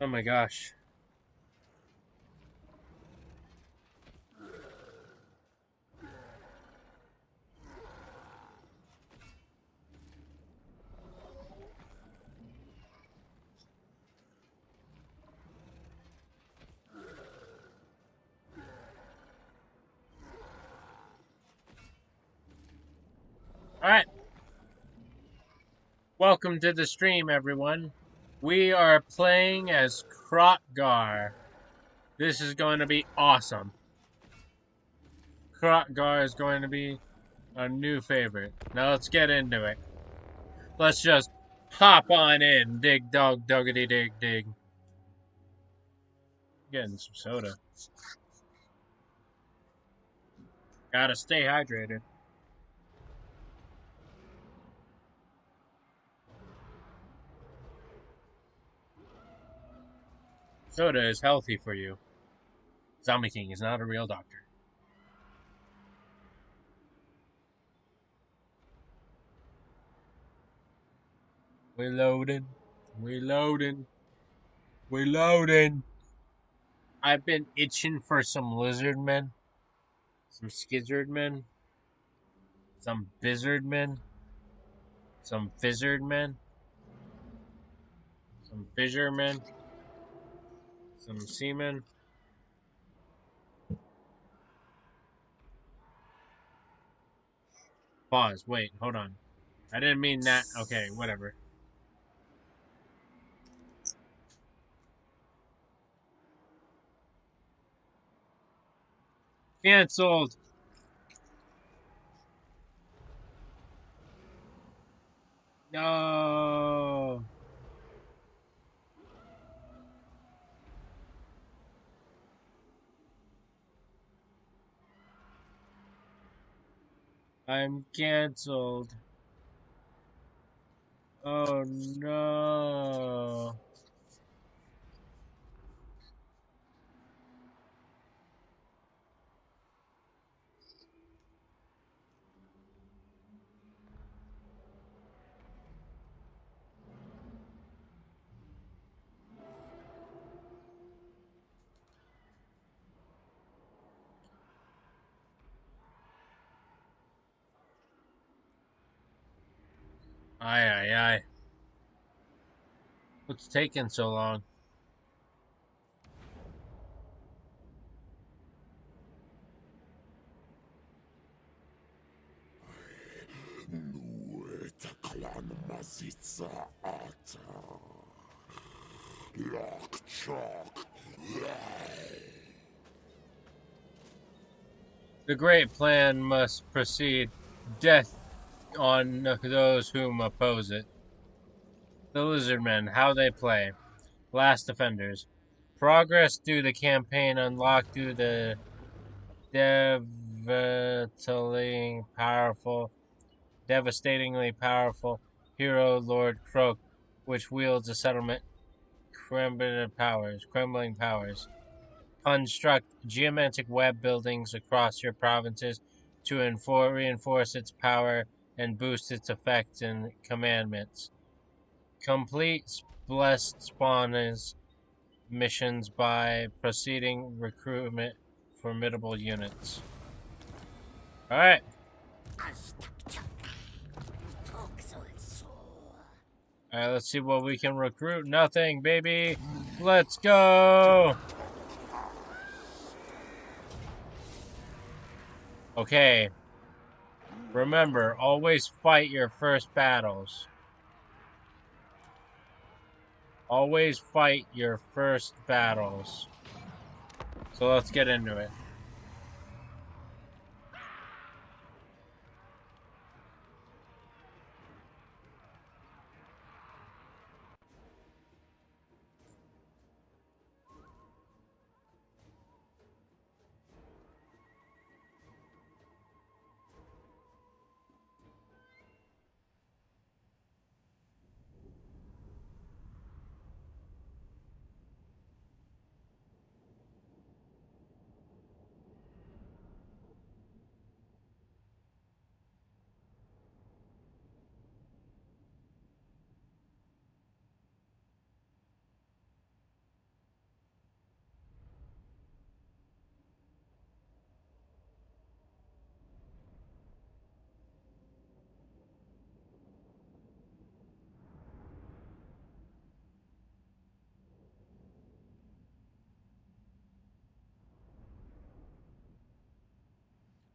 Oh my gosh. Alright. Welcome to the stream, everyone. We are playing as Kroq-Gar. This is going to be awesome. Kroq-Gar is going to be a new favorite. Now let's get into it. Let's just hop on in. Dig dog doggity dig dig. Getting some soda. Gotta stay hydrated. Soda is healthy for you. Zombie King is not a real doctor. We loading. We loading. We loading. I've been itching for some lizard men, some skizzard men, some bizzard men, some fizzard men, some fissure men, some seamen. Pause. Wait, hold on. I didn't mean that. Okay, whatever. Cancelled. No. I'm cancelled. Oh no. Aye, aye, aye. What's taking so long? The great plan must proceed. Death on those whom oppose it. The Lizardmen, how they play. Last Defenders. Progress through the campaign unlocked through the devastatingly powerful hero Lord Kroq, which wields a settlement crumbling powers. Construct geometric web buildings across your provinces to reinforce its power and boost its effects and commandments. Complete blessed spawners missions by proceeding recruitment formidable units. Alright. Alright, let's see what we can recruit. Nothing, baby. Let's go. Okay. Remember, always fight your first battles. Always fight your first battles. So let's get into it.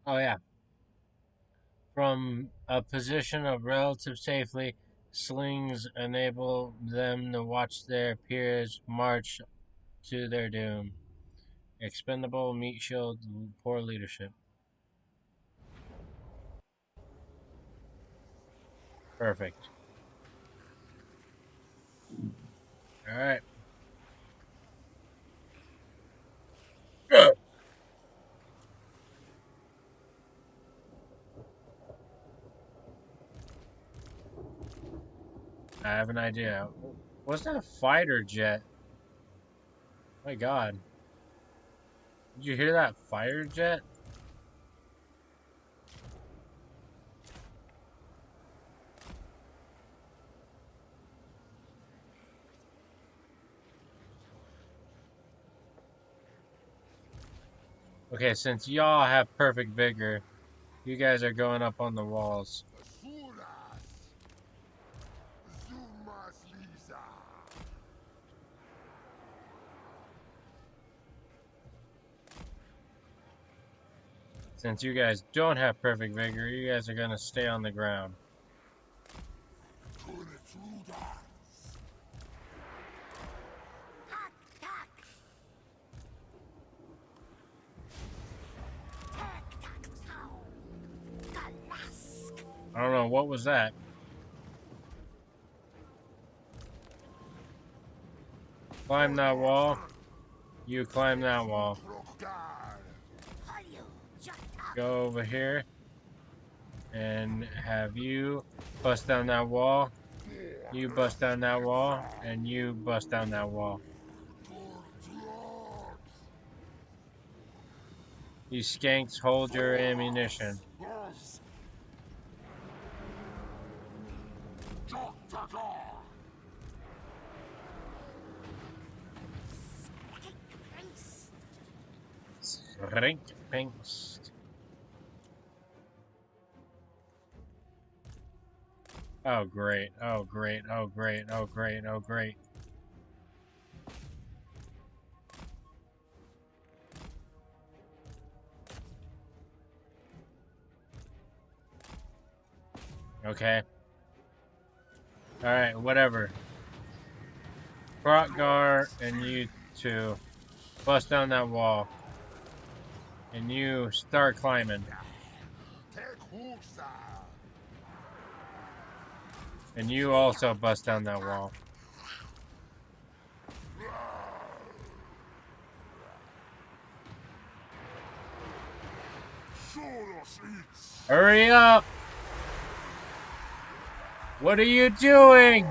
Oh yeah. From a position of relative safety, slings enable them to watch their peers march to their doom. Expendable meat shield, poor leadership. Perfect. Alright. I have an idea. What's that fighter jet? My god. Did you hear that fighter jet? Okay, since y'all have perfect vigor, you guys are going up on the walls. Since you guys don't have perfect vigor, you guys are gonna stay on the ground. I don't know, what was that? Climb that wall. You climb that wall. Go over here and have you bust down that wall. You bust down that wall, and you bust down that wall. You skanks, hold your ammunition. Rink, pinks. Oh great, oh great, oh great, oh great, oh great. Okay. Alright, whatever. Kroq-Gar and you two bust down that wall. And you start climbing. And you also bust down that wall. Hurry up! What are you doing?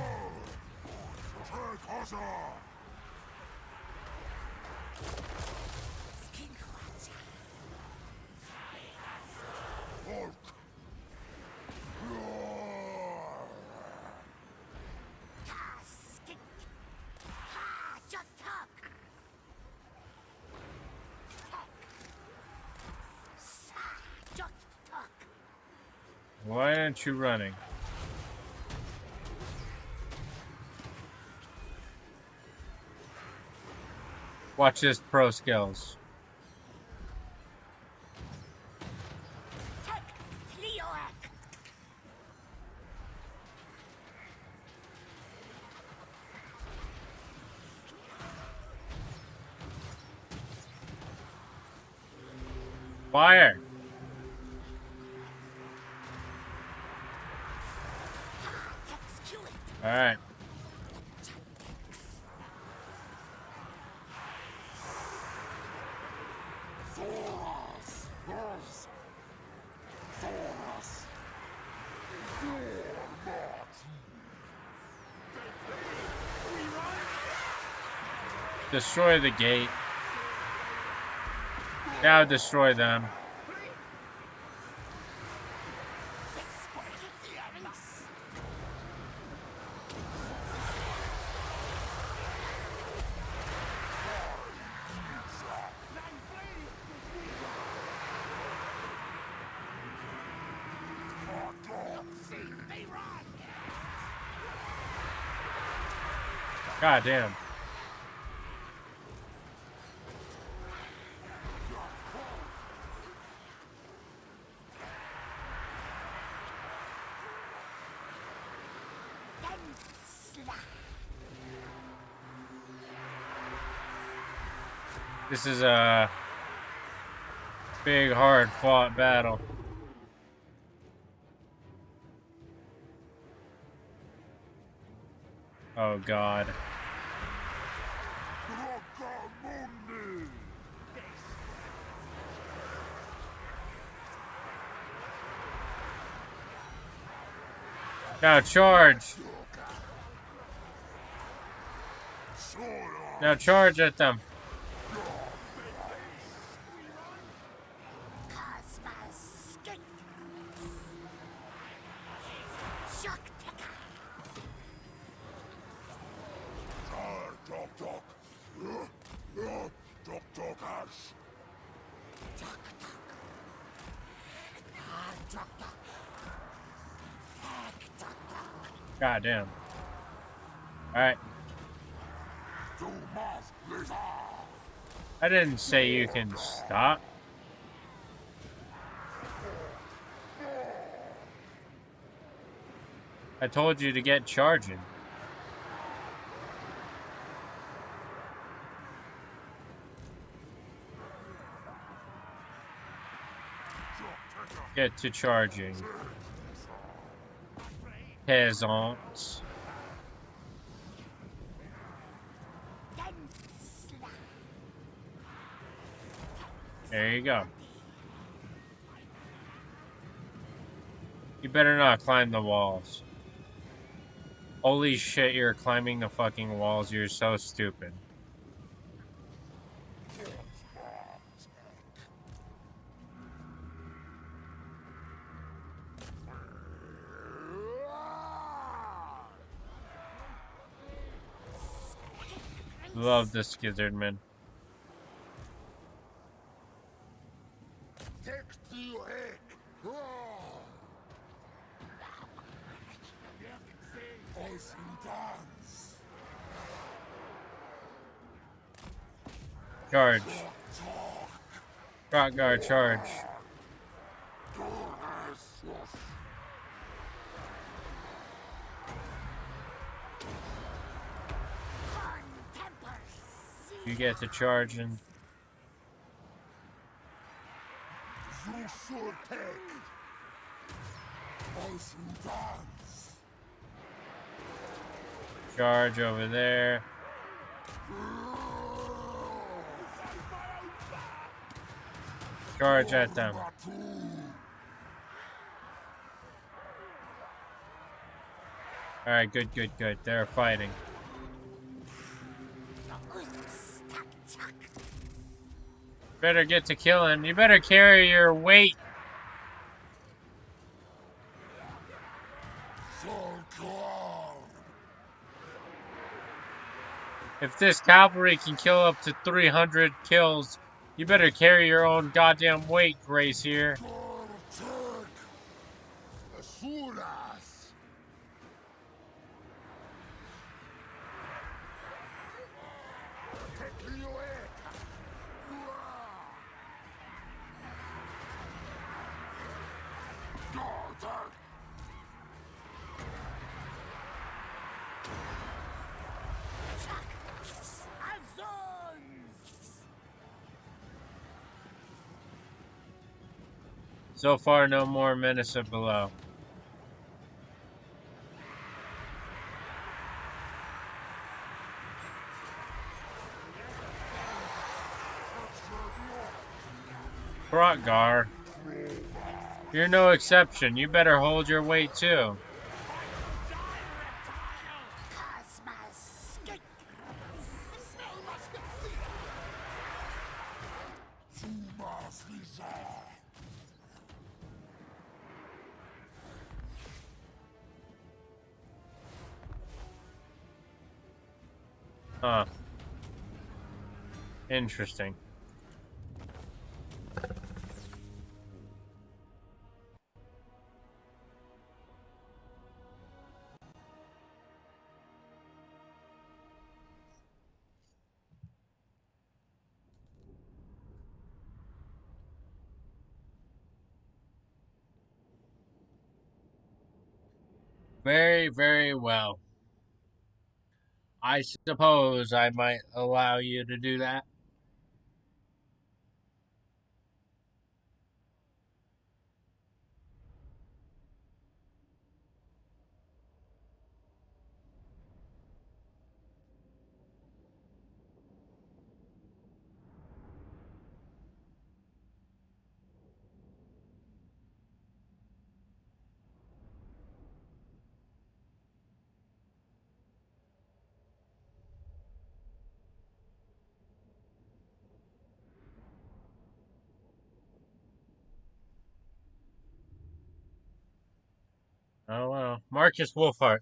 Why aren't you running? Watch this pro skills. Fire! Alright. Destroy the gate. Now destroy them. God damn. This is a big, hard-fought battle. Oh, God. Now charge! Now charge at them! God damn. Alright. I didn't say you can stop. I told you to get charging. Get to charging. Peasants. There you go. You better not climb the walls. Holy shit, you're climbing the fucking walls. You're so stupid. Love the Skizardman. Charge. Kroq-Gar, charge. You get to charging. Charge over there. Charge at them. Alright, good, good, good. They're fighting. Better get to killing. You better carry your weight. If this cavalry can kill up to 300 kills, you better carry your own goddamn weight, Grace here. So far, no more menace of below. Kroq-Gar, you're no exception. You better hold your weight too. Huh. Interesting. Very, very well. I suppose I might allow you to do that. Oh wow. Marcus Wolfhart.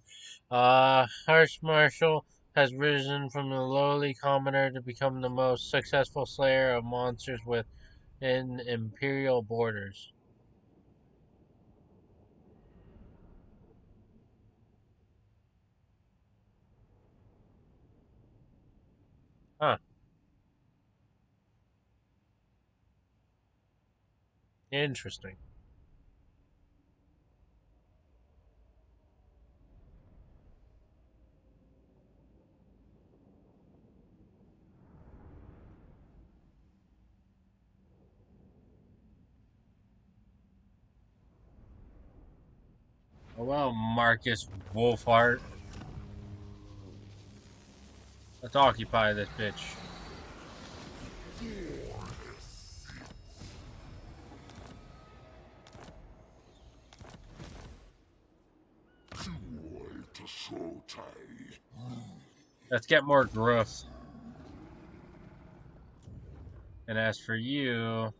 Harsh Marshall has risen from the lowly commoner to become the most successful slayer of monsters within Imperial borders. Huh. Interesting. Oh well, Marcus Wolfhart. Let's occupy this bitch. Let's get more growth. And as for you,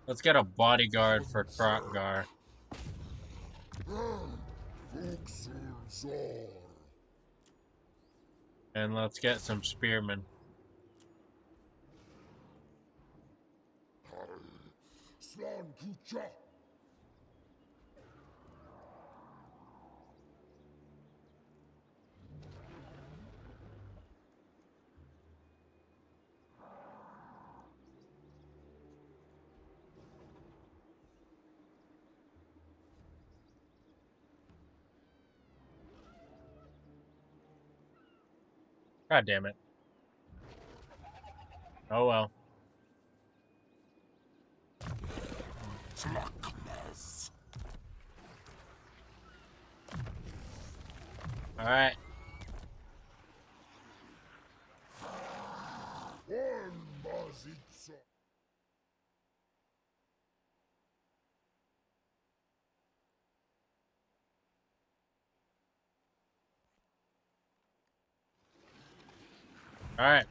let's get a bodyguard for Kroq-Gar. And let's get some spearmen. God damn it. Oh well. Alright. Alright.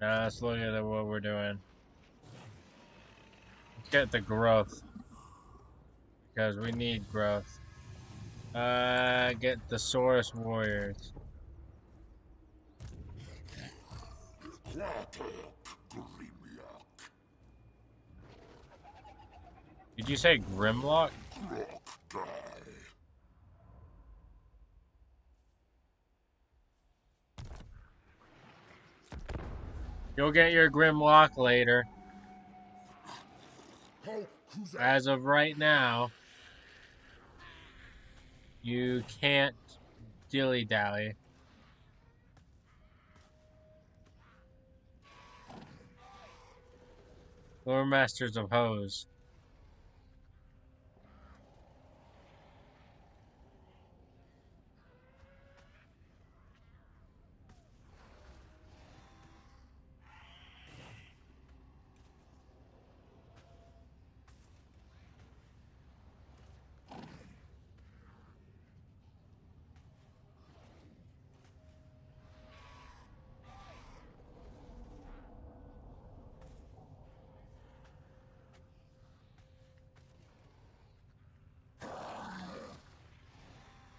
Now let's look at what we're doing. Let's get the growth. Because we need growth. Get the Saurus Warriors. Did you say Grimlock? You'll get your Grimlock later. As of right now, you can't dilly-dally. Lore Masters of Hose.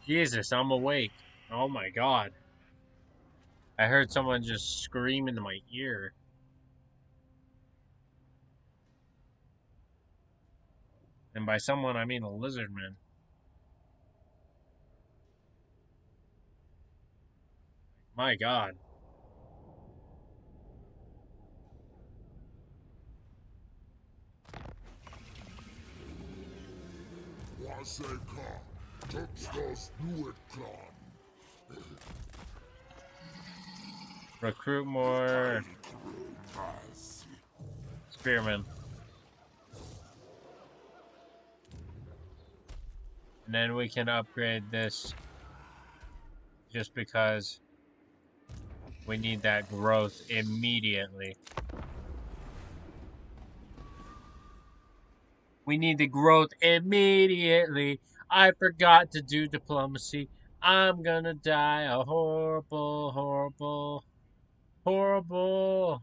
Jesus, I'm awake. Oh my god. I heard someone just scream into my ear. And by someone, I mean a lizard man. My God. Recruit more spearmen. And then we can upgrade this just because we need that growth immediately. We need the growth immediately. I forgot to do diplomacy. I'm gonna die a horrible, horrible, horrible.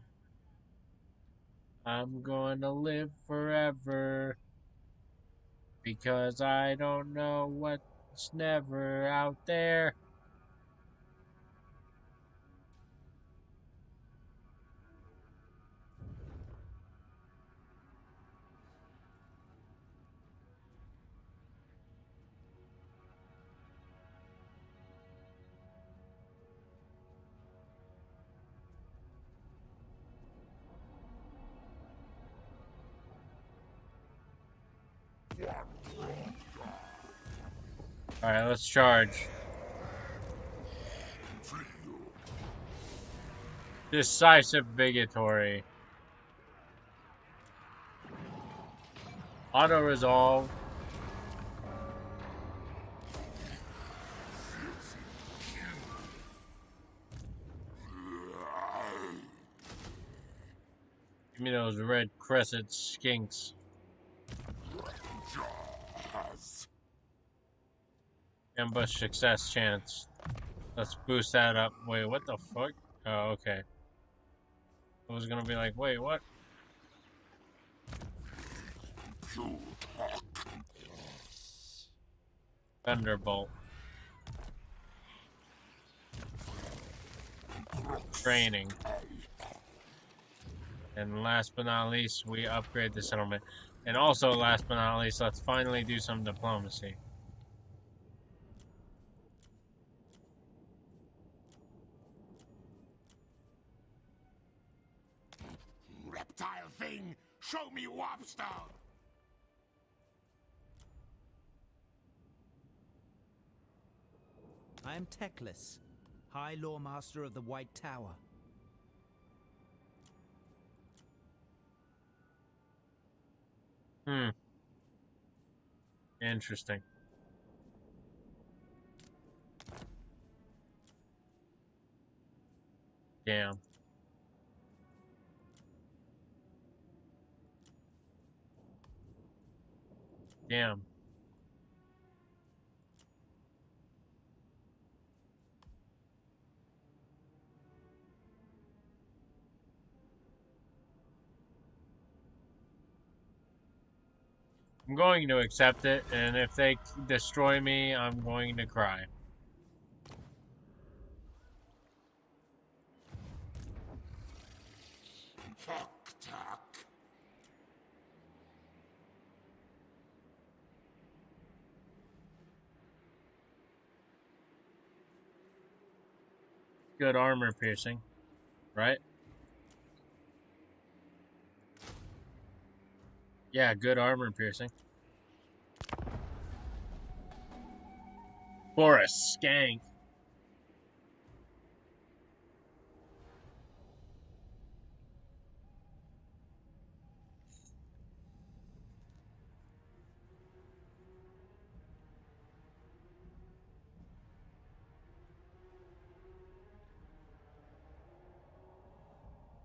I'm going to live forever because I don't know what's never out there. Alright, let's charge. Decisive Bigotry. Auto-resolve. Give me those red crescent skinks. Ambush success chance. Let's boost that up. Wait, what the fuck? Oh, okay. I was gonna be like, wait, what? Thunderbolt. Training. And last but not least, we upgrade the settlement. And also, last but not least, let's finally do some diplomacy. Reptile thing, show me Warpstone! I am Teclis, High Lawmaster of the White Tower. Interesting. Damn. Damn. I'm going to accept it, and if they destroy me, I'm going to cry. Good armor piercing, right? Yeah, good armor piercing. For a skank.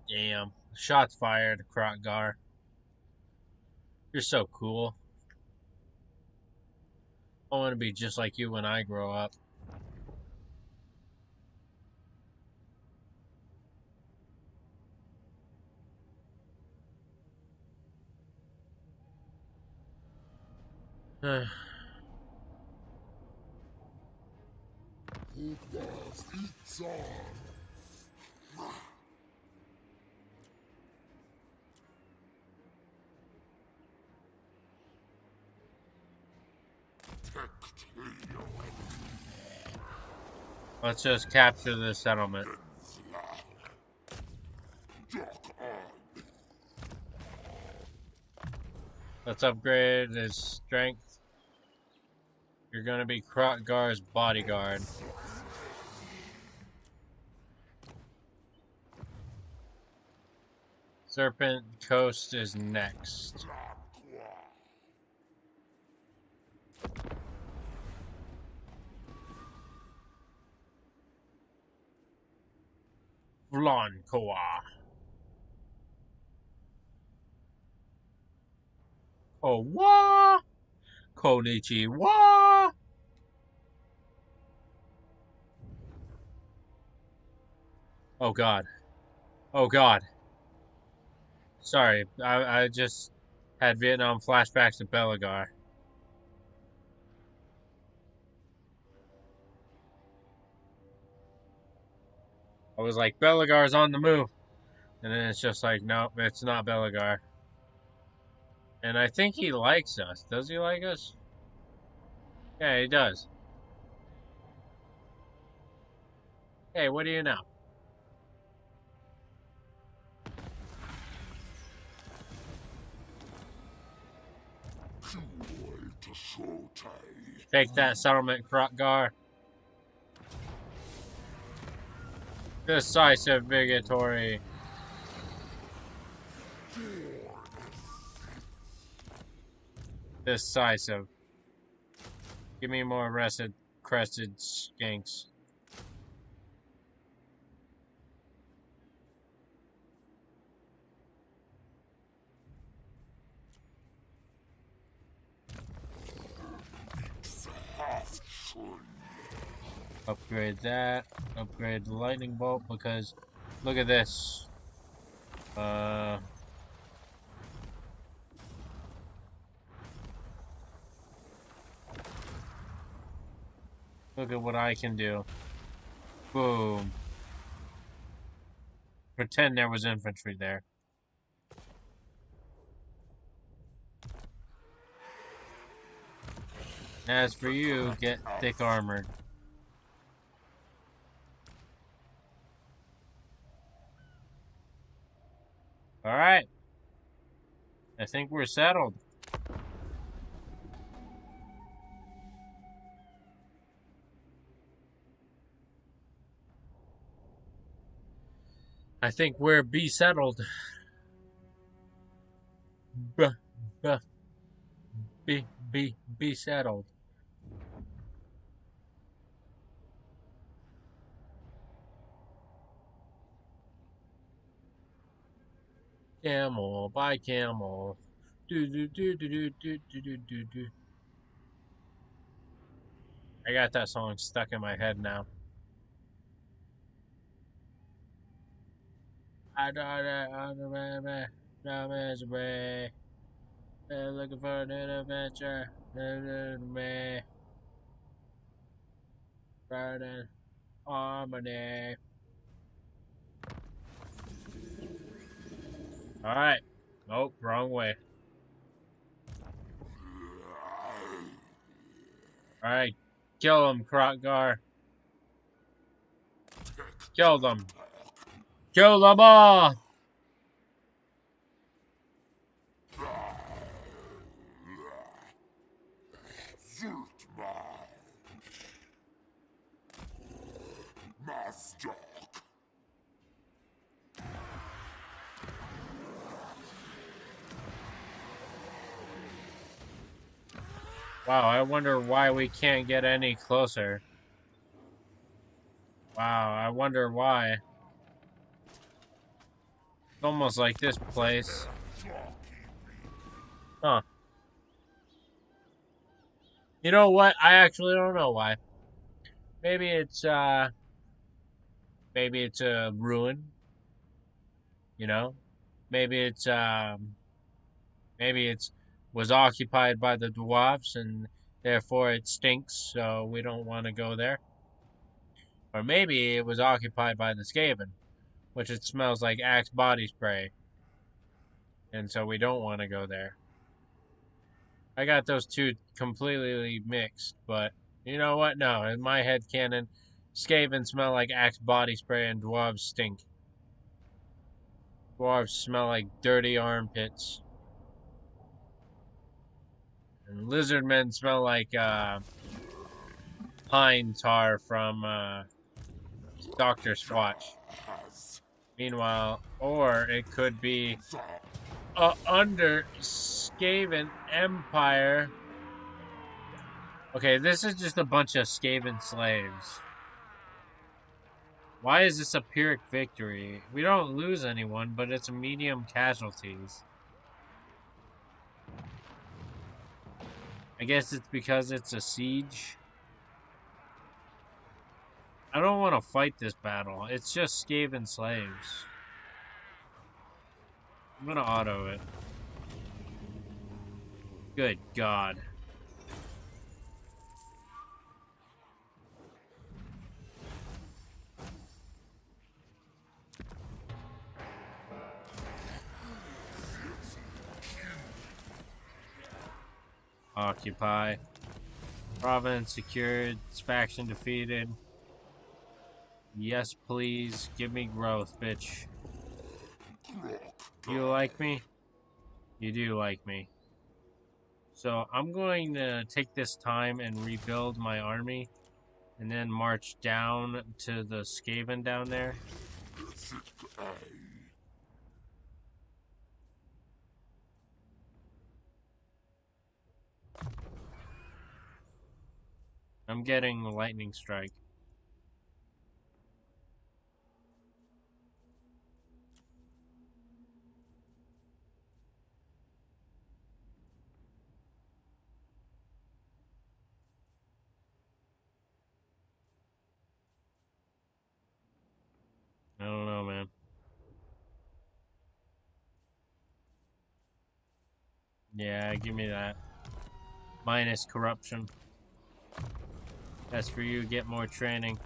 Damn. Shots fired, Kroq-Gar. You're so cool. I want to be just like you when I grow up. Let's just capture the settlement. Let's upgrade his strength. You're gonna be Kroq-Gar's bodyguard. Serpent Coast is next. Vlonkoa. Kowa. Konnichiwa. Oh god. Oh god. Sorry, I just had Vietnam flashbacks to Belagar. I was like, Belagar's on the move. And then it's just like, nope, it's not Belagar. And I think he likes us. Does he like us? Yeah, he does. Hey, what do you know? Take that settlement, Kroq-Gar. Decisive Vigatory. Decisive. Give me more arrested crested skinks. Upgrade that. Upgrade the lightning bolt because look at this. Look at what I can do. Boom. Pretend there was infantry there. As for you, get thick armored. Alright. I think we're settled. I think we're be settled. Be settled. Camel, bye camel. Do do do do do do do do do. I got that song stuck in my head now. I got it on the way, no way. They're looking for an adventure. Me. Burning harmony. Alright. Oh, wrong way. Alright. Kill them, Kroq-Gar. Kill them. Kill them all! Wow, I wonder why we can't get any closer. Wow, I wonder why. It's almost like this place. Huh. You know what? I actually don't know why. Maybe it's a ruin. You know? Maybe it's was occupied by the dwarves and therefore it stinks, so we don't want to go there. Or maybe it was occupied by the Skaven, which it smells like Axe body spray. And so we don't want to go there. I got those two completely mixed, but you know what? No, in my head canon, Skaven smell like Axe body spray and dwarves stink. Dwarves smell like dirty armpits. And lizard men smell like pine tar from Dr. Squatch. Meanwhile, or it could be under Skaven Empire. Okay, this is just a bunch of Skaven slaves. Why is this a Pyrrhic victory? We don't lose anyone, but it's medium casualties. I guess it's because it's a siege. I don't want to fight this battle. It's just Skaven slaves. I'm gonna auto it. Good God. Occupy. Province secured. Faction defeated. Yes, please. Give me growth, bitch. You like me? You do like me. So I'm going to take this time and rebuild my army. And then march down to the Skaven down there. I'm getting the lightning strike. I don't know, man. Yeah, give me that. Minus corruption. As for you, get more training.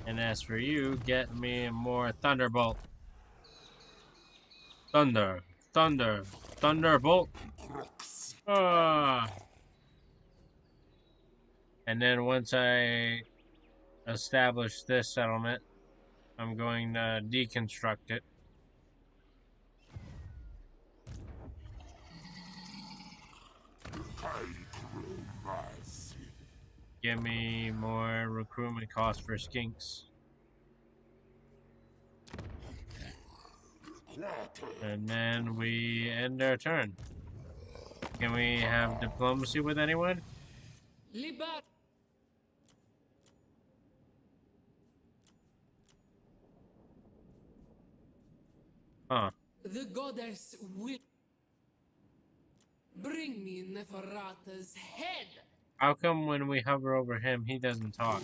And as for you, get me more Thunderbolt. Thunder. Thunder. Thunderbolt. Ah. And then once I establish this settlement, I'm going to deconstruct it. Give me more recruitment costs for skinks. And then we end our turn. Can we have diplomacy with anyone? Huh. The goddess will bring me Neferata's head. How come when we hover over him, he doesn't talk?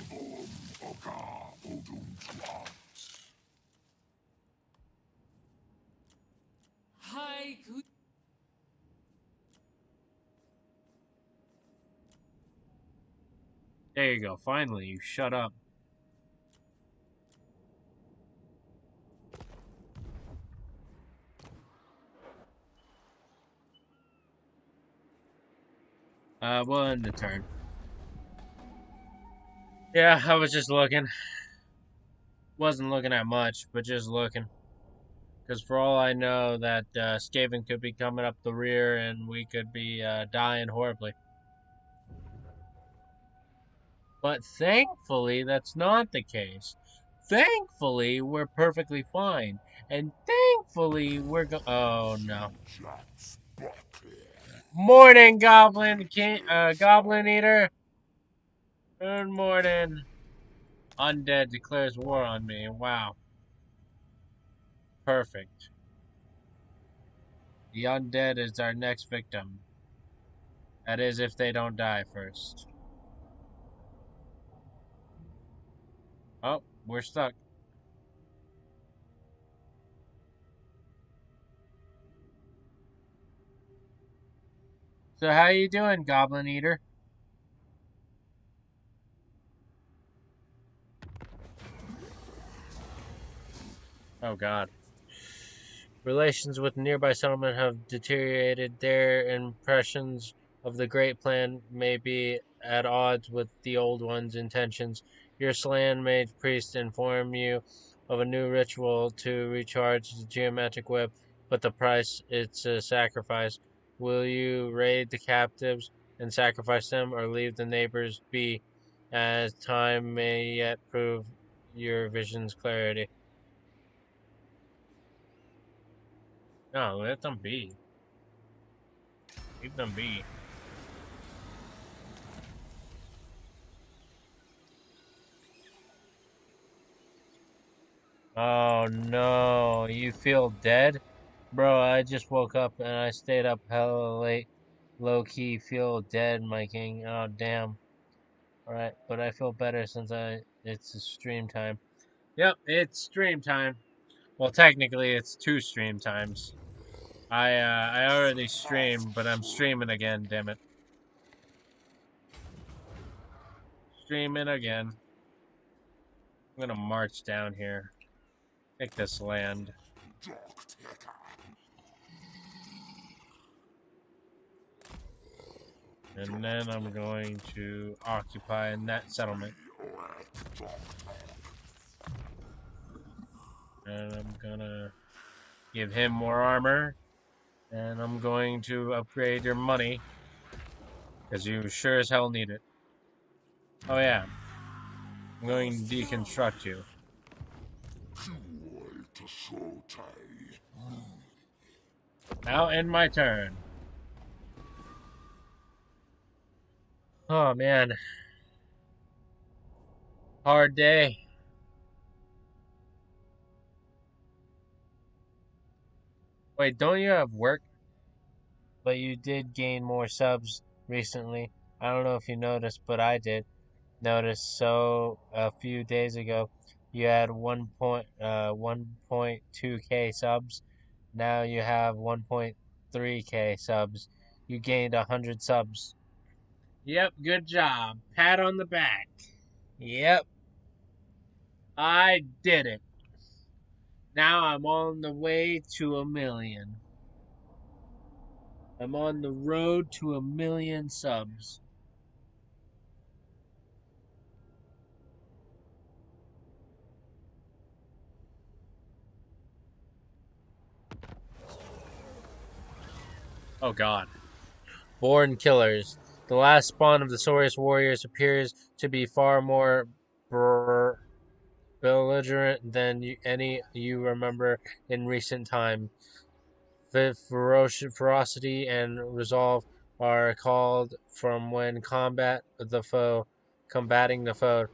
Hi, good. There you go. Finally, you shut up. We'll end the turn. Yeah, I was just looking. Wasn't looking at much, but just looking. Because for all I know, that Skaven could be coming up the rear and we could be dying horribly. But thankfully, that's not the case. Thankfully, we're perfectly fine. And thankfully, we're oh, no. Morning, Goblin King, Goblin Eater. Good morning. Undead declares war on me. Wow. Perfect. The undead is our next victim. That is, if they don't die first. Oh, we're stuck. So how you doing, Goblin Eater? Oh God. Relations with nearby settlement have deteriorated. Their impressions of the Great Plan may be at odds with the old one's intentions. Your slan mage priest inform you of a new ritual to recharge the geometric web, but the price it's a sacrifice. Will you raid the captives and sacrifice them, or leave the neighbors be, as time may yet prove your vision's clarity? No, let them be. Leave them be. Oh no, you feel dead? Bro, I just woke up and I stayed up hella late. Low key feel dead, my king. Oh damn. Alright, but I feel better since it's stream time. Yep, it's stream time. Well, technically it's two stream times. I already streamed, but I'm streaming again, damn it. Streaming again. I'm gonna march down here. Take this land. And then I'm going to occupy that settlement. And I'm gonna give him more armor. And I'm going to upgrade your money. Because you sure as hell need it. Oh yeah. I'm going to deconstruct you. Now end my turn. Oh man. Hard day. Wait, don't you have work? But you did gain more subs recently. I don't know if you noticed, but I did notice. So a few days ago, you had 1.2k subs. Now you have 1.3k subs. You gained 100 subs. Yep, good job. Pat on the back. Yep, I did it. Now I'm on the way to 1 million. I'm on the road to 1 million subs. Oh god. Born Killers. The last spawn of the Saurus warriors appears to be far more belligerent than any you remember in recent time. Ferocity and resolve are called from when combating the foe,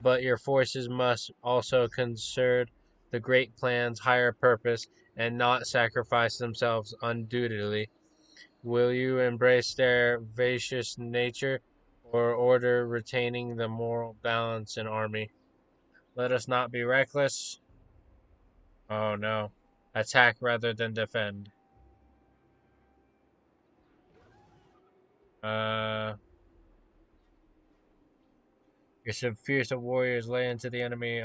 but your forces must also consider the great plan's higher purpose and not sacrifice themselves unduly. Will you embrace their vicious nature or order retaining the moral balance in army? Let us not be reckless. Oh no. Attack rather than defend. Uh, your fierce warriors lay into the enemy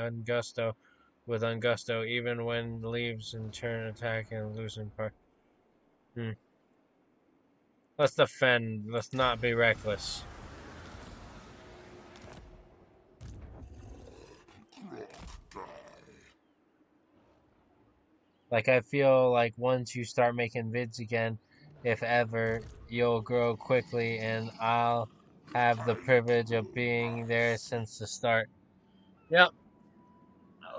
with ungusto, even when leaves in turn attack and loosen part. Let's defend. Let's not be reckless. Like, I feel like once you start making vids again, if ever, you'll grow quickly and I'll have the privilege of being there since the start. Yep,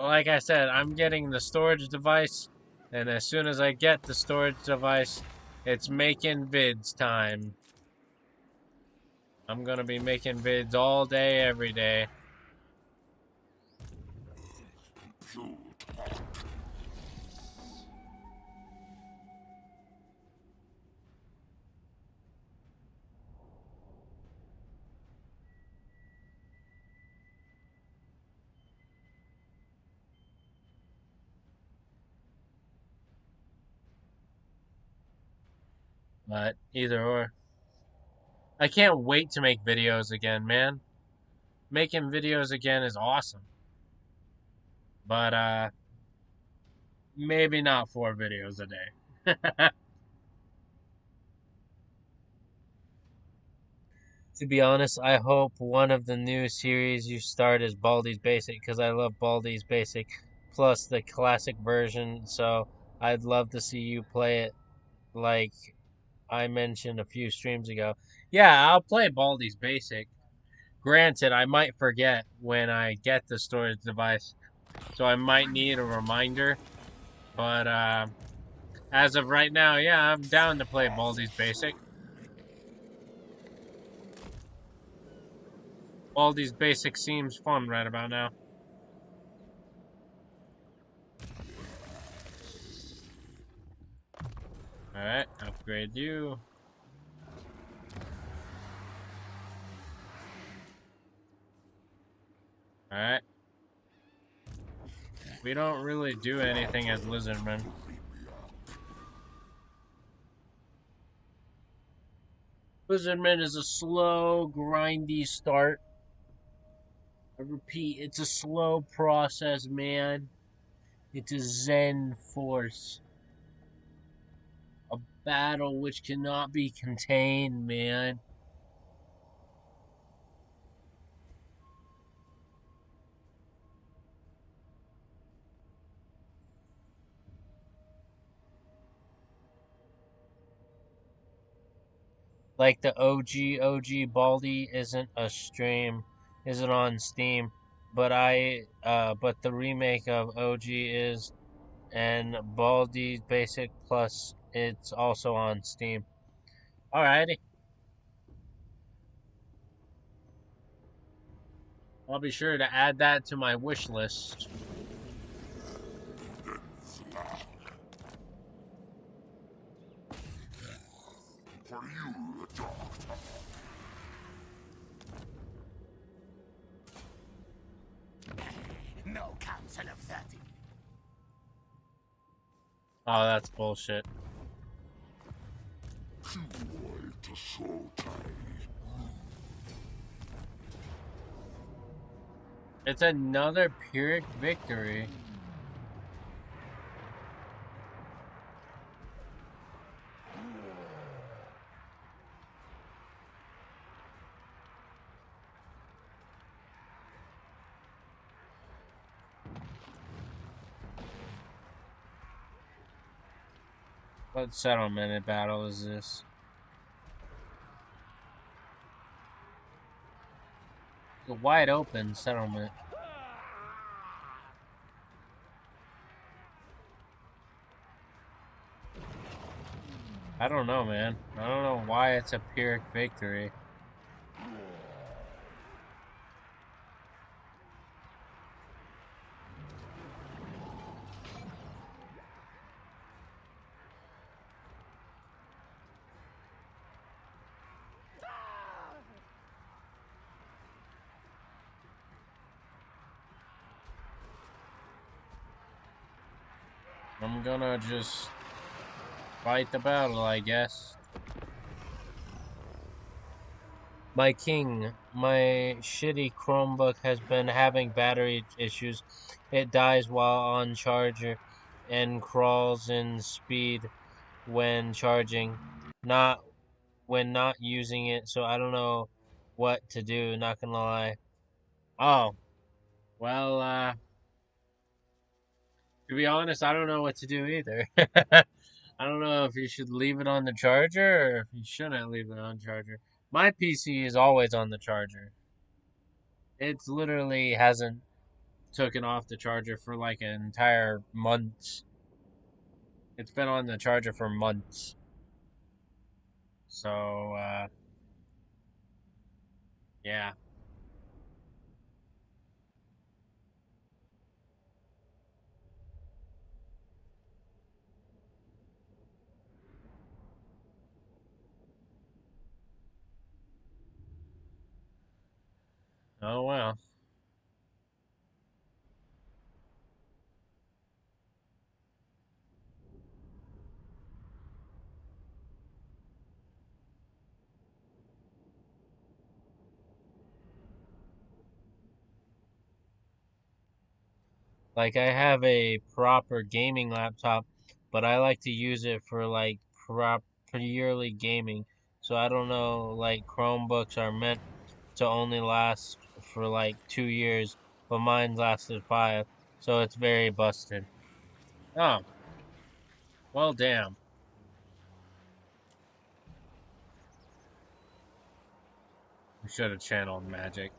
like I said, I'm getting the storage device, and as soon as I get the storage device, it's making vids time. I'm gonna be making vids all day, every day. But either or. I can't wait to make videos again, man. Making videos again is awesome. But maybe not 4 videos a day. To be honest, I hope one of the new series you start is Baldi's Basic because I love Baldi's Basic plus the classic version. So I'd love to see you play it like I mentioned a few streams ago. Yeah, I'll play Baldi's Basic. Granted, I might forget when I get the storage device, so I might need a reminder. But as of right now, yeah, I'm down to play Baldi's Basic. Baldi's Basic seems fun right about now. Alright, upgrade you. Alright. We don't really do anything as Lizardmen. Lizardman is a slow, grindy start. I repeat, it's a slow process, man. It's a Zen force. A battle which cannot be contained, man. Like the OG Baldi isn't on Steam, but but the remake of OG is, and Baldi's Basic Plus it's also on Steam. Alrighty. I'll be sure to add that to my wish list. For you, Doctor. No council of 30. Oh, that's bullshit. Too old to show tie. It's another Pyrrhic victory. What settlement battle is this? A wide open settlement. I don't know, man. I don't know why it's a Pyrrhic victory. I'm gonna just fight the battle, I guess. My king, my shitty Chromebook has been having battery issues. It dies while on charger and crawls in speed when charging, not when not using it, so I don't know what to do, not gonna lie. Oh, well, to be honest, I don't know what to do either. I don't know if you should leave it on the charger or if you shouldn't leave it on charger. My PC is always on the charger. It's literally hasn't taken off the charger for like an entire month. It's been on the charger for months. So, yeah. Oh well. Like I have a proper gaming laptop, but I like to use it for like purely gaming. So I don't know, like Chromebooks are meant to only last for like 2 years, but mine lasted 5, so it's very busted. Oh, well, damn. We should have channeled magic.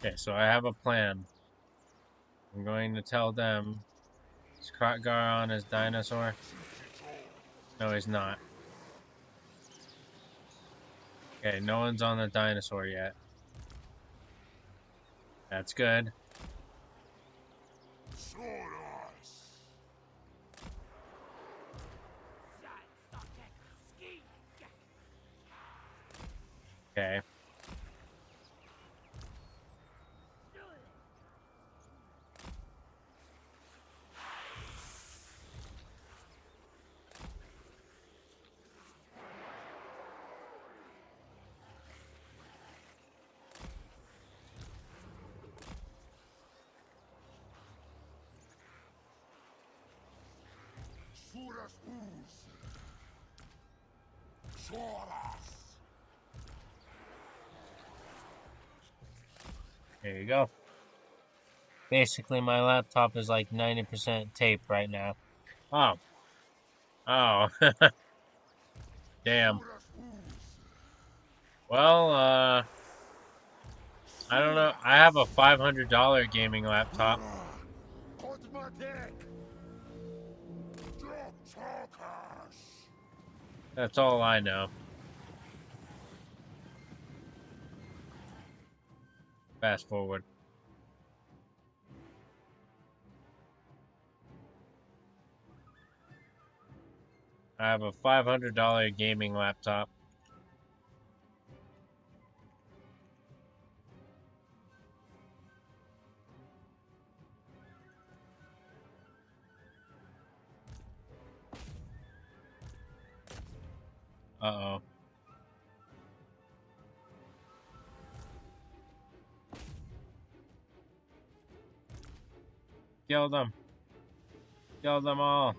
Okay, so I have a plan. I'm going to tell them. Is Kroq-Gar on his dinosaur? No, he's not. Okay, no one's on the dinosaur yet. That's good. Okay. There you go. Basically, my laptop is like 90% taped right now. Oh. Oh. Damn. Well, I don't know. I have a $500 gaming laptop. That's all I know. Fast forward. I have a $500 gaming laptop. Uh-oh. Kill them. Kill them all.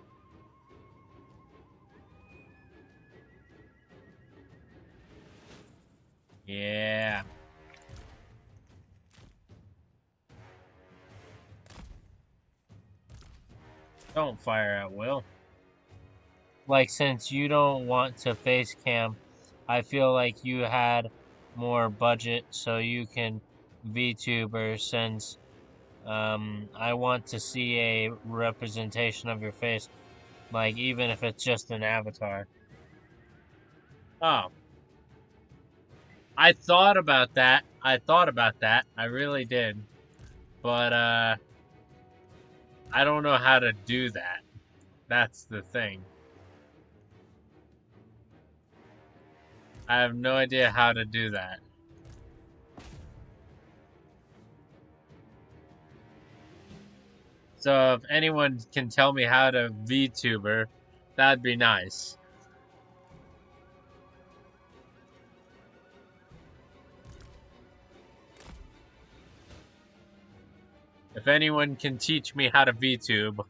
Yeah. Don't fire at will. Like, since you don't want to face cam, I feel like you had more budget so you can VTuber since I want to see a representation of your face, like even if it's just an avatar. Oh, I thought about that. I thought about that. I really did. But I don't know how to do that. That's the thing. I have no idea how to do that. So if anyone can tell me how to VTuber, that'd be nice. If anyone can teach me how to VTube,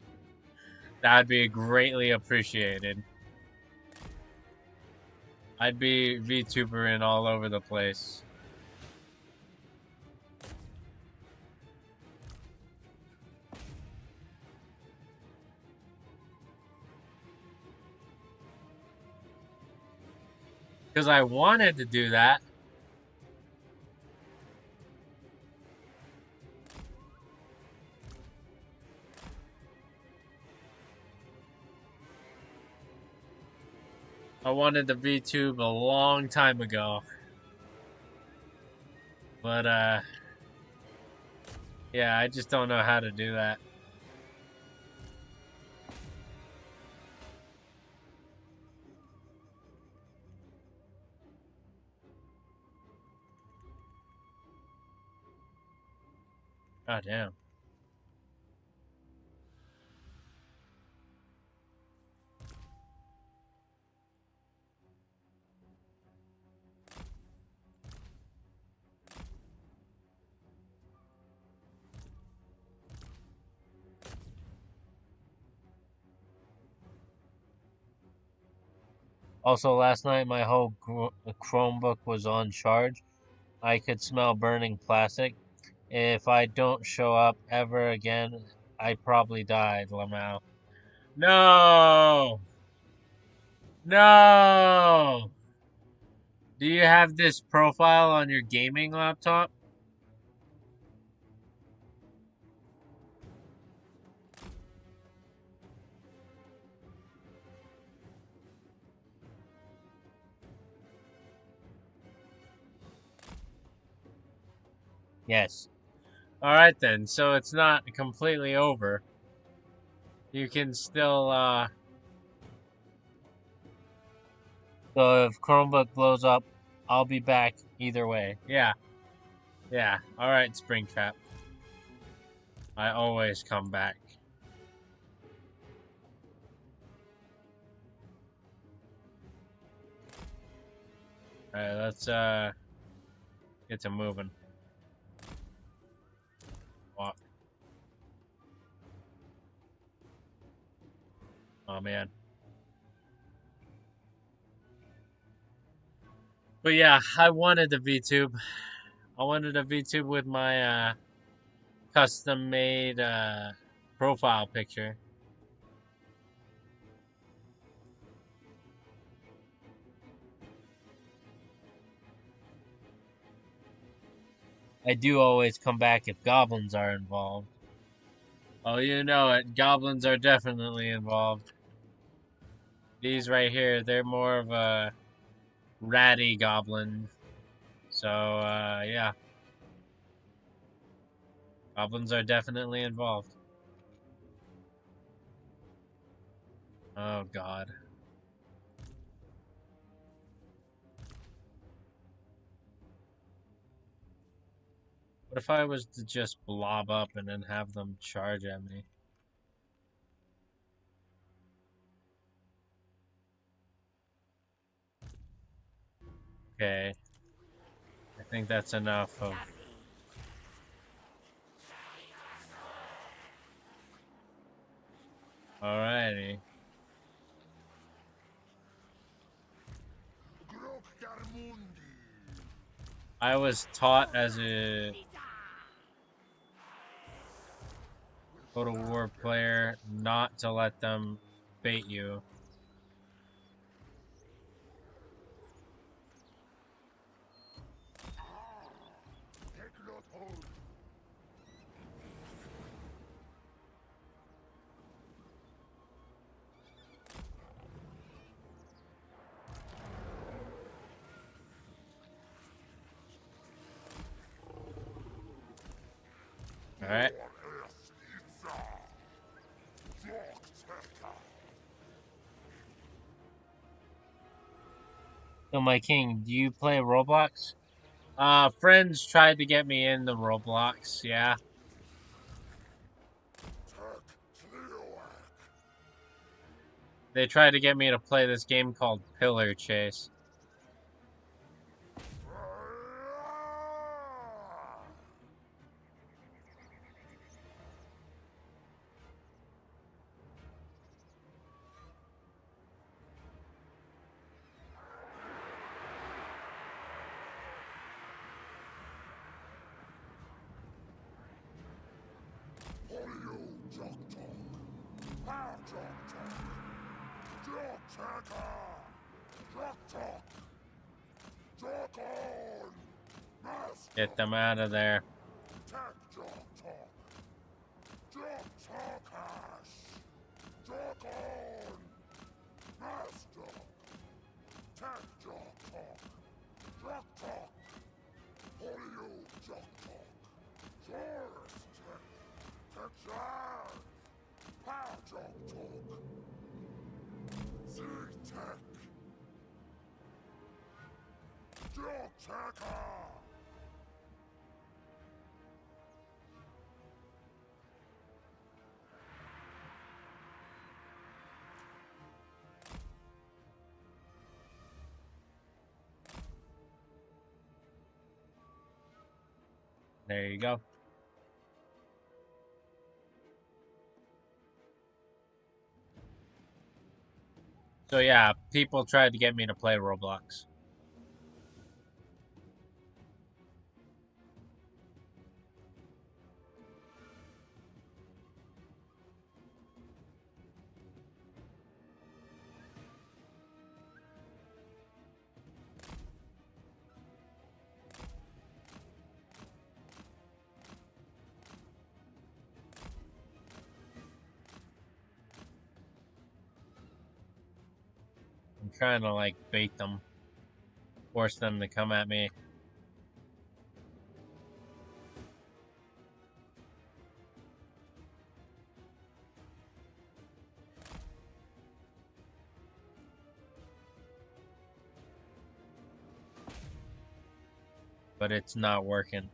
that'd be greatly appreciated. I'd be VTubering all over the place. Because I wanted to do that. I wanted to VTube a long time ago. But, yeah, I just don't know how to do that. God damn. Also, last night my whole Chromebook was on charge. I could smell burning plastic. If I don't show up ever again, I probably died, Lamau. No! No! Do you have this profile on your gaming laptop? Yes. Alright then, so it's not completely over. You can still, so if Chromebook blows up, I'll be back either way. Yeah. Yeah. Alright, Springtrap. I always come back. Alright, let's, get to moving. Walk. Oh, man. But yeah, I wanted the VTube. I wanted a VTube with my, custom-made, profile picture. I do always come back if goblins are involved. Oh, you know it. Goblins are definitely involved. These right here, they're more of a ratty goblin. So, yeah. Goblins are definitely involved. Oh, God. What if I was to just blob up and then have them charge at me? Okay. I think that's enough of... Alrighty. Kroq-Gar mundi. I was taught as a Total War player not to let them bait you. Take not hold. Alright. So, my king, do you play Roblox? Friends tried to get me into Roblox, yeah. They tried to get me to play this game called Pillar Chase. Get them out of there. There you go. So yeah, people tried to get me to play Roblox. I'm trying to like bait them, force them to come at me. But it's not working.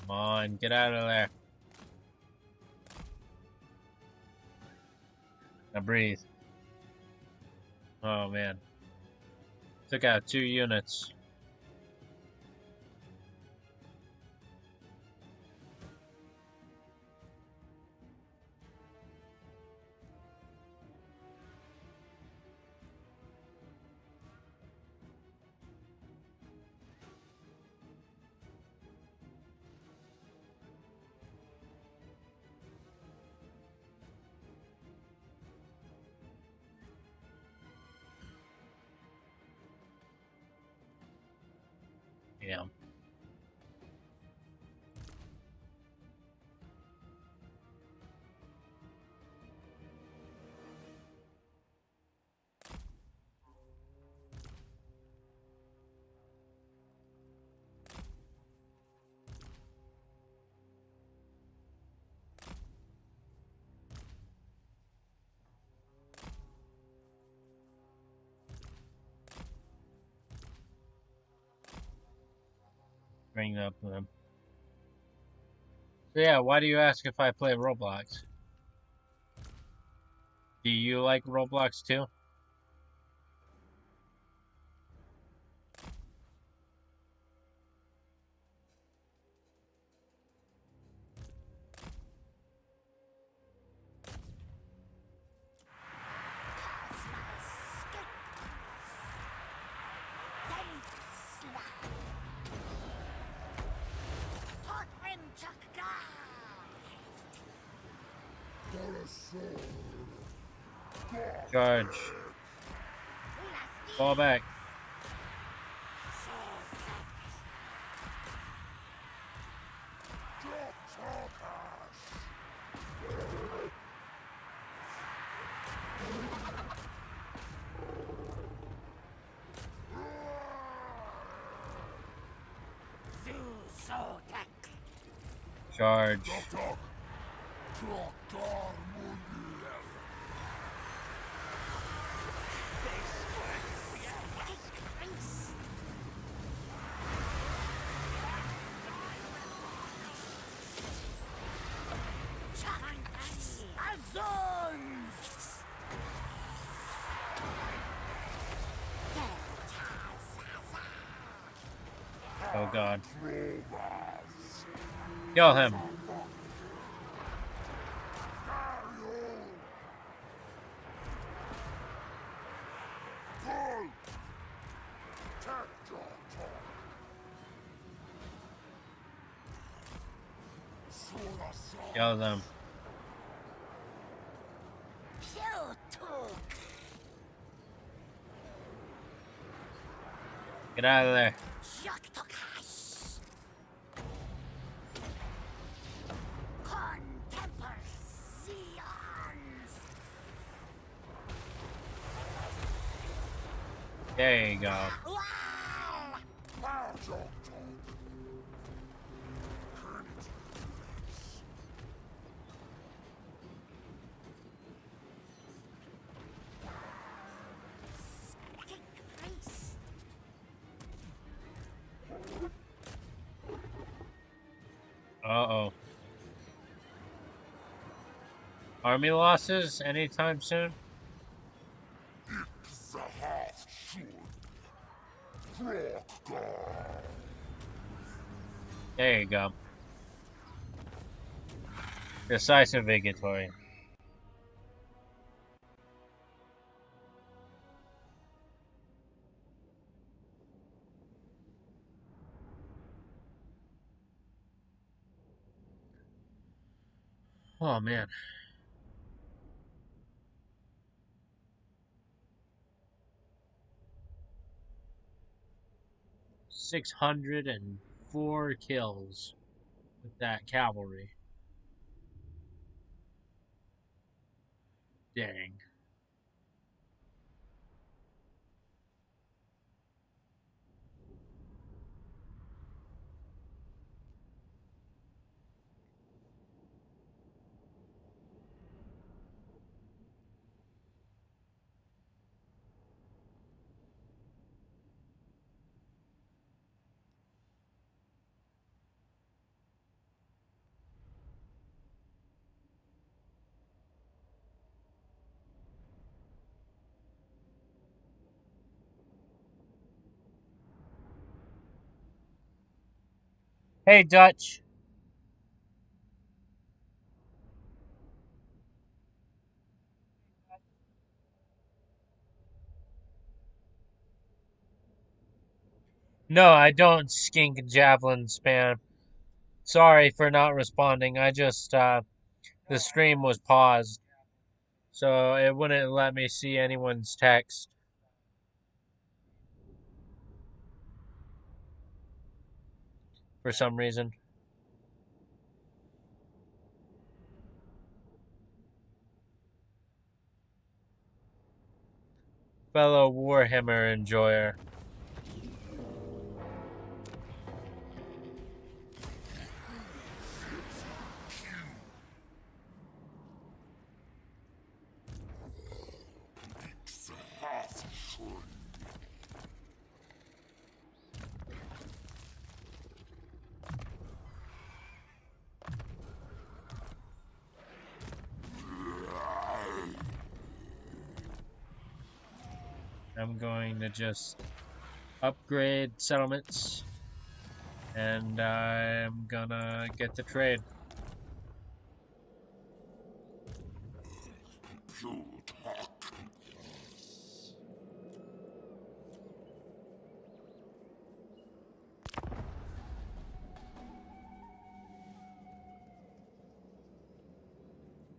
Come on, get out of there. Now breathe. Oh man. Took out 2 units. Yeah. Bring up them. So yeah, why do you ask if I play Roblox? Do you like Roblox too? Charge. Fall back. Charge. Kroq-Gar mundial. Oh god. Kill him. Kill them. Get out of there. There you go. Uh-oh. Army losses anytime soon? The half should. Kroq-Gar. There you go. Decisive victory. Oh man. 604 kills with that cavalry. Dang. Hey, Dutch. No, I don't skink javelin spam. Sorry for not responding. I just, the stream was paused, so it wouldn't let me see anyone's text for some reason. Fellow Warhammer enjoyer. The half should. I'm going to just upgrade settlements, and I'm gonna get the trade.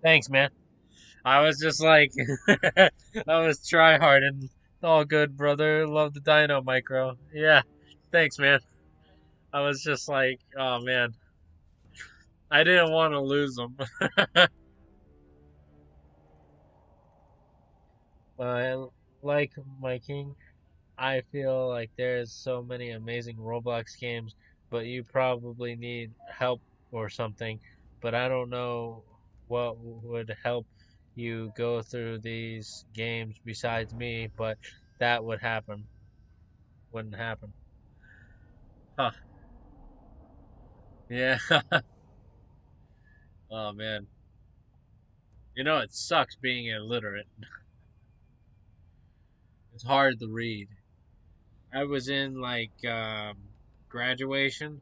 Thanks, man. I was just like, I was try hard and all good, brother. Love the Dino Micro. Yeah, thanks, man. I was just like, oh man, I didn't want to lose them. But like my king, I feel like there's so many amazing Roblox games, but you probably need help or something. But I don't know what would help you go through these games besides me, but that would happen. Wouldn't happen. Huh. Yeah. Oh man. You know it sucks being illiterate. It's hard to read. I was in like graduation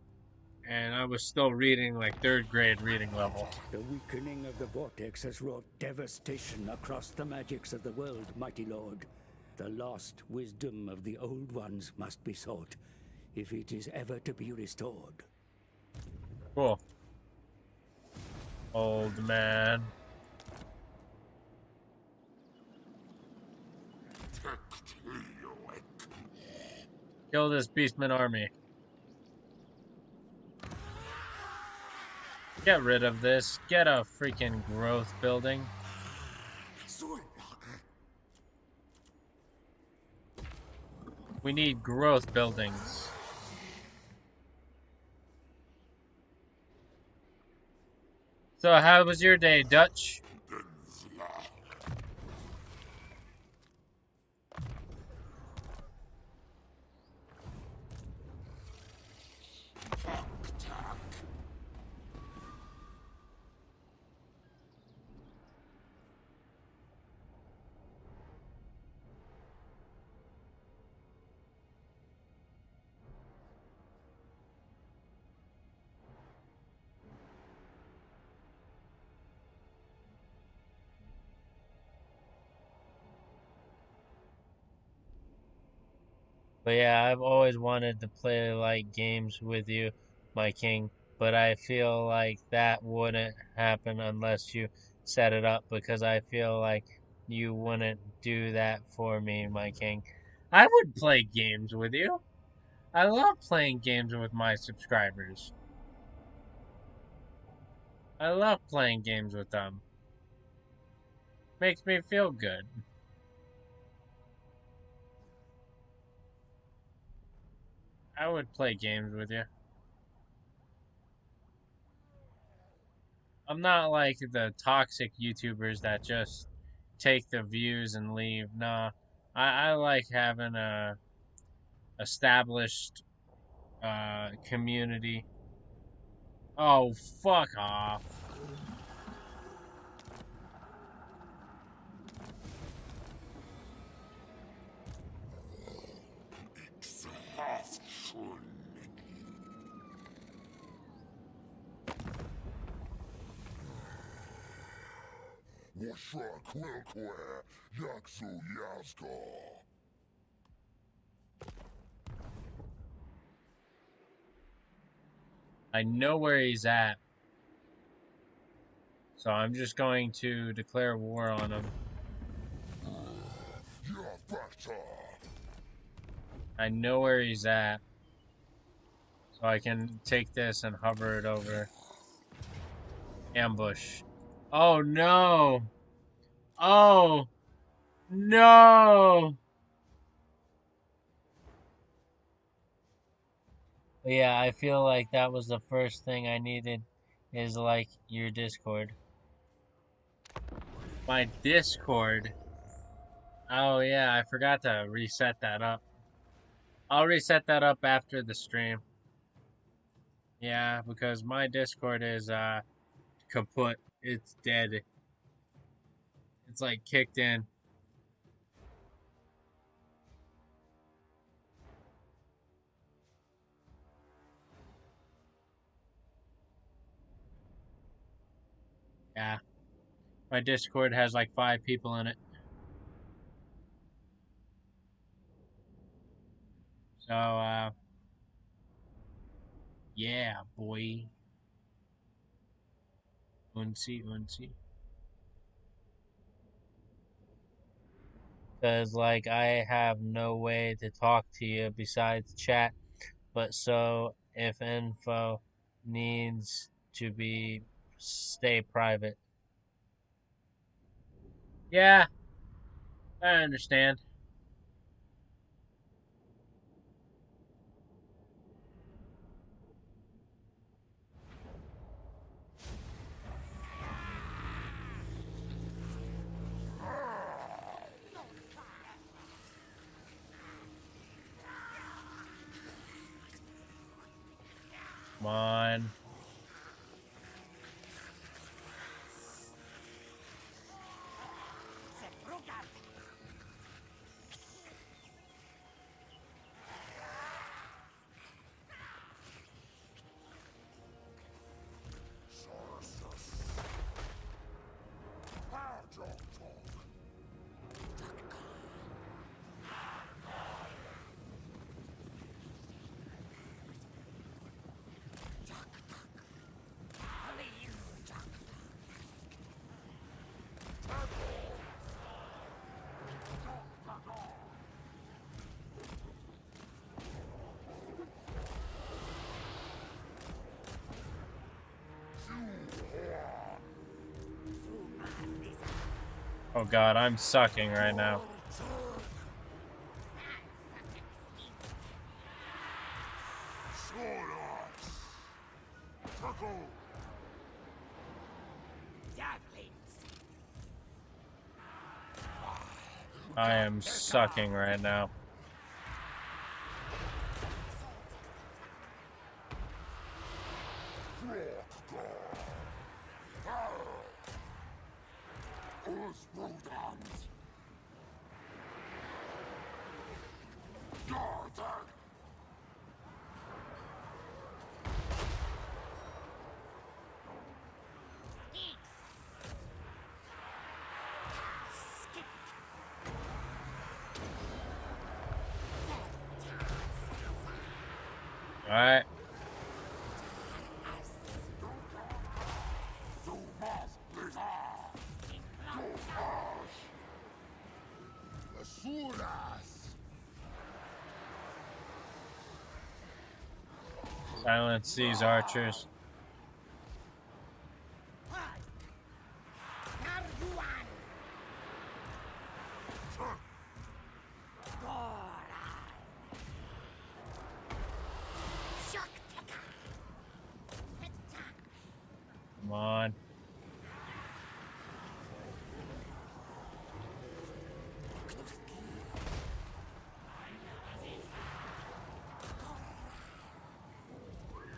and I was still reading like third grade reading level. The weakening of the vortex has wrought devastation across the magics of the world, mighty lord. The lost wisdom of the old ones must be sought, if it is ever to be restored. Cool. Old man. Kill this beastman army. Get rid of this. Get a freaking growth building. We need growth buildings. So how was your day, Dutch? But yeah, I've always wanted to play like games with you, my king. But I feel like that wouldn't happen unless you set it up because I feel like you wouldn't do that for me, my king. I would play games with you. I love playing games with my subscribers. I love playing games with them. Makes me feel good. I would play games with you. I'm not like the toxic YouTubers that just take the views and leave. Nah, I like having a established community. Oh, fuck off. Half schon. Wasza Kroq-Gar, jak so jasko. I know where he's at. So I'm just going to declare war on him. Ja bakta. I know where he's at. So I can take this and hover it over. Ambush. Oh no! Oh no! But yeah, I feel like that was the first thing I needed is like your Discord. My Discord. Oh yeah, I forgot to reset that up. I'll reset that up after the stream. Yeah, because my Discord is kaput. It's dead. It's like kicked in. Yeah. My Discord has like 5 people in it. So yeah, boy. Unsi unsi. Cause like I have no way to talk to you besides chat. But so if info needs to be stay private. Yeah, I understand. Come on. Oh god, I'm sucking right now. I am sucking right now. Alright. Asuras! Silence these archers. Come on.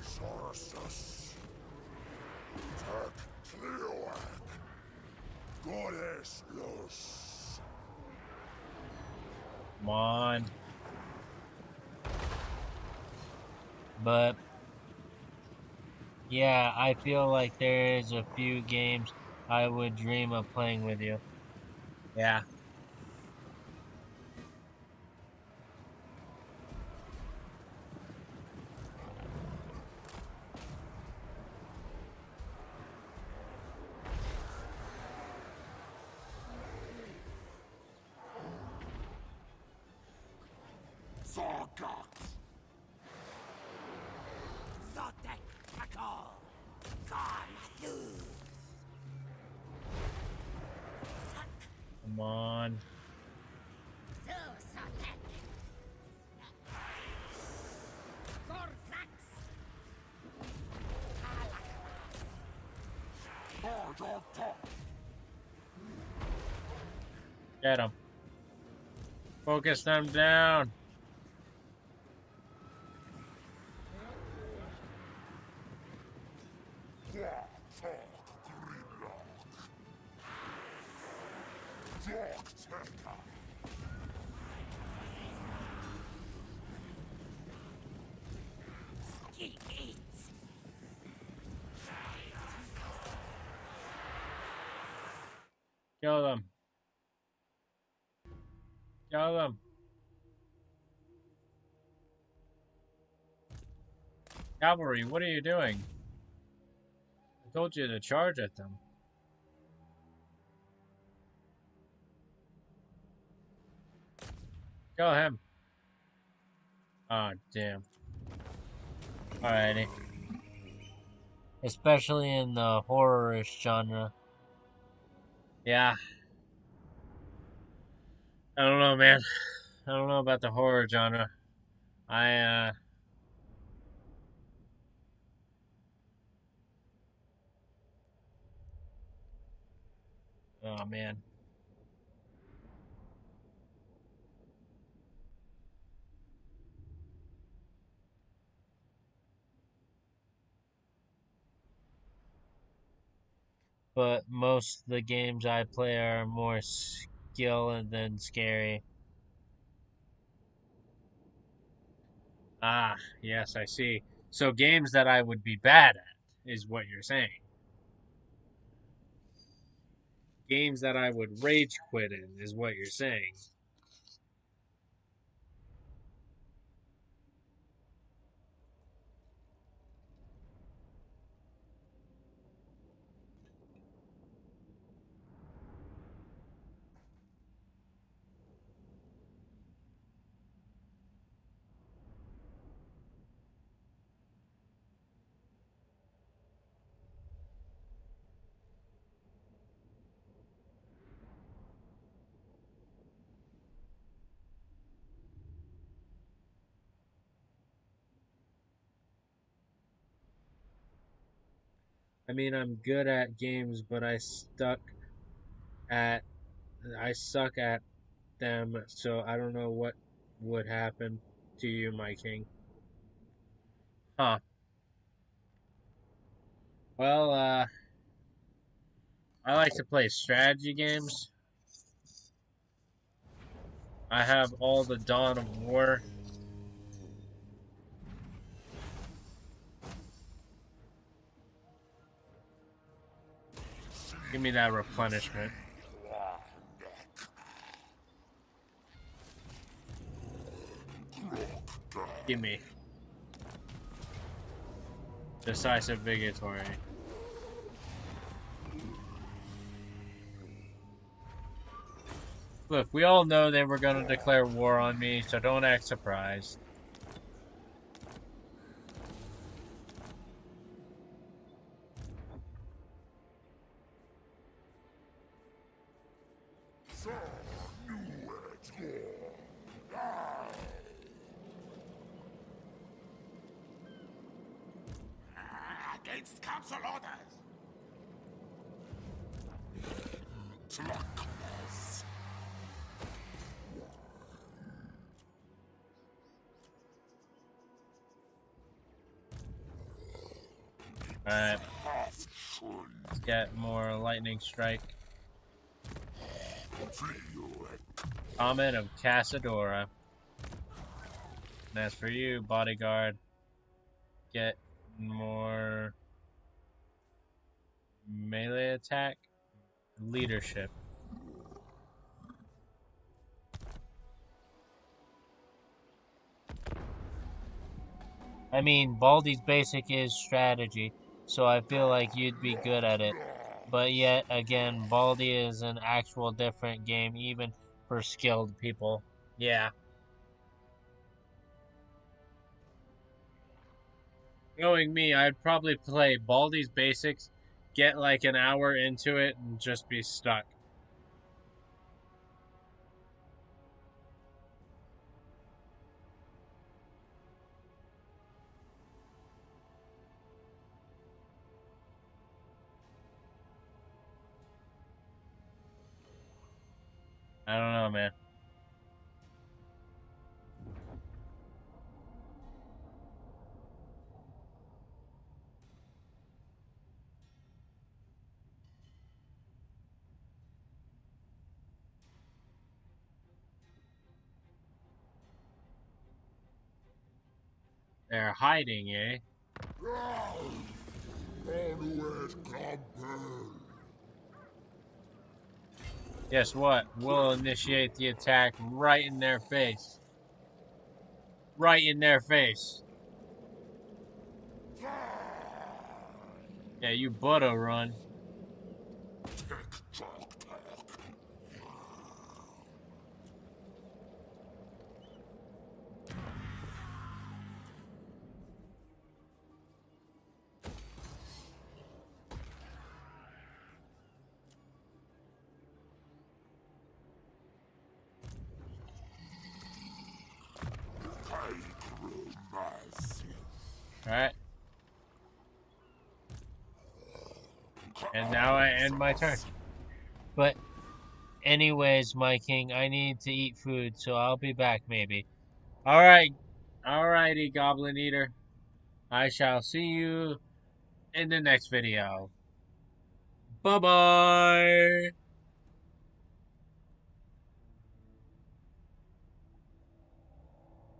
Sarsus! Tak Tleoak! Goddess Los! Come on. But yeah, I feel like there's a few games I would dream of playing with you. Yeah. Zargox! Zotek Takol! Karnatu! Come on. Zotek! Gorzax! Get them. Focus them down. Ski eats! Kill them. Kill them. Cavalry, what are you doing? I told you to charge at them. Kill him. Oh, damn. Alrighty. Especially in the horror-ish genre. Yeah. I don't know, man. I don't know about the horror genre. Oh, man. But most of the games I play are more skill than scary. Ah, yes, I see. So games that I would be bad at is what you're saying. Games that I would rage quit in is what you're saying. I mean, I'm good at games, but at I suck at them, so I don't know what would happen to you, my king. Huh. Well, I like to play strategy games. I have all the Dawn of War. Give me that replenishment. Give me. Decisive Vigatory. Look, we all know they were gonna declare war on me, so don't act surprised. So knew it all. Against council orders. Drunkenness. Alright, Half-shun. let's get more lightning strike. Comment of Casadora. And as for you, bodyguard, get more melee attack, leadership. I mean, Baldi's basic is strategy, so I feel like you'd be good at it. But yet again, Baldi is an actual different game, even for skilled people. Yeah. Knowing me, I'd probably play Baldi's basics, get like an hour into it, and just be stuck. I don't know, man. They're hiding, eh? Onward, compel. Guess what? We'll initiate the attack right in their face. Right in their face. Yeah, you better run. Alright. And now I end my turn. But anyways, my king, I need to eat food, so I'll be back maybe. Alright. Alrighty, Goblin Eater. I shall see you in the next video. Bye-bye!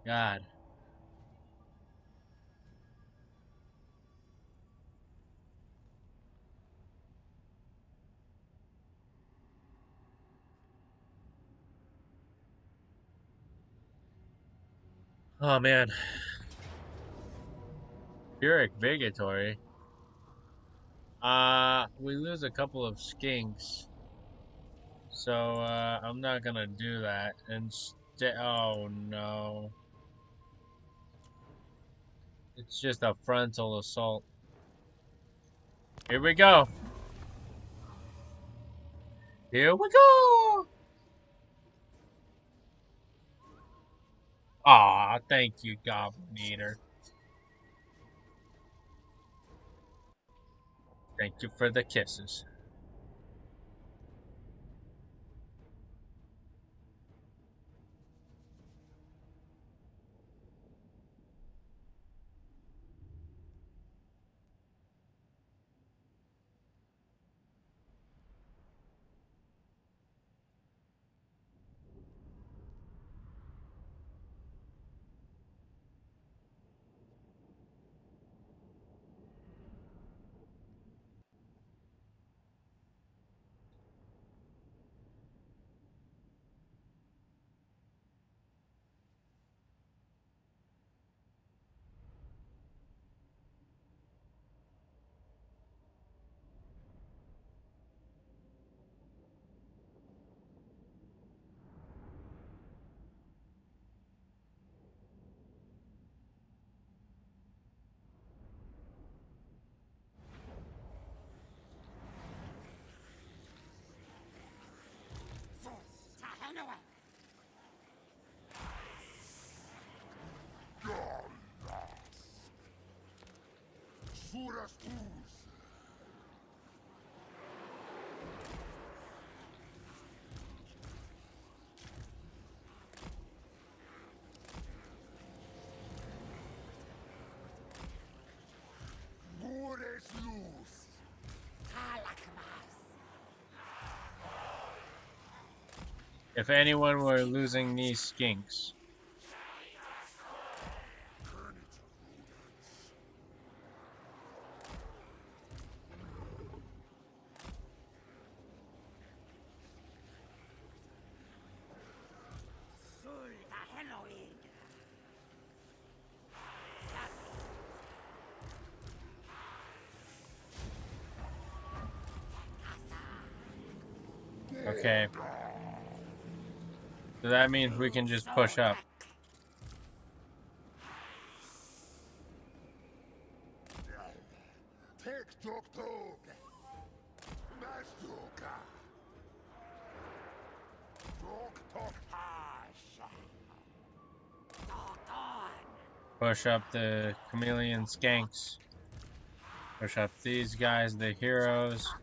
God. Oh, man. Pyrrhic Vigatory. We lose a couple of skinks. So, I'm not gonna do that. Instead, oh no. It's just a frontal assault. Here we go. Here we go. Aw, thank you, Goblin Eater. Thank you for the kisses. Furas us. Mures luz. Kalakmas. If anyone were losing these skinks. Sulta Halloween. Okay. So that means we can just push up. Take Tog. Mastuka. Tok hash. Push up the chameleon skanks. Push up these guys, the heroes.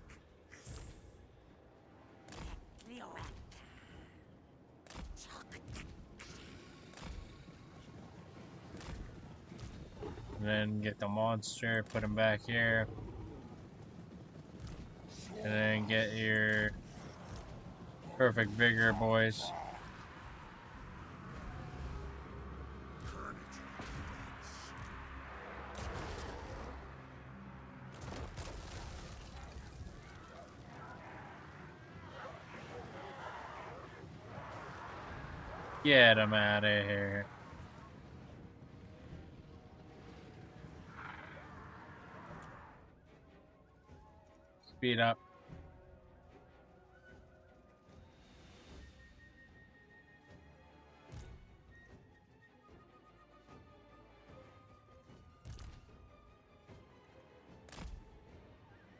And then get the monster, put him back here. And then get your perfect vigor boys. Get him out of here. Speed up.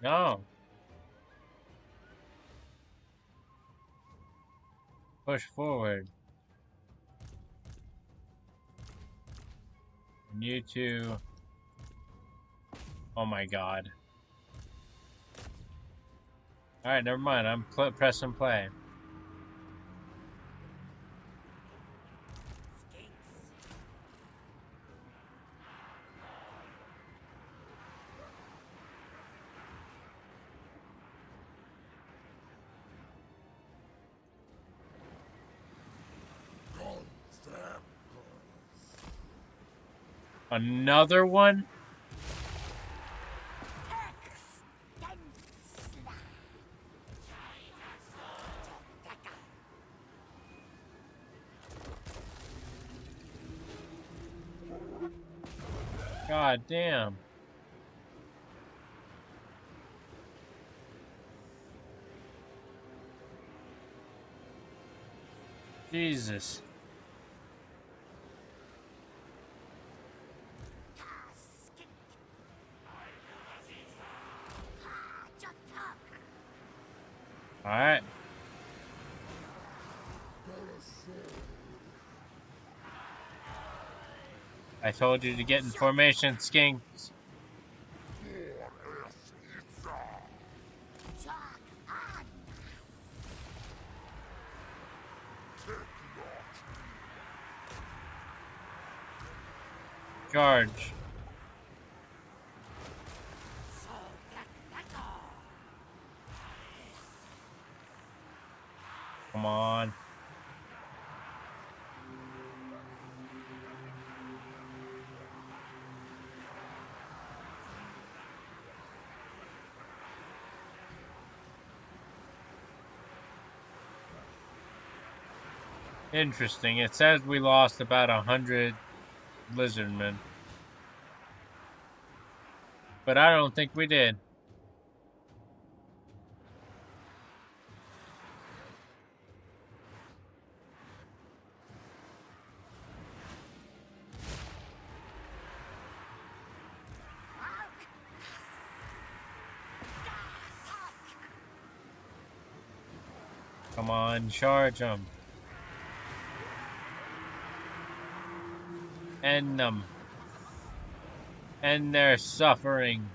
No. Push forward. And you two. Oh my god. Alright, never mind. I'm pressing play. Another one? God damn. Jesus. Alright. I told you to get in formation, skinks. Charge. Come on. Interesting. It says we lost about 100 lizardmen. But I don't think we did. Come on, charge them. End them. End their suffering.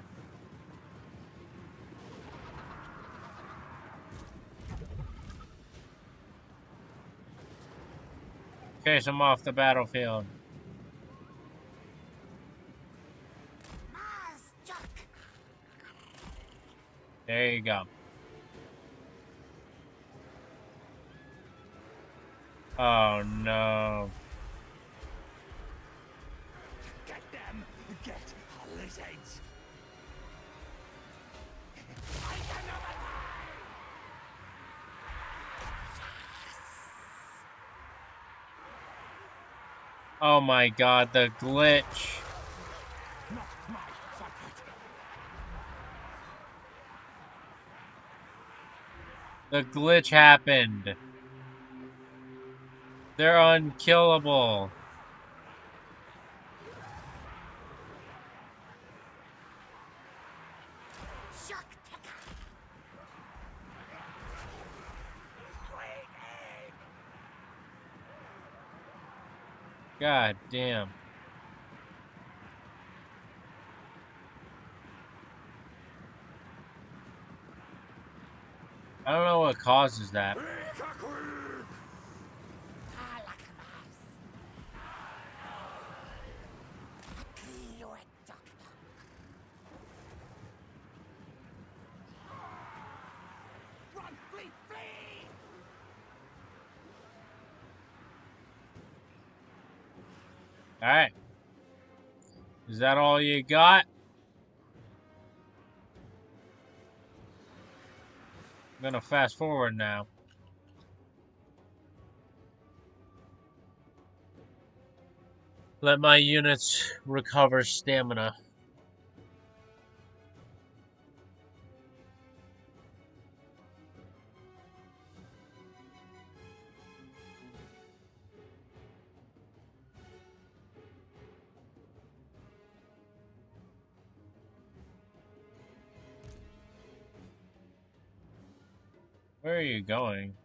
Chase him off the battlefield. Mars Jock. There you go. Oh no. Get them! Get our lizards! Oh my god, the glitch. Not my socket! The glitch happened. They're unkillable. Shock Ticker. Great egg. God damn. I don't know what causes that. Run, flee, flee! Alright. Is that all you got? I'm gonna fast forward now. Let my units recover stamina. Where are you going?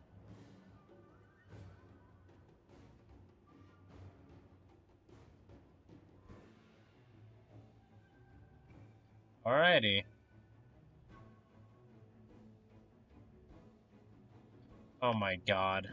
Alrighty. Oh my god.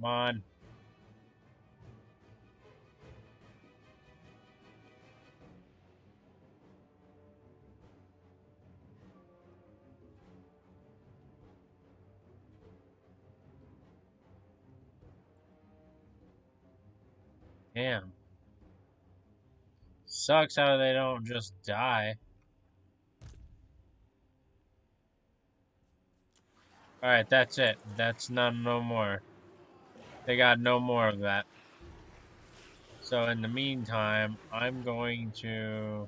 Come on. Damn. Sucks how they don't just die. Alright, that's it. That's no more. They got no more of that. So in the meantime, I'm going to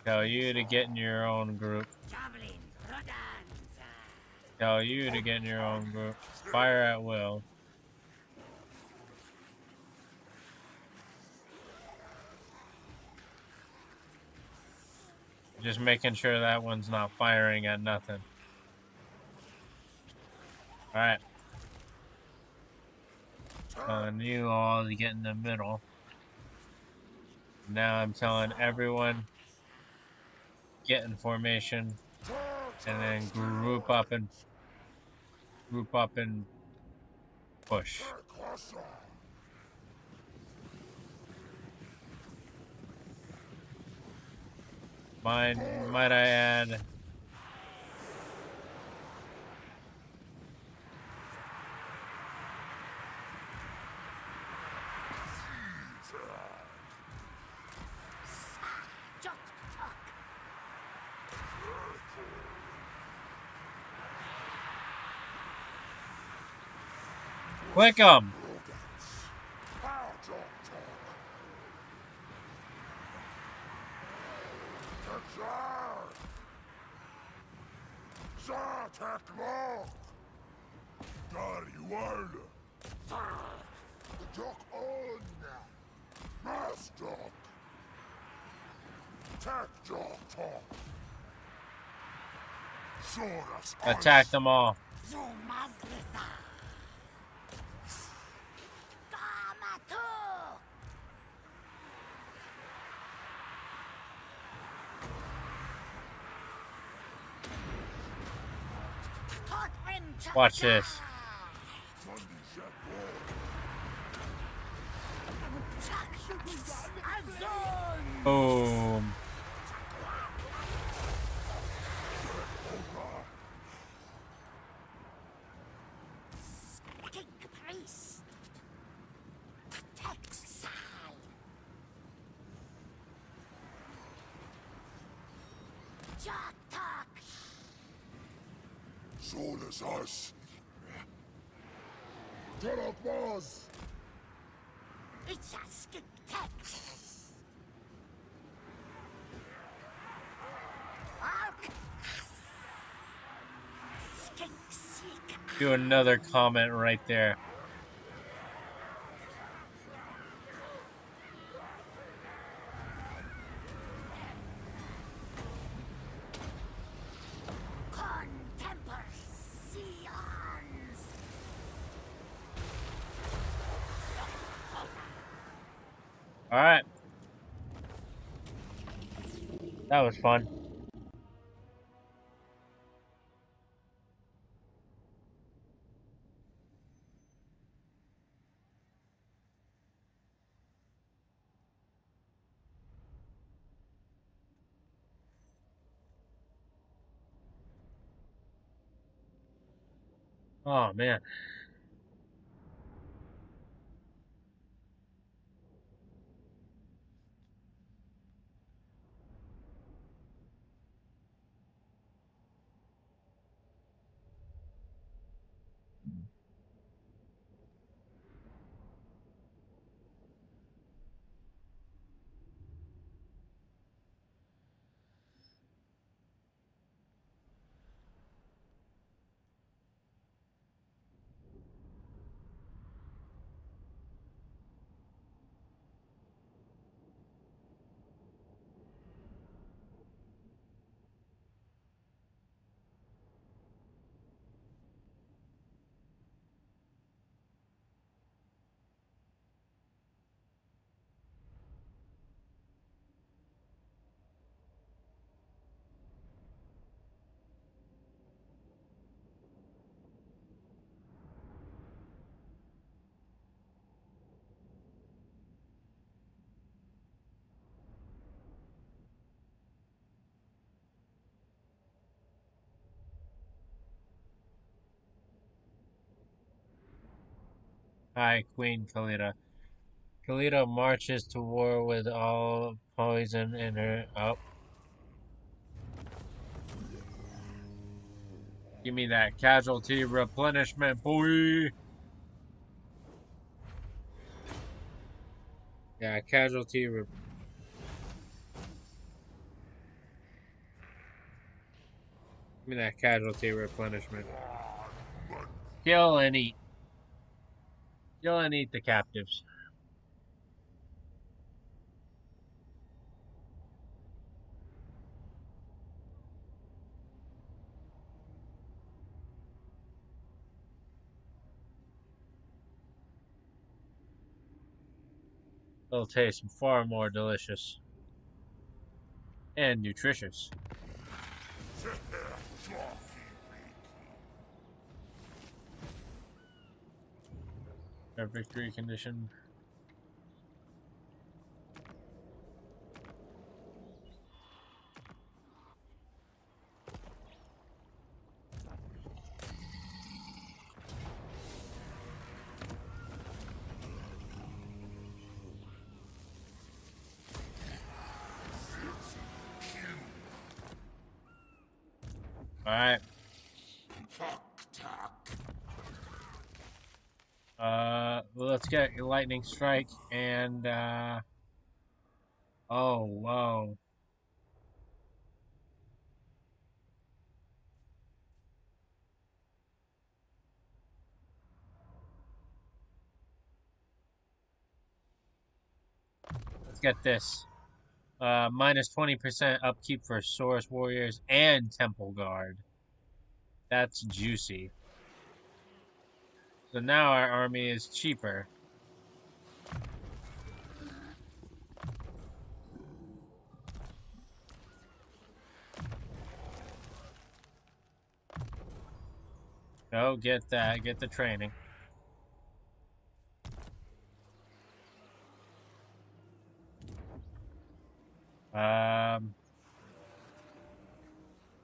tell you to get in your own group. Javelin, Rodans. Tell you to get in your own group. Fire at will. Just making sure that one's not firing at nothing. Alright. Telling you all to get in the middle. Now I'm telling everyone, get in formation. And then group up and push. Might I add, Jock Talk. click them. Daar you are. Jock on. Master. Attack Jaw Talk. Soras Attack them all. Zumazlisa. Gamatu. Tot en Watch this. Azon. Boom. King priest. Texal. Jock. Soras us. Tarok Maz. It's a skip Texas. Skink seek. Do another comment right there. Contemper Sions. All right. That was fun. Oh man. Hi, Queen Kalita. Kalita marches to war with all poison in her. Oh, give me that casualty replenishment, boy. Yeah, casualty. Give me that casualty replenishment. Kill and eat. Kill and eat the captives. They'll taste far more delicious and nutritious. Our victory condition. Alright. Let's get a lightning strike and oh wow. Let's get this. Minus 20% upkeep for Source Warriors and Temple Guard. That's juicy. So now our army is cheaper. Oh, get that. Get the training.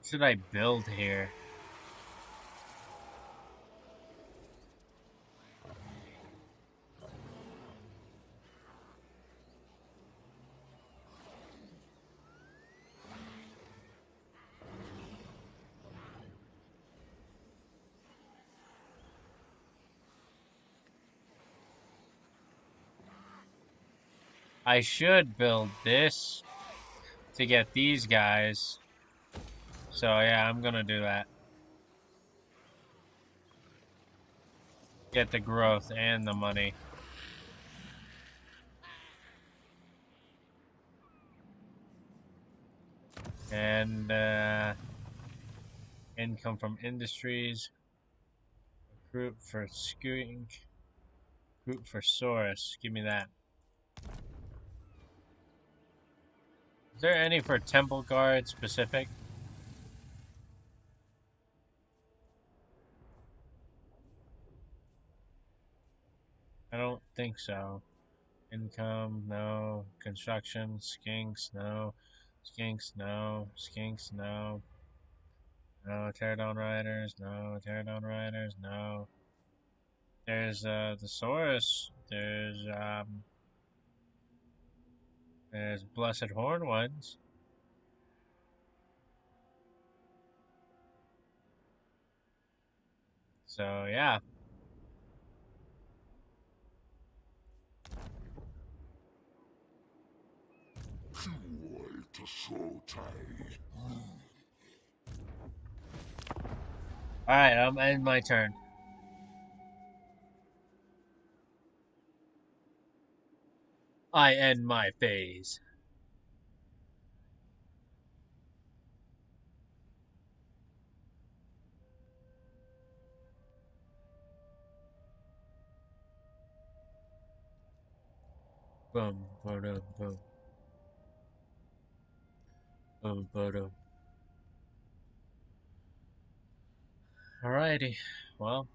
What should I build here? I should build this to get these guys. So yeah, I'm gonna do that. Get the growth and the money. And income from industries. Recruit for Skink. Recruit for Saurus. Give me that. Is there any for Temple Guard specific? I don't think so. Income, no. Construction, skinks, no. Skinks, no. Skinks, no. No. Teardown Riders, no. Teardown Riders, no. There's the Saurus. There's Blessed Horn ones. So yeah. Alright, I'm ending my turn. I end my phase. Boom, boom, boom. Boom, boom. Alrighty. Well.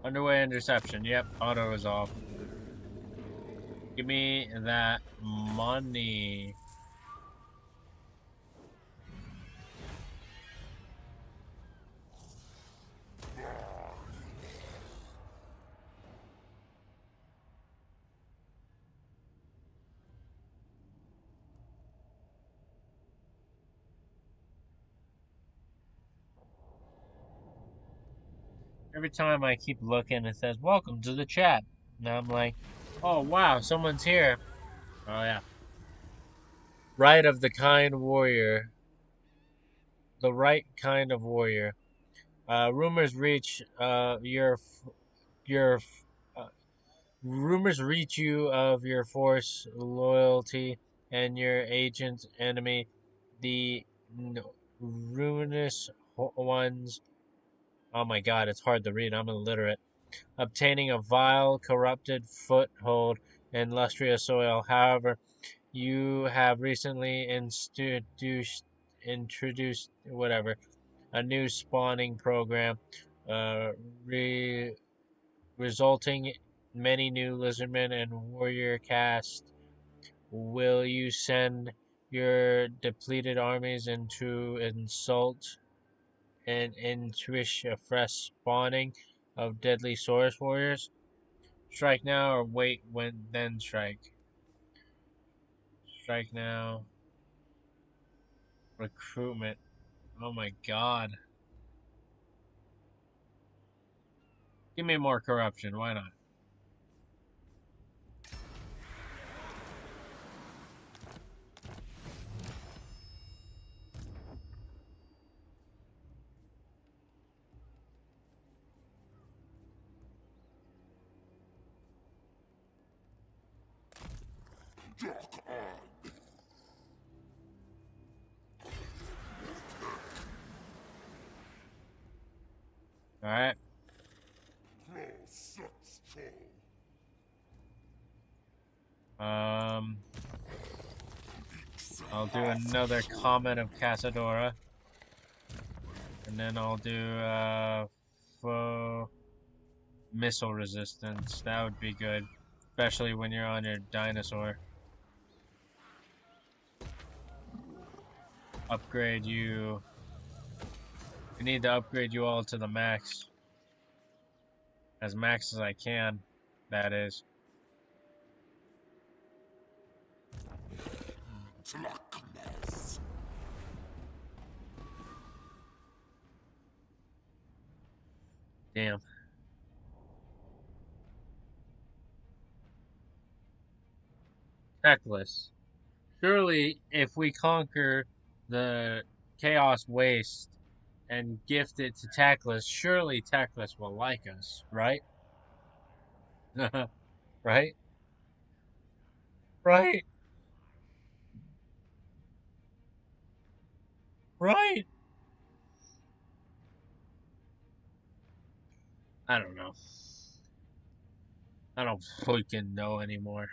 Underway interception. Yep, auto resolve. Give me that money. Every time I keep looking, it says, "Welcome to the chat." Now I'm like, oh wow, someone's here. Oh yeah. Right of the kind warrior. The right kind of warrior. Rumors reach your rumors reach you of your force loyalty and your agent's enemy, the ruinous ones. Oh my god, it's hard to read. I'm illiterate. Obtaining a vile, corrupted foothold in lustrous soil. However, you have recently introduced whatever a new spawning program, uh, re, resulting many new lizardmen and warrior caste. Will you send your depleted armies into insult and intuish a fresh spawning of deadly Saurus warriors? Strike now or wait when then strike. Strike now. Recruitment. Oh my god. Give me more corruption, why not? Alright. I'll do another Comet of Casadora. And then I'll do, foe missile resistance. That would be good. Especially when you're on your dinosaur. Upgrade you. I need to upgrade you all to the max. As max as I can, that is. Damn. Checklist. Surely, if we conquer the Chaos Waste and gift it to Tackless, surely Tackless will like us, right? Right? Right? Right? I don't know. I don't freaking know anymore.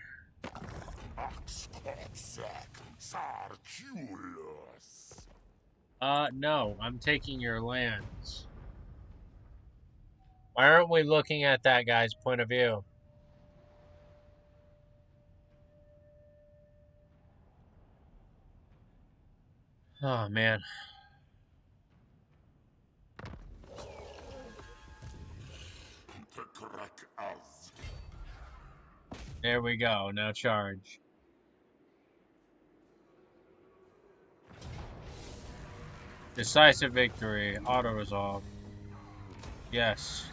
No, I'm taking your lands. Why aren't we looking at that guy's point of view? Oh, man. There we go. Now charge. Decisive victory. Auto-resolve. Yes.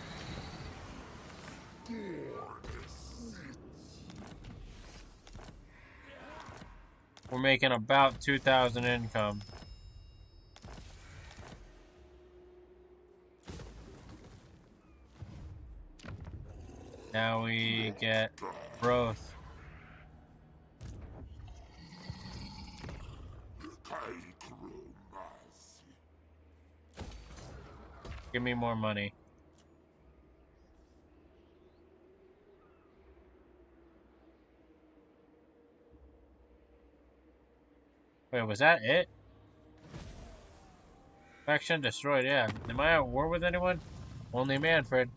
We're making about 2,000 income. Now we get growth. Give me more money. Wait, was that it? Faction destroyed, yeah. Am I at war with anyone? Only Manfred.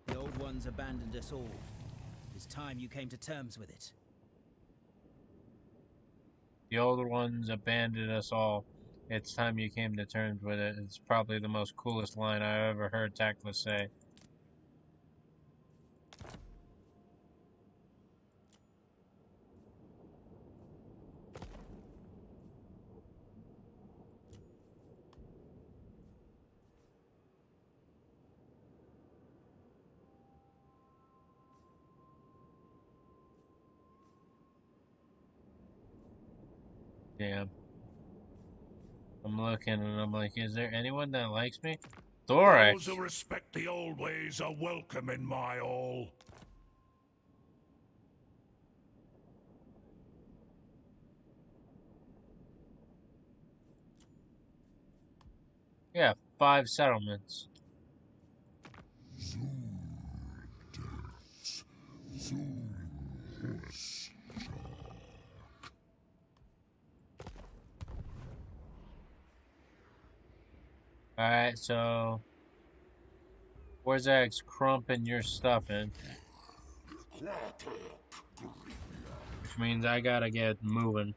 The old ones abandoned us all. It's time you came to terms with it. The older ones abandoned us all. It's time you came to terms with it. It's probably the most coolest line I've ever heard Tactless say. Damn. I'm looking and I'm like, is there anyone that likes me? Thorax. Those who respect the old ways are welcome in my hall. Yeah, 5 settlements. Alright, so where's that crumping your stuff in? Which means I gotta get moving.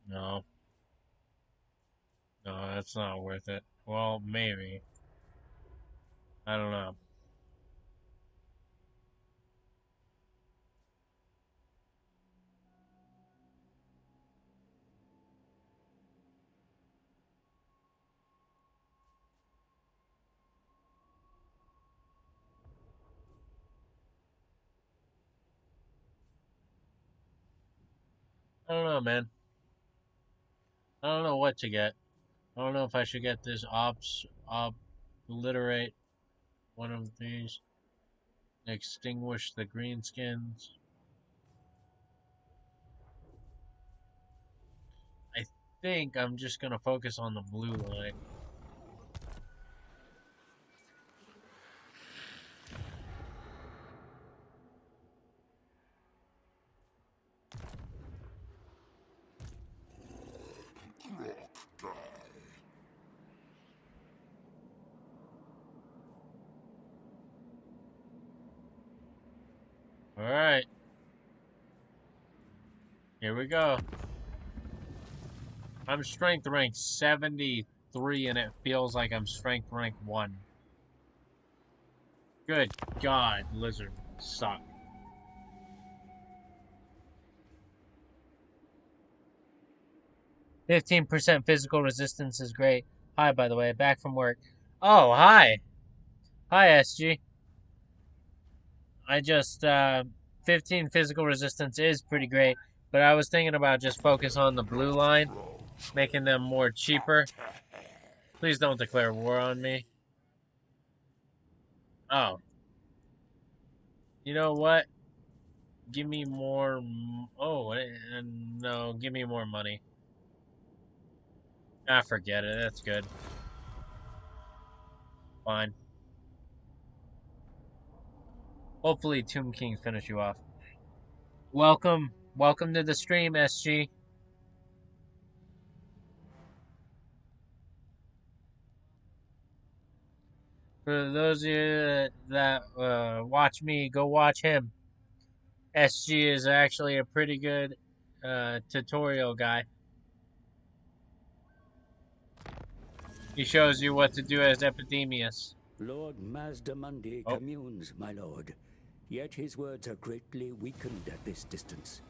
No. No, that's not worth it. Well, maybe. I don't know. I don't know, man. I don't know what to get. I don't know if I should get this obliterate. one of these. Extinguish the greenskins. I think I'm just gonna focus on the blue line. Kroq-Gar. Alright. Here we go. I'm strength rank 73 and it feels like I'm strength rank 1. Good God, lizard suck. "15% physical resistance is great. Hi, by the way, back from work." Oh, hi. Hi, SG. I just, 15 physical resistance is pretty great, but I was thinking about just focus on the blue line, making them more cheaper. Please don't declare war on me. Oh. You know what? Give me more. Oh, no, give me more money. Ah, forget it. That's good. Fine. Hopefully, Tomb King finish you off. Welcome to the stream, SG. For those of you that watch me, go watch him. SG is actually a pretty good tutorial guy. He shows you what to do as Epidemius. Lord Mazdamundi Oh. communes, my lord, yet his words are greatly weakened at this distance.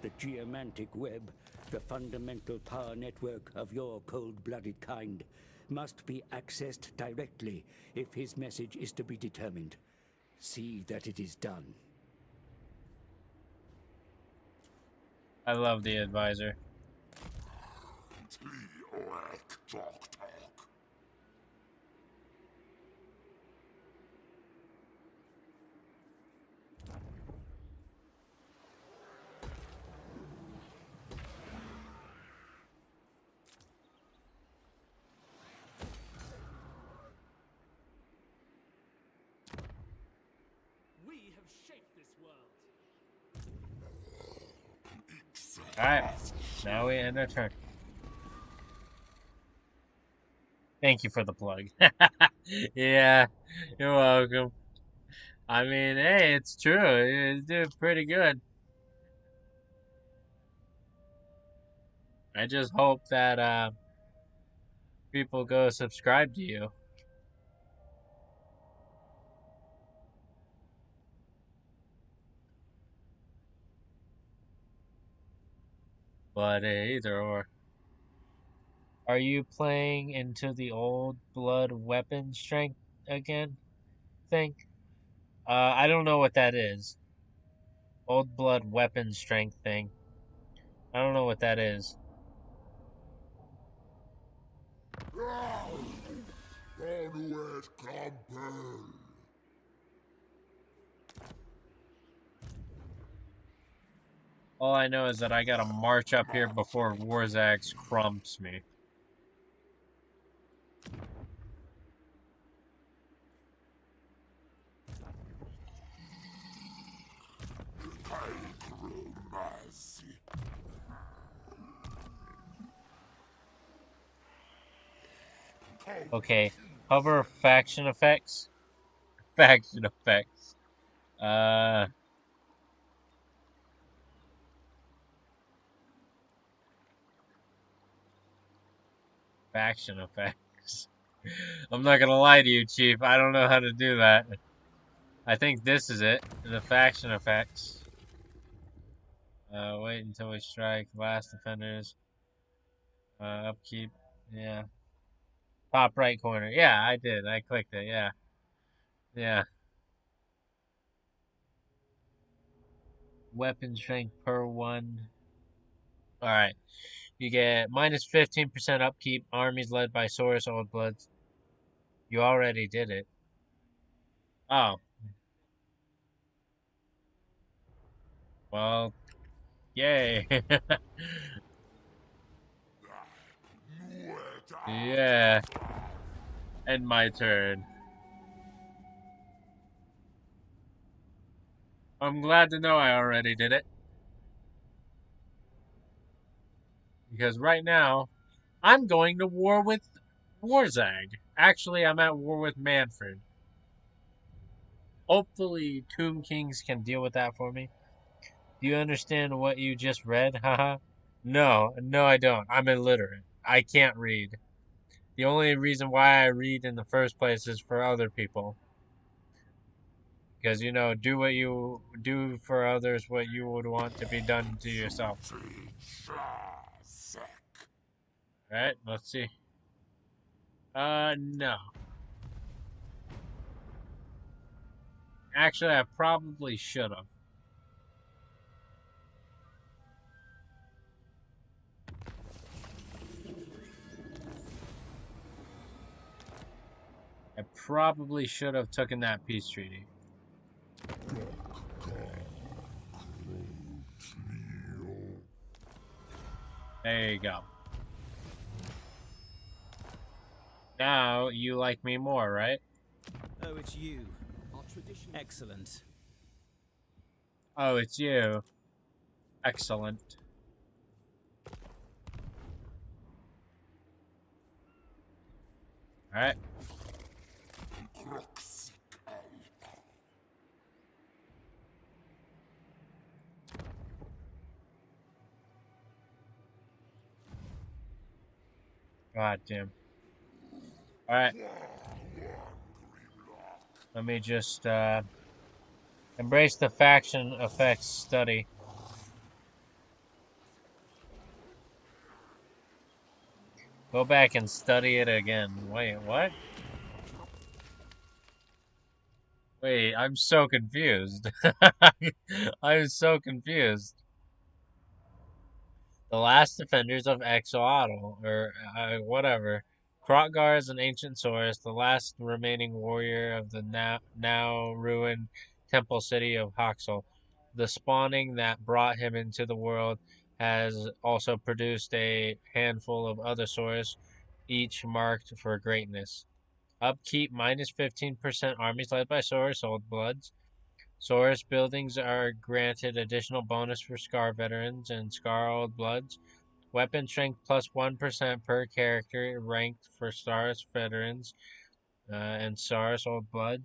The geomantic web, the fundamental power network of your cold-blooded kind, must be accessed directly if his message is to be determined. See that it is done. I love the advisor. Talk. We have shaped this world. Alright, now we end our turn. Thank you for the plug. Yeah, you're welcome. I mean, hey, it's true. You do pretty good. I just hope that people go subscribe to you. But either or. Are you playing into the old blood weapon strength again? Think? I don't know what that is. Old blood weapon strength thing. I don't know what that is. Onward, compel. All I know is that I gotta march up here before Warzax crumps me. Okay, hover faction effects. Faction effects. Faction effects. I'm not gonna lie to you, Chief. I don't know how to do that. I think this is it. The faction effects. Wait until we strike. Last defenders. Upkeep. Yeah. Top right corner. Yeah, I did. I clicked it. Yeah. Yeah. Weapon strength per 1. Alright. You get minus 15% upkeep. Armies led by Saurus Old Bloods. You already did it. Oh, well, yay. Yeah, and my turn. I'm glad to know I already did it. Because right now, I'm going to war with Warzag. Actually, I'm at war with Manfred. Hopefully, Tomb Kings can deal with that for me. Do you understand what you just read? Haha. No, I don't. I'm illiterate. I can't read. The only reason why I read in the first place is for other people. Because, do what you do for others what you would want to be done to yourself. Alright, let's see. No. Actually, I probably should have. I probably should have taken that peace treaty. There you go. Now you like me more, right? Oh, it's you. Our tradition. Excellent. Oh, it's you. Excellent. Alright. God damn. Alright. Let me just, embrace the faction effects study. Go back and study it again. Wait, what? Wait, I'm so confused. I'm so confused. The last defenders of Exoatl, or whatever. Kroq-Gar is an ancient source, the last remaining warrior of the now ruined temple city of Haxel. The spawning that brought him into the world has also produced a handful of other source, each marked for greatness. Upkeep minus 15% armies led by Saurus Old Bloods. Saurus buildings are granted additional bonus for Scar veterans and Scar Old Bloods. Weapon strength plus 1% per character ranked for Saurus veterans and Saurus Old Bloods.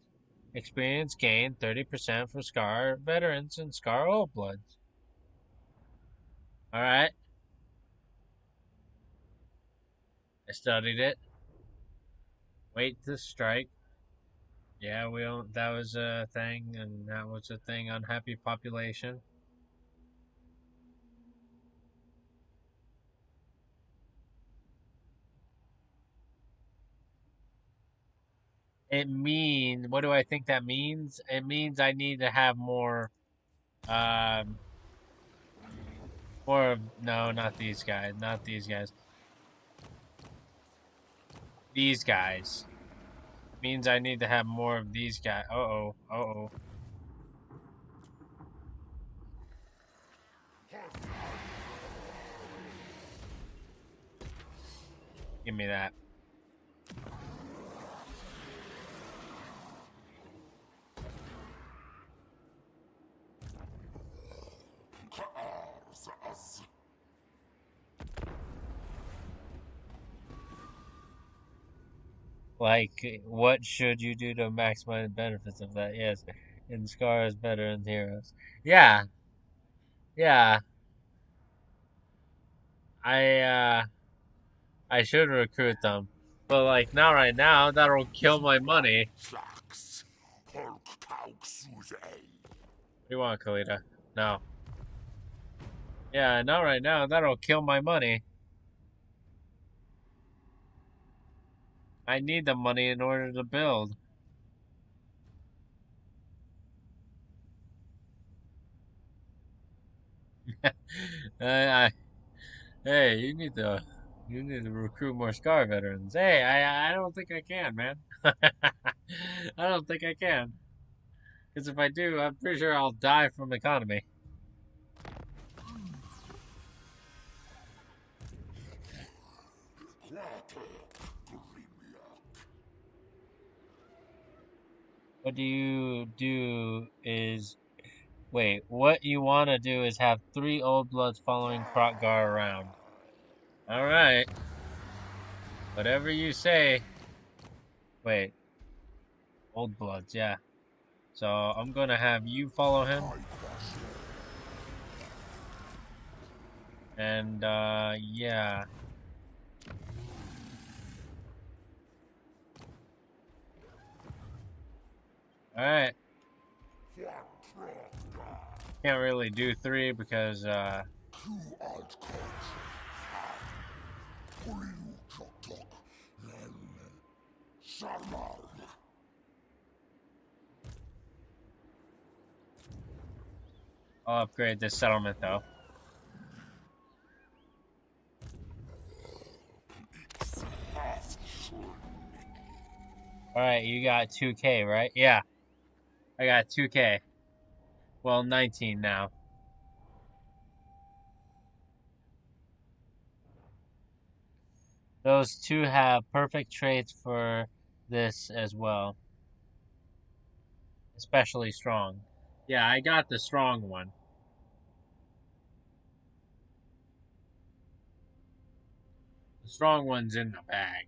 Experience gained 30% for Scar veterans and Scar Old Bloods. Alright. I studied it. Wait to strike. Yeah, that was a thing, and that was a thing. Unhappy population. What do I think that means? It means I need to have um, no, not these guys, not these guys. These guys. Means I need to have more of these guys. Uh-oh. Give me that. Like, what should you do to maximize the benefits of that? Yes, and Scar is better than Heroes. Yeah, yeah. I, I should recruit them. But, like, not right now. That'll kill my money. What do you want, Kalita? No. Yeah, not right now. That'll kill my money. I need the money in order to build. I, hey, you need to recruit more Scar veterans. Hey, I don't think I can, man. I don't think I can. Because if I do, I'm pretty sure I'll die from economy. What do you do is... Wait, what you want to do is have 3 Old Bloods following Kroq-Gar around. Alright. Whatever you say. Wait. Old Bloods, yeah. So, I'm gonna have you follow him. And, yeah. Alright. Can't really do 3 because, I'll upgrade this settlement, though. Alright, you got 2k, right? Yeah. I got 2k. Well, 19 now. Those 2 have perfect traits for this as well. Especially strong. Yeah, I got the strong one. The strong one's in the bag.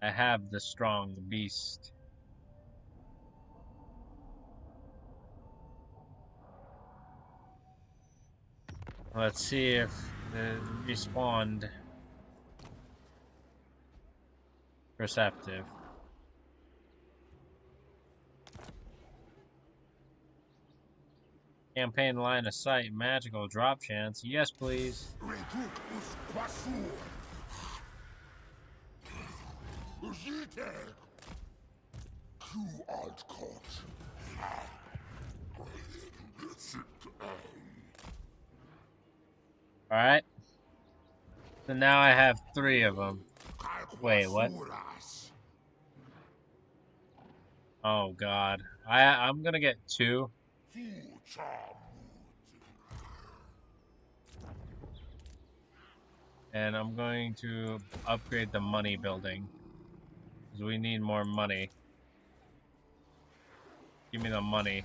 I have the strong beast. Let's see if the respawned perceptive. Campaign line of sight, magical drop chance. Yes, please. Alright. So now I have 3 of them. Wait, what? Oh god. I'm gonna get 2. And I'm going to upgrade the money building. Because we need more money. Give me the money.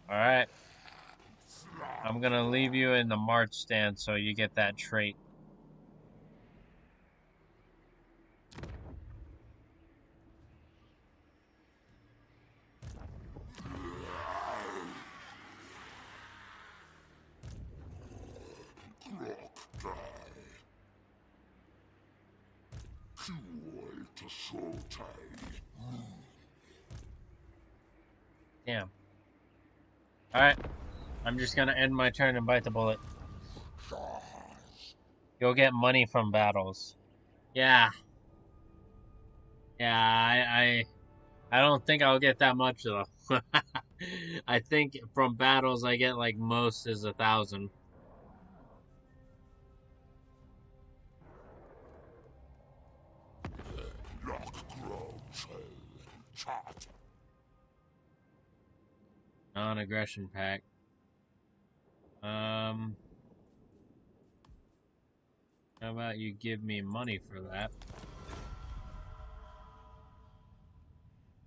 Alright. I'm gonna leave you in the march stand so you get that trait. Damn. Alright. I'm just gonna end my turn and bite the bullet. You'll get money from battles. Yeah. Yeah, I don't think I'll get that much though. I think from battles I get like most is 1,000. Non-aggression pack. How about you give me money for that?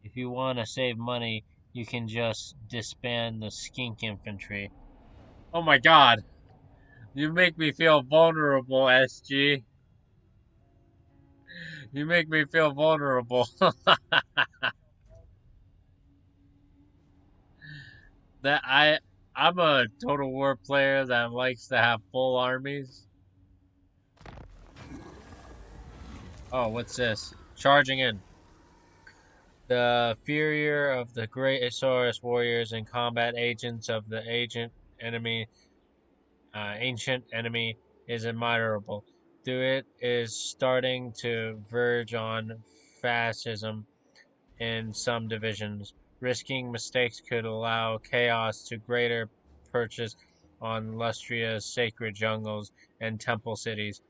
If you want to save money, you can just disband the skink infantry. Oh my god! You make me feel vulnerable, SG. You make me feel vulnerable. that I'm a Total War player that likes to have full armies. Oh, what's this? Charging in. The Furier of the Great Asaurus warriors and combat agents of the ancient enemy is admirable. Though it is starting to verge on fascism in some divisions. Risking mistakes could allow chaos to greater purchase on Lustria's sacred jungles and temple cities.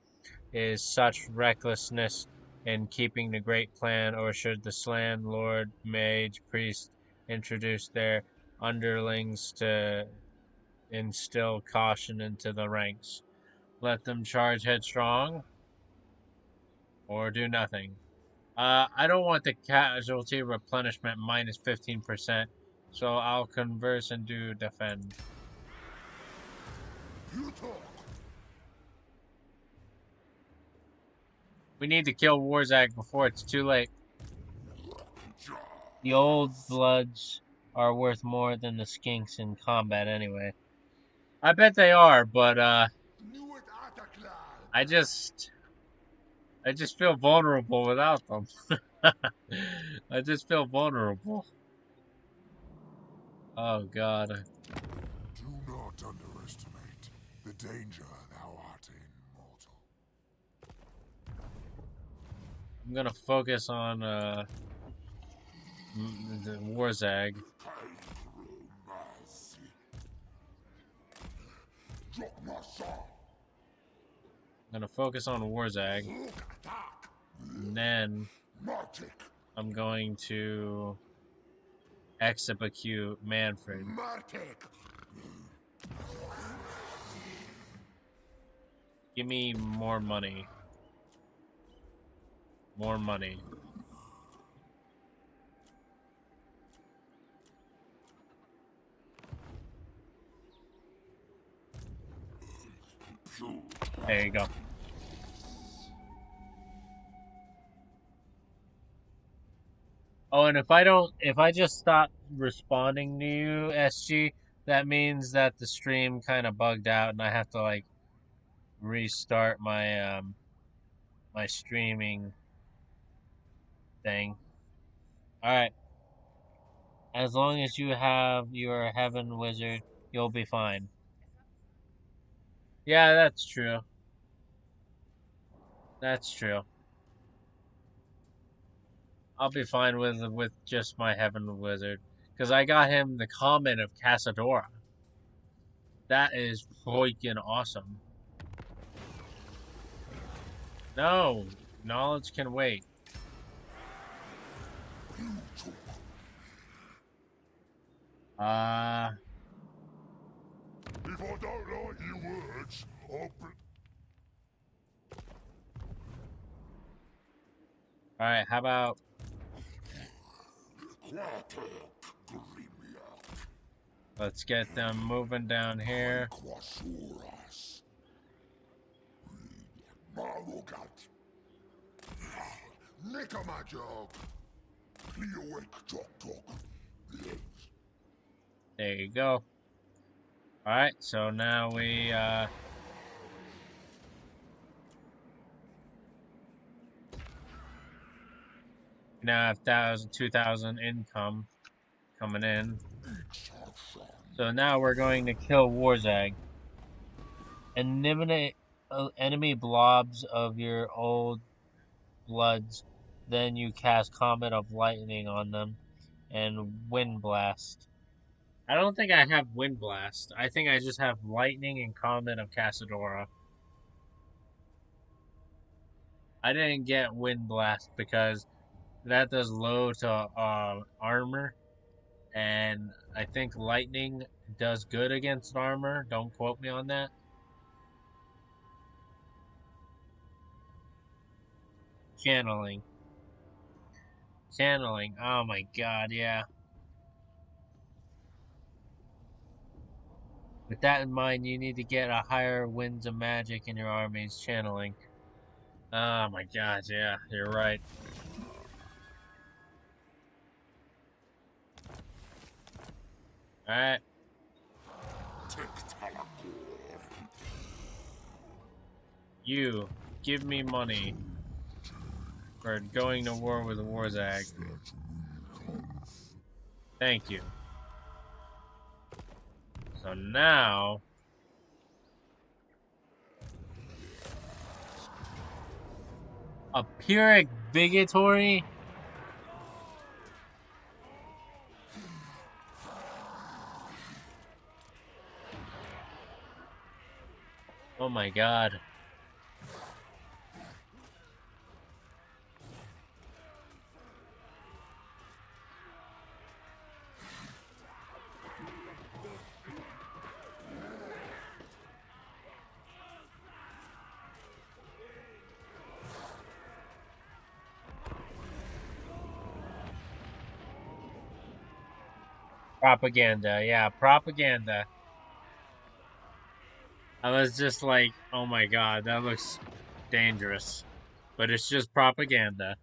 Is such recklessness in keeping the great plan, or should the Slan Lord Mage Priest introduce their underlings to instill caution into the ranks? Let them charge headstrong, or do nothing. I don't want the casualty replenishment minus 15%, so I'll converse and do defend. You talk. We need to kill Warzag before it's too late. The old bloods are worth more than the skinks in combat anyway. I bet they are, but I just feel vulnerable without them. I just feel vulnerable. Oh god. Do not underestimate the danger thou art in, mortal. I'm gonna focus on the Warzag. I'm gonna focus on Warzag. And then I'm going to execute Manfred. Give me more money. More money. There you go. Oh, and if I just stop responding to you, SG, that means that the stream kind of bugged out and I have to like restart my my streaming thing. All right. As long as you have your heaven wizard, you'll be fine. Yeah, that's true. That's true. I'll be fine with just my heaven wizard, because I got him the comment of Casadora. That is freaking awesome. No, knowledge can wait. If I don't like your words, Alright, how about... Let's get them moving down here. There you go. Alright, so now we now have 2,000 income coming in. So now we're going to kill Warzag. Eliminate enemy blobs of your old bloods. Then you cast Comet of Lightning on them and Wind Blast. I don't think I have Wind Blast. I think I just have Lightning and Comet of Casadora. I didn't get Wind Blast because that does low to armor. And I think Lightning does good against armor. Don't quote me on that. Channeling. Channeling. Oh my god, yeah. With that in mind, you need to get a higher winds of magic in your army's channeling. Oh my god, yeah, you're right. Alright. You, give me money for going to war with Warzag. Thank you. So now... A Pyrrhic Bigatory? Oh my god. Propaganda, yeah, propaganda. I was just like, oh my god, that looks dangerous. But it's just propaganda.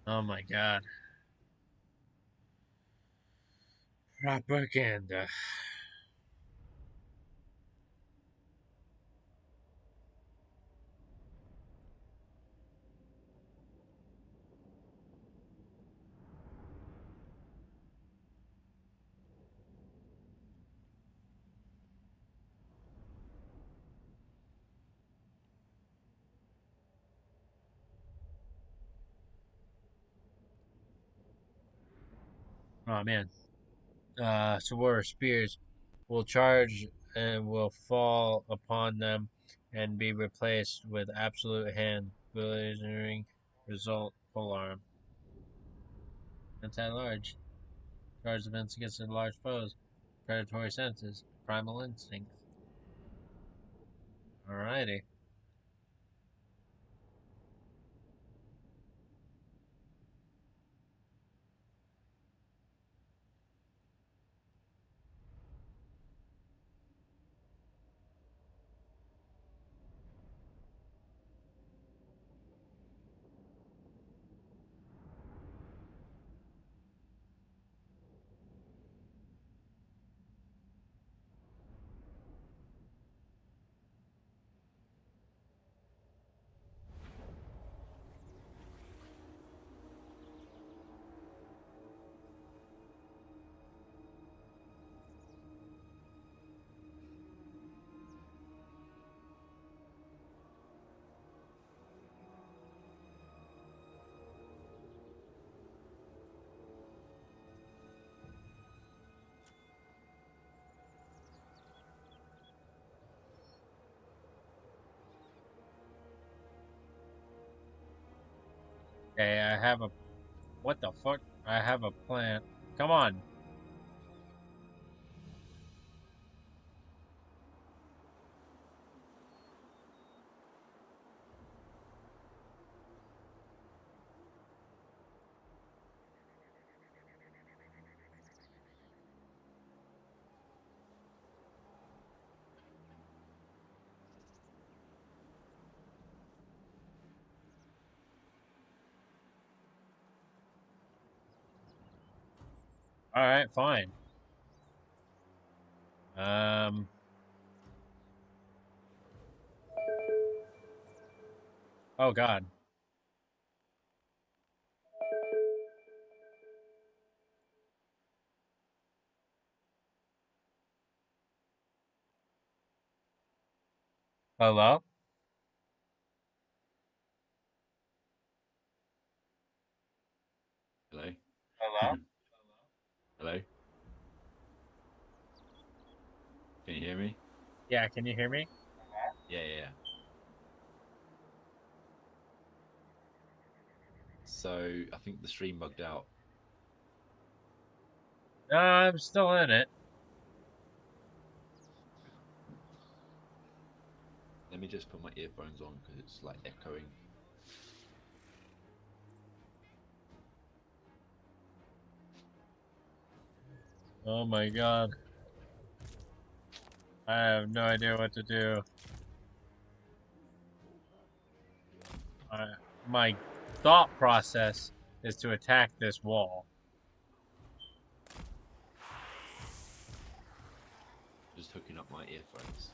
Oh my god. Propaganda. Oh man. Swords, spears will charge and will fall upon them and be replaced with absolute hand, blazing result, polearm. Anti-large. Charge defense against large foes. Predatory senses. Primal instinct. Alrighty. Okay, I have a... What the fuck? I have a plan. Come on. Alright, fine. Um... Oh god. Hello? Hello? Hello? Hello? Can you hear me? Yeah, can you hear me? Yeah, yeah, yeah. So I think the stream bugged out. No, I'm still in it. Let me just put my earphones on because it's like echoing. Oh my god. I have no idea what to do. My thought process is to attack this wall. Just hooking up my earphones.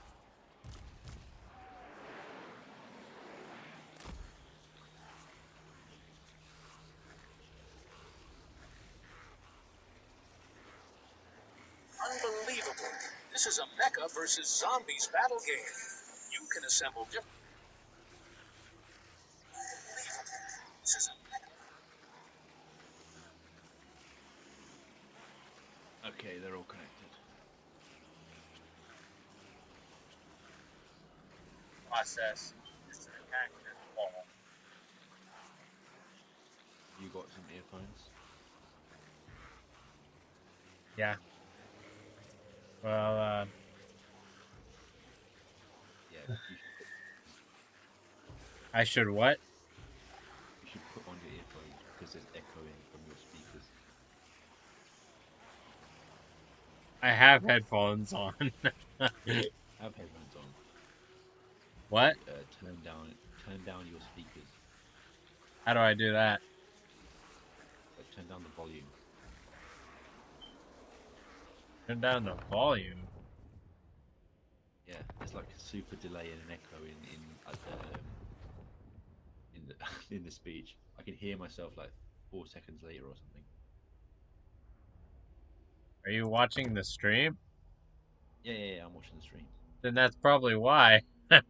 Unbelievable. This is a mecha versus zombies battle game. You can assemble different... This is a Okay, they're all connected. Process is to attack this wall. You got some earphones? Yeah. Well, Yeah, I should what? you should put on your earphones because there's echoing from your speakers. I have headphones on. Have headphones on. What? Turn down your speakers. How do I do that? Like turn down the volume. Turn down the volume. Yeah, there's like a super delay and an echo in the in the speech. I can hear myself like 4 seconds later or something. Are you watching the stream? Yeah, I'm watching the stream. Then that's probably why. Yeah,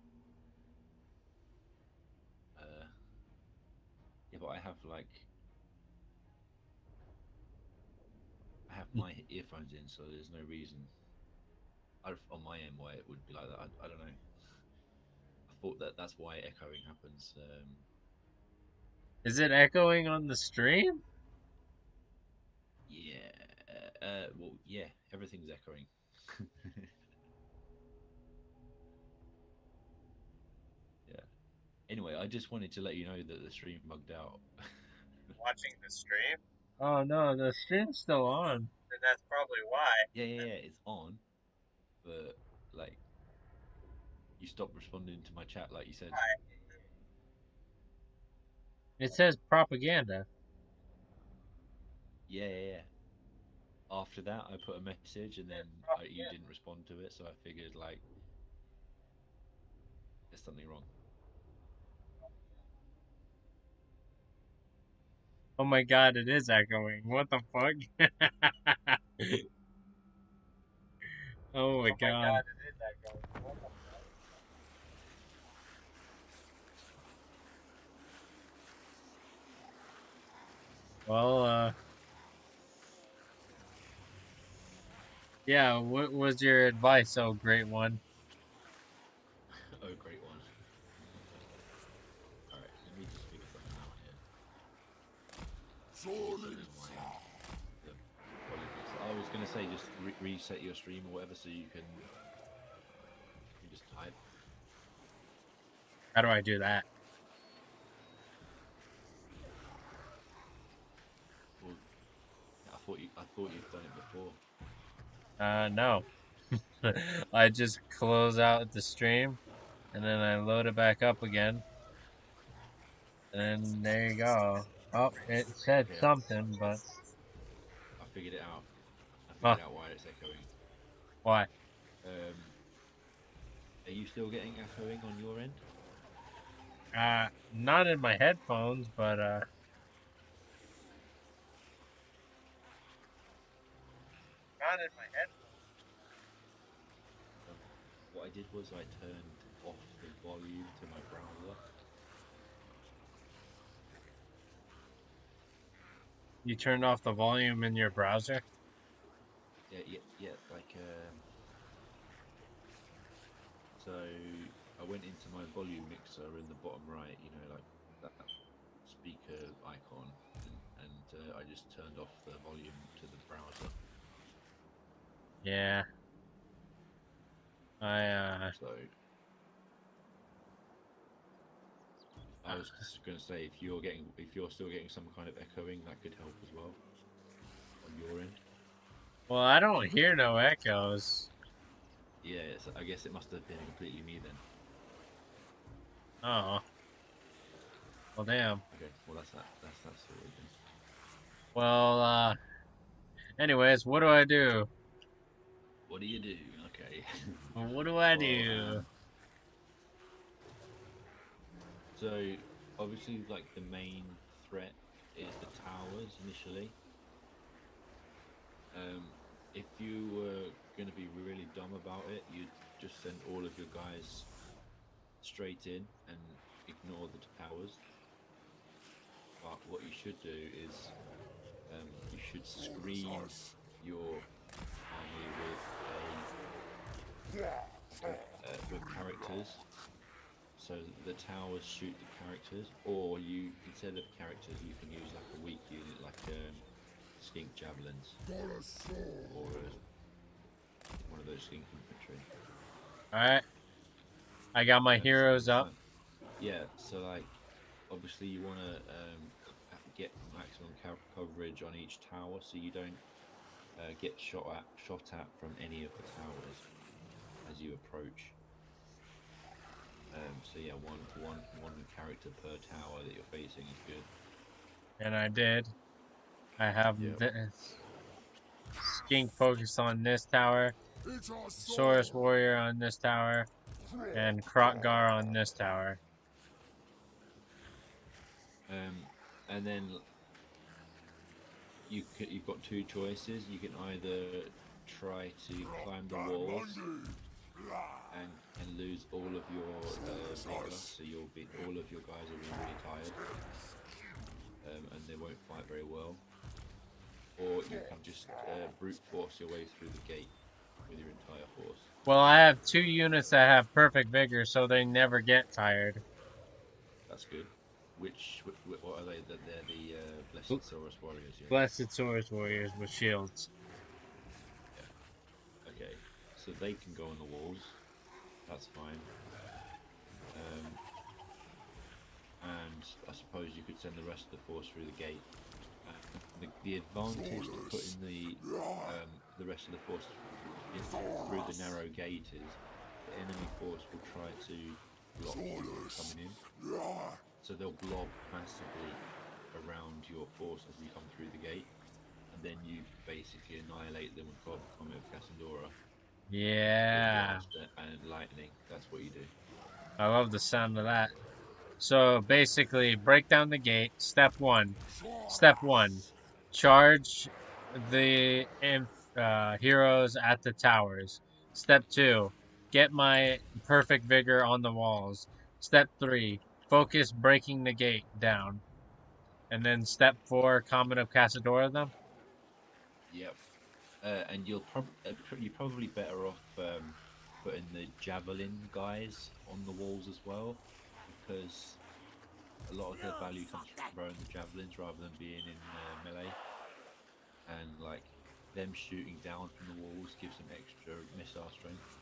but I have my earphones in, so there's no reason on my end why it would be like that. I don't know. I thought that's why echoing happens. Is it echoing on the stream? Yeah. Well, yeah. Everything's echoing. Yeah. Anyway, I just wanted to let you know that the stream bugged out. Watching the stream? Oh no, the stream's still on. Then that's probably why. Yeah. It's on, but like you stopped responding to my chat, like you said. It says propaganda. Yeah. After that, I put a message, and then you didn't respond to it, so I figured like there's something wrong. Oh my god, it is echoing. What the fuck? Oh my god. It is echoing. What the fuck? Well, yeah, what was your advice, oh great one? Oh, great one. All right, let me just figure something out here. I was gonna say just reset your stream or whatever, so you can just type. How do I do that? Well, I thought you'd done it before. No. I just close out the stream, and then I load it back up again. And there you go. Oh, it said Okay, something, but... I figured it out. I Huh, figured out why it's echoing. why? Are you still getting echoing on your end? Not in my headphones, but, Not in my headphones. What I did was I turned off the volume to my browser. You turned off the volume in your browser? Yeah. So I went into my volume mixer in the bottom right, like that speaker icon, and I just turned off the volume to the browser. Yeah. So I was just going to say, if you're still getting some kind of echoing, that could help as well on your end. Well, I don't hear no echoes. Yeah, so I guess it must have been completely me then. Oh. Well, damn. Okay, well that's that sorted then. Well, anyways, what do I do? What do you do? Okay. What do I do? So obviously, like the main threat is the towers initially. If you were going to be really dumb about it, you'd just send all of your guys straight in and ignore the towers. But what you should do is you should screen your army with characters, so that the towers shoot the characters, or you instead of characters you can use like a weak unit like skink javelins or one of those skink infantry. Alright. I got my And heroes up. Yeah, so like obviously you want to get maximum coverage on each tower, so you don't get shot at from any of the towers as you approach. So yeah, one character per tower that you're facing is good. And I did. I have this skink focused on this tower, Saurus warrior on this tower, and Kroq-Gar on this tower. And then you've got two choices. You can either try to climb the walls and lose all of your vigor, so all of your guys will be really tired, and they won't fight very well. Or you can just brute force your way through the gate with your entire force. Well, I have 2 units that have perfect vigor, so they never get tired. That's good. What are they? They're the Blessed Saurus Warriors. Yeah? Blessed Saurus warriors with shields. Yeah. Okay. So they can go on the walls. That's fine. And I suppose you could send the rest of the force through the gate. The advantage to putting the rest of the force through the narrow gate is the enemy force will try to block you coming in. So they'll blob massively around your force as you come through the gate, and then you basically annihilate them with Comet of Cassandora. Yeah. And lightning. That's what you do. I love the sound of that. So basically, break down the gate. Step 1. Step 1. Charge the heroes at the towers. Step 2. Get my perfect vigor on the walls. Step 3. Focus breaking the gate down. And then step 4, Comet of Cassandora them. Yep. And you're probably better off putting the javelin guys on the walls as well, because a lot of their value comes from throwing the javelins rather than being in melee. And like them shooting down from the walls gives them extra missile strength.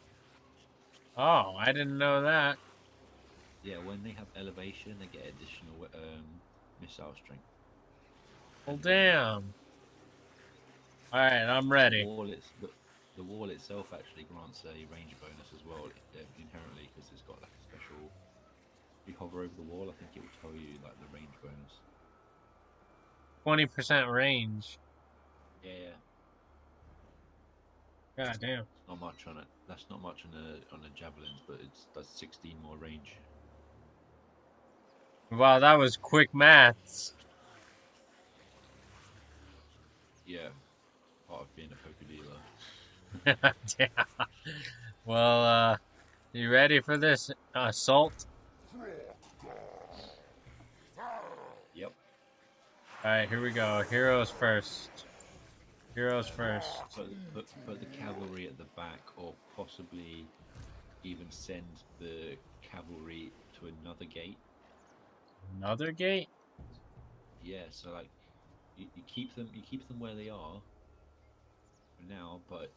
Oh, I didn't know that. Yeah, when they have elevation, they get additional missile strength. Well, damn. Alright, I'm ready. The wall itself actually grants a range bonus as well, inherently, because it's got like a special. If you hover over the wall, I think it will tell you like the range bonus. 20% range. Yeah. God damn. Not much on it. That's not much on the javelins, but that's 16 more range. Wow, that was quick maths. Yeah. Part of being a poker dealer. Yeah. Well, you ready for this assault? Yep. Alright, here we go. Heroes first. Heroes first. Put the cavalry at the back, or possibly even send the cavalry to another gate. Another gate? Yeah, so like you keep them where they are for now, but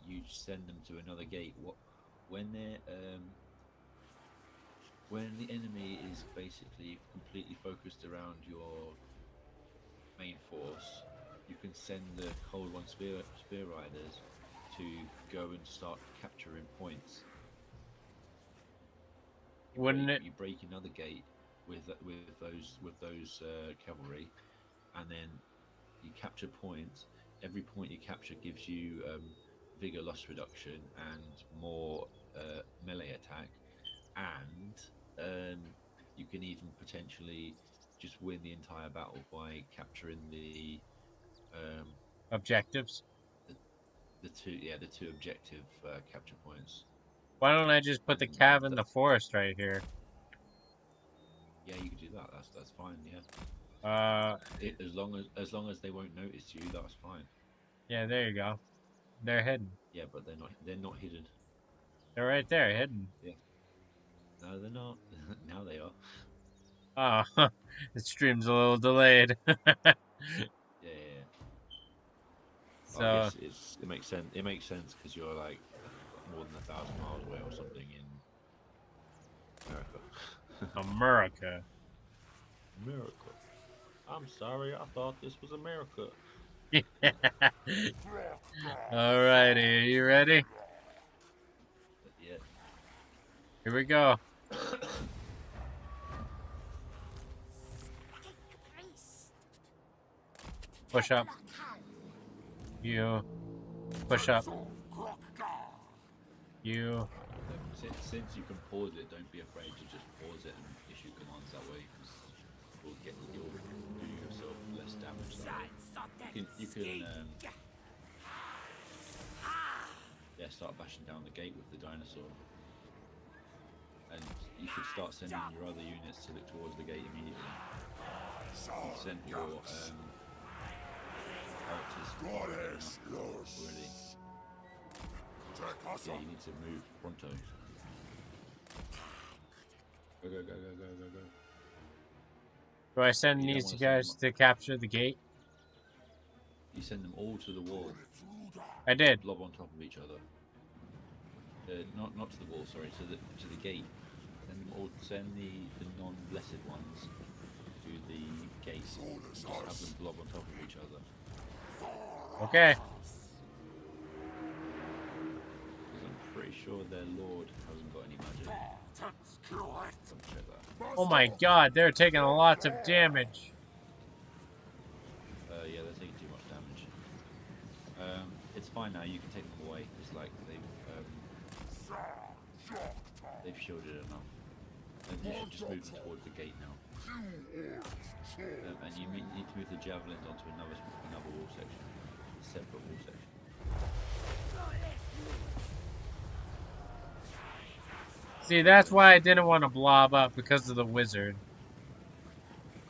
you send them to another gate. When the enemy is basically completely focused around your main force, you can send the Cold One spear riders to go and start capturing points. You break another gate with those cavalry, and then you capture points. Every point you capture gives you vigor loss reduction and more melee attack, and you can even potentially just win the entire battle by capturing the objectives? The two objective capture points. Why don't I just put the cav in the forest right here? Yeah, you can do that. That's fine. Yeah. As long as they won't notice you, that's fine. Yeah, there you go. They're hidden. Yeah, but they're not hidden. They're right there, hidden. Yeah. No, they're not. Now they are. Oh, the stream's a little delayed. Yeah, yeah, yeah. Well, I So, guess it makes sense. It makes sense because you're like more than 1,000 miles away or something in America. America. America. I'm sorry, I thought this was America. Alrighty, are you ready? Yeah. Here we go. Priest. Push up. Lokal. You. Push up. Kroq-Gar. You. Since you can pause it, don't be afraid to just pause it and issue commands that way, because you'll do yourself less damage that way. You can start bashing down the gate with the dinosaur, and you should start sending your other units to look towards the gate immediately. You've sent your characters already. Yeah, you need to move pronto. Go, go, go, go, go, go, go. Do I send You don't these want to guys to capture the gate? You send them all to the wall. I did. Blob on top of each other. Not to the wall, sorry, to the gate. Send them all. Send the non-blessed ones to the gate. Just have them blob on top of each other. Okay. I'm pretty sure their lord hasn't got any magic. Check that. Oh my god, they're taking lots of damage. Yeah, they're taking too much damage. It's fine now. You can take them away because like they've shielded enough. And you should just move them towards the gate now. And you need to move the javelins onto another wall section, a separate wall section. See, that's why I didn't want to blob up, because of the wizard.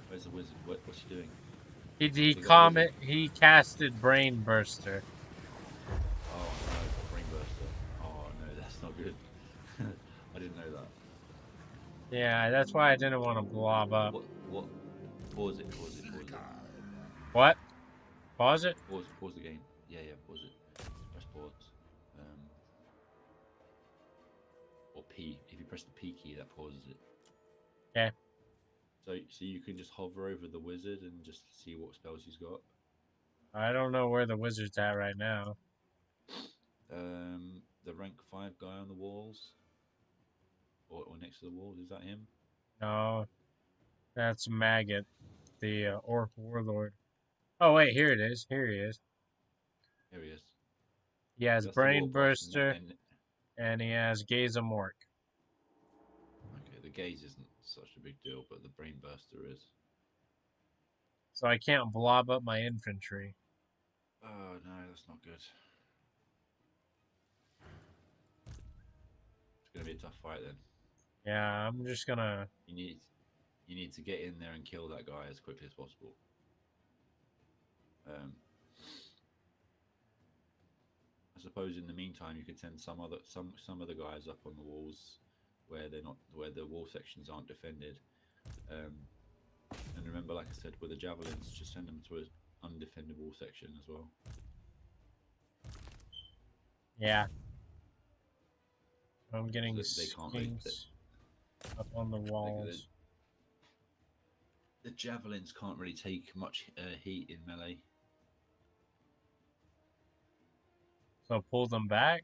Where's the wizard? What's he doing? He casted Brain Burster. Oh no, brain burster. Oh no, that's not good. I didn't know that. Yeah, that's why I didn't want to blob up. What? Pause it. What? Pause it? Pause the game. Yeah, pause it. Press pause. Or P. If you press the P key, that pauses it. Okay. So you can just hover over the wizard and just see what spells he's got. I don't know where the wizard's at right now. The rank 5 guy on the walls, or next to the walls, is that him? No, that's Maggot, the Orc Warlord. Oh wait, here it is. Here he is. Here he is. He has That's Brain Burster, and he has Gaze of Mork. Okay, the gaze isn't such a big deal, but the brain burster is. So I can't blob up my infantry. Oh no, that's not good. It's gonna be a tough fight then. Yeah, I'm just gonna... You need to get in there and kill that guy as quickly as possible. I suppose in the meantime you could send some other guys up on the walls where the wall sections aren't defended. And remember, like I said, with the javelins, just send them to an undefended wall section as well. Yeah. I'm getting So they can't skinks up on the walls. The javelins can't really take much heat in melee. So pull them back?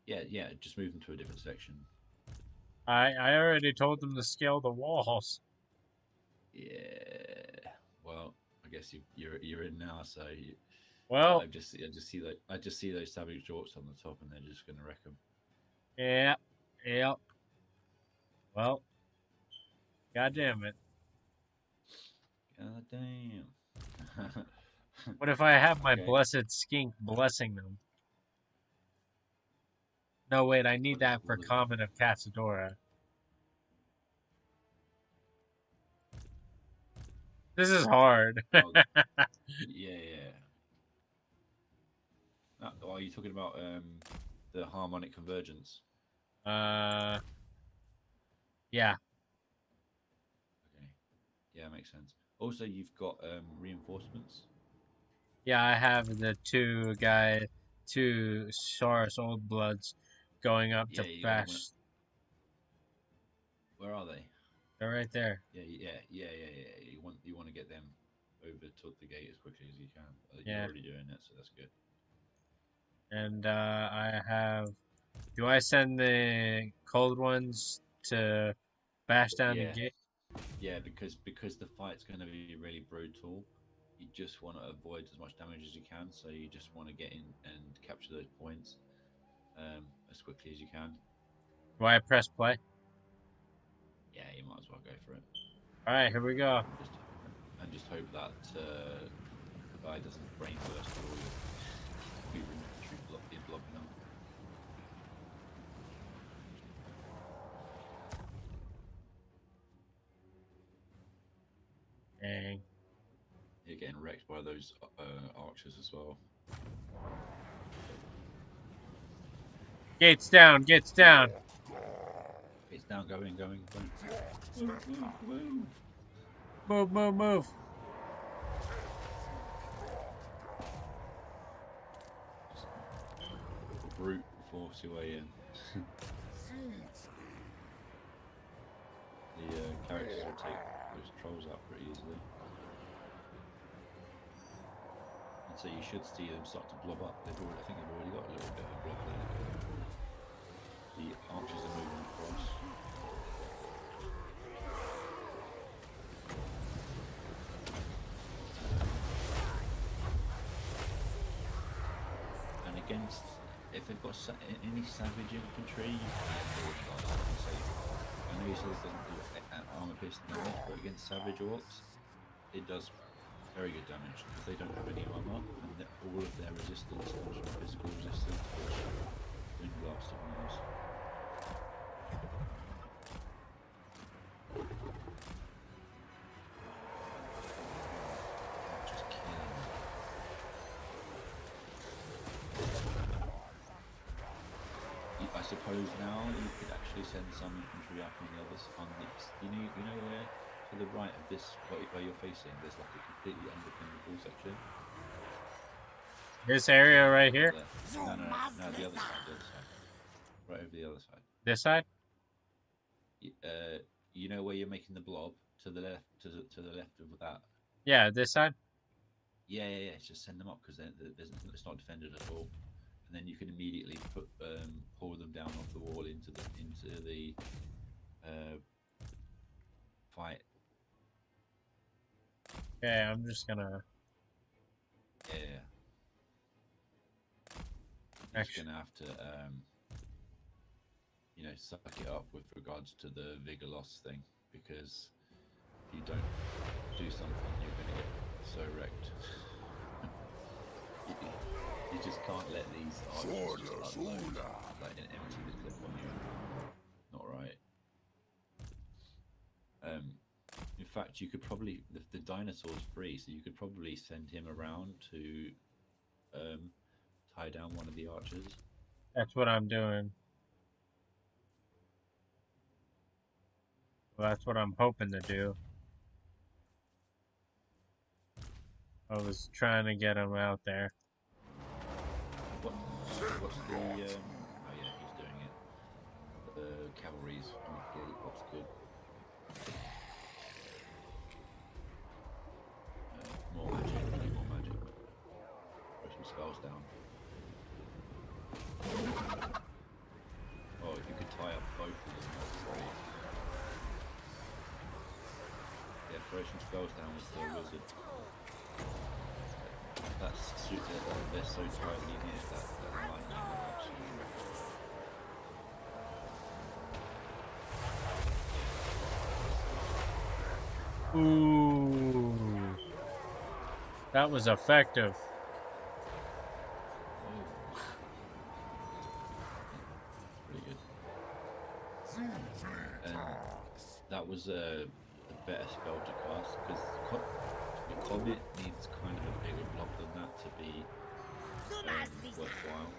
Yeah, just move them to a different section. I already told them to scale the walls. Yeah. Well, I guess you're in now, so. Well, I just see those savage jorts on the top, and they're just gonna wreck them. Yep. Well, god damn it. God damn. What if I have my Okay. blessed skink blessing them? No, wait, I need that for Common of Casadora. This is hard. Oh, yeah, yeah. Oh, are you talking about the harmonic convergence? uh, yeah, Okay. Yeah, makes sense. Also, you've got reinforcements. yeah. I have the two Saurus Old Bloods going up Yeah, to you want to. bash. Where are they? They're right there. Yeah. You want to get them over to the gate as quickly as you can. You're Yeah, already doing it, so that's good. and I have. Do I send the cold ones to bash down the Yeah, gate? yeah, because the fight's going to be really brutal. You just want to avoid as much damage as you can, so you just want to get in and capture those points as quickly as you can. Do I press play? Yeah, you might as well go for it. All right, here we go. Just and just hope that the guy doesn't brain burst all your infantry blocking them. Dang. You're getting wrecked by those archers as well. Gates down. Gates down. It's now going. Move. Move, move, move. Just brute force your way in. The characters will take those trolls out pretty easily. And so you should see them start to blob up. I think they've already got a little bit of blob there. The archers are moving across. And against, if they've got any savage infantry, you can forge guard up and say, I know you said it doesn't do armor piercing damage, but against savage orcs, it does very good damage because they don't have any armor and all of their resistance comes from physical resistance, which wind blast ignores. Just killing them. I suppose now you could actually send some infantry up on the other on the you know where to the right of this where you're facing there's like a completely undefendable section. This area right here. No, the other side, right over the other side. This side. You know where you're making the blob to the left, to the left of that. Yeah, this side. Yeah. Just send them up because it's not defended at all, and then you can immediately pull them down off the wall into the fight. Okay, I'm just gonna. Yeah. You're just gonna have to suck it up with regards to the vigor loss thing, because if you don't do something, you're gonna get so wrecked. you just can't let these archers just unload and empty the clip on you. Not right. In fact, you could probably the dinosaur's free, so you could probably send him around to tie down one of the archers. That's what I'm doing. Well, that's what I'm hoping to do. I was trying to get him out there. What's the? Oh yeah, he's doing it. The cavalry's on the gate. That's good. More magic. We need more magic. Throw some spells down. Oh, if you could tie up both of them, that's great. Yeah, throw some spells down with the wizard. They're so tightly knit that lightning will absolutely wreck it. Ooh, that was effective. Oh. Pretty good. And that was a better spell to cast because the comet needs kind of a bigger block than that to be worthwhile.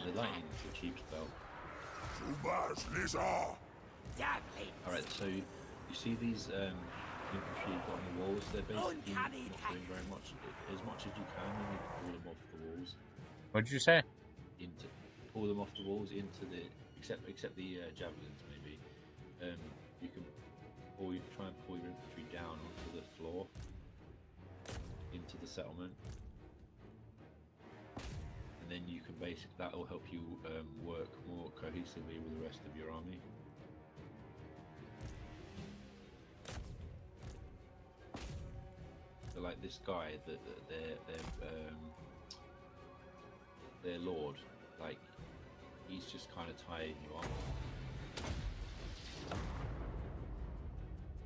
The lightning's a cheap spell. Alright, so you see these infantry you've got on the walls, they're basically not doing very much. As much as you can, you need to pull them off the walls. What'd you say? Pull them off the walls into the except the javelins maybe. You can try and pull your infantry down onto the floor into the settlement, and then you can that will help you work more cohesively with the rest of your army. So like this guy, their lord, like he's just kind of tying you up.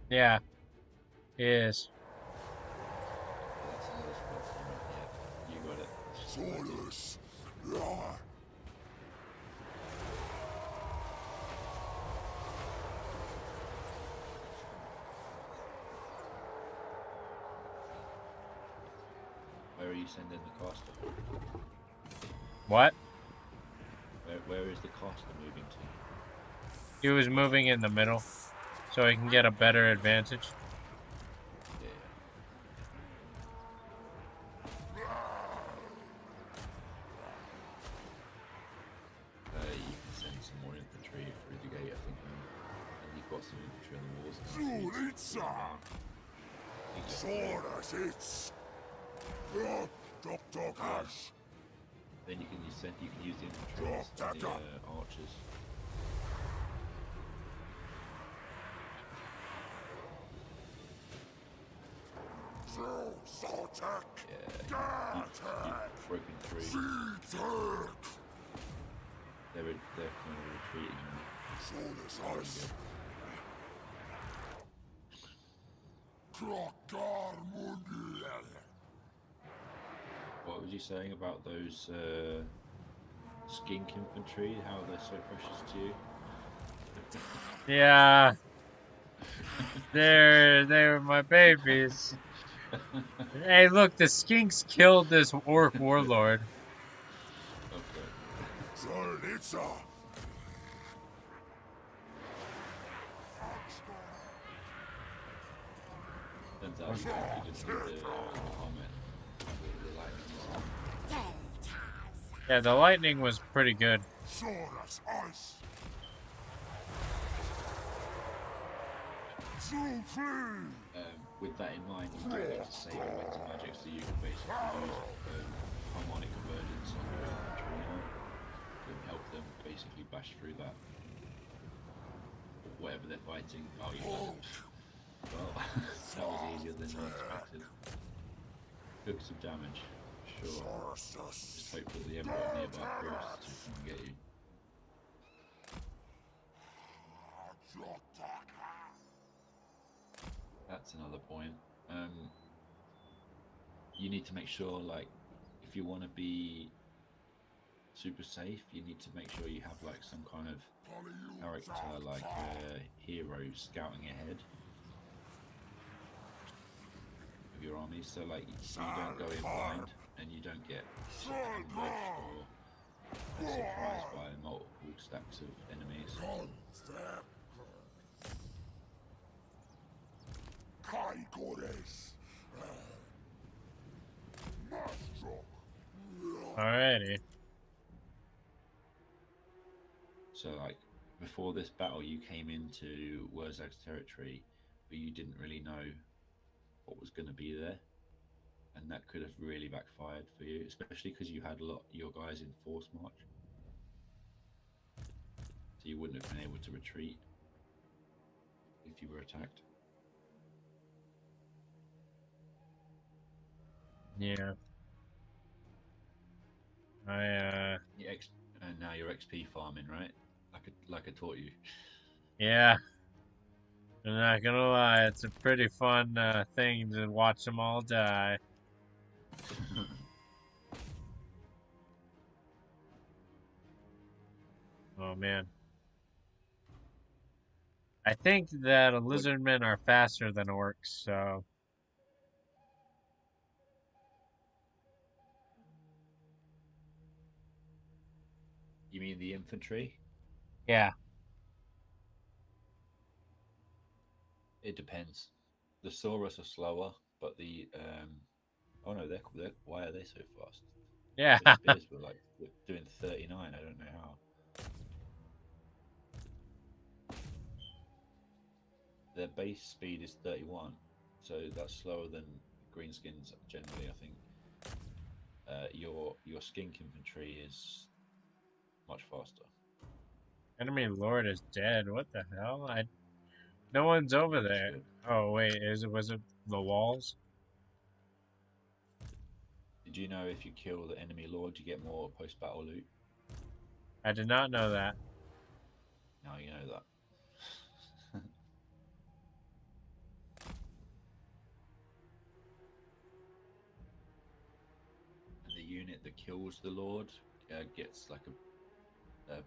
Yeah, he is. That's another spot. Yeah, you got it. Solus. Where are you sending the caster? What? Where is the caster moving to? He was moving in the middle, so he can get a better advantage. Yeah. You can send some more infantry through the gate, I think, and you've got some infantry on the walls. Then you can use the infantry and the archers. Yeah, you've broken through. They're kind of retreating now. Kroq-Gar mundial. What was you saying about those skink infantry? How they're so precious to you? Yeah, they're my babies. Hey, look, the skinks killed this orc warlord. Okay. Turns out you just need the comment. The lightning. Yeah, the lightning was pretty good. With that in mind, you do need to save your winter magic, so you can basically use harmonic convergence on your infantry now to help them basically bash through that. Whatever they're fighting. Oh, you know. Well, that was easier than I expected. Took some damage, sure. Just hope that the Emperor nearby forces to come and get you. That's another point. You need to make sure, like, if you want to be super safe, you need to make sure you have like some kind of character, like hero scouting ahead of your armies, so like so you don't go in blind and you don't get ambushed or surprised by multiple stacks of enemies. Alrighty. So like before this battle you came into Wurzag's territory, but you didn't really know what was going to be there, and that could have really backfired for you, especially because you had a lot your guys in force march, so you wouldn't have been able to retreat if you were attacked. Yeah. And now you're XP farming, right? Like I taught you. Yeah. I'm not gonna lie, it's a pretty fun thing to watch them all die. Oh man. I think that What lizardmen are faster than orcs, so you mean the infantry? yeah. It depends. The Saurus are slower, but oh no, they're why are they so fast? Yeah. Their spears were like doing 39. I don't know how. Their base speed is 31, so that's slower than greenskins generally. I think your skink infantry is much faster. Enemy lord is dead. What the hell? No one's over That's there. good. Oh wait, was it the walls? Did you know if you kill the enemy lord, you get more post battle loot? I did not know that. Now you know that. And the unit that kills the lord gets like a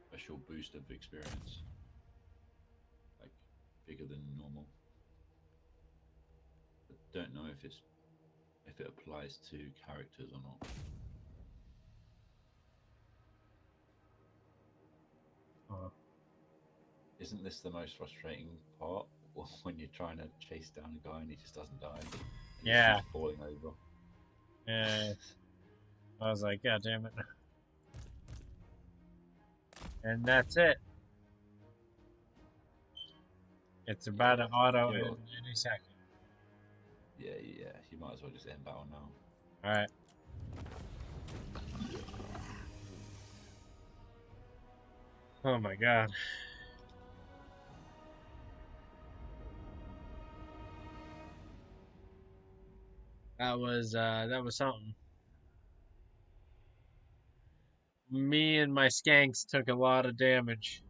special boost of experience, like bigger than normal. But don't know if it applies to characters or not. Oh. Isn't this the most frustrating part when you're trying to chase down a guy and he just doesn't die? He just Yeah. keeps falling over. Yeah. I was like, God damn it. And that's it. It's about to Yeah, auto you know, in any second. yeah. You might as well just end battle now. Alright. Oh my god. That was something. Me and my skanks took a lot of damage.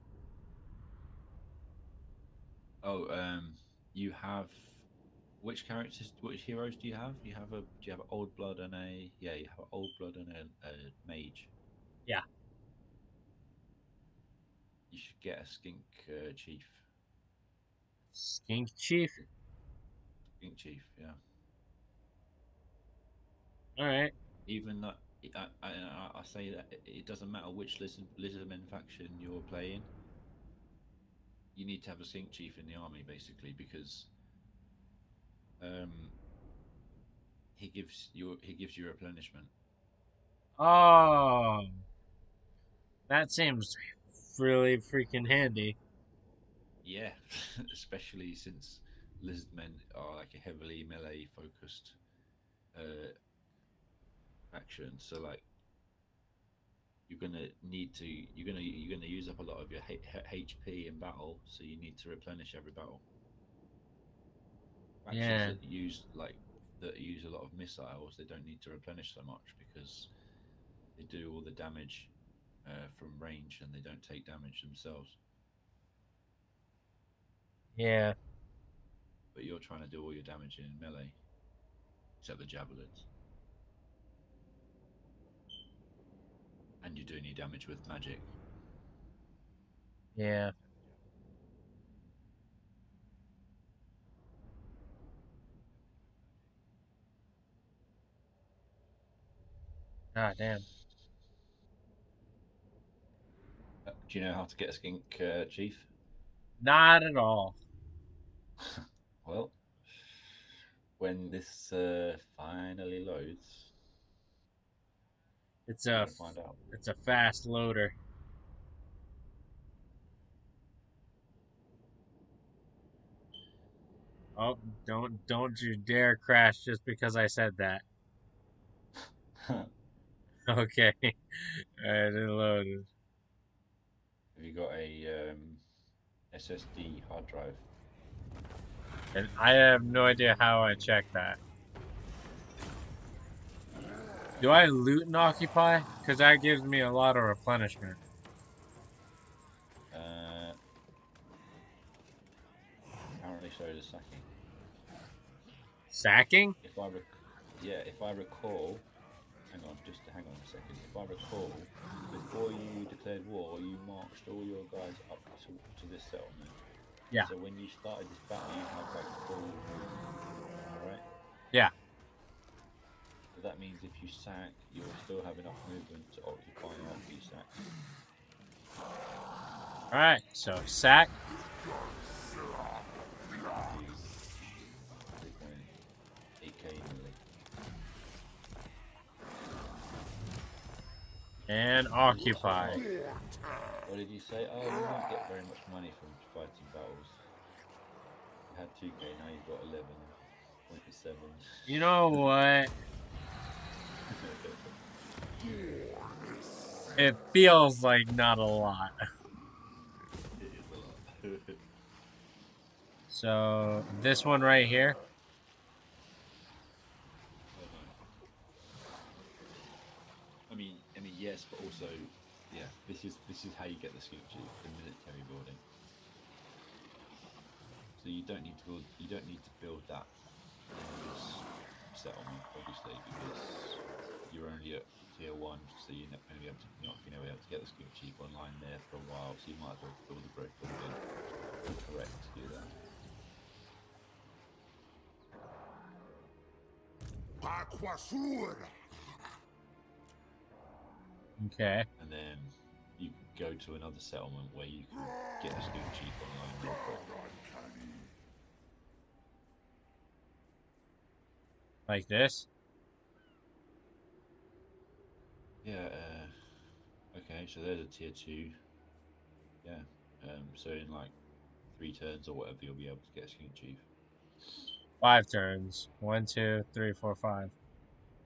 Oh, you have which characters? Which heroes do you have? Do you have old blood and a yeah? You have old blood and a mage. Yeah. You should get a skink chief. Skink chief. Skink chief, yeah. Alright. Even that, I say that it doesn't matter which lizardman faction you're playing. You need to have a skink chief in the army basically because um, he gives you replenishment. Oh, that seems really freaking handy. Yeah, especially since lizardmen are like a heavily melee focused uh, faction. So like you're gonna use up a lot of your HP in battle. So you need to replenish every battle. Factions Yeah. that use a lot of missiles, they don't need to replenish so much because they do all the damage from range and they don't take damage themselves. Yeah. But you're trying to do all your damage in melee, except the javelins, and you're doing your damage with magic. Yeah. God damn. Do you know how to get a skink chief? Not at all. Well, when this finally loads, It's you're a gonna find out. it's a fast loader. Oh, don't you dare crash just because I said that. Okay. Alright, it loaded. Have you got a SSD hard drive? And I have no idea how I check that. Do I loot and occupy? Because that gives me a lot of replenishment. Uh, Apparently so does sacking. Sacking? If I recall, hang on a second. If I recall, before you declared war, you marched all your guys up to this settlement. Yeah. So when you started this battle, you had like full movement. Alright? Yeah. So that means if you sack, you'll still have enough movement to occupy after you sack. Alright, so sack. You're going 8k nearly. And occupy. What did you say? Oh, you don't get very much money from fighting battles. You had 2k, now you've got 11.7. You know what? It feels like not a lot. It is a lot. So this one right here. Oh no. I mean, yes, but also, yeah. This is how you get the skink chief, the military building. So you don't need to build that in this settlement, obviously, because you're only at tier 1, so you're not going to be able to get the skink chief online there for a while. So you might as well build a brick building. Correct to do that. Okay. And then you can go to another settlement where you can get the skink chief online real quick. Like this. Yeah. Okay. So there's a tier 2. Yeah. So in like 3 turns or whatever, you'll be able to get a skink chief. 5 turns. 1, 2, 3, 4, 5.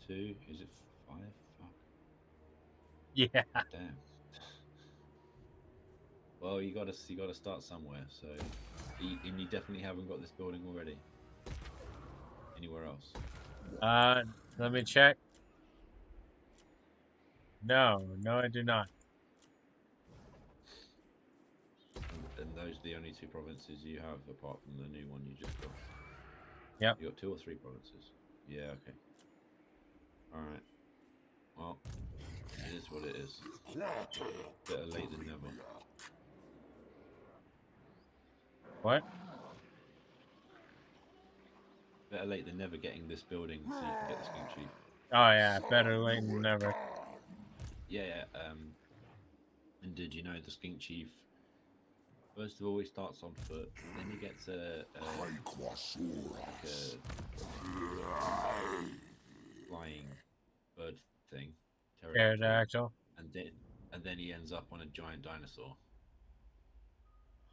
2? Is it 5? Fuck. Yeah. Damn. Well, you gotta start somewhere. So, and you definitely haven't got this building already. Anywhere else? Let me check. No, I do not. And those are the only 2 provinces you have, apart from the new one you just got. Yep. You got 2 or 3 provinces. Yeah. Okay. All right. Well, it is what it is. Better late than never. What? Better late than never getting this building so you can get the skink chief. Oh yeah, better late than never. Yeah. And did you know the skink chief? First of all, he starts on foot. Then he gets a flying bird thing, Pterodactyl. and then he ends up on a giant dinosaur.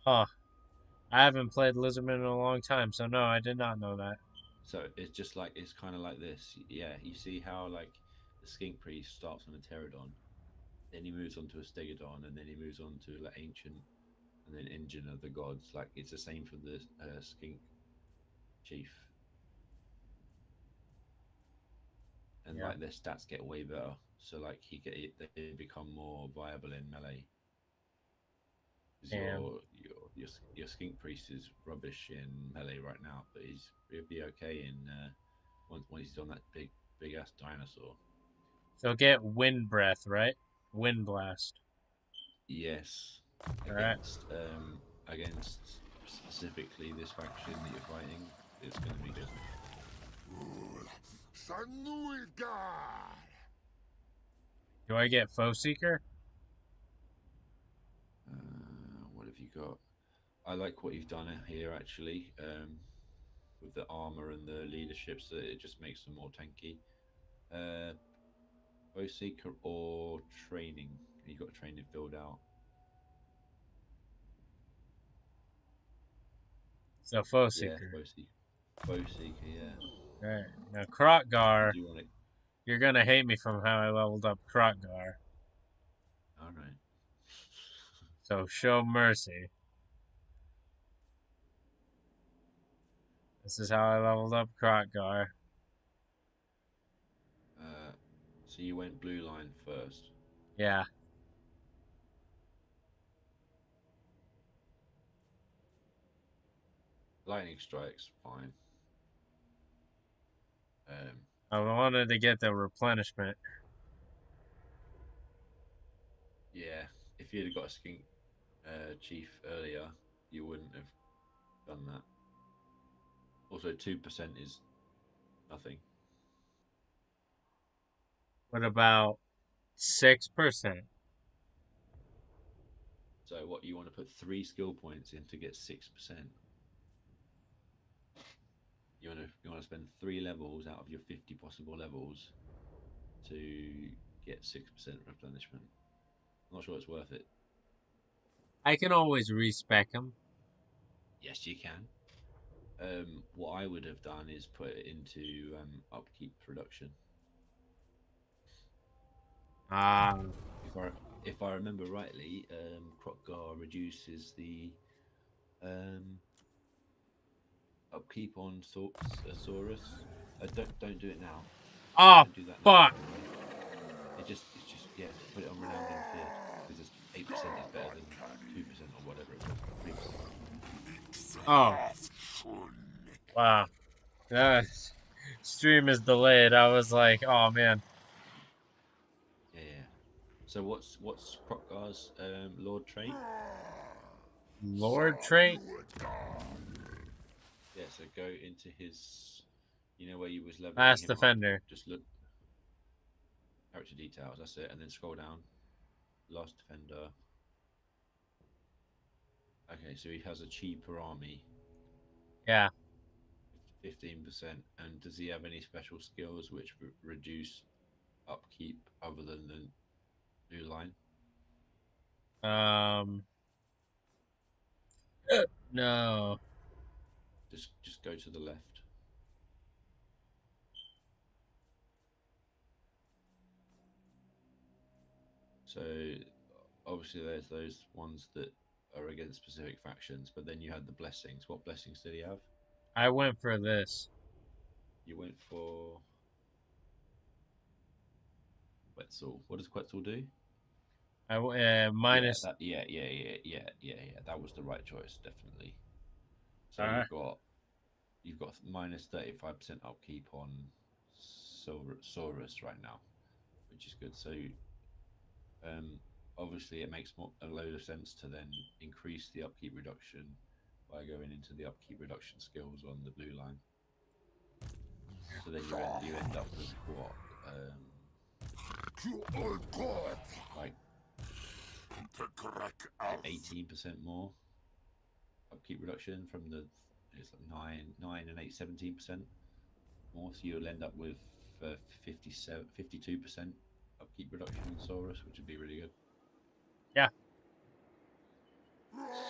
Huh. I haven't played Lizardman in a long time, so no, I did not know that. So it's just like it's kind of like this. Yeah, you see how like the skink priest starts on a pterodon, then he moves on to a stegodon, and then he moves on to like ancient, and then engine of the gods. Like it's the same for the skink chief. And Yeah. like their stats get way better. So like they become more viable in melee. Because your skink priest is rubbish in melee right now, but he'll be okay in once he's on that big ass dinosaur. So get wind breath, right? Wind blast. Yes, All right. Against specifically this faction that you're fighting, it's going to be good. Do I get foe seeker? What have you got? I like what you've done here actually, with the armor and the leadership, so it just makes them more tanky. Bow seeker or training? You got training filled out. So foe Yeah, seeker. bow seeker. Yeah. All right. Now Kroq-Gar. Do you want it? You're gonna hate me from how I leveled up Kroq-Gar. All right. So show mercy. This is how I leveled up Kroq-Gar. So you went blue line first. Yeah. Lightning strikes, fine. I wanted to get the replenishment. Yeah. If you'd have got a skink chief earlier, you wouldn't have done that. Also, 2% is nothing. What about 6%? So what you want to put 3 skill points in to get 6%. You want to spend 3 levels out of your 50 possible levels to get 6% replenishment. I'm not sure it's worth it. I can always respec them. Yes, you can. What I would have done is put it into upkeep production. Ah, If I remember rightly, Kroq-Gar reduces the um, upkeep on Saurus. Don't do it now. oh, Don't do that now. fuck. It's just yeah. Put it on renowned and feared because it's 8% is better than 2% or whatever it was. 3%. Oh, wow. Stream is delayed. I was like, oh man. Yeah. So what's Kroq-Gar's Lord trait? Lord trait? Yeah. So go into his, where you was leveling Last him up. defender. Just look character details. That's it, and then scroll down. Last defender. Okay, so he has a cheaper army. Yeah. 15%. And does he have any special skills which reduce upkeep other than the new line? Um. No. Just go to the left. So obviously there's those ones that are against specific factions, but then you had the blessings. What blessings did he have? I went for this. You went for Quetzal. What does Quetzal do? Minus. That was the right choice, definitely. So Uh, you've got minus 35% upkeep on Saurus right now, which is good. So um, obviously it makes a load of sense to then increase the upkeep reduction by going into the upkeep reduction skills on the blue line. So then you end up with what? Like 18% more upkeep reduction from the it's like 9 and 8 17% more, so you'll end up with 52% upkeep reduction in Saurus, which would be really good. yeah.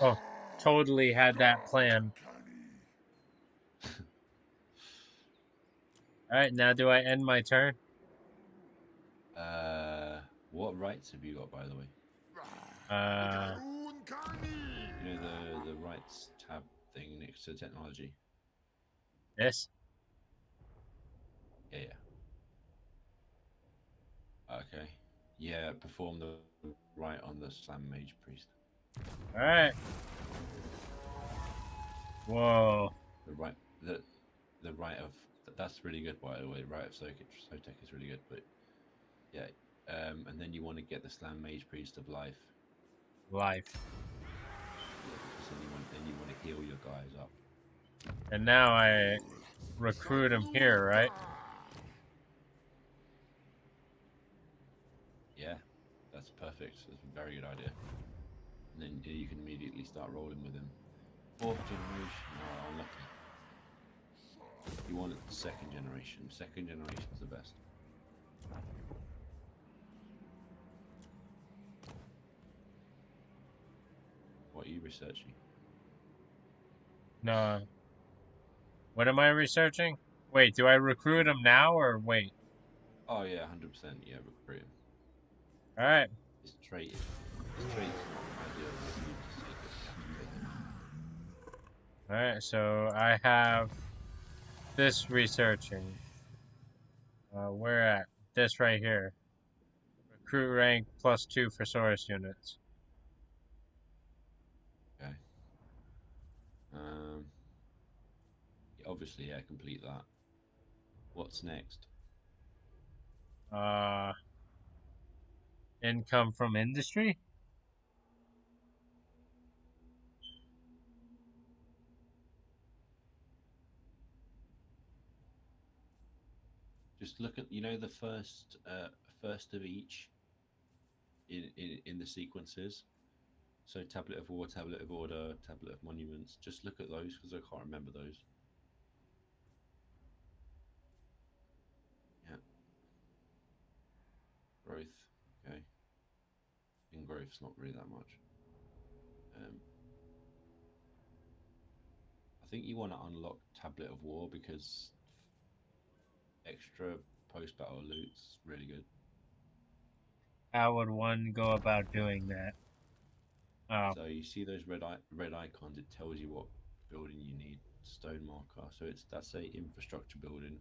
Oh, totally had that plan. All right, now do I end my turn? What rights have you got, by the way? Uh, You know the rights tab thing next to technology. this. Yeah. Okay. Yeah, perform the right on the Slam Mage Priest. All right. Whoa. The right of that's really good, by the way. Right of Sotek is really good, but yeah. And then you want to get the Slam Mage Priest of Life. Life. Yeah, because then you want to heal your guys up. And now I recruit him here, right? Yeah, that's perfect. That's a very good idea. And then you can immediately start rolling with him. 4th generation, oh, unlucky. You want it 2nd generation. 2nd generation is the best. What are you researching? No. What am I researching? Wait, do I recruit him now or wait? Oh yeah, 100%. Yeah, recruit him. All right. His trait is not ideal. You need to take it. You have to take it. All right. So I have this researching. Where at? This right here. Recruit rank +2 for Saurus units. Okay. Um. Obviously, yeah, complete that. What's next? Income from industry. Just look at the first of each in the sequences. So Tablet of War, Tablet of Order, Tablet of Monuments. Just look at those because I can't remember those. Yeah. Growth. Okay. In growth's not really that much. I think you want to unlock Tablet of War because extra post-battle loot's really good. How would one go about doing that? Oh, So you see those red icons. It tells you what building you need. Stone marker. So that's a infrastructure building,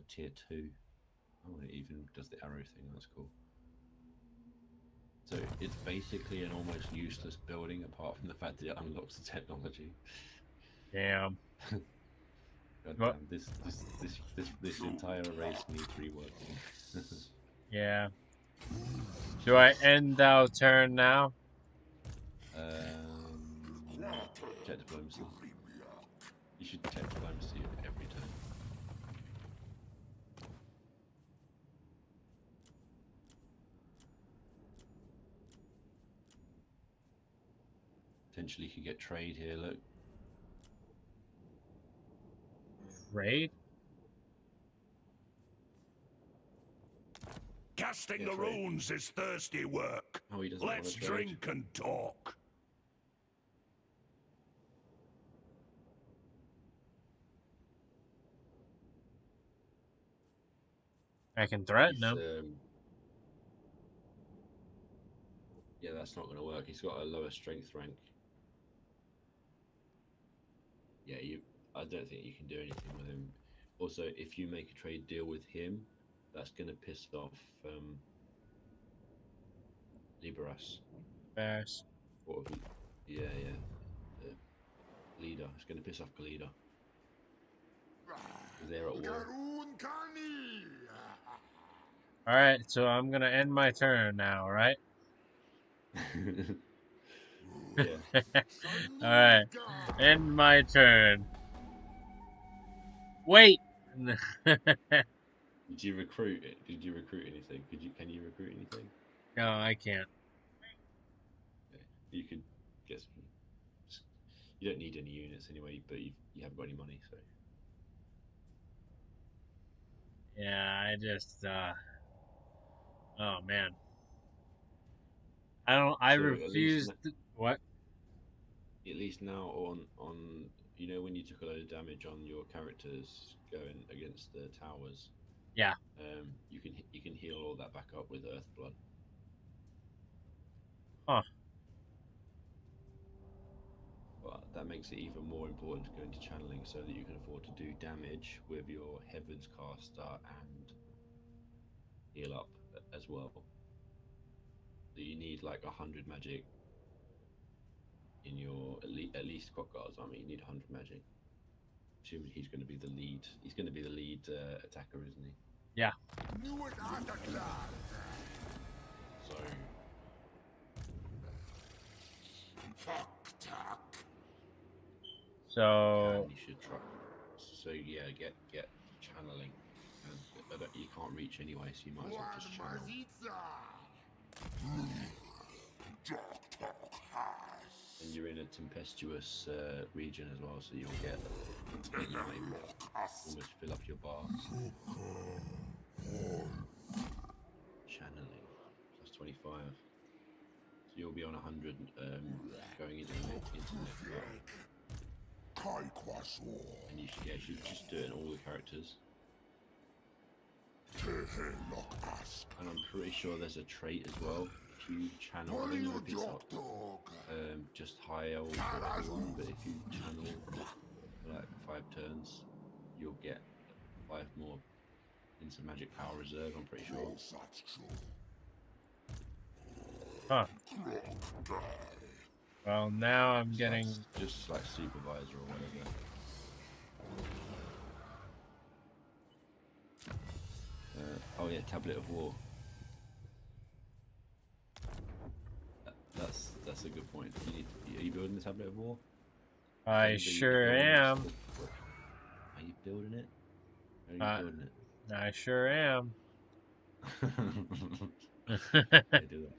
tier 2. Oh, it even does the arrow thing. That's cool. So it's basically an almost useless building apart from the fact that it unlocks the technology. damn. God What? damn, this entire race needs reworking. Yeah. Do I end our turn now? Check diplomacy. You should check diplomacy every turn. Potentially could get trade here, look. Raid? Casting Yeah, the trade. runes is thirsty work. Oh, he doesn't Let's want to trade. drink and talk. I can threaten He's, him. yeah, that's not going to work. He's got a lower strength rank. Yeah, I don't think you can do anything with him. Also, if you make a trade deal with him, that's going to piss off Liberas. Bears. What have you? Yeah. Leader. It's going to piss off Kalida. They're at war. Alright, so I'm gonna end my turn now, right? Yeah. Alright. End my turn. Wait! Did you recruit it? Did you recruit anything? Can you recruit anything? No, I can't. Okay. You could get some. You don't need any units anyway, but you haven't got any money, so. Yeah, I just, oh man. I So refuse to, what? at least now on when you took a load of damage on your characters going against the towers. Yeah. You can heal all that back up with Earth Blood. Huh. But that makes it even more important to go into channeling so that you can afford to do damage with your Heavens caster and heal up as well. So you need like 100 magic in your at least Kroq-Gar's army. You need 100 magic. Assuming he's going to be the lead. He's going to be the lead attacker, isn't he? Yeah. So So you should try. So yeah, get channeling. And you can't reach anyway, so you might as well just channel. And you're in a tempestuous region as well, so you'll get you might almost fill up your bar. Channeling +25. So you'll be on 100 going into the next and you should just do it in all the characters. And I'm pretty sure there's a trait as well. If you channel, I don't know if it's up, just high old for everyone, but if you channel for like 5 turns, you'll get 5 more into magic power reserve, I'm pretty sure. huh. Well, now I'm getting Just like supervisor or whatever. Oh yeah, Tablet of War. That's a good point. Are you building the Tablet of War? I You're sure building am. Are you building it? Are you building it? I sure am. They do that.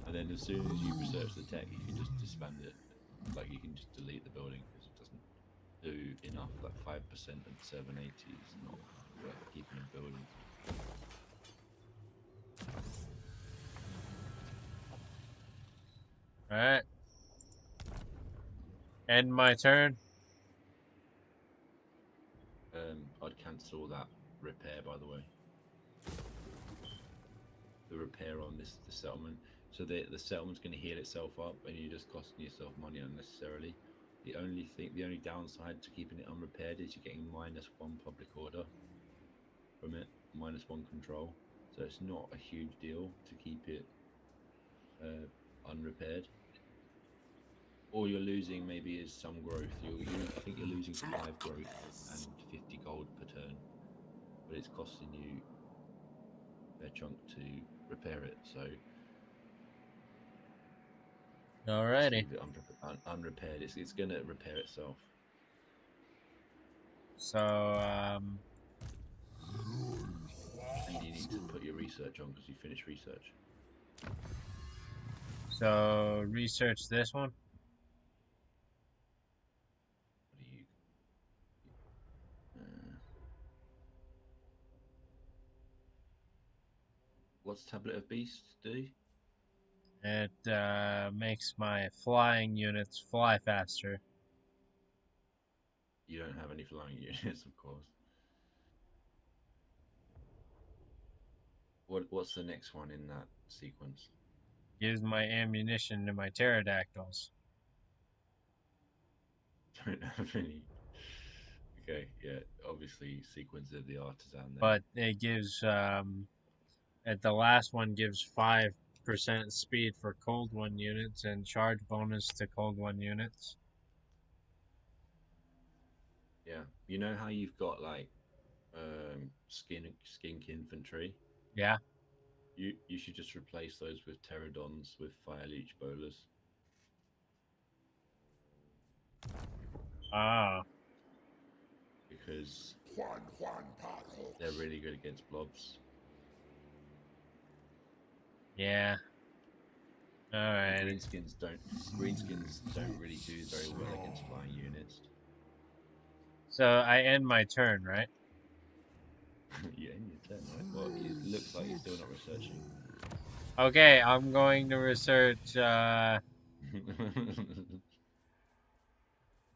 And then as soon as you research the tech, you can just disband it. Like you can just delete the building because it doesn't do enough. Like 5% of 780 is not worth keeping a building for. Alright. End my turn. I'd cancel that repair, by the way. The repair on the settlement. So the settlement's going to heal itself up, and you're just costing yourself money unnecessarily. The only downside to keeping it unrepaired is you're getting -1 public order from it, -1 control. So it's not a huge deal to keep it unrepaired. All you're losing maybe is some growth. I think you're losing 5 growth and 50 gold per turn, but it's costing you a chunk to repair it. So just Alrighty. leave it unrepaired. It's going to repair itself. So, And you need to put your research on because you finished research. so research this one. What do you? What's Tablet of Beast do? It makes my flying units fly faster. You don't have any flying units, of course. What's the next one in that sequence? Gives my ammunition to my pterodactyls. Don't have any. Okay, yeah, obviously sequence of the artisan. Then. But it gives at the last one gives 5% speed for cold one units and charge bonus to cold one units. Yeah, you know how you've got like skink infantry. Yeah. You should just replace those with pterodons with fire leech bowlers. Ah. Because they're really good against blobs. Yeah. Alright. Greenskins don't really do very well against flying units. So I end my turn, right? Yeah, in your turn, right? Well, it looks like you're still not researching. Okay, I'm going to research I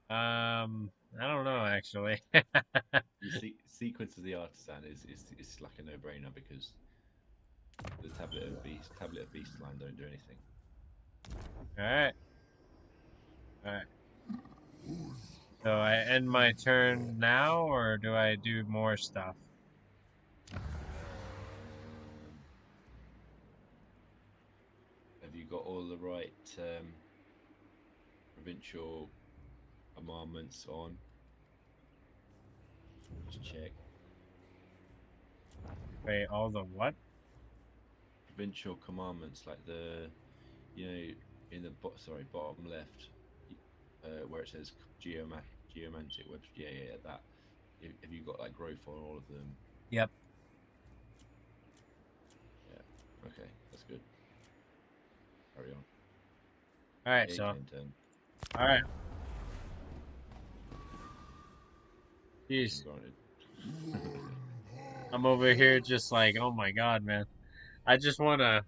don't know actually. You see, sequence of the artisan is like a no-brainer because the tablet of beastland don't do anything. Alright. Alright. So I end my turn now, or do I do more stuff? Have you got all the right provincial commandments on? Just check. Wait, all the what? Provincial commandments, like the, in the bottom left, where it says geomantic webs. Yeah, that. Have you got like growth on all of them? Yep. Yeah. Okay, that's good. Carry on. Alright, Yeah, so. turn. Alright. Jeez. I'm over here just like, oh my god, man. I just wanna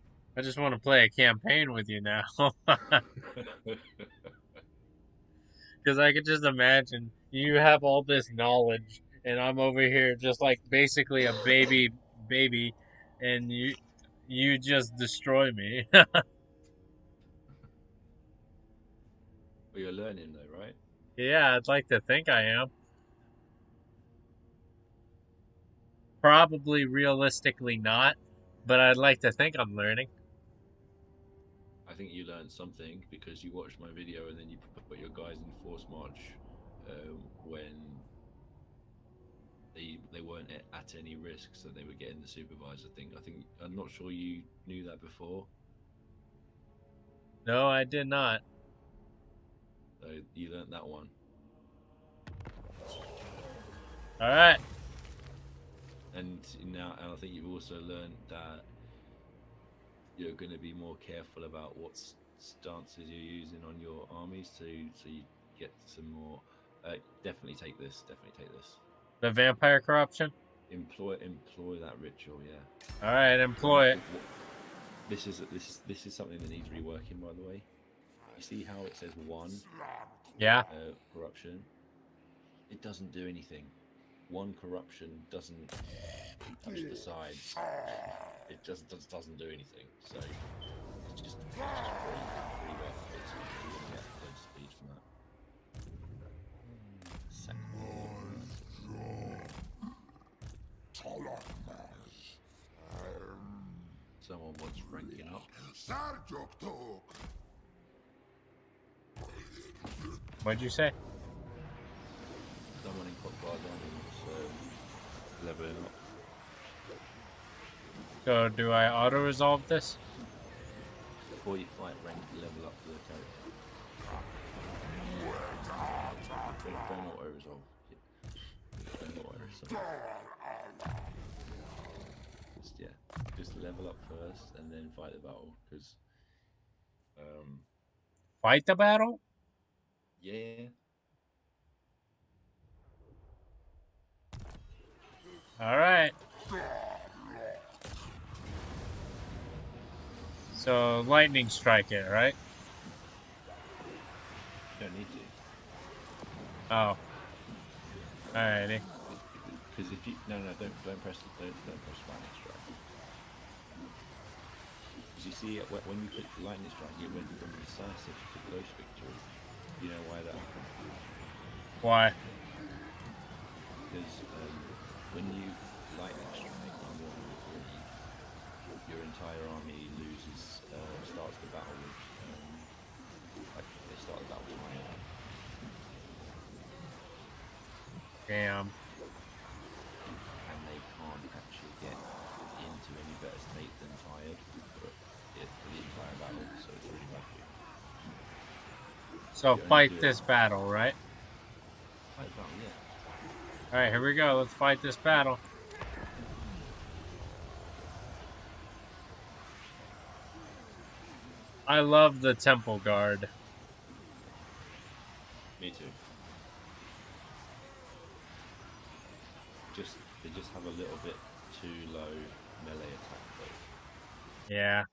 play a campaign with you now. Because I could just imagine you have all this knowledge, and I'm over here just like basically a baby, and you just destroy me. Well, you're learning though, right? Yeah, I'd like to think I am. Probably realistically not, but I'd like to think I'm learning. I think you learned something because you watched my video and then you put your guys in force march when they weren't at any risk, so they were getting the supervisor thing. I'm not sure you knew that before. No, I did not. So you learned that one. All right. and now, and I think you've also learned that you're going to be more careful about what stances you're using on your armies, so you get some more. Definitely take this. Definitely take this. The vampire corruption. Employ that ritual. Yeah. All right, employ it. This is something that needs reworking. By the way, you see how it says 1 Yeah. corruption? It doesn't do anything. 1 corruption doesn't touch the sides. It just doesn't do anything. So it's just free buff. Basically, you're gonna get loads of speed from that. Someone wants ranking up. What'd you say? Someone in Kroq-Gar wants leveling up. So do I auto resolve this? Before you fight, level up the character. Don't auto resolve. Don't auto resolve. Just level up first and then fight the battle. Because Fight the battle? yeah. All right. So lightning strike it, right? You don't need to. Oh. Alrighty. Because if you don't press lightning strike. Because you see when you click lightning strike, it went from decisive to close victory. You know why that happened? Why? Because when you lightning strike on 1 or 3, your entire army starts the battle with they start the battle with fire. Damn. And they can't actually get into any better state than tired for the entire battle, so it's really bad for you. So fight this battle, right? Fight battle, yeah. Alright, here we go. Let's fight this battle. I love the Temple Guard. Me too. They just have a little bit too low melee attack though. Yeah.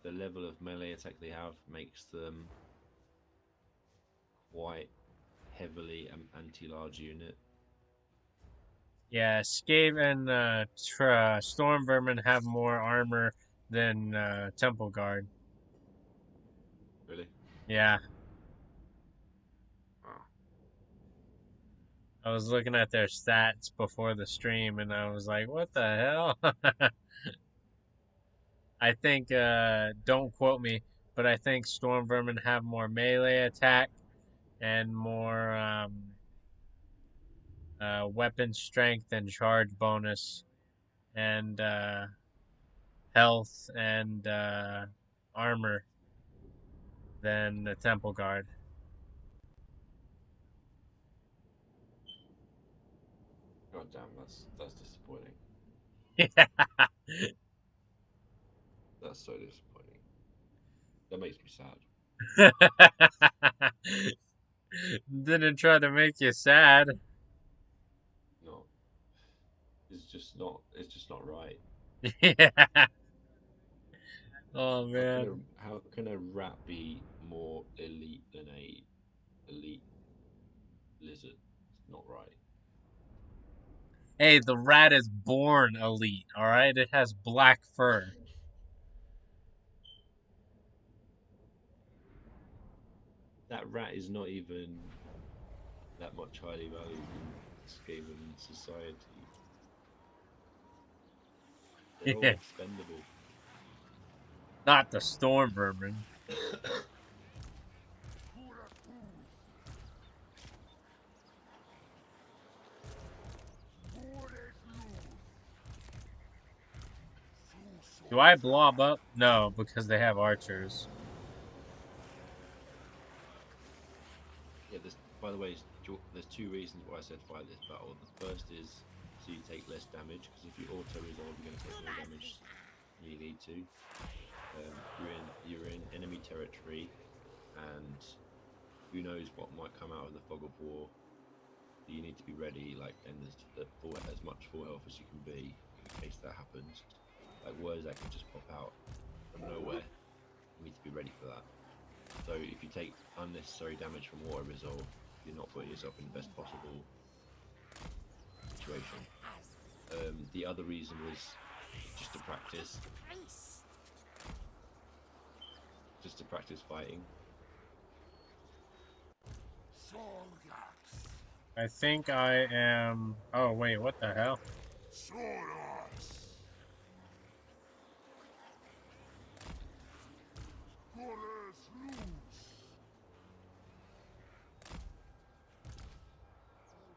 The level of melee attack they have makes them quite heavily anti-large unit. Yeah, Scave and Storm Vermin have more armor than Temple Guard. Really? Yeah. Wow. I was looking at their stats before the stream and I was like, what the hell? I think, don't quote me, but I think Storm Vermin have more melee attack and more weapon strength and charge bonus and health and armor than the Temple Guard. God damn, that's disappointing. Yeah. That's so disappointing. That makes me sad. Didn't try to make you sad. No. It's just not right. Yeah. Oh man. How can a rat be more elite than a elite lizard? It's not right. Hey, the rat is born elite, alright? It has black fur. That rat is not even that much highly valued in Skaven society. They're all Yeah. expendable. Not the Storm Vermin. Do I blob up? No, because they have archers. Yeah, by the way, there's two reasons why I said fight this battle. The first is so you take less damage, because if you auto resolve, you're going to take more damage than you need to. You're in enemy territory, and who knows what might come out of the fog of war. You need to be ready, like, and there's as much full health as you can be in case that happens. Like words that can just pop out from nowhere. You need to be ready for that. So if you take unnecessary damage from water resolve, you're not putting yourself in the best possible situation. The other reason was just to practice fighting. I think I am... Oh, wait, what the hell?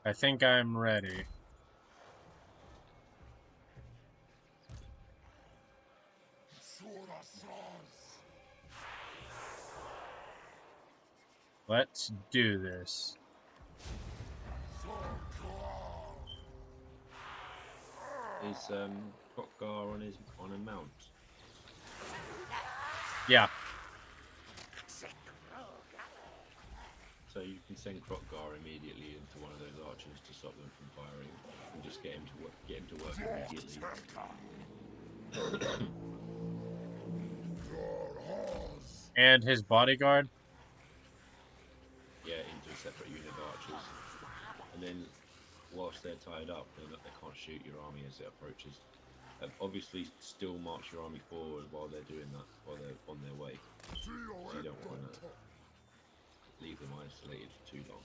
I think I'm ready. Let's do this. Is Kroq-Gar on a mount? Yeah. So you can send Kroq-Gar immediately into one of those archers to stop them from firing, and just get him to work immediately. And his bodyguard? Yeah, into a separate unit of archers. And then, whilst they're tied up, they can't shoot your army as it approaches. Obviously, still march your army forward while they're doing that, while they're on their way. So you don't want to leave them isolated for too long.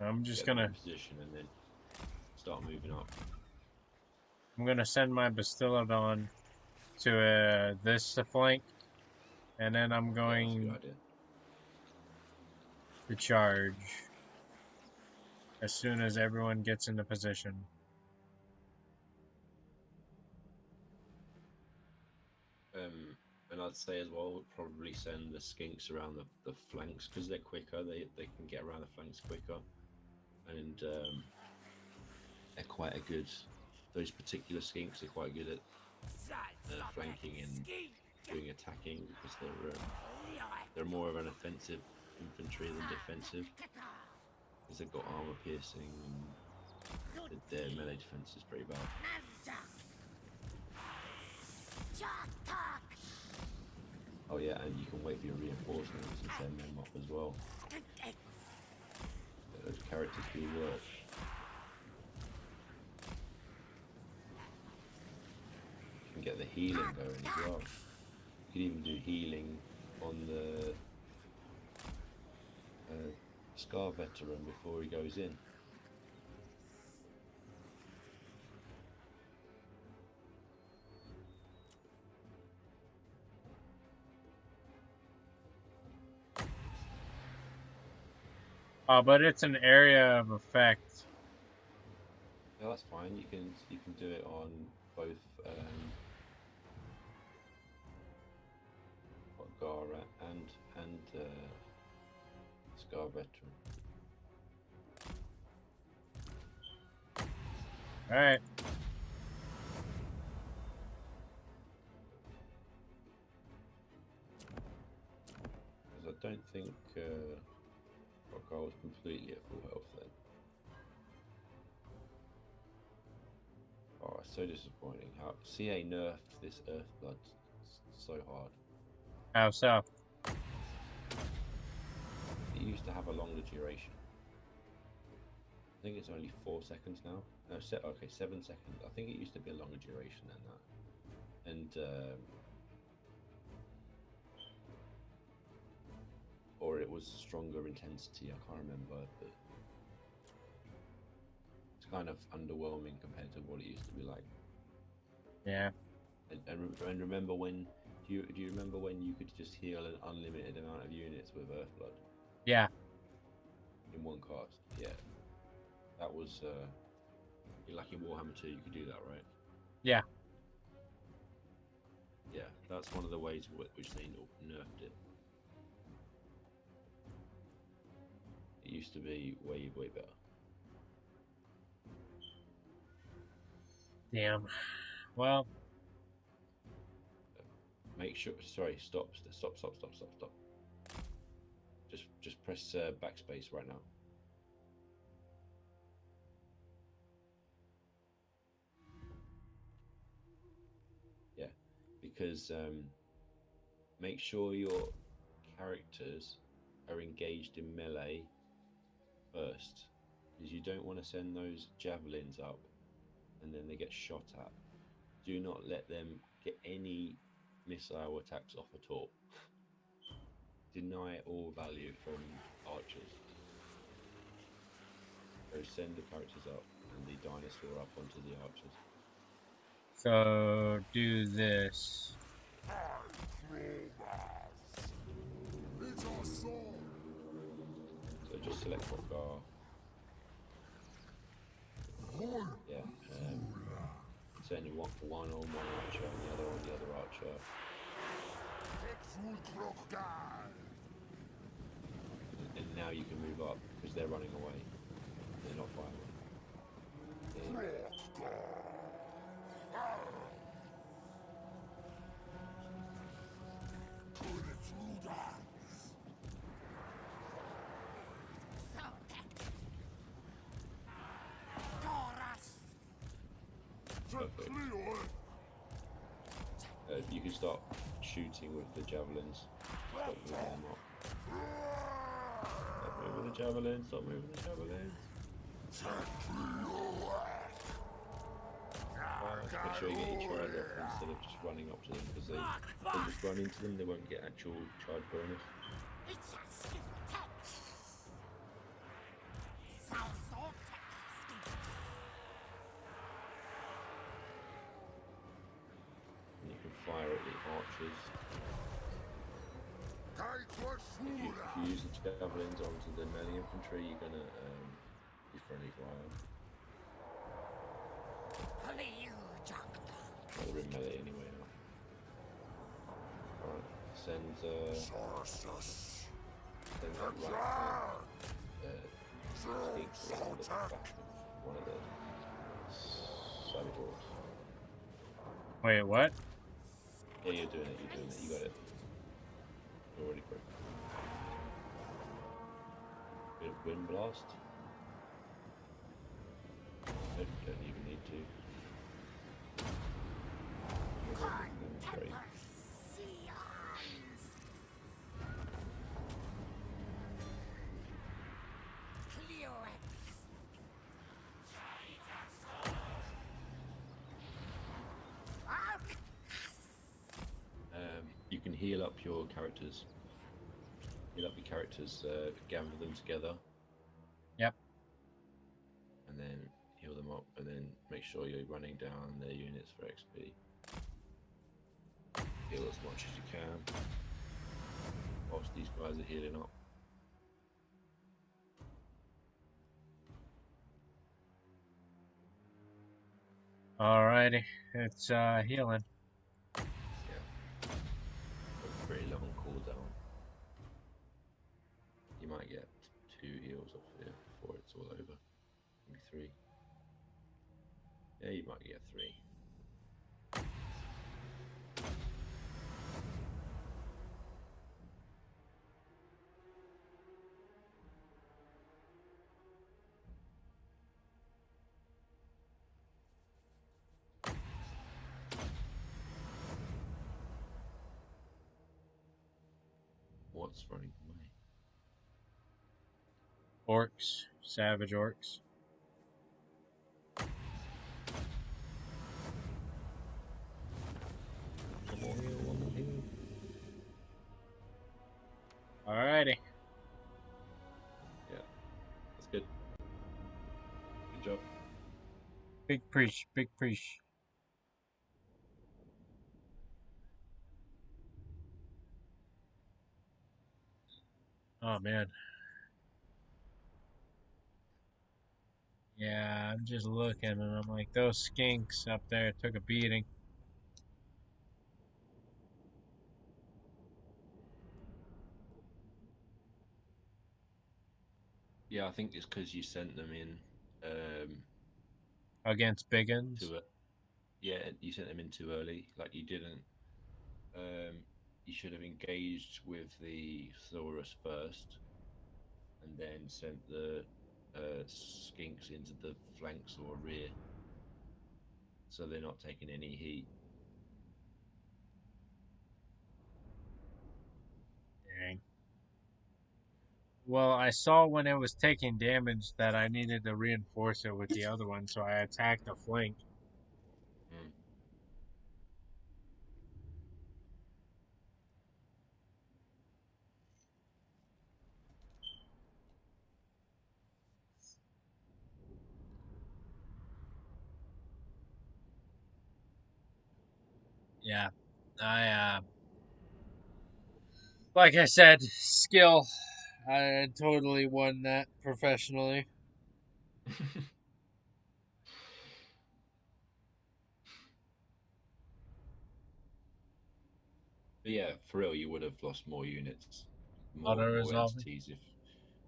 I'm just gonna... position and then start moving up. I'm gonna send my Bastiladon to this flank, and then I'm going to charge as soon as everyone gets into position. And I'd say as well, we'll probably send the skinks around the flanks, because they're quicker. They can get around the flanks quicker, and they're quite a good. Those particular skinks are quite good at flanking and doing attacking, because they're more of an offensive infantry than defensive, because they've got armor piercing and their melee defense is pretty bad. Oh yeah, and you can wait for your reinforcements and send them up as well. Those characters do work. You can get the healing going as well. You can even do healing on the Scar veteran before he goes in. But it's an area of effect. Yeah, that's fine. You can do it on both Gar and Scar veteran. All right. Because I don't think Kroq-Gar was completely at full health then. Oh, it's so disappointing. How CA nerfed this Earthblood so hard. How so? It used to have a longer duration. I think it's only 4 seconds now. No, 7 seconds. I think it used to be a longer duration than that. And or it was stronger intensity. I can't remember, but it's kind of underwhelming compared to what it used to be like. Yeah. And remember when? Do you remember when you could just heal an unlimited amount of units with Earthblood? Yeah. In one cast, yeah. That was like in Warhammer 2, you could do that, right? Yeah. Yeah, that's one of the ways which they nerfed it. It used to be way better. Damn. Well, Make sure. Sorry. Stop. Just press backspace right now. Yeah, because make sure your characters are engaged in melee first, because you don't want to send those javelins up and then they get shot at. Do not let them get any missile attacks off at all. Deny all value from archers. So send the characters up and the dinosaur up onto the archers. so do this. It's our sword. So just select Kroq-Gar. Yeah. Certainly one for one on one archer and the other on the other archer. Kroq-Gar. And now you can move up because they're running away. They're not firing. Perfect. You can start shooting with the javelins. Stop moving them up. Stop moving the javelins. Stop moving the javelins. Make sure you get your charge up instead of just running up to them, because they just run into them, they won't get actual charge bonus. And you can fire at the archers. If you use the javelins onto the melee infantry, you're gonna be friendly fire. Well, they're in melee anyway now. Alright, send that right skinks around the back of one of the savage orcs. Wait, what? Yeah, you're doing it, you got it. You're already quick. Bit of wind blast. Don't even need to. Great. You can heal up your characters. Heal up your characters, gather them together. Yep. And then heal them up, and then make sure you're running down their units for XP. Heal as much as you can whilst these guys are healing up. Alrighty, it's healing. Yeah. A pretty long cooldown. You might get 2 heals off here before it's all over. Maybe 3. Yeah, you might get 3. What's running away? Orcs, savage orcs. One more heal, one more heal. Alrighty. Yeah, that's good. Good job. Big preach, big preach. Oh man. Yeah, I'm just looking and I'm like, those skinks up there took a beating. Yeah, I think it's because you sent them in against Biggins. too. Yeah, you sent them in too early. Like you didn't. You should have engaged with the Saurus first, and then sent the skinks into the flanks or rear, so they're not taking any heat. Dang. Well, I saw when it was taking damage that I needed to reinforce it with the other one, so I attacked the flank. Mm. Yeah, I like I said, skill. I totally won that professionally. But yeah, for real, you would have lost more units, Auto more resolving. entities if.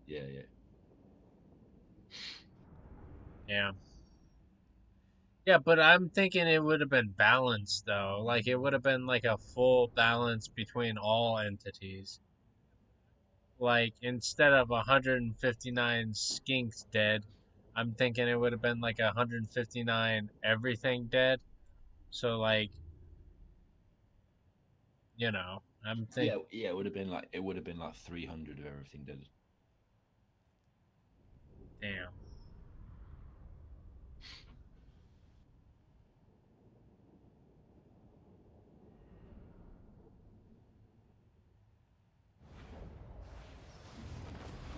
Yeah, yeah. Yeah. Yeah, but I'm thinking it would have been balanced though. Like it would have been like a full balance between all entities. Like instead of 159 skinks dead, I'm thinking it would have been like 159 everything dead. So like, I'm Yeah, thinking, yeah. It would have been like 300 of everything dead. damn.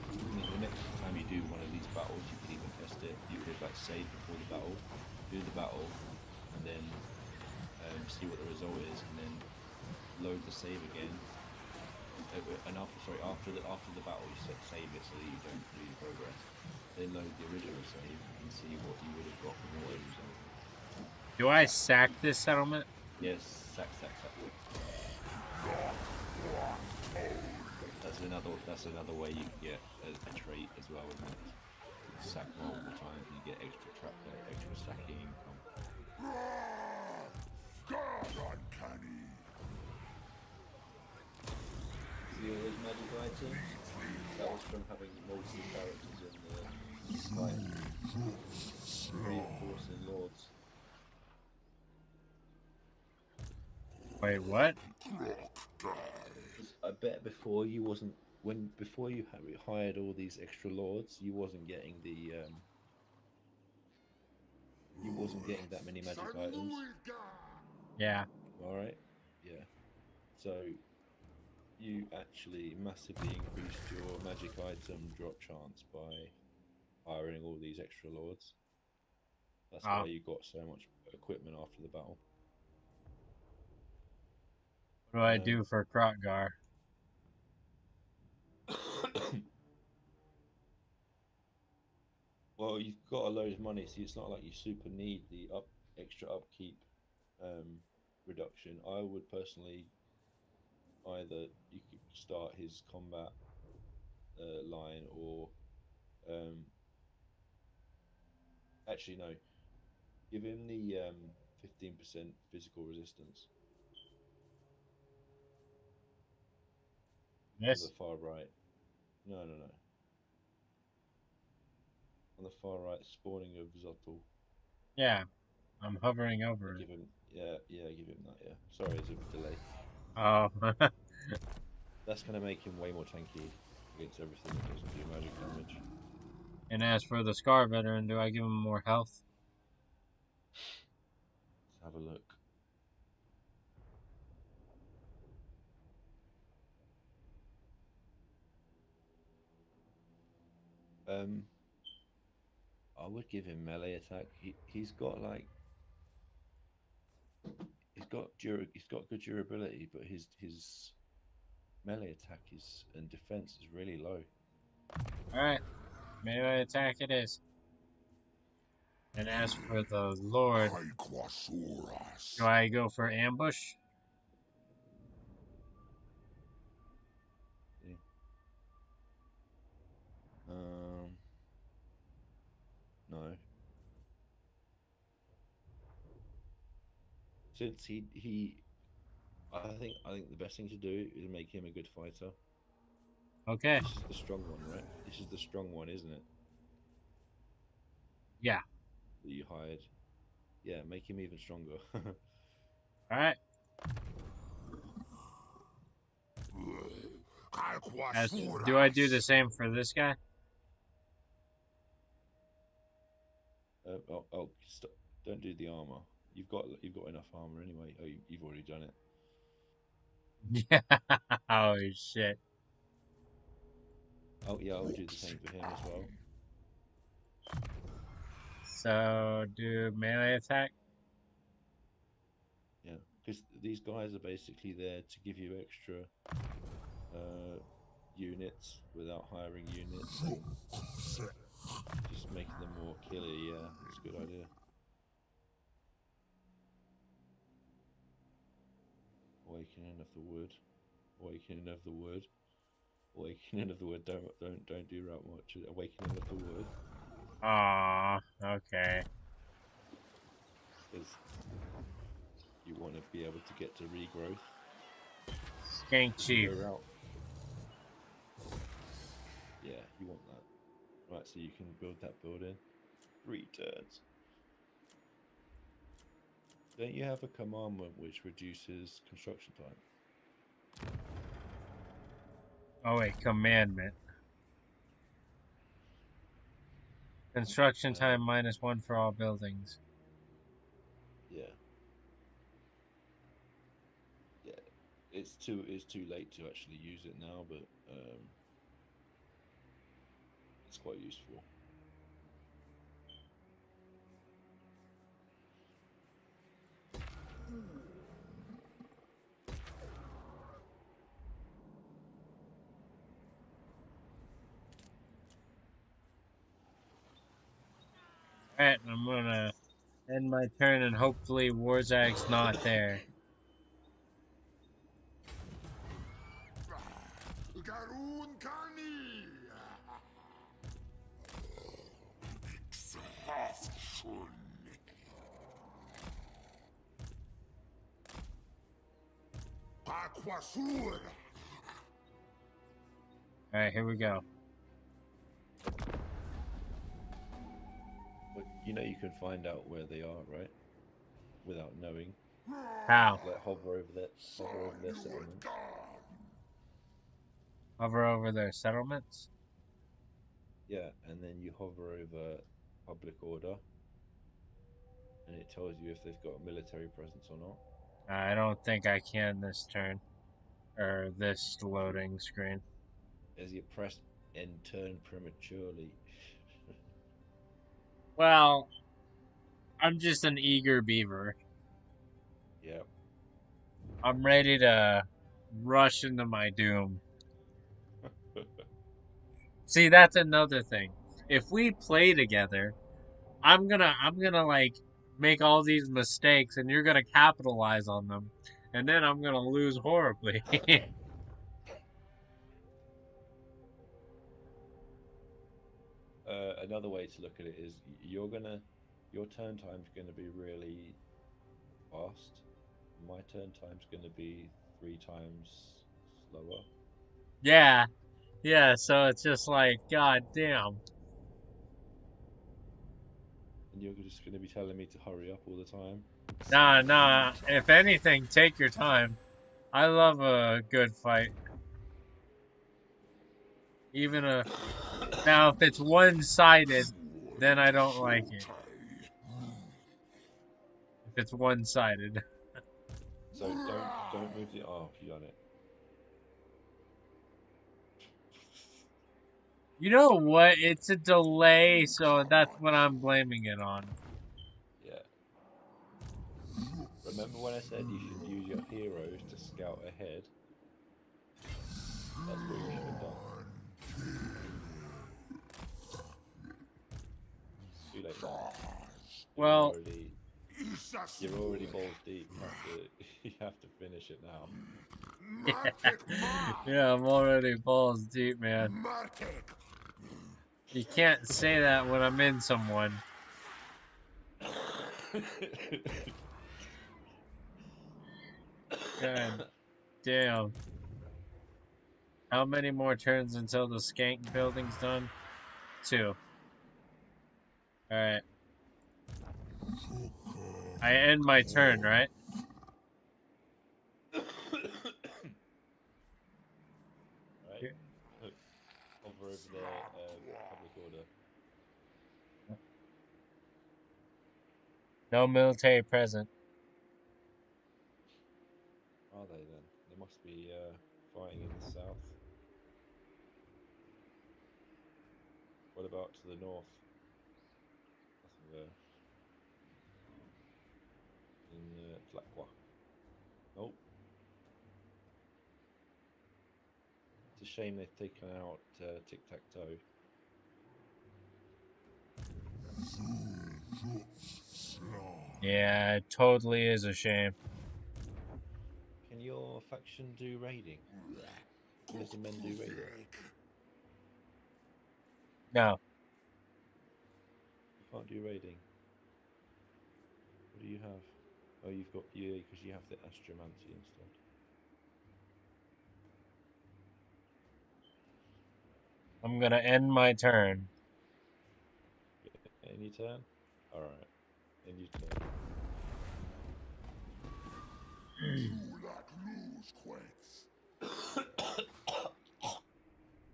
I mean, the next time you do one of these battles, you could even test it. You could like save before the battle, do the battle, and then see what the result is, and then load the save again. And after the battle, you save it so that you don't lose progress. Then load the original save and see what you would have got from the result. Do I sack this settlement? Yes, sack. That's another way you can get a trait as well, isn't it? Sack multiple times and you get extra sacking income. God, uncanny. See all those magic items? That was from having multiple characters in the fight. Reinforcing lords. Wait, what? I bet before you hired all these extra lords, you wasn't getting that many magic items. Yeah. All right, yeah. So you actually massively increased your magic item drop chance by hiring all these extra lords. That's why you got so much equipment after the battle. What do I do for Kroq-Gar? Well, you've got a load of money, so it's not like you super need the extra upkeep reduction. I would personally either you could start his combat line or actually no, give him the 15% physical resistance on the This? far right. No. On the far right, spawning of Zotl. Yeah. I'm hovering over it. Give him, give him that. Yeah, sorry, there's a delay. Oh. That's gonna make him way more tanky against everything that doesn't do magic damage. And as for the Scar veteran, do I give him more health? Let's have a look. I would give him melee attack. He's got good durability, but his melee attack and defense is really low. Alright. Melee attack it is. And as for the Lord, do I go for ambush? Yeah. Since I think the best thing to do is make him a good fighter. Okay. This is the strong one, right? This is the strong one, isn't it? Yeah. That you hired. Yeah, make him even stronger. All right. Do I do the same for this guy? Stop. Don't do the armor. You've got enough armor anyway. Oh, you've already done it. Yeah. Holy shit. Oh yeah, I'll do the same for him as well. So do melee attack. Yeah, because these guys are basically there to give you extra units without hiring units. Just making them more killer. Yeah, it's a good idea. Awakening of the Wood. Awakening of the Wood. Awakening of the Wood. Don't do that much. Awakening of the Wood. Ah, okay. Because you want to be able to get to regrowth. Skank Chief. Yeah, you want that. Right, so you can build that building. 3 turns. Don't you have a commandment which reduces construction time? Oh wait, commandment. Construction time -1 for all buildings. Yeah. Yeah. It's too late to actually use it now, but it's quite useful. Alright, I'm gonna end my turn and hopefully Warzag's not there. Alright, here we go. But you know you can find out where they are, right? Without knowing. How? Like hover over their settlement. Hover over their settlements? Yeah, and then you hover over public order, and it tells you if they've got a military presence or not. I don't think I can this turn. Or this loading screen. As you press end turn prematurely. Well, I'm just an eager beaver. Yeah. I'm ready to rush into my doom. See, that's another thing. If we play together, I'm gonna like make all these mistakes and you're gonna capitalize on them. And then I'm gonna lose horribly. Another way to look at it is your turn time's gonna be really fast. My turn time's gonna be 3 times slower. Yeah. Yeah, so it's just like, god damn. And you're just gonna be telling me to hurry up all the time. Nah. If anything, take your time. I love a good fight. Even now, if it's one-sided, then I don't like it. If it's one-sided. So don't move the. Oh, you done it. You know what? It's a delay, so that's what I'm blaming it on. Yeah. Remember when I said you should use your heroes to scout ahead? That's what you should have done. Too late. Well, you're already balls deep. You have to finish it now. Yeah, I'm already balls deep, man. You can't say that when I'm in someone. God damn. How many more turns until the skank building's done? 2. Alright. I end my turn, right? Right. Hover over the public order. No military present. Are they then? They must be fighting in the south. What about to the north? Nothing there. In Tlaqua. Nope. It's a shame they've taken out tic-tac-toe. Yeah, it totally is a shame. Can your faction do raiding? Does the men do raiding? No. You can't do raiding. What do you have? Oh, you've got because you have the astromancy instead. I'm gonna end my turn. End your turn. All right. End your turn.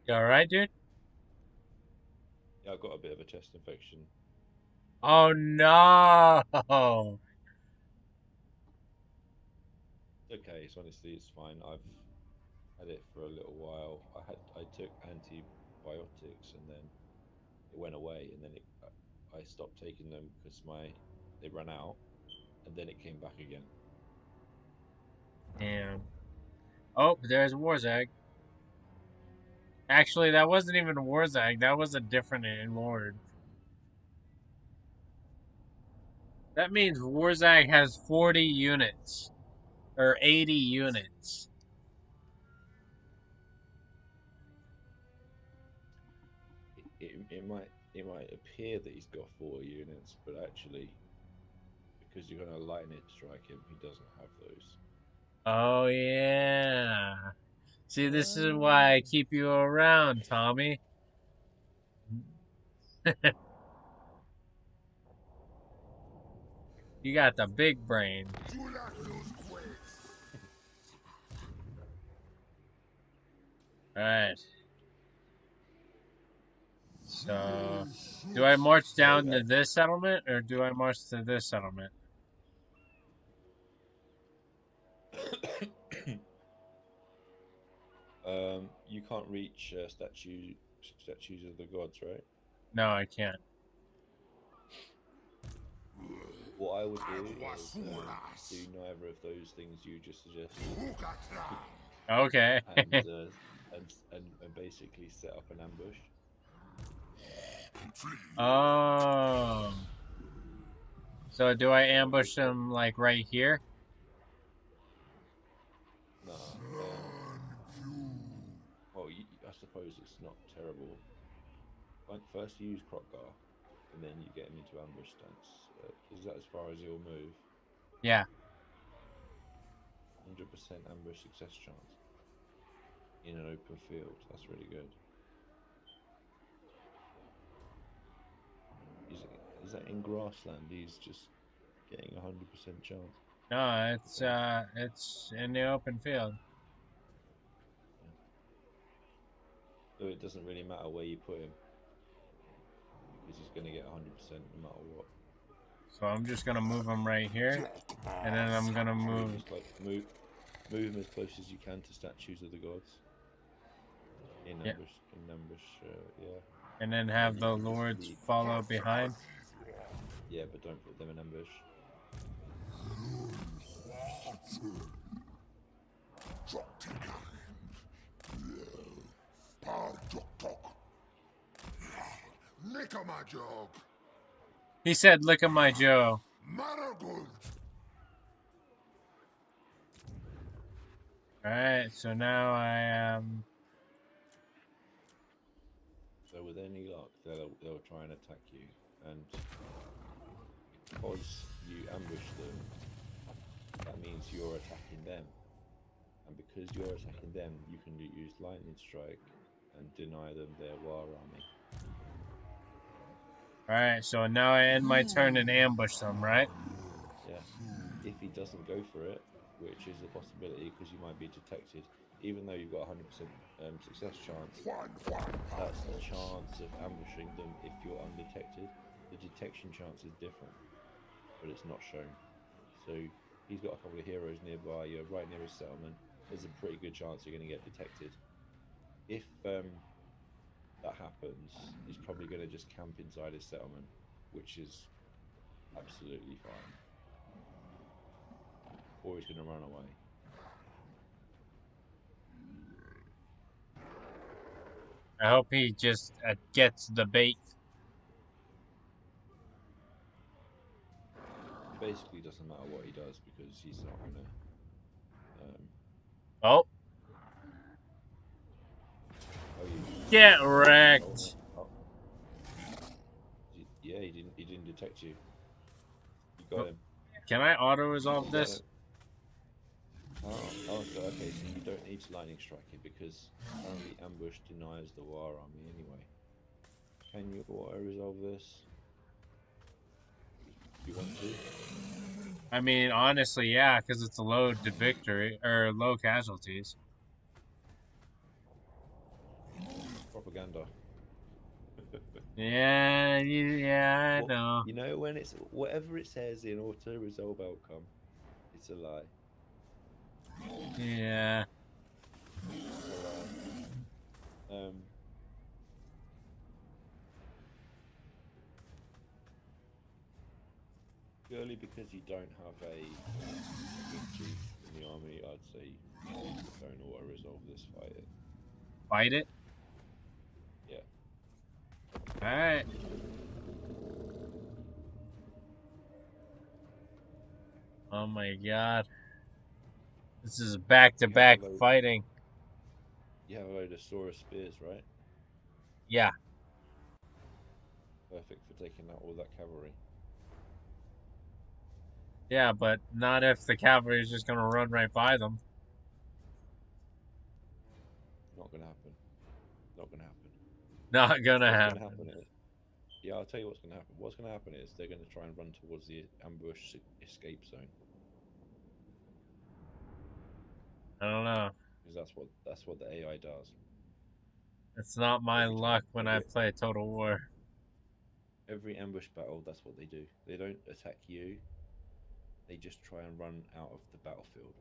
You alright, dude? Yeah, I got a bit of a chest infection. Oh no! Okay, so honestly, it's fine. I've had it for a little while. I took antibiotics and then it went away, and then I stopped taking them because they ran out, and then it came back again. Damn. Oh, there's Warzag. Actually, that wasn't even Warzag. That was a different lord. That means Warzag has 40 units. Or 80 units. It might appear that he's got 4 units, but actually, because you're going to lightning strike him, he doesn't have those. Oh, yeah. See, this is why I keep you around, Tommy. You got the big brain. Alright. So, do I march down to this settlement, or do I march to this settlement? You can't reach statues of the gods, right? No, I can't. What I would do is do neither of those things you just suggested. Okay. and basically set up an ambush. Oh. So do I ambush them like right here? No. Well, I suppose it's not terrible. First you use Kroq-Gar, and then you get him into ambush stance. Is that as far as he'll move? Yeah. 100% ambush success chance in an open field. That's really good. Is that in grassland? He's just getting 100% chance. No, it's in the open field. Yeah. So it doesn't really matter where you put him because he's going to get 100% no matter what. So I'm just gonna move him right here, and then I'm gonna move. Just like move him as close as you can to statues of the gods. In ambush, yeah. And then have the lords follow behind. Yeah, but don't put them in ambush. He said, "Look at my Joe." Alright, so now I am. So with any luck, they'll try and attack you, and because you ambush them, that means you're attacking them. and because you're attacking them, you can use lightning strike and deny them their war army. Alright, so now I end my turn and ambush them, right? Yeah. If he doesn't go for it, which is a possibility because you might be detected, even though you've got 100% success chance, that's the chance of ambushing them if you're undetected. The detection chance is different, but it's not shown. So he's got a couple of heroes nearby. You're right near his settlement. There's a pretty good chance you're going to get detected. If that happens, he's probably going to just camp inside his settlement, which is absolutely fine. Or he's going to run away. I hope he just gets the bait. It basically doesn't matter what he does because he's not going to. Oh. Oh, you Get oh, wrecked. oh. Yeah, he didn't detect you. You got him. Can I auto-resolve You got this? him. Oh, so okay, so you don't need to lightning strike it because apparently ambush denies the war army anyway. Can you auto-resolve this? Do you want to? I mean, honestly, yeah, because it's a low to victory, or low casualties. Propaganda. Yeah, yeah, I know. You know when it's whatever it says in auto-resolve outcome, it's a lie. Yeah. Purely because you don't have a chief in the army, I'd say don't auto-resolve this, fight it. Fight it? Yeah. Alright. Oh my god. This is back-to-back fighting. You have a load of Saurus spears, right? Yeah. Perfect for taking out all that cavalry. Yeah, but not if the cavalry is just gonna run right by them. Not gonna happen. Not gonna happen. Not gonna What's happen. gonna happen is, yeah, I'll tell you what's gonna happen. What's gonna happen is they're gonna try and run towards the ambush escape zone. I don't know. Because that's what the AI does. It's not my Every luck time, when I play Total War. every ambush battle, that's what they do. They don't attack you. They just try and run out of the battlefield.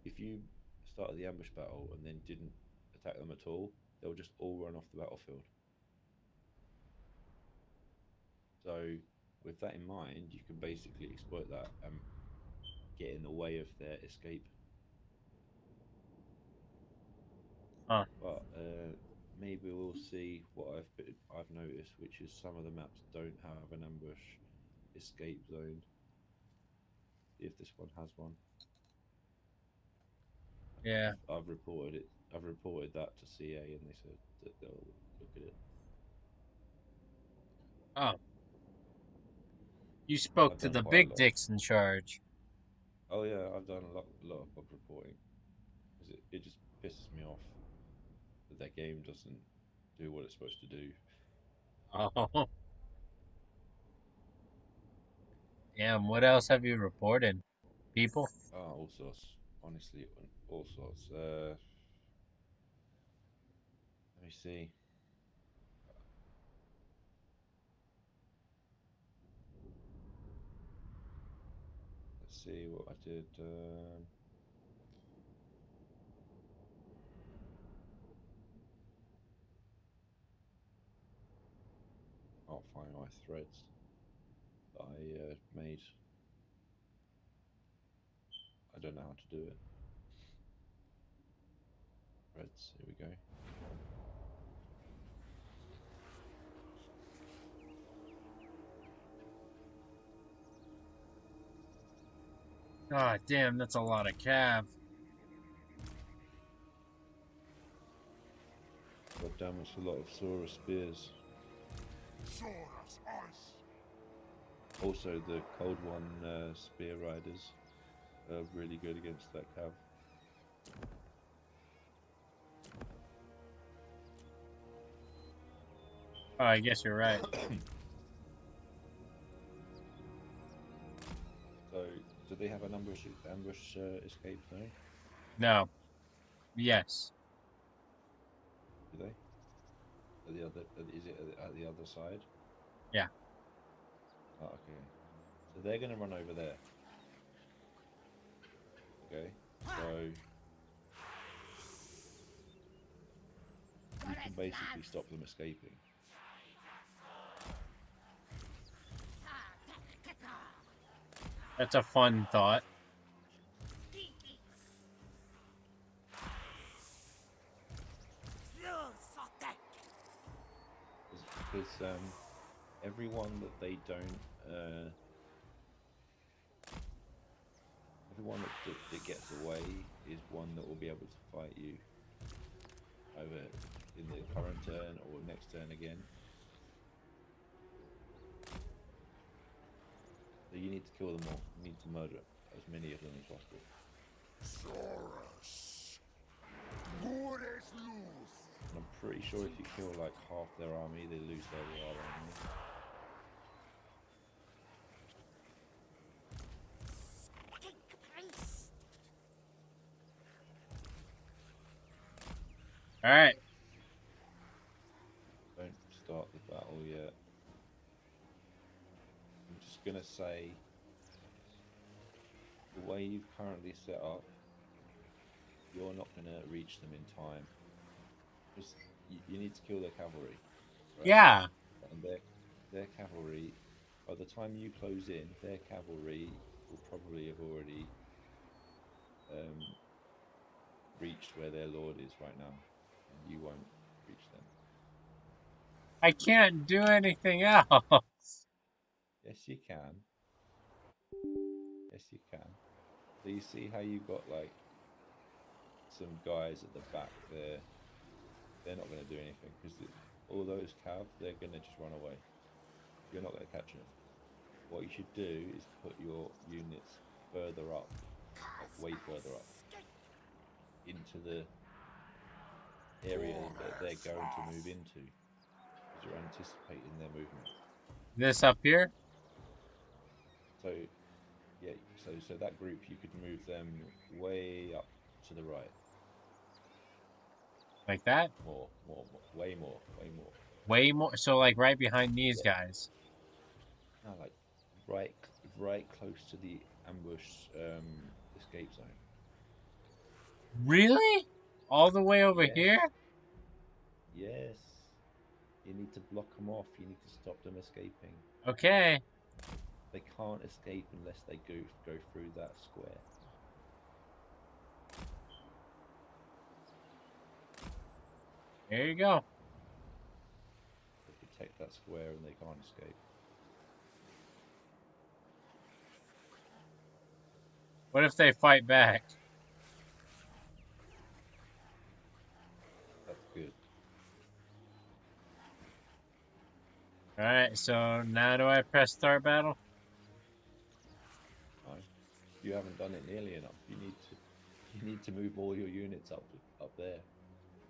If you started the ambush battle and then didn't attack them at all, they'll just all run off the battlefield. So with that in mind, you can basically exploit that and get in the way of their escape. Huh. But maybe we'll see what I've noticed, which is some of the maps don't have an ambush escape zone. See if this one has one. Yeah. I've reported it. I've reported that to CA, and they said that they'll look at it. Oh. You spoke I've to done the quite a big lot. dicks in charge. Oh yeah, I've done a lot of bug reporting because it just pisses me off that that game doesn't do what it's supposed to do. Oh. Damn, what else have you reported? People? All sorts. Honestly, all sorts. Let me see. Let's see what I did. Can't find my threads that I made. I don't know how to do it. Threads. Here we go. God damn, that's a lot of cav. God damn, it's a lot of Saurus spears. Saurus ice. Also, the Cold One spear riders. really good against that cav. Oh, I guess you're right. So, do they have an ambush escape zone? No. Yes. Do they? At the other, is it at the other side? Yeah. Oh, okay. So they're going to run over there. Okay. So you can basically stop them escaping. That's a fun thought. Because everyone that they don't, everyone that gets away is one that will be able to fight you over in the current turn or next turn again. So you need to kill them all. You need to murder as many of them as possible. Saurus. Good as loose. And I'm pretty sure if you kill like half their army, they lose their other army. Alright. Don't start the battle yet. I'm just gonna say the way you've currently set up, you're not gonna reach them in time. Just you need to kill their cavalry. Right? Yeah. And their cavalry, by the time you close in, their cavalry will probably have already reached where their lord is right now, and you won't reach them. I can't do anything else. Yes, you can. Yes, you can. So you see how you got like some guys at the back there? They're not going to do anything because all those cav, they're going to just run away. You're not going to catch them. What you should do is put your units further up, like way further up, into the area that they're going to move into, because you're anticipating their movement. This up here? So, yeah, so that group, you could move them way up to the right. Like that? More, way more. Way more. So, like, right behind these Yeah. guys. No, like right close to the ambush escape zone. Really? All the way over Yes. here? Yes. You need to block them off. You need to stop them escaping. Okay. They can't escape unless they go through that square. There you go. They protect that square and they can't escape. What if they fight back? That's good. Alright, so now do I press start battle? No, you haven't done it nearly enough. You need to move all your units up there.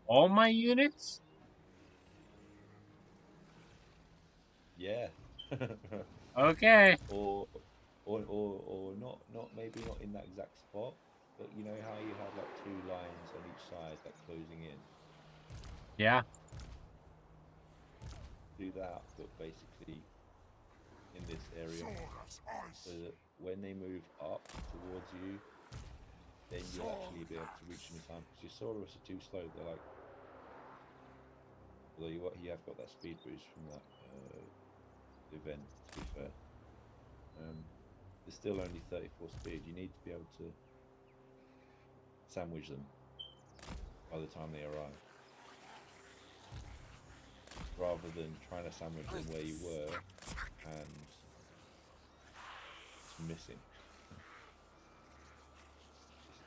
All my units? Yeah. Okay. or not maybe not in that exact spot, but you know how you have like two lines on each side like closing in. Yeah. Do that, but basically in this area, so that when they move up towards you, then you'll actually be able to reach them in time. Because your Saurus are too slow. They're like, although you have got that speed boost from that event. To be fair, there's still only 34 speed. You need to be able to sandwich them by the time they arrive, rather than trying to sandwich them where you were and it's missing.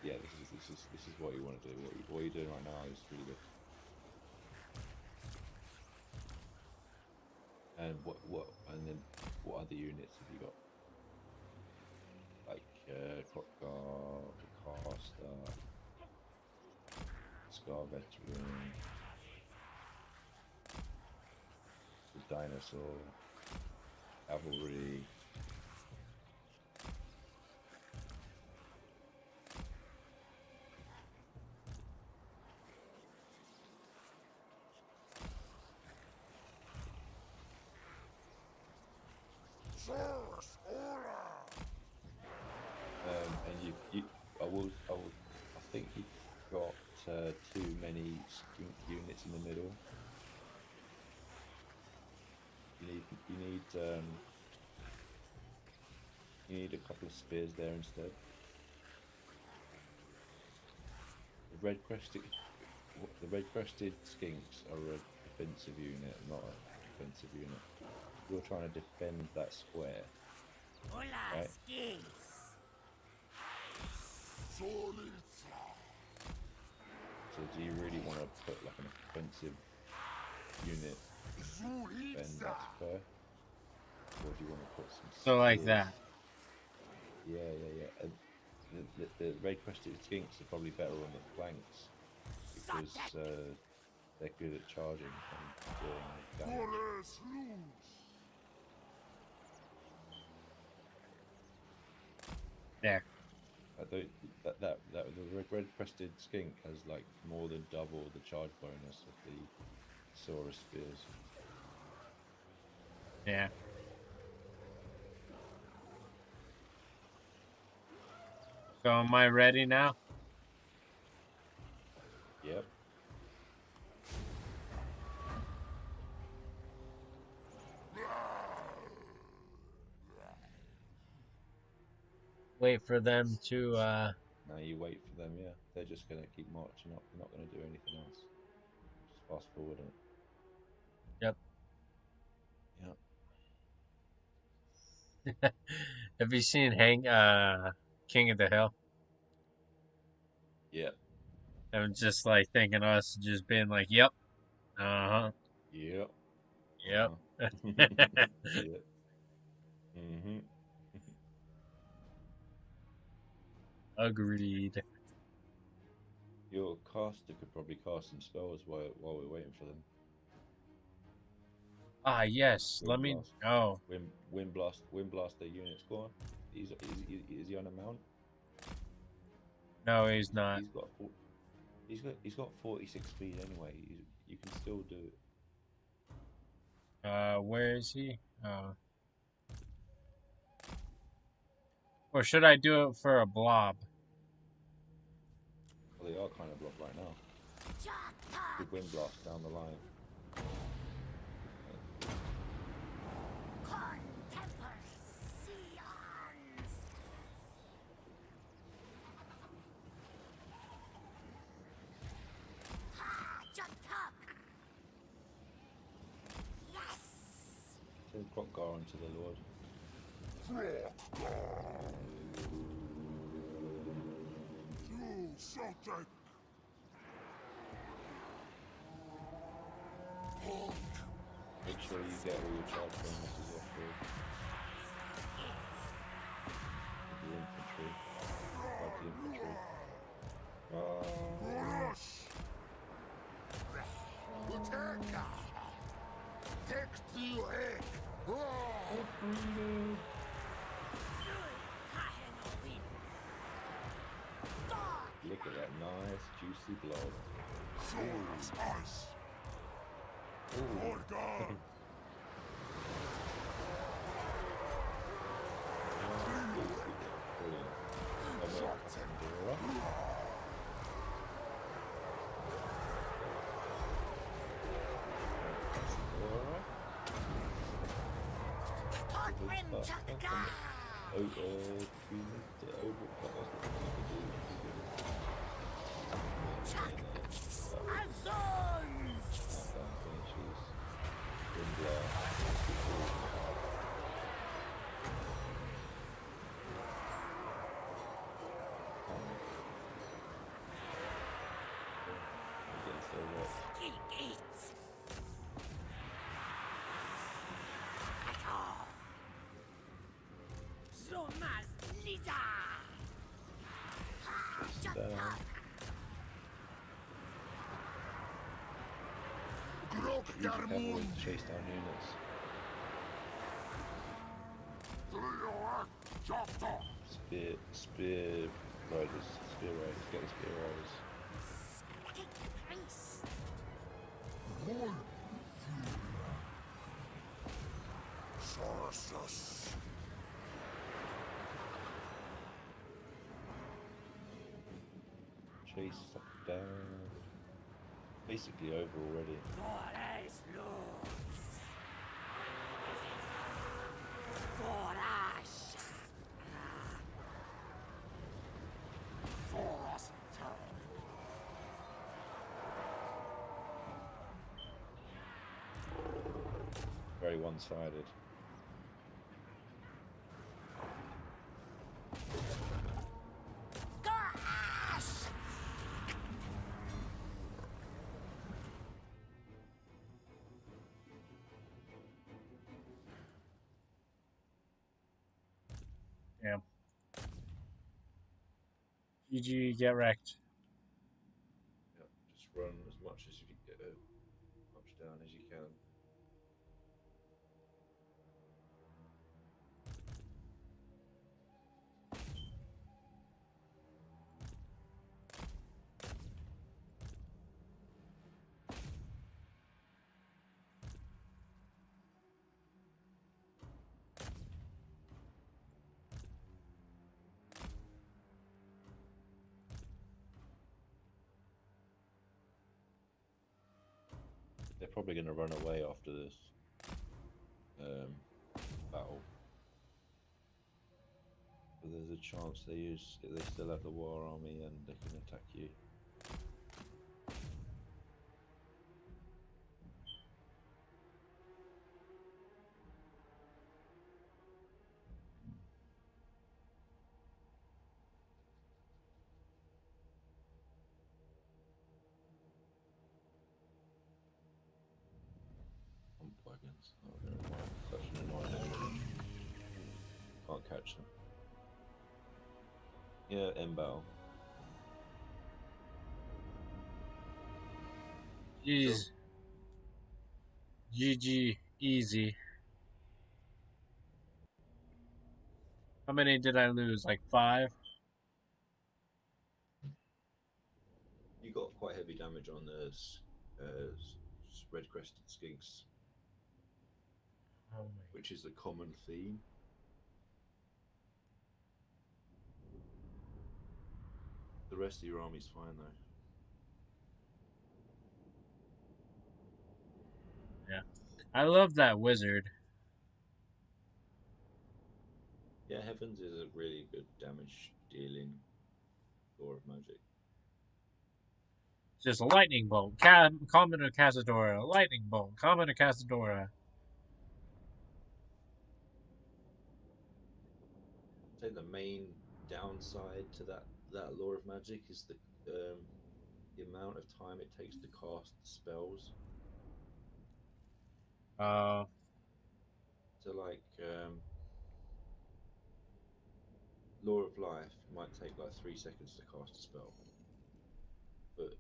Yeah, this is what you want to do. What you're doing right now is really good. And what other units have you got? Like Kroq-Gar, the Caster, Scar Veteran, the Dinosaur, Cavalry. Source order. And I think you've got too many skink units in the middle. You need a couple of spears there instead. The red-crested skinks are a defensive unit, not a defensive unit. You're trying to defend that square. Hola, Right. skills. Solitza. So do you really want to put like an offensive unit to defend that square? Or do you want to put some So like spears? that. Yeah. And the red-crested skinks are probably better on the flanks because they're good at charging and doing damage. Forest loose. There. The red-crested skink has like more than double the charge bonus of the Saurus spears. Yeah. So am I ready now? Yep. Wait for them to Now you wait for them. Yeah, they're just gonna keep marching up. They're not gonna do anything else. Just fast forward it. Yep. Yeah. Have you seen King of the Hill? Yeah. I'm just like thinking us just being like, yep. Uh-huh. Yep. Yep. Yeah. Mm-hmm. Agreed. Your caster could probably cast some spells while we're waiting for them. Ah, yes. Let me. Blast. Oh, Wind blast their units. Go on. Is he on a mount? no, he's not. He's got 46 speed anyway. You can still do it. Where is he? Or should I do it for a blob? Well, they are kind of blocked right now. Good wind blast down the line. Send Kroq-Gar onto the Lord. You Celtic. Make sure you get all your charge bonuses off the infantry. Fight the infantry. Rush. Uteca. Text you egg. Look at that nice juicy blood. Source ice. Ooh. God. down. Use your cavalry to chase down units. Spear riders, get the spear riders. Chase up down. Basically over already. Very one-sided. Yeah. GG, get wrecked. Yeah, just run as much as you can get, much down as you can. They're probably going to run away after this battle. But there's a chance they still have the war army and they can attack you. Wagons. Oh, they're such an annoying enemy. Can't catch them. Yeah, Embal. Jeez. GG, easy. How many did I lose? Like 5? You got quite heavy damage on the red-crested skinks, Oh which is a common theme. The rest of your army's fine though. yeah. I love that wizard. Yeah, Heavens is a really good damage dealing Law of Magic. Just a lightning bolt. Commoner Cazadora. Lightning bolt. Commoner Cazadora. I think the main downside to that Law of Magic is the amount of time it takes to cast spells. So like Law of Life might take like 3 seconds to cast a spell, but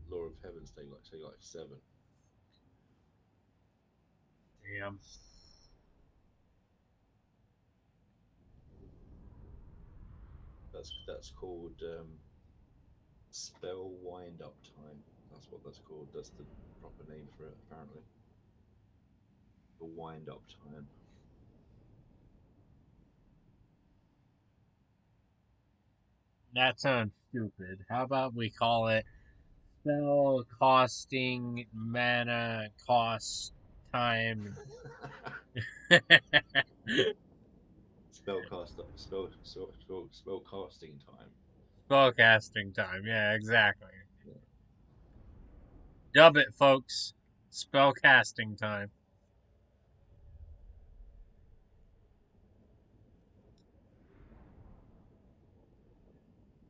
Law of Heavens take like 7. Damn. That's called spell wind up time. That's what that's called. That's the proper name for it, apparently. The wind up time. That sounds stupid. How about we call it spell costing mana cost time? Spell casting time. Spell casting time. Yeah, exactly. Yeah. Dub it, folks. Spell casting time.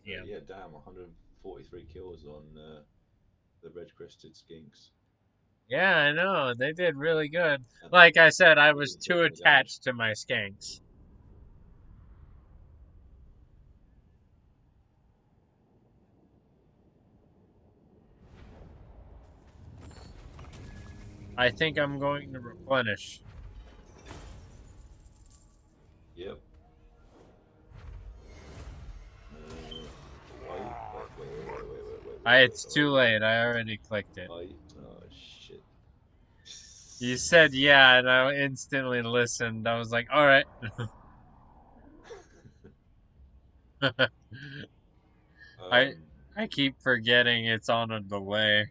Yeah. Yeah, damn, 143 kills on the red-crested skinks. Yeah, I know. They did really good. And Like I said, I they was didn't take too any damage. attached to my skanks. I think I'm going to replenish. Yep. It's too late. I already clicked it. Oh shit. You said yeah, and I instantly listened. I was like, all right. I Um, I keep forgetting it's on a delay.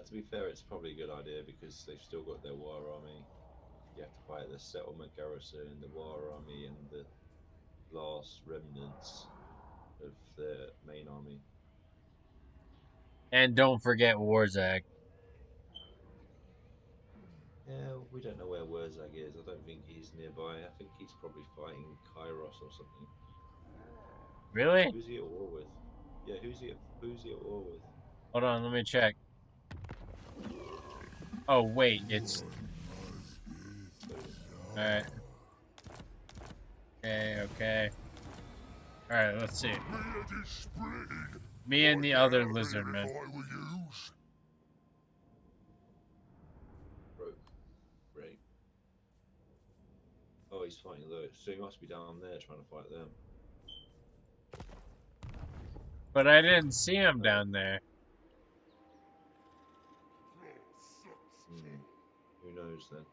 to be fair, it's probably a good idea because they've still got their war army. You have to fight the settlement garrison, the war army, and the last remnants of their main army. And don't forget Warzag. Yeah, we don't know where Wurzag is. I don't think he's nearby. I think he's probably fighting Kairos or something. Really? Who's he at war with? Yeah, who's he at war with? Hold on, let me check. Oh wait, it's alright. Okay. Alright, let's see. Me and the other lizard man. Right. Oh, he's fighting those. So he must be down there trying to fight them. But I didn't see him down there. Who knows then?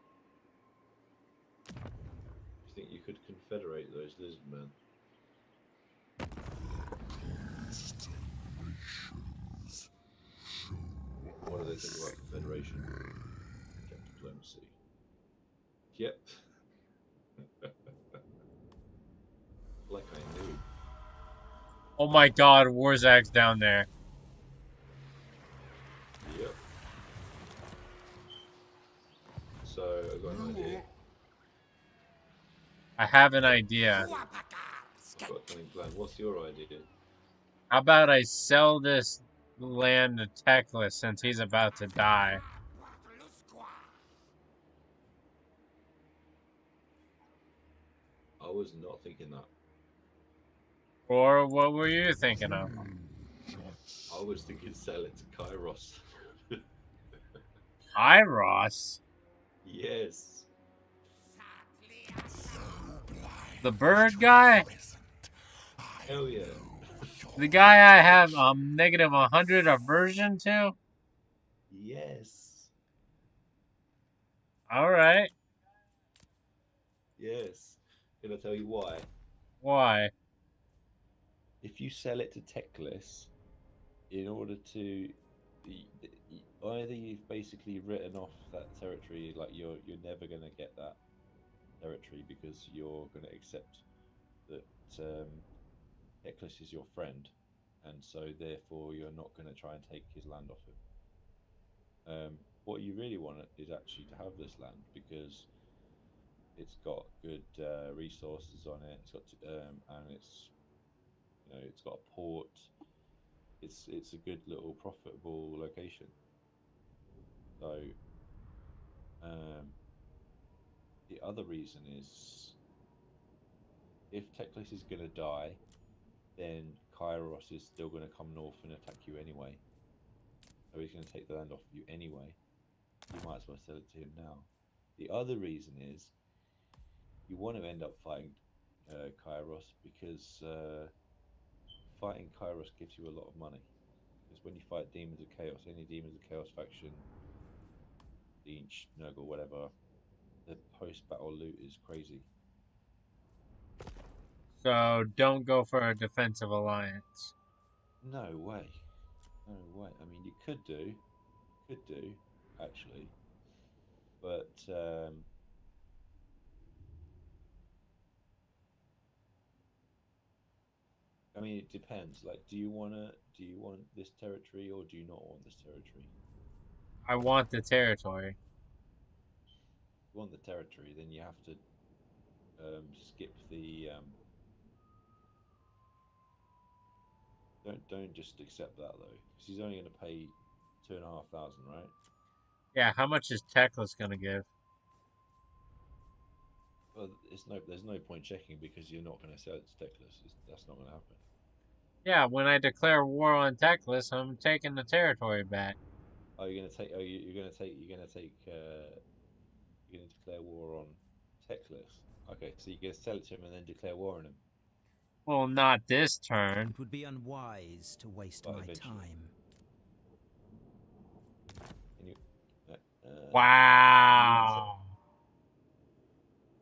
You think you could confederate those lizard men? What do they think about confederation? Check diplomacy. Yep. Like I knew. Oh my god, Warzag's down there. Yep. So I got an idea. I have an idea. Got a cunning plan. What's your idea? How about I sell this land to Teclis since he's about to die? I was not thinking that. Or what were you thinking of? I was thinking sell it to Kairos. Iros? Yes. The bird guy? Hell yeah. The guy I have negative 100 aversion to? Yes. Alright. Yes. Can I tell you why? Why? If you sell it to Teclis, in order to either you've basically written off that territory, like you're never going to get that territory because you're going to accept that Teclis is your friend, and so therefore you're not going to try and take his land off him. What you really want is actually to have this land because it's got good resources on it. It's got and it's got a port. It's a good little profitable location. So the other reason is if Teclis is going to die, then Kairos is still going to come north and attack you anyway. So he's going to take the land off of you anyway. You might as well sell it to him now. The other reason is you want to end up fighting Kairos because fighting Kairos gives you a lot of money. Because when you fight Demons of Chaos, any Demons of Chaos faction, Inch, Nurgle, whatever, the post-battle loot is crazy. So don't go for a defensive alliance. No way. No way. I mean, you could do, actually. But I mean, it depends. Like, do you want this territory or do you not want this territory? I want the territory. If you want the territory, then you have to skip the. Don't just accept that though, because he's only going to pay 2,500, right? Yeah, how much is Teclis gonna give? Well, there's no point checking because you're not going to sell it to Teclis. That's not going to happen. Yeah, when I declare war on Teclis, I'm taking the territory back. Oh, you're gonna take. Oh, you're gonna take. You're gonna take. You're gonna declare war on Teclis. Okay, so you're gonna sell it to him and then declare war on him. Well, not this turn. It would be unwise to waste But my eventually. time. Can you? You want to say? Wow.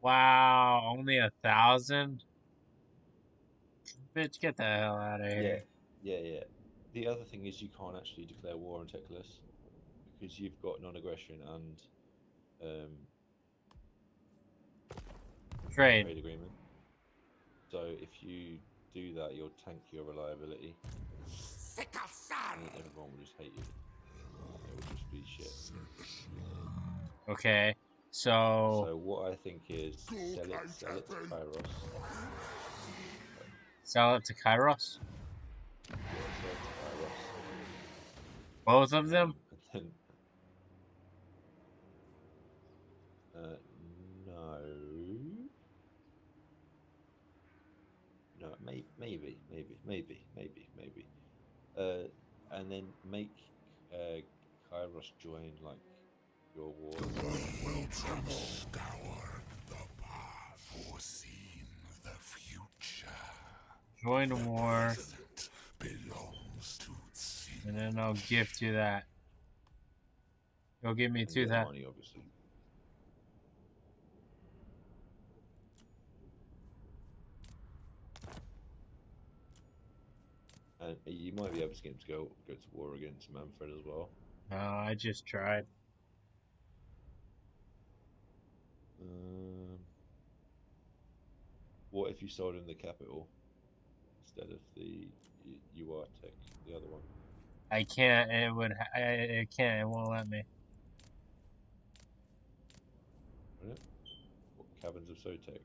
Wow, only 1,000? Bitch, get the hell out of Yeah, here. yeah. The other thing is you can't actually declare war on Teclis because you've got non-aggression and Trade. trade agreement. So if you do that, you'll tank your reliability, and everyone will just hate you. It will just be shit. Okay, so So what I think is sell it to Kairos. sell it to Kairos? Yeah, sell it to Kairos. Both of them? And then, no. No, maybe. And then make Kairos join like your war. Will travel scoured the path, foreseen the future. Join the war, Present belongs to sin. and then I'll gift you that. You'll give me And get the 2,000. money, obviously. And you might be able to get him to go to war against Manfred as well. No, I just tried. What if you sold him the capital instead of the UR Tech, the other one? I can't. It can't. It won't let me. Right? What, Caverns of Sotek?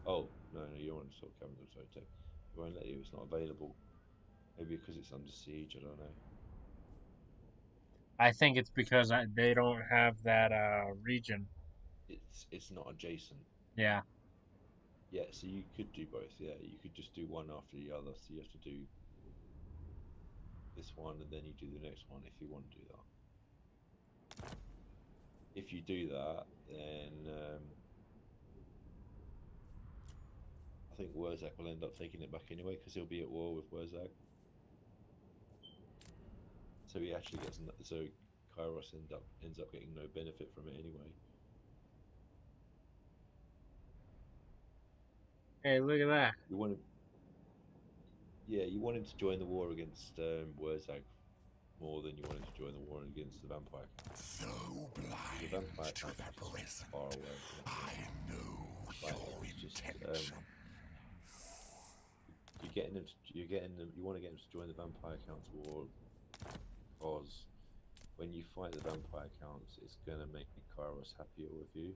Oh, no, you don't want to sell Caverns of Sotek. It won't let you. It's not available. Maybe because it's under siege. I don't know. I think it's because they don't have that region. It's not adjacent. Yeah. Yeah, so you could do both. Yeah, you could just do one after the other. So you have to do this one and then you do the next one if you want to do that. If you do that, then I think Wurzak will end up taking it back anyway because he'll be at war with Wurzak. So he actually gets Kairos ends up getting no benefit from it anyway. Hey, look at that. You want him, you want him to join the war against Wurzak more than you want him to join the war against the vampire. So blind the vampire to the present, far away. I know your intention. You want to get him to join the vampire counts war because when you fight the vampire counts, it's gonna make Kairos happier with you.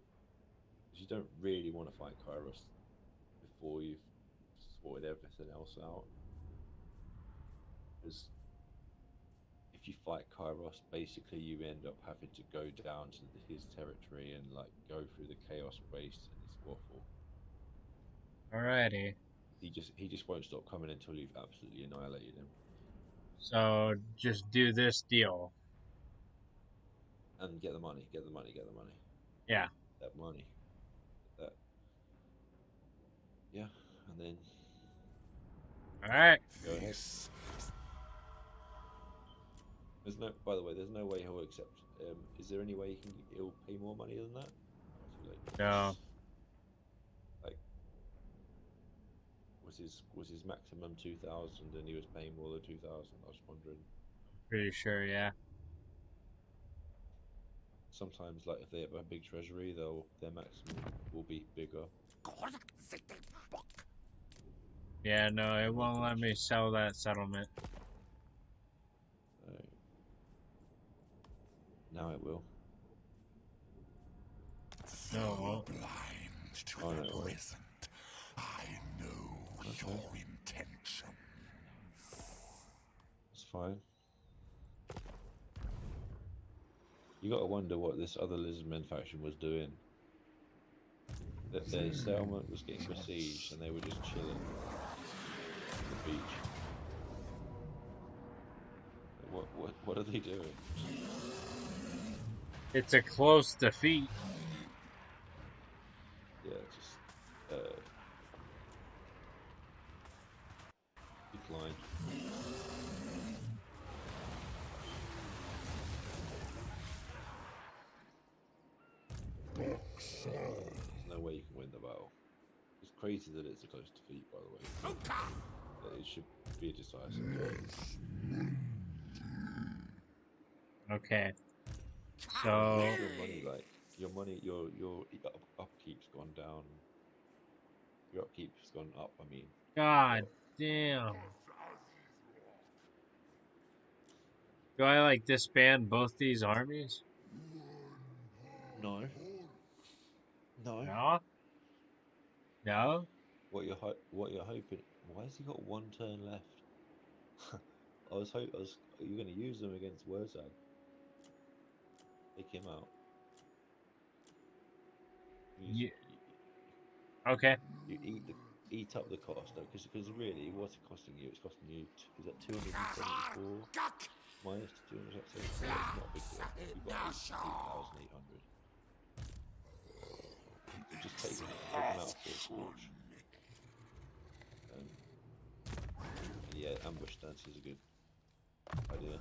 Because you don't really want to fight Kairos before you've sorted everything else out. Because if you fight Kairos, basically you end up having to go down to his territory and like go through the chaos waste, and it's awful. Alrighty. He just won't stop coming until you've absolutely annihilated him. So just do this deal. And get the money. Yeah. That money. That. Yeah, and then. Alright. Go ahead. There's no. By the way, there's no way he'll accept. Is there any way he'll pay more money than that? Too late. No. Like, was his maximum 2,000, and he was paying more than 2,000? I was wondering. Pretty sure, yeah. Sometimes, like if they have a big treasury, their maximum will be bigger. Yeah, no, it won't let me sell that settlement. Now it will. No, it won't. Blind to the present, I know your intention. It's fine. You gotta wonder what this other lizardmen faction was doing. That their settlement was getting besieged and they were just chilling on the beach. What are they doing? It's a close defeat. Yeah, just decline. There's no way you can win the battle. It's crazy that it's a close defeat, by the way. But it should be a decisive. Okay. So Your money, like your upkeep's gone down. Your upkeep's gone up. I mean, God damn. Do I like disband both these armies? no. No? No? What you're hoping? Why has he got one turn left? You're going to use them against Wurzag. Take him out. Yeah. Okay. You eat up the cost, because really, what's it costing you? It's costing you is that 274 minus 274? That's not a big deal. You've got 8,800. So just take them out of Force March. Yeah, ambush stance is a good idea.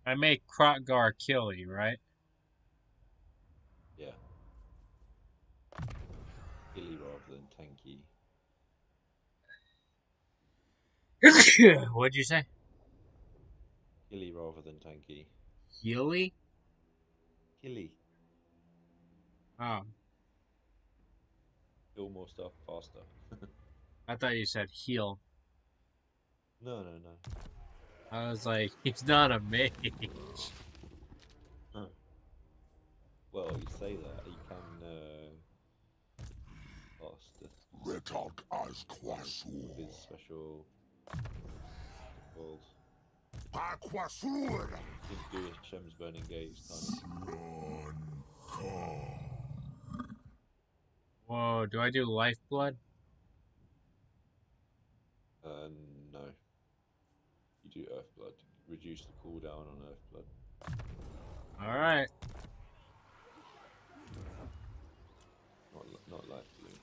I make Kroq-Gar kill you, right? Yeah. Hilly rather than tanky. What'd you say? Hilly rather than tanky. Healy? Hilly. Oh, Kill more stuff faster. I thought you said heal. No. I was like, he's not a mage. Huh. Well, you say that, you can faster. Retok as Quasur. His special balls. Quasur. Didn't do a Shem's Burning Gaze, Whoa, do I do lifeblood? no. You do Earthblood. Reduce the cooldown on Earthblood. Alright. Not Life Bloom.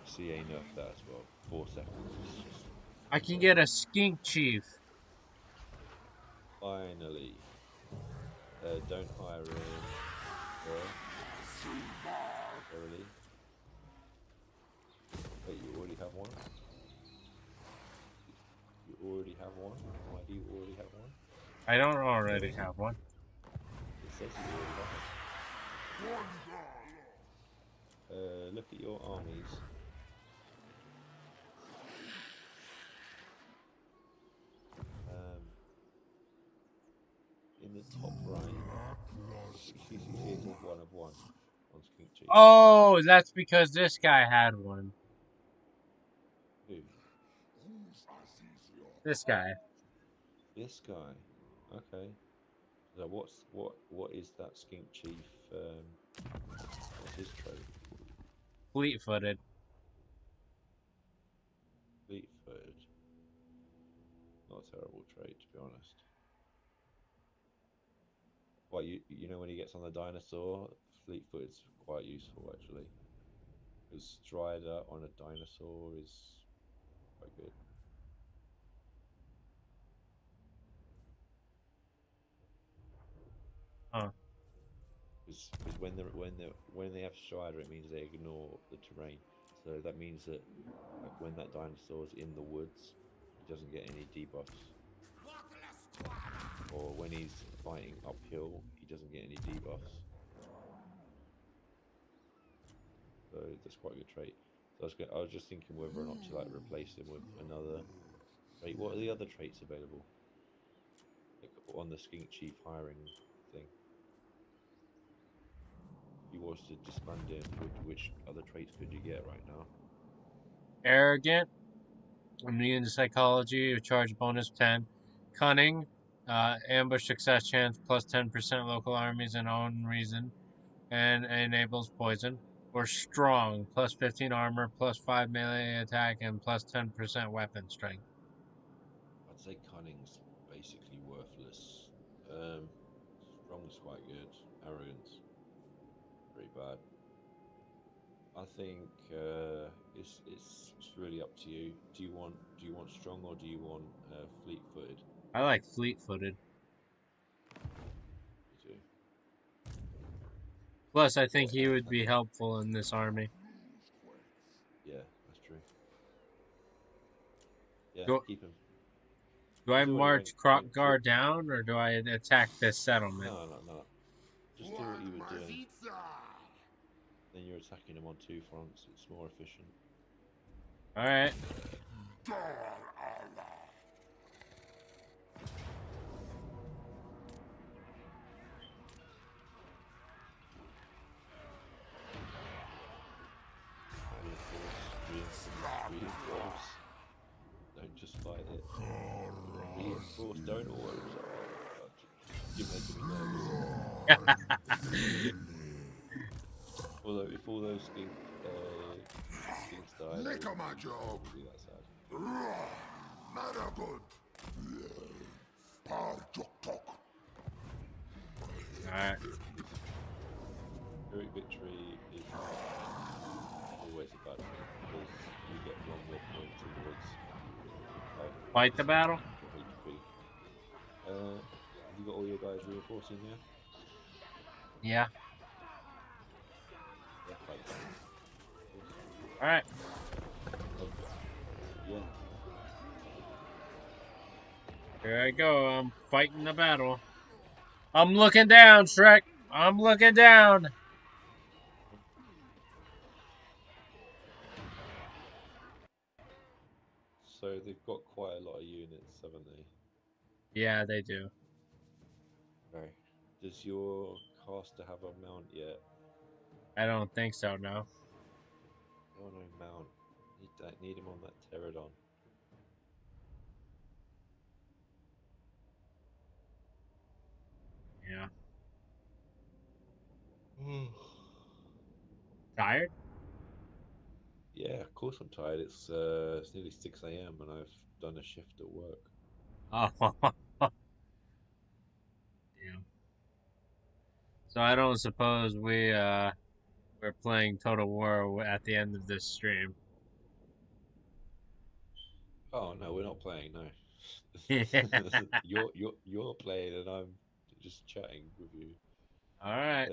CA nerf that as well. 4 seconds. It's just I can get a skink chief. finally. Don't hire in early. Wait, you already have one? You already have one? Why do you already have one? I don't already have one. It says you already have it. Look at your armies. In the top right, you see it as 1 of 1 on Skink Chief. Oh, that's because this guy had one. Who? This guy. This guy. Okay. So what is that Skink Chief? What's his trait? Fleet-footed. Fleet-footed. Not a terrible trait, to be honest. Well, you know when he gets on the dinosaur, Fleet-footed's quite useful actually. Because Strider on a dinosaur is quite good. Huh. Because when they have Strider, it means they ignore the terrain. So that means that like, when that dinosaur's in the woods, he doesn't get any debuffs. Or when he's fighting uphill, he doesn't get any debuffs. So that's quite a good trait. So I was just thinking whether or not to like replace him with another trait. What are the other traits available? Like on the Skink Chief hiring thing. If you was to disband him, which other traits could you get right now? Arrogant. Immune to psychology. Charge bonus 10. Cunning. Ambush success chance plus 10% local armies and own reason. And enables poison. or strong, plus 15 armor, plus 5 melee attack, and plus 10% weapon strength. I'd say cunning's basically worthless. Strong's quite good. Arrogance, pretty bad. I think it's really up to you. Do you want strong or do you want fleet-footed? I like fleet-footed. Me too. Plus, I think he would be helpful in this army. Yeah, that's true. Yeah, Do, keep him. do I He's already march went Kroq-Gar down, or do I attack this settlement? No. Just do what you were doing. Then you're attacking him on two fronts. It's more efficient. Alright. Reinforce. Don't just fight it. Reinforce, don't always. You're making me nervous. Although, if all those skinks died, Lick my job. Be that sad. Not good. Par tok. Alright. Heroic victory is always a bad thing because you get one more point towards Fight the battle? HP. Have you got all your guys reinforcing here? Yeah. Yeah, fight the battle. Alright. Yeah. Here I go. I'm fighting the battle. I'm looking down, Shrek. I'm looking down. So they've got quite a lot of units, haven't they? Yeah, they do. Okay. Does your caster have a mount yet? I don't think so, no. Oh no, mount. Need him on that pterodon. Yeah. Tired? Yeah, of course I'm tired. It's nearly 6 a.m. and I've done a shift at work. Oh. Yeah. So I don't suppose we're playing Total War at the end of this stream. Oh no, we're not playing. No, Yeah. you're playing and I'm just chatting with you. All right.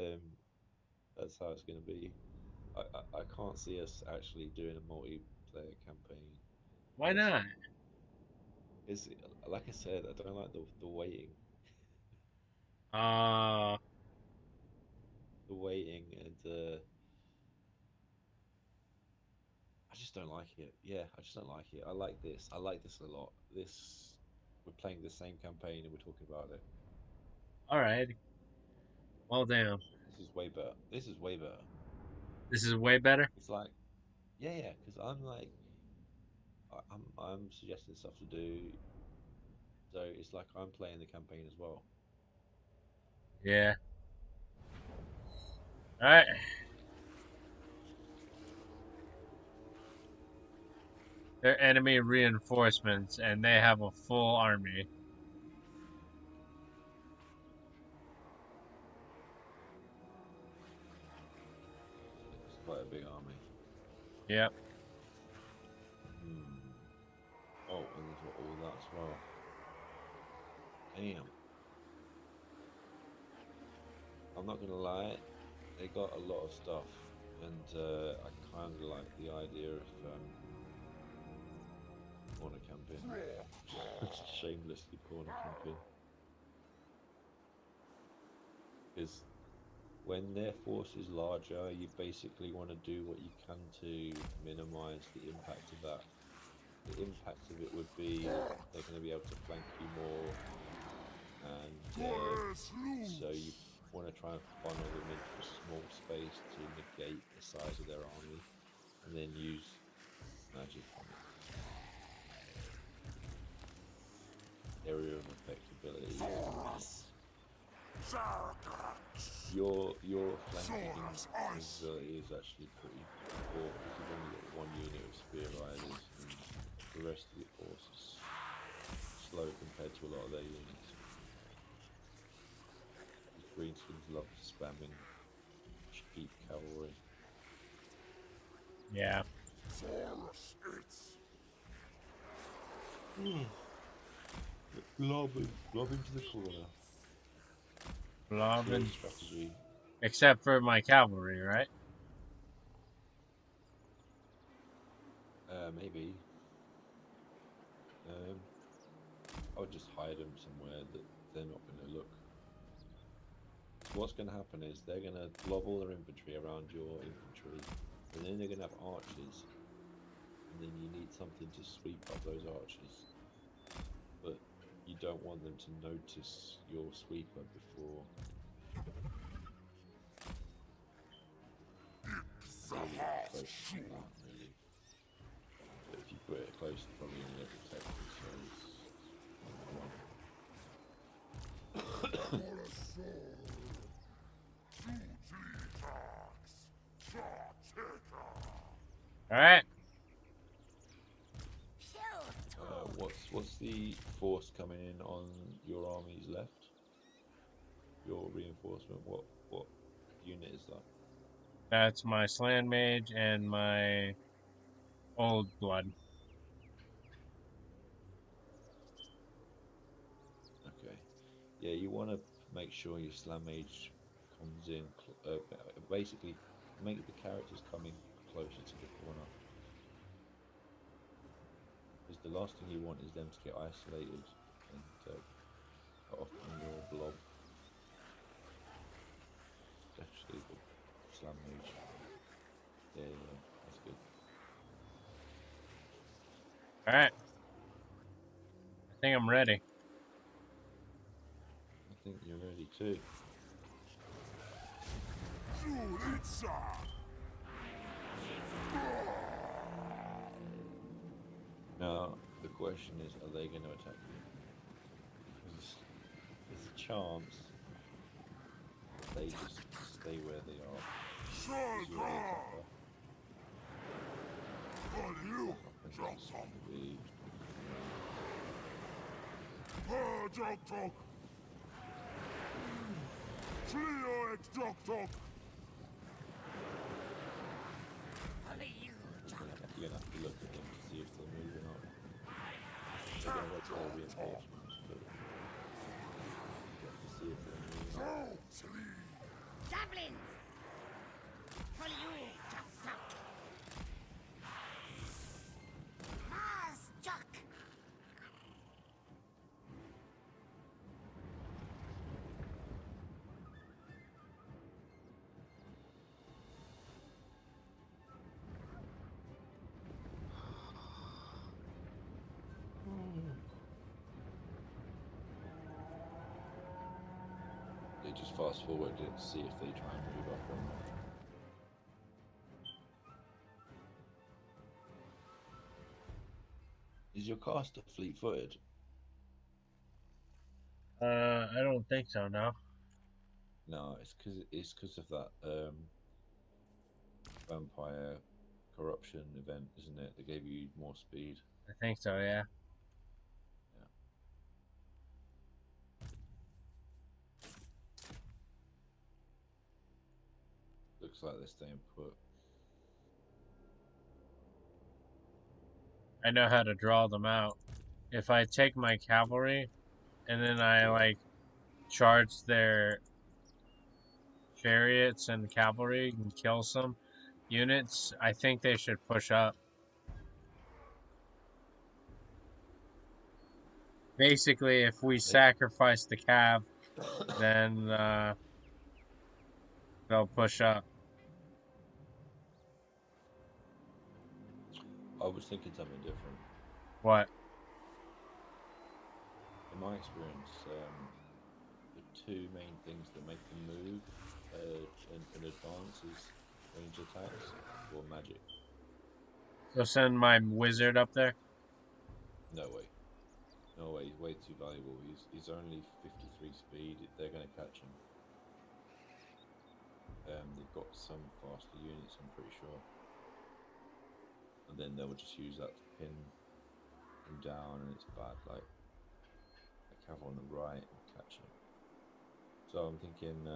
That's how it's going to be. I can't see us actually doing a multiplayer campaign. Why not? It's like I said, I don't like the waiting. Uh, The waiting and I just don't like it. Yeah, I just don't like it. I like this. I like this a lot. We're playing the same campaign and we're talking about it. all right. Well, damn. This is way better. This is way better. This is way better. It's like, yeah, because I'm like, I'm suggesting stuff to do. So it's like I'm playing the campaign as well. Yeah. All right. They're enemy reinforcements, and they have a full army. It's quite a big army. Yep. Oh, and they've got all that as well. Damn. I'm not gonna lie, they got a lot of stuff, and I kind of like the idea of corner camping. Shamelessly corner camping. Because when their force is larger, you basically want to do what you can to minimize the impact of that. The impact of it would be they're going to be able to flank you more, and so you want to try and funnel them into a small space to negate the size of their army, and then use magic on it. Area of effect ability. Your flanking Sora's ice. is actually pretty poor because you've only got one unit of spear riders and the rest of your force is slow compared to a lot of their units. These greenskins love spamming cheap cavalry. Yeah. Sora's it's. Lob into the corner. Blobbing. Strategy. Except for my cavalry, right? Maybe. I would just hide them somewhere that they're not going to look. So what's going to happen is they're going to lob all their infantry around your infantry, and then they're going to have archers, and then you need something to sweep up those archers. But you don't want them to notice your sweeper before. Really. But if you put it close, it's probably going to get detected. All right. What's the force coming in on your army's left? Your reinforcement. What unit is that? That's my Slan Mage and my Old Blood. Okay. Yeah, you want to make sure your Slan Mage comes in. Basically, make the characters coming closer to the corner. Because the last thing you want is them to get isolated and cut off from your blob. Especially the Slam Mage. Yeah, that's good. Alright. I think I'm ready. I think you're ready too. Now, the question is, are they going to attack you? Because there's a chance that they just stay where they are. You're going to have to look at them to see if they're moving up. They're going to wait for their reinforcements, but you have to see if they're moving up. Javelins! For you, Jack. Mars, Jack. They just fast forward it to see if they try and move up or not. Is your caster fleet-footed? I don't think so, no. No, it's because of that vampire corruption event, isn't it? That gave you more speed. I think so, yeah. Looks like they're staying put. I know how to draw them out. If I take my cavalry and then I like charge their chariots and cavalry and kill some units, I think they should push up. Basically, if we sacrifice the cav, then they'll push up. I was thinking something different. What? In my experience, the two main things that make them move and advance is range attacks or magic. So send my wizard up there? No way. No way, he's way too valuable. He's only 53 speed, they're going to catch him. They've got some faster units, I'm pretty sure. And then they'll just use that to pin him down, and it's bad. Like a cav on the right and catch him. So I'm thinking,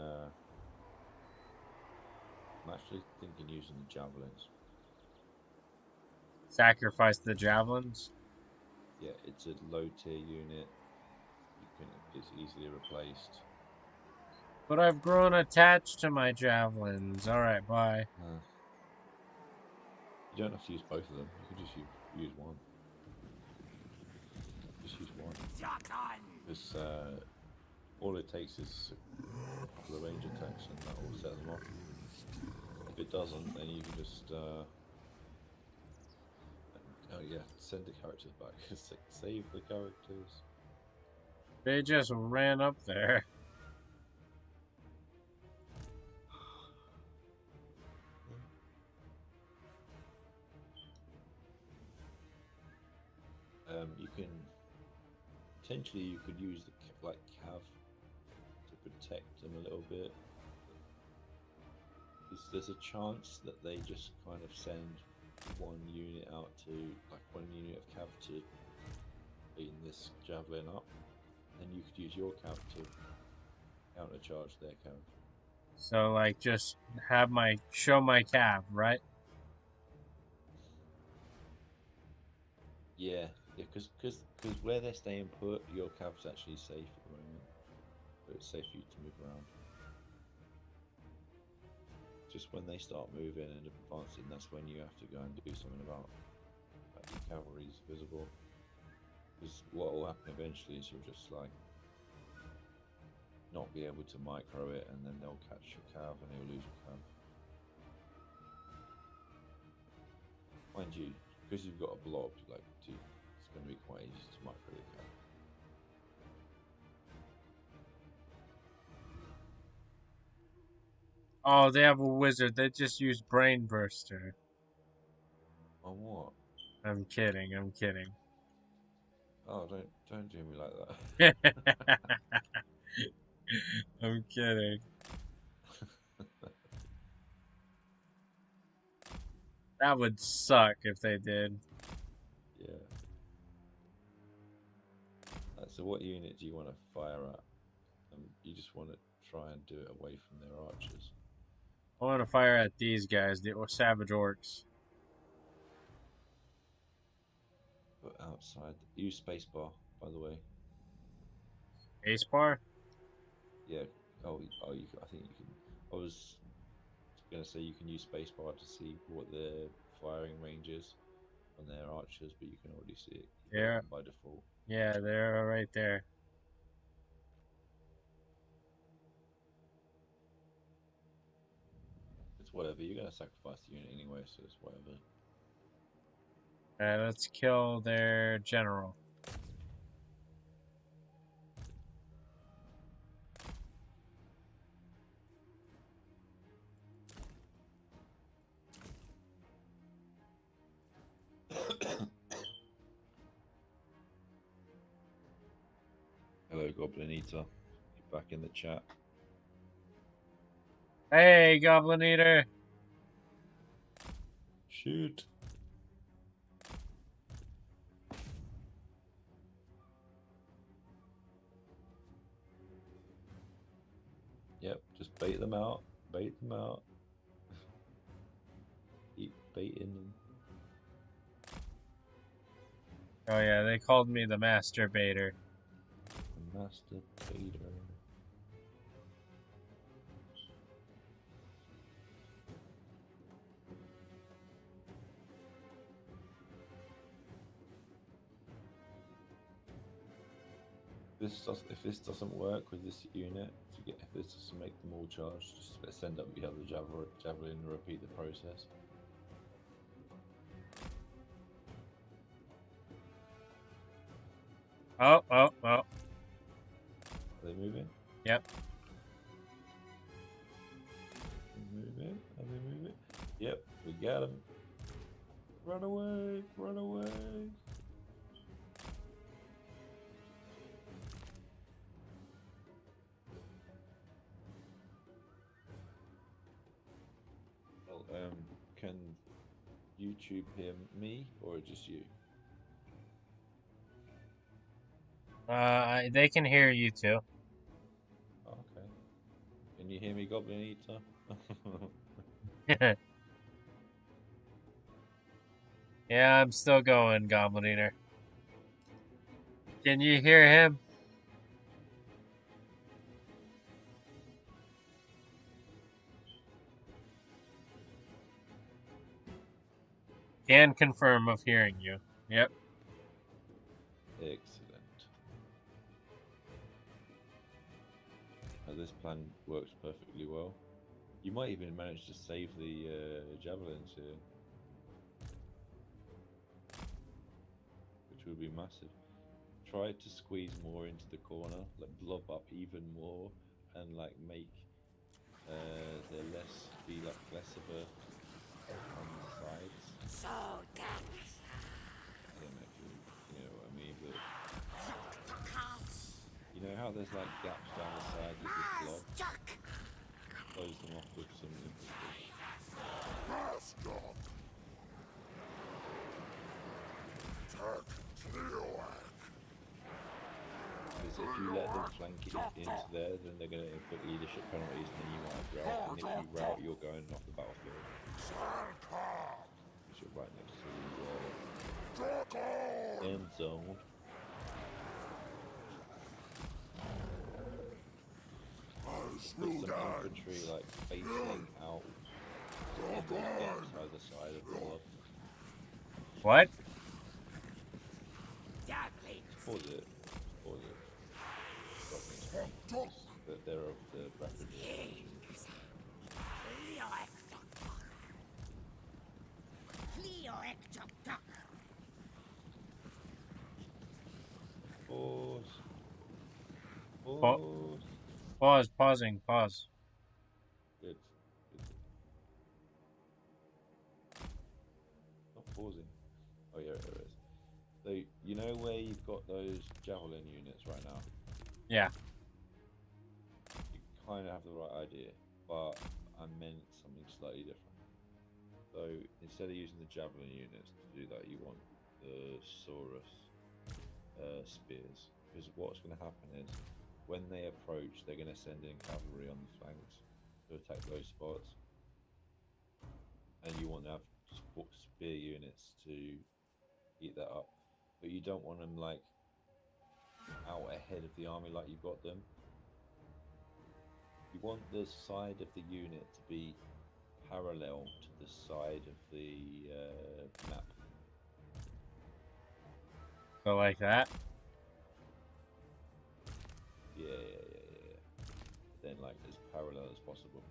I'm actually thinking using the javelins. Sacrifice the javelins. Yeah, it's a low tier unit. It's easily replaced. But I've grown attached to my javelins. Alright, bye. You don't have to use both of them. You can just use one. Just use one. Because all it takes is a couple of range attacks and that will set them off. If it doesn't, then you can just oh yeah, send the characters back. Save the characters. They just ran up there. You can potentially you could use the like cav to protect them a little bit. There's a chance that they just kind of send one unit out to, like one unit of cav to clean this javelin up, and you could use your cav to countercharge their cav. So like just have show my cav, right? Yeah, because where they're staying put, your cav's actually safe at the moment, but it's safe for you to move around. Just when they start moving and advancing, that's when you have to go and do something about your cavalry's visible. Because what will happen eventually is you'll just like not be able to micro it, and then they'll catch your cav and you'll lose your cav. Mind you, because you've got a blob, like it's going to be quite easy to micro the cav. Oh, they have a wizard. They just use Brain Burster. On what? I'm kidding. I'm kidding. Oh, don't do me like that. I'm kidding. That would suck if they did. Yeah. So what unit do you want to fire at? You just want to try and do it away from their archers. I want to fire at these guys, the savage orcs. But outside, use spacebar, by the way. Spacebar? Yeah. Oh, I think you can. I was going to say you can use spacebar to see what their firing range is on their archers, but you can already see it. You've got it on by default. Yeah, they're right there. It's whatever. You're going to sacrifice the unit anyway, so it's whatever. Alright, let's kill their general. Hello, Goblin Eater. You're back in the chat. Hey, Goblin Eater! Shoot. Yep, just bait them out. Bait them out. Keep baiting them. Oh yeah, they called me the Master Baiter. The Master Baiter. If this doesn't work with this unit, if this doesn't make them all charged, just send up the other javelin and repeat the process. Oh. Are they moving? Yep. Moving? Are they moving? Yep, we got them. Run away! Run away! can YouTube hear me or just you? They can hear you too. Oh, okay. Can you hear me, Goblin Eater? Yeah, I'm still going, Goblin Eater. Can you hear him? Can confirm of hearing you. Yep. Excellent. This plan works perfectly well. You might even manage to save the javelins here, which would be massive. Try to squeeze more into the corner, like blob up even more, and like make there be less of a on the sides. So damn. I don't know if you know what I mean, but you know how there's like gaps down the sides of this blob? Close them off with some infantry. Because if you let them flank it into there, then they're going to inflict leadership penalties, and then you might rout. And if you rout, you're going off the battlefield. Because you're right next to the end zone. Put some infantry like facing out on those gaps either side of the blob. What? Pause it. Pause it. But they're of the rapid. Pause. Pause. Pause. Pausing. Pause. Good. Good. Not pausing. Oh yeah, there it is. So you know where you've got those javelin units right now? Yeah. You kind of have the right idea, but I meant something slightly different. So instead of using the javelin units to do that, you want the Saurus spears. Because what's going to happen is, when they approach, they're going to send in cavalry on the flanks to attack those spots. And you want to have spear units to eat that up. But you don't want them like out ahead of the army like you've got them. You want the side of the unit to be parallel to the side of the map. So like that? Yeah. Then like as parallel as possible.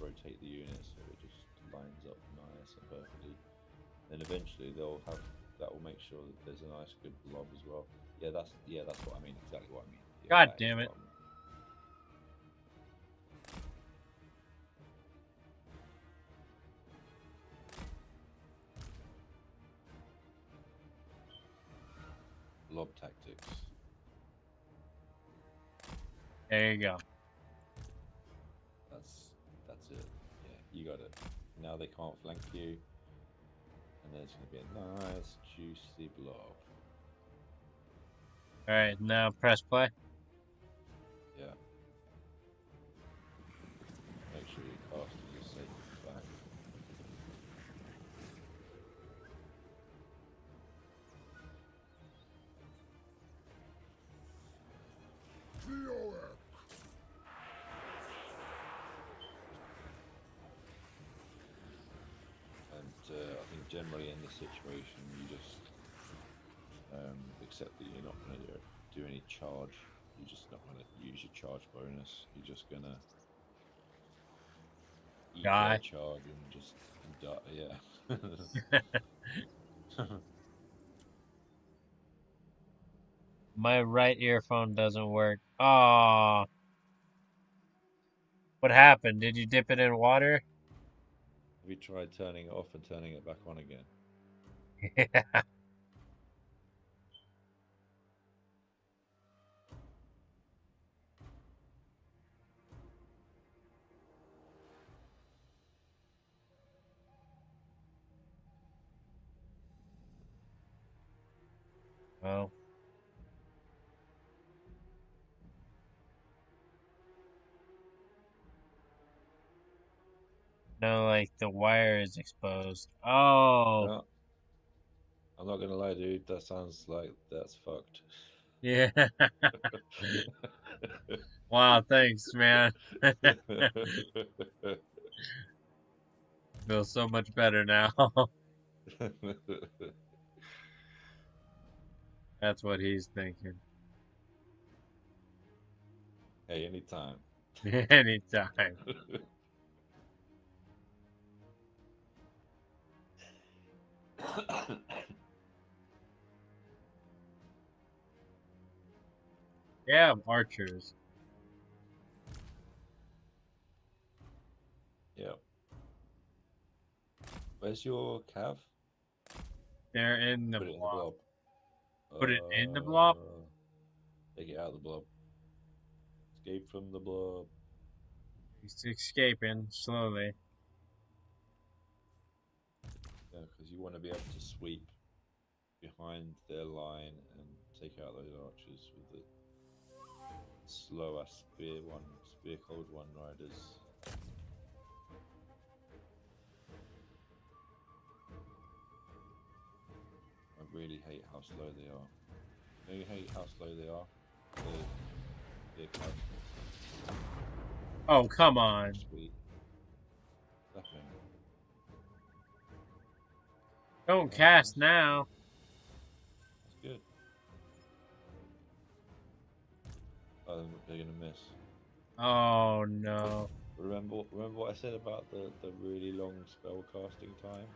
Rotate the unit so it just lines up nice and perfectly. Then eventually that will make sure that there's a nice good blob as well. Yeah, that's what I mean. Exactly what I mean. Yeah, God damn it. Blob tactics. There you go. That's it. Yeah, you got it. Now they can't flank you, and there's going to be a nice juicy blob. All right, now press play. Yeah. Make sure your casters are safe back. And I think generally in this situation, you just accept that you're not going to do any charge. You're just not going to use your charge bonus. You're just going to eat their charge and just die. Yeah. My right earphone doesn't work. Oh. What happened? Did you dip it in water? Have you tried turning it off and turning it back on again? Yeah. Well. No, like the wire is exposed. Oh, No, I'm not gonna lie, dude. That sounds like that's fucked. yeah. Wow, thanks, man. Feels so much better now. That's what he's thinking. Hey, anytime. Anytime. Yeah, archers. Yeah. Where's your cav? They're in the Put it in the blob. blob. Put it in the blob? Take it out of the blob. Escape from the blob. He's escaping slowly. Yeah, because you want to be able to sweep behind their line and take out those archers with the slower spear cold one riders. I really hate how slow they are. You hate how slow they are? They're Oh, come on. sweet. What's happening? Don't cast now. That's good. Oh, they're gonna miss. Oh, no. Remember what I said about the really long spell casting time?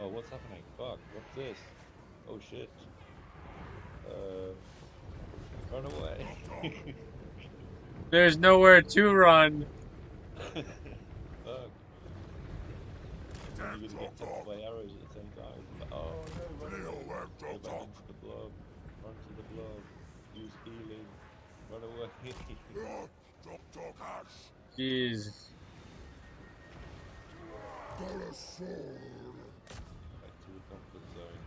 Oh, what's happening? Fuck, what's this? Oh shit. Run away. There's nowhere to run. Fuck. You're gonna get touched by arrows at the same time. Oh no, run away. Go back into the blob. Run to the blob. Use healing. Run away. Jeez. Back to the comfort zone.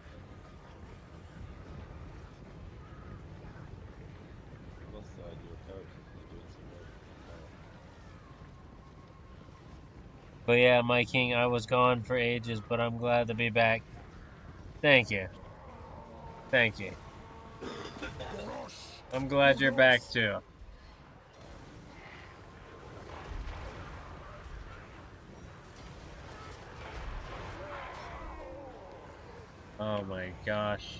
Plus side, your characters are doing some work. But yeah, my king, I was gone for ages, but I'm glad to be back. Thank you. Thank you. I'm glad you're back too. Oh my gosh.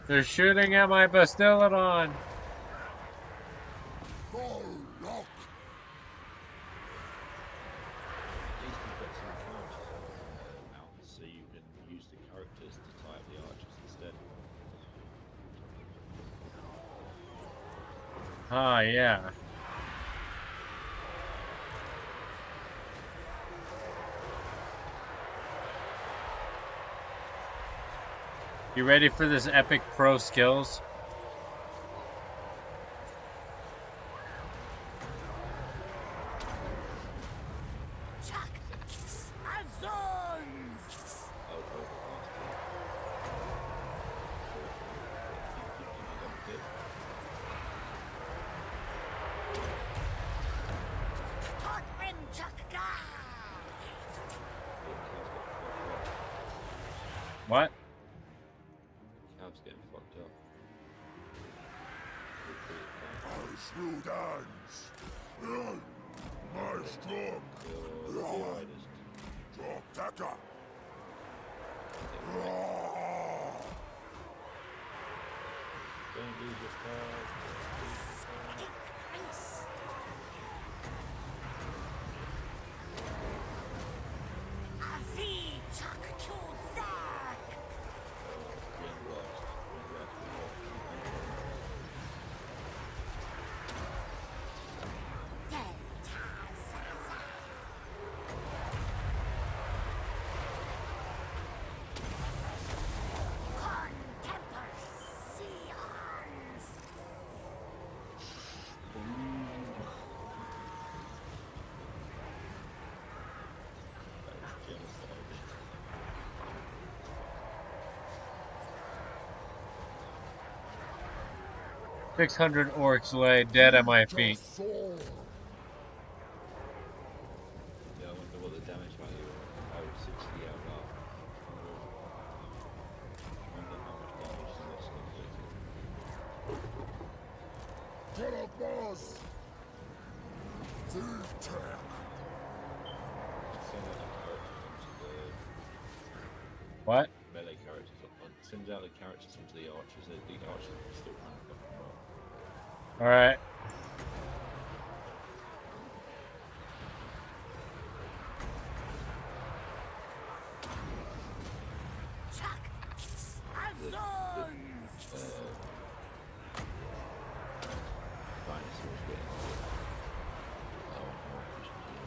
They're shooting at my Bastiladon. At least you've got some charges mounts, so you can use the characters to tie up the archers instead. Ah, yeah. You ready for this epic pro skills? Chuck! Azons! Tortman Chuck-Gar! What? Cav's getting fucked up. Shrewd hands. My strong. Drop Decker. Don't lose your card. Increase. Azi Chuck Chulzak! Contempor Seons! 600 orcs lay dead at my feet. Soar. Yeah, I wonder what the damage value of 60 out of. I wonder how much damage the lost inflicted. Kroq-Gar's tech. Send out the characters onto the What? melee characters. Send out the characters onto the archers. The archers are still kind of fucking well. Alright. Chuck! Azons! Dinosaurs getting more efficiently.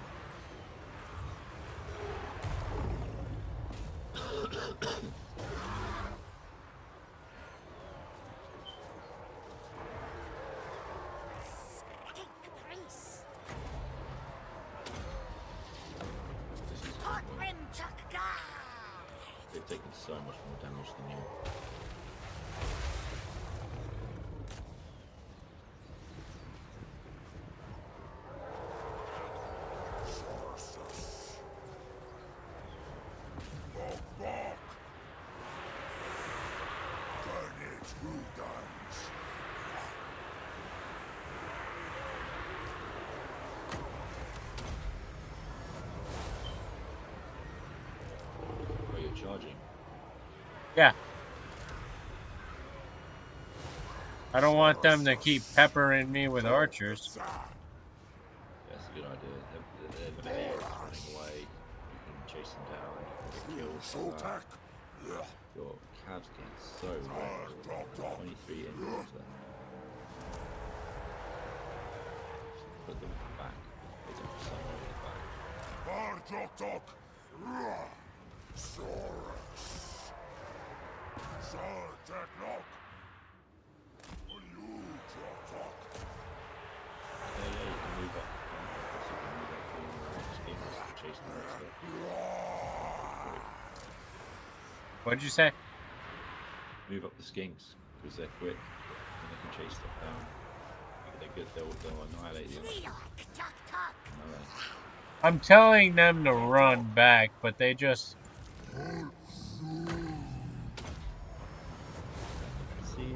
Kick priest! This is Hot rim Kroq-Gar! they've taken so much more damage than you. Bok. Carnage Rudans. Where you're charging. Yeah. I don't want them to keep peppering me with archers. That's a good idea. They're going to be running away. You can chase them down. You can get killed. Like that. Your cab's getting so low. 23 engines left. Put them back. Put them somewhere in the back. Bartok. Saurus. Sarteknok. You Kroq. Yeah, you can move up. You can move up the schemes to chase the rest of it. What'd you say? Move up the skinks because they're quick and they can chase stuff down. They're good. They'll annihilate the others. I'm telling them to run back, but they just... See.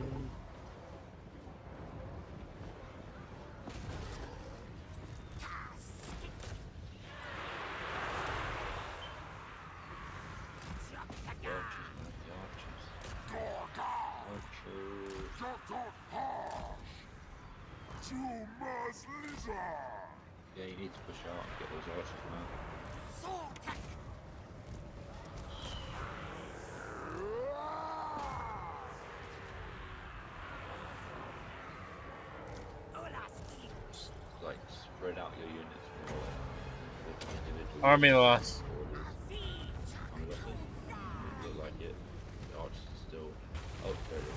Yeah, you need to push out and get those archers, man. Like, spread out your units more with individual Army loss. orders. Unless they look like it. The archers are still... Oh, there it is.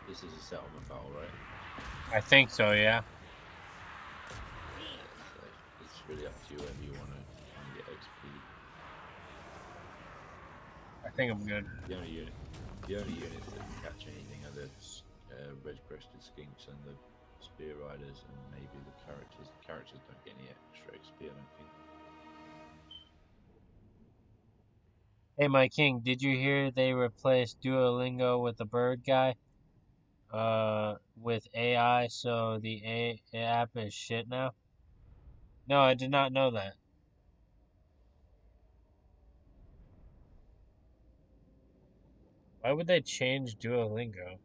This is a settlement battle, right? I think so, yeah. So it's really up to you whether you want to try and get XP. I think I'm good. The only units that can catch anything are the red-crested skinks and the spear riders, and maybe the characters. The characters don't get any extra XP, I don't think. Hey, my king, did you hear they replaced Duolingo with the bird guy? With AI, so the app is shit now? No, I did not know that. Why would they change Duolingo?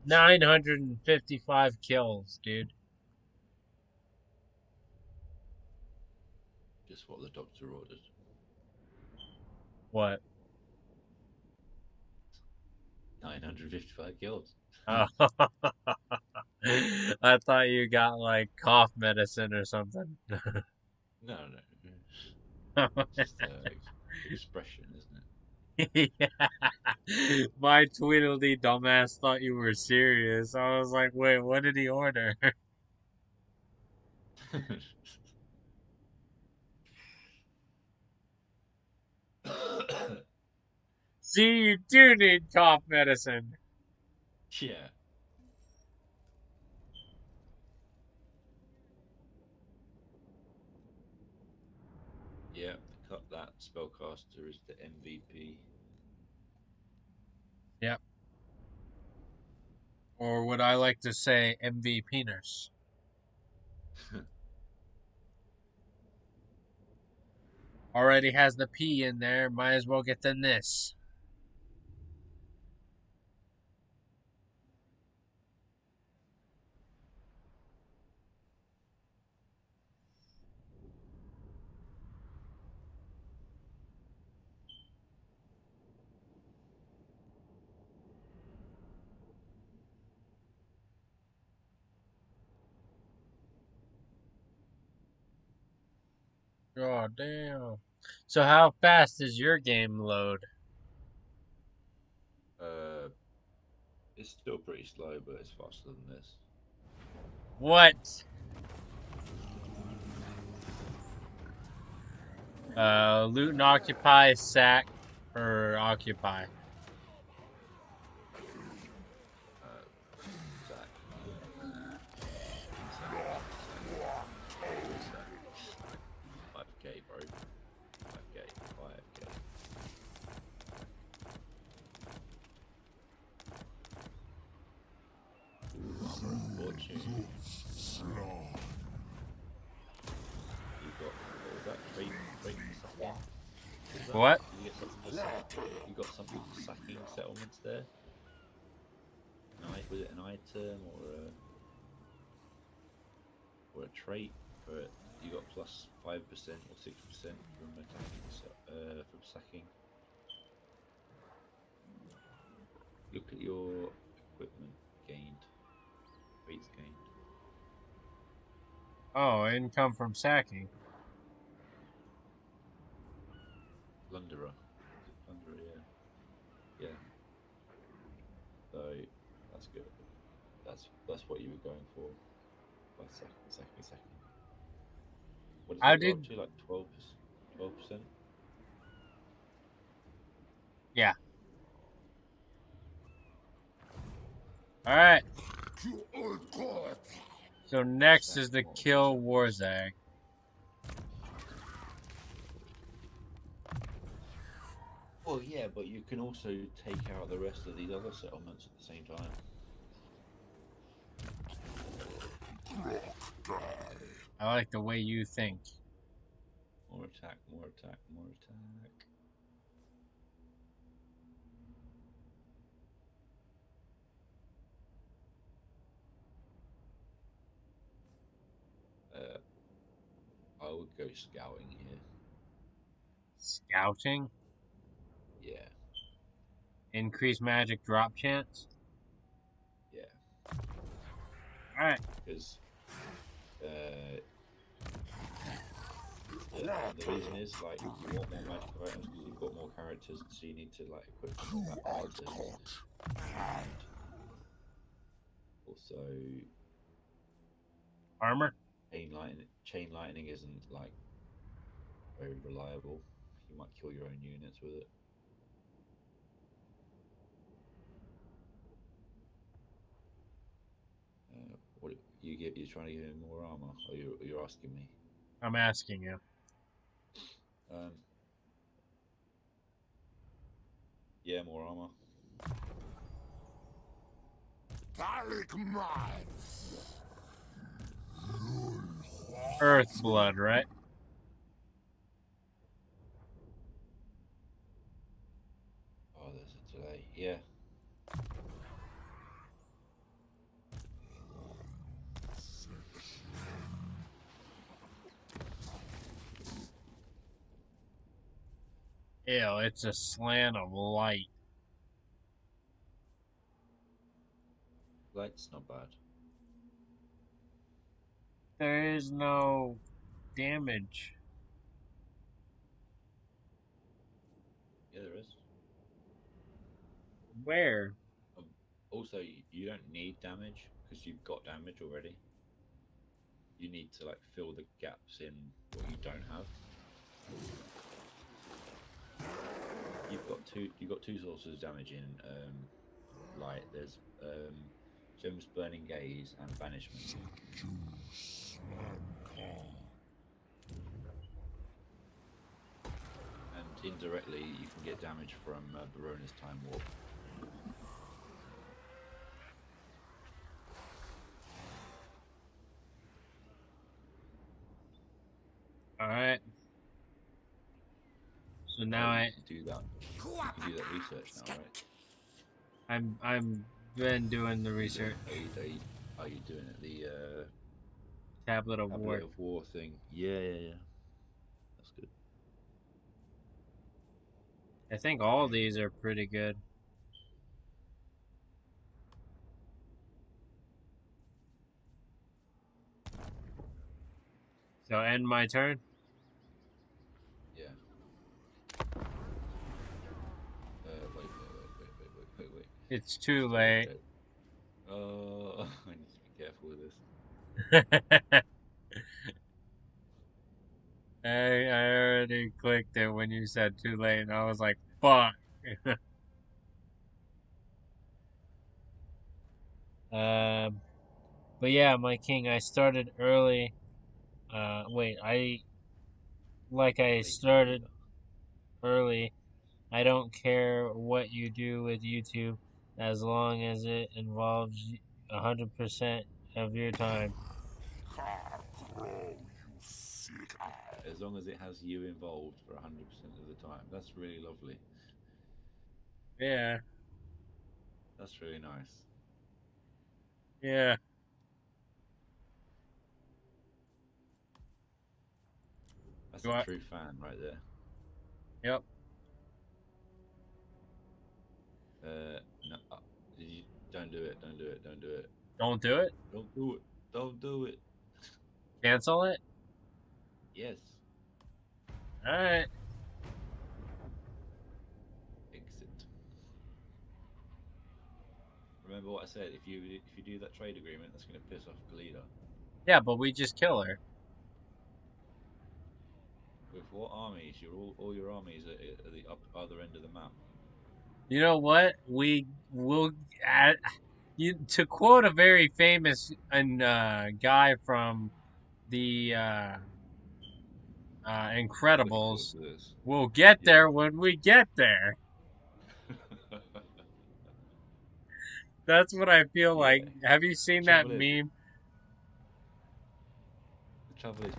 $955 kills, dude. Just what the doctor ordered. What? 955 kills. Oh. I thought you got like cough medicine or something. No. Just expression, isn't Yeah. My Tweedledee dumbass thought you were serious. I was like, wait, what did he order? it? See, you do need cough medicine. Yeah. Yeah, that spellcaster is the MVP. Yep. Or would I like to say MVPness? Already has the P in there, might as well get the ness. Oh, damn. So how fast is your game load? uh, it's still pretty slow, but it's faster than this. What? Loot and occupy, sack, or occupy? Sack. Sack. 5k, bro. 5k. 5k. Fortune. You got what was that? Trade sacking. What? You get something for you got something for sacking settlements there. Was it an item or a trait for it? You got plus 5% or 6% from attacking from sacking. Look at your equipment gained, rates gained. Oh, income from sacking. Plunderer. Is it plunderer? Yeah. Yeah. So that's good. That's what you were going for by sacking. What does How that go up did? to? Like 12%? Yeah. All right. So next Sack is the more kill settlements. Warzag. Well, yeah, but you can also take out the rest of these other settlements at the same time. I like the way you think. More attack, more attack, more attack. I would go scouting here. Scouting, Yeah, increase magic drop chance. yeah. All right. Because the reason is like you want more magical items because you've got more characters, so you need to like equip them with that items. And also, Armor. chain lightning isn't like very reliable. You might kill your own units with it. What you're trying to give him more armor? Or you're asking me? I'm asking you. Um, yeah, more armor. Earth blood, right? Oh, there's a delay. Yeah. Ew, it's a slant of light. Light's not bad. There is no damage. Yeah, there is. Where? Um, Also, you don't need damage because you've got damage already. You need to like fill the gaps in what you don't have. You've got two sources of damage in light. There's Gem's Burning Gaze and Banishment. And indirectly, you can get damage from Barona's Time Warp. All right. So now You I can do that. You can do that research now, right? I'm been doing the research. Are you doing it? The Tablet of War. Tablet of War thing. Yeah. That's good. I think all these are pretty good. So end my turn. Yeah. Wait. It's too Just late. check. I need to be careful with this. I already clicked it when you said too late, and I was like, fuck. But yeah, my king, I started early. Wait, I Late started bloomer. early. I don't care what you do with YouTube as long as it involves 100% of your time. Crow, you sick ass. As long as it has you involved for 100% of the time. That's really lovely. Yeah, That's really nice. yeah. That's Do a I? true fan right there. Yep. No, don't do it. Don't do it. Don't do it. Don't do it. Don't do it. Don't do it. Cancel it. Yes. All right. Exit. Remember what I said. If you do that trade agreement, that's going to piss off Kalida. Yeah, but we just kill her. With what armies? All your armies are at the other end of the map. You know what? We will add. To quote a very famous guy from the I'm looking forward Incredibles, to this. we'll get Yeah. there when we get there. That's what I feel Yeah. like. Have you The seen that trouble is, meme?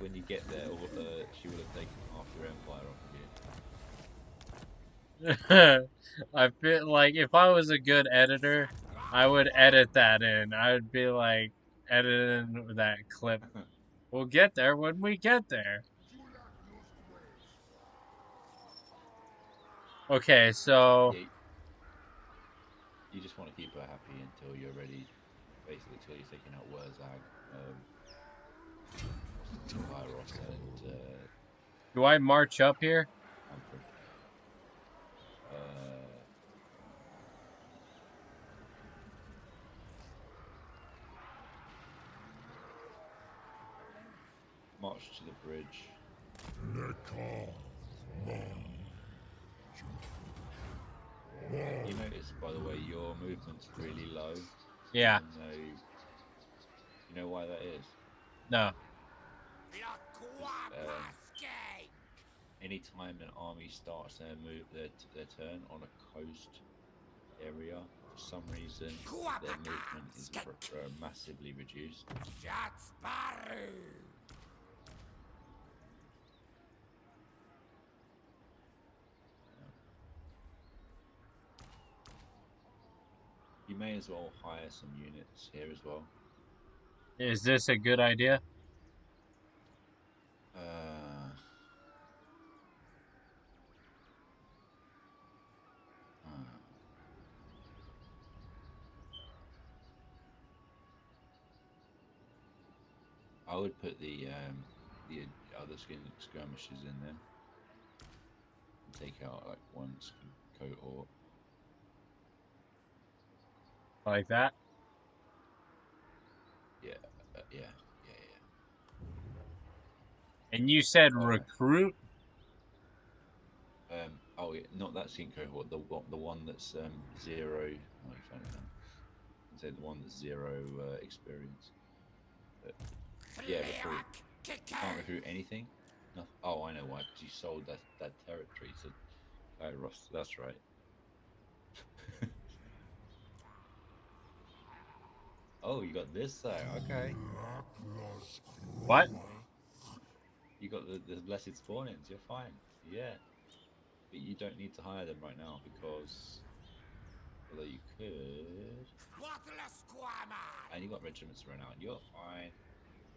when you get there, she will have taken half your empire off of you. I feel like if I was a good editor, I would edit that in. I would be like editing that clip. We'll get there when we get there. Okay, so Yeah. You just want to keep her happy until you're ready. Basically, until you're taking out Wurzag, Kairos, and do I march up here? Manfred. March to the bridge. You notice, by the way, your movement's really low. Yeah. Even though you know why that is. No. Anytime an army starts their turn on a coast area, for some reason their movement is massively reduced. You may as well hire some units here as well. Is this a good idea? I would put the other skirmishers in there. take out like one cohort. Like that? Yeah, yeah. And you said All right. recruit? Oh, yeah, not that skink cohort. The one that's 0. Oh, you found it now. I say the one that's 0 experience. But, yeah, recruit. Can't recruit anything. No. Oh, I know why. Because you sold that territory to Kairos. That's right. Oh, you got this there. Okay. What? You got the blessed spawn-ins. You're fine. Yeah. But you don't need to hire them right now because, although you could, and you got regiments to run out. You're fine.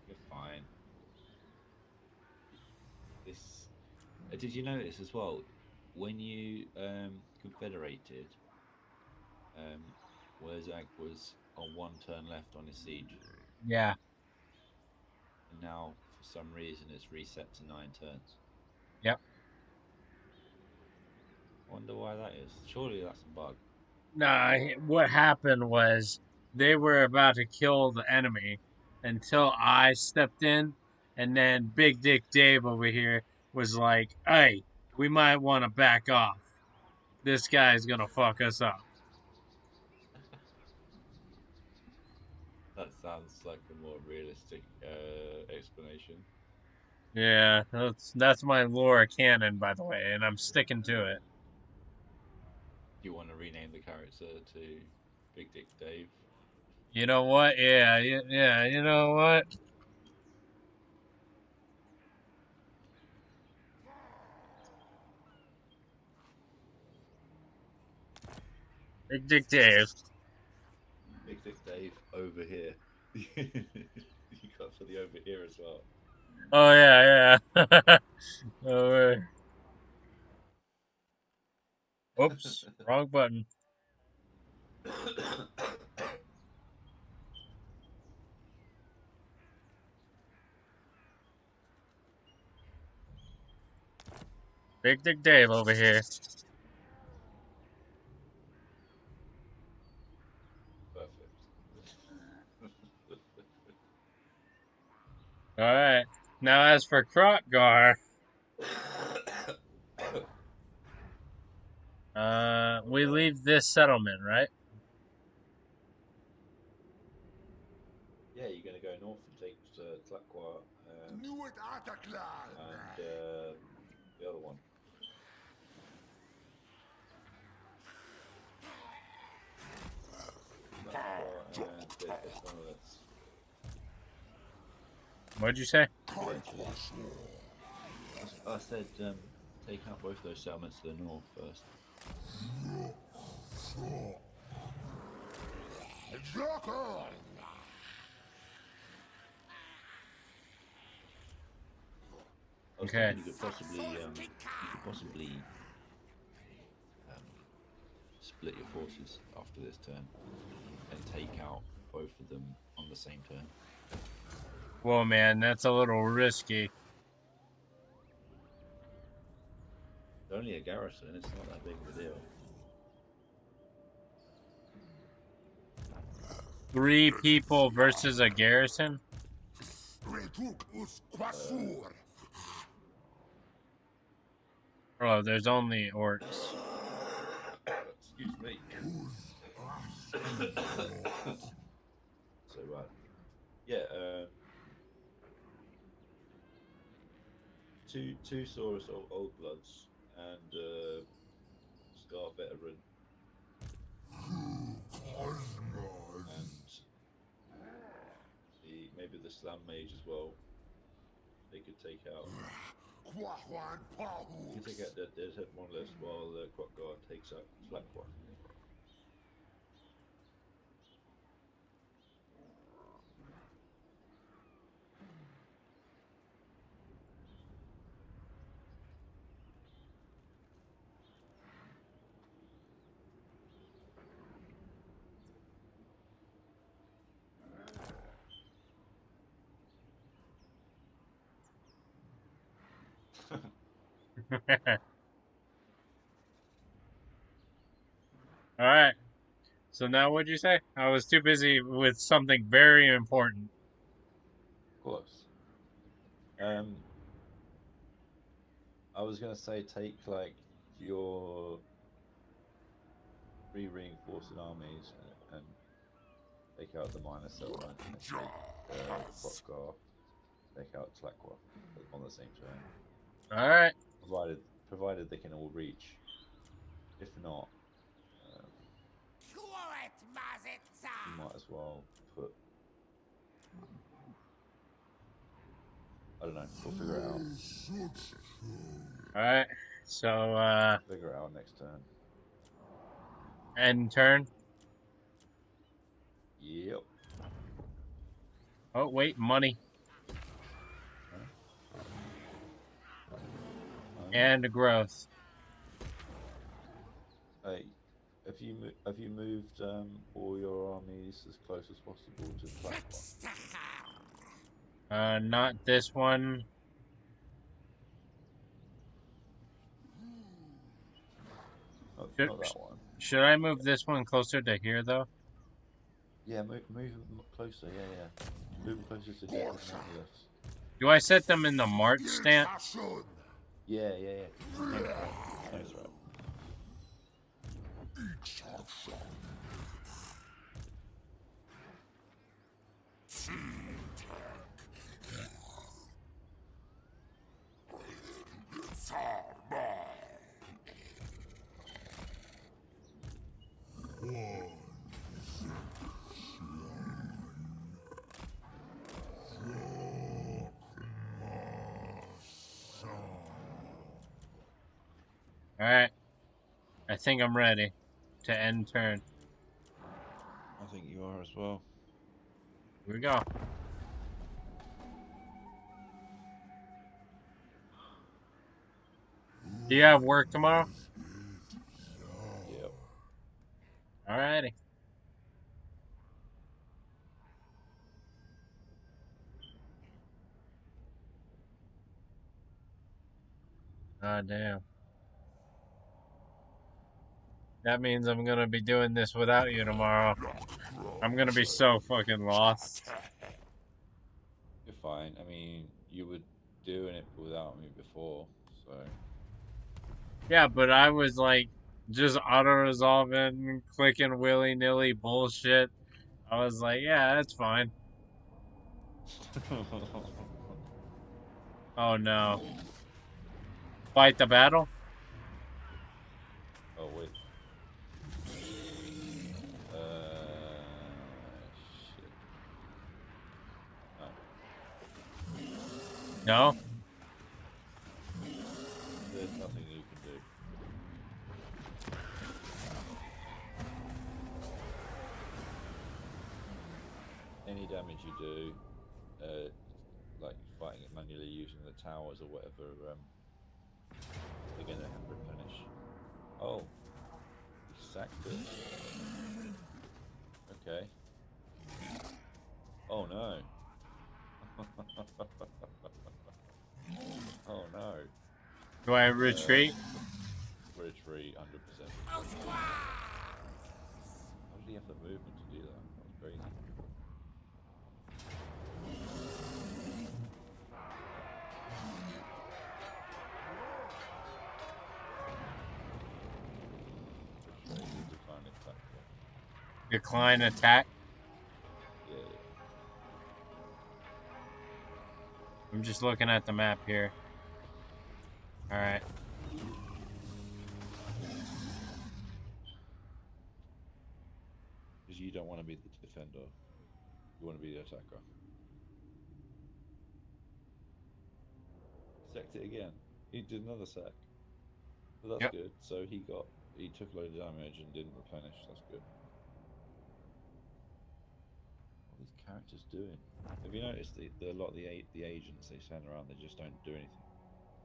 You're fine. This. Did you notice as well when you confederated? Wurzag was on 1 turn left on his siege, Yeah. and now for some reason it's reset to 9 turns. Yep. I wonder why that is. Surely that's a bug. Nah, what happened was they were about to kill the enemy until I stepped in, and then Big Dick Dave over here was like, hey, we might want to back off. This guy's gonna fuck us up. That sounds like a more realistic explanation. Yeah, that's my lore canon, by the way, and I'm sticking to it. Do you want to rename the character to Big Dick Dave? You know what? Yeah, yeah. You know what? Big Dick Dave. Big Dick Dave over here. You got for the over here as well. Oh yeah, yeah. Oh, oops, wrong button. Big Dick Dave over here. Perfect. All right. Now, as for Kroq-Gar, we leave this settlement, right? Yeah, you're going to go north and take Tlaqua and the other one. Tlaqua and Desponolis. What'd you say? Eventually. I said take out both those settlements to the north first. I was Okay. thinking you could possibly split your forces after this turn and take out both of them on the same turn. Whoa, man, that's a little risky. It's only a garrison, it's not that big of a deal. 3 people versus a garrison? Oh, there's only orcs. Excuse me. So, yeah, two Saurus old bloods and Scar veteran and maybe the Slam mage as well. They could take out. You can take out the Deadhead monolith while the Kroq-Gar takes out Tlaqua. Alright. So now what'd you say? I was too busy with something very important. Of course. I was gonna say take like your 3 reinforcing armies and take out the minor settlement and then take Kroq-Gar, take out Tlaqua on the same turn. Alright. Provided they can all reach. If not, you might as well put. I don't know. We'll figure it out. Alright. So, Figure it out next turn. end turn. Yep. Oh, wait, money. And growth. Hey, have you moved all your armies as close as possible to Tlaqua? Not this one. Not that one. Should I move this one closer to here, though? Yeah, move them closer. Yeah. Move them closer to Death. Do I set them in the march stance? Yeah. That's right. Alright. I think I'm ready to end turn. I think you are as well. Here we go. Do you have work tomorrow? Yep. Alrighty. Ah, damn. That means I'm gonna be doing this without you tomorrow. I'm gonna be so fucking lost. You're fine. I mean, you were doing it without me before, so. Yeah, but I was like just auto-resolving, clicking willy-nilly bullshit. I was like, yeah, that's fine. Oh no. Fight the battle? Oh wait. Shit. No? There's nothing you can do. Any damage you do, like fighting it manually using the towers or whatever, they're gonna replenish. Oh, he sacked it. Okay. Oh no. Oh no. Do I retreat? Retreat, 100%. How did he have the movement to do that? That was crazy. Decline attack? Yeah. I'm just looking at the map here. Alright. Because you don't want to be the defender. You want to be the attacker. Sacked it again. He did another sack. But that's good. So he took a load of damage and didn't replenish. That's good. What are these characters doing? Have you noticed a lot of the agents they send around, they just don't do anything?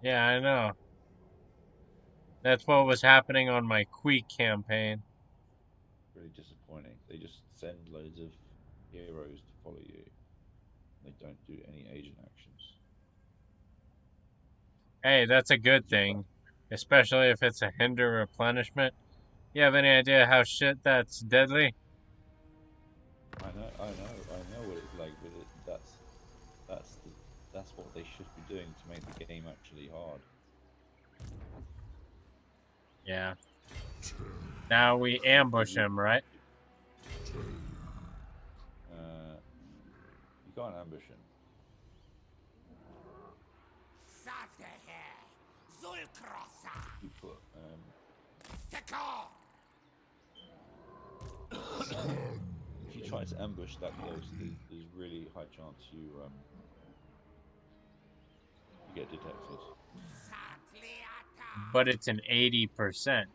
Yeah, I know. That's what was happening on my Queek campaign. Really disappointing. They just send loads of heroes to follow you. They don't do any agent actions. Hey, that's a good thing. Especially if it's a hinder replenishment. You have any idea how shit that's deadly? I know what it's like, but that's the, that's what they should be doing to make the game actually hard. Yeah. Now we ambush him, right? You can't ambush him. You put if you try to ambush that close, there's really high chance you get detected. But it's an 80%.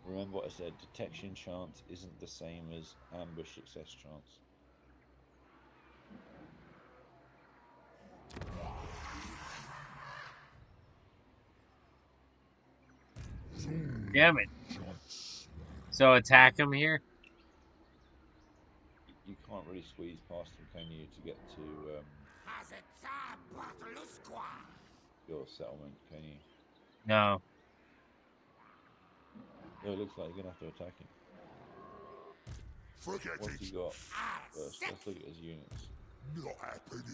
Remember what I said, detection chance isn't the same as ambush success chance. Damn it. So attack him here? You can't really squeeze past them, can you, to get to your settlement, can you? No. No, it looks like you're going to have to attack him. Forget What's he it. got first? Let's look at his units. Not happening.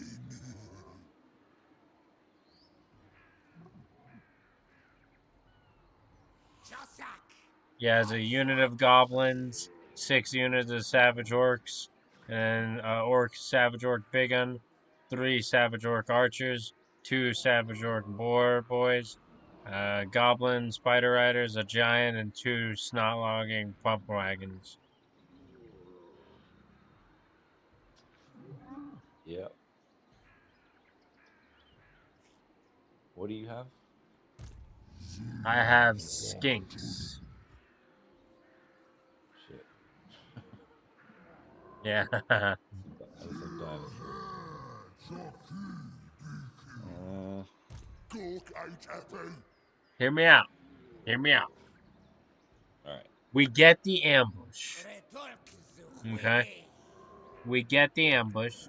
He has a unit of goblins, 6 units of savage orcs, and orc savage orc big gun, 3 savage orc archers, 2 savage orc boar boys, goblin spider riders, a giant, and 2 snot logging pump wagons. Yeah. What do you have? I have skinks. Shit. Yeah. That's a dinosaur. Gork ain't happy. Hear me out. Hear me out. Alright. We get the ambush. Okay? We get the ambush.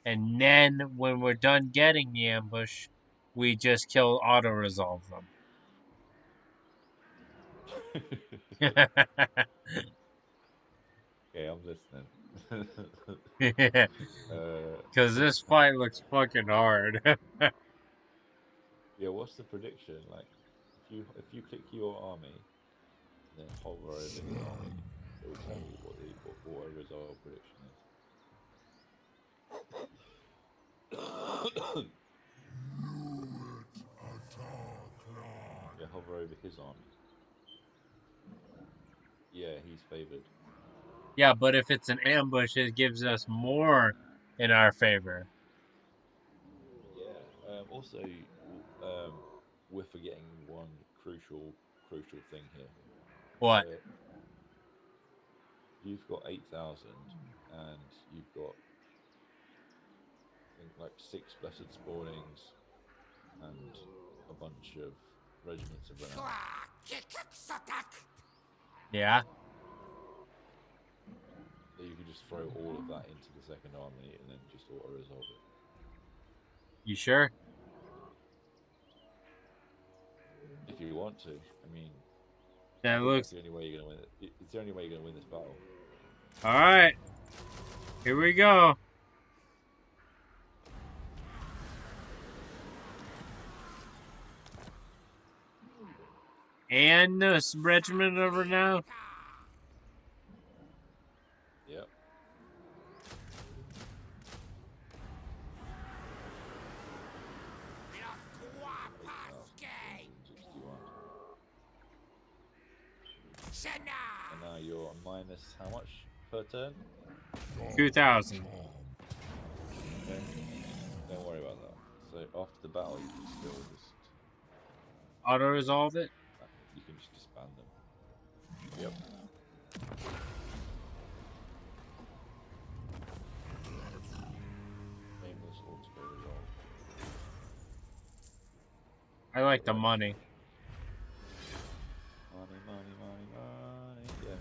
And then when we're done getting the ambush, we just kill auto-resolve them. Okay, I'm listening. Because this fight looks fucking hard. Yeah, what's the prediction? Like, if you click your army, and then hover over his army, it will tell you what the auto resolve prediction is. Yeah, hover over his army. Yeah, he's favored. Yeah, but if it's an ambush, it gives us more in our favor. Yeah. Also, we're forgetting one crucial thing here. What? You've got 8,000, and you've got, I think, like 6 blessed spawnings and a bunch of regiments of renown. Yeah? So you could just throw all of that into the second army and then just auto resolve it. You sure? If you want to, I mean, That looks... that's the only way you're gonna win it. It's the only way you're gonna win this battle. Alright. Here we go. And this regiment over now. Yep. And now you're minus how much per turn? 2,000. Okay. Don't worry about that. So after the battle, you can still just Auto-resolve it? you can just disband them. Yep. Aimless auto resolve. I like the money. Money. Yeah,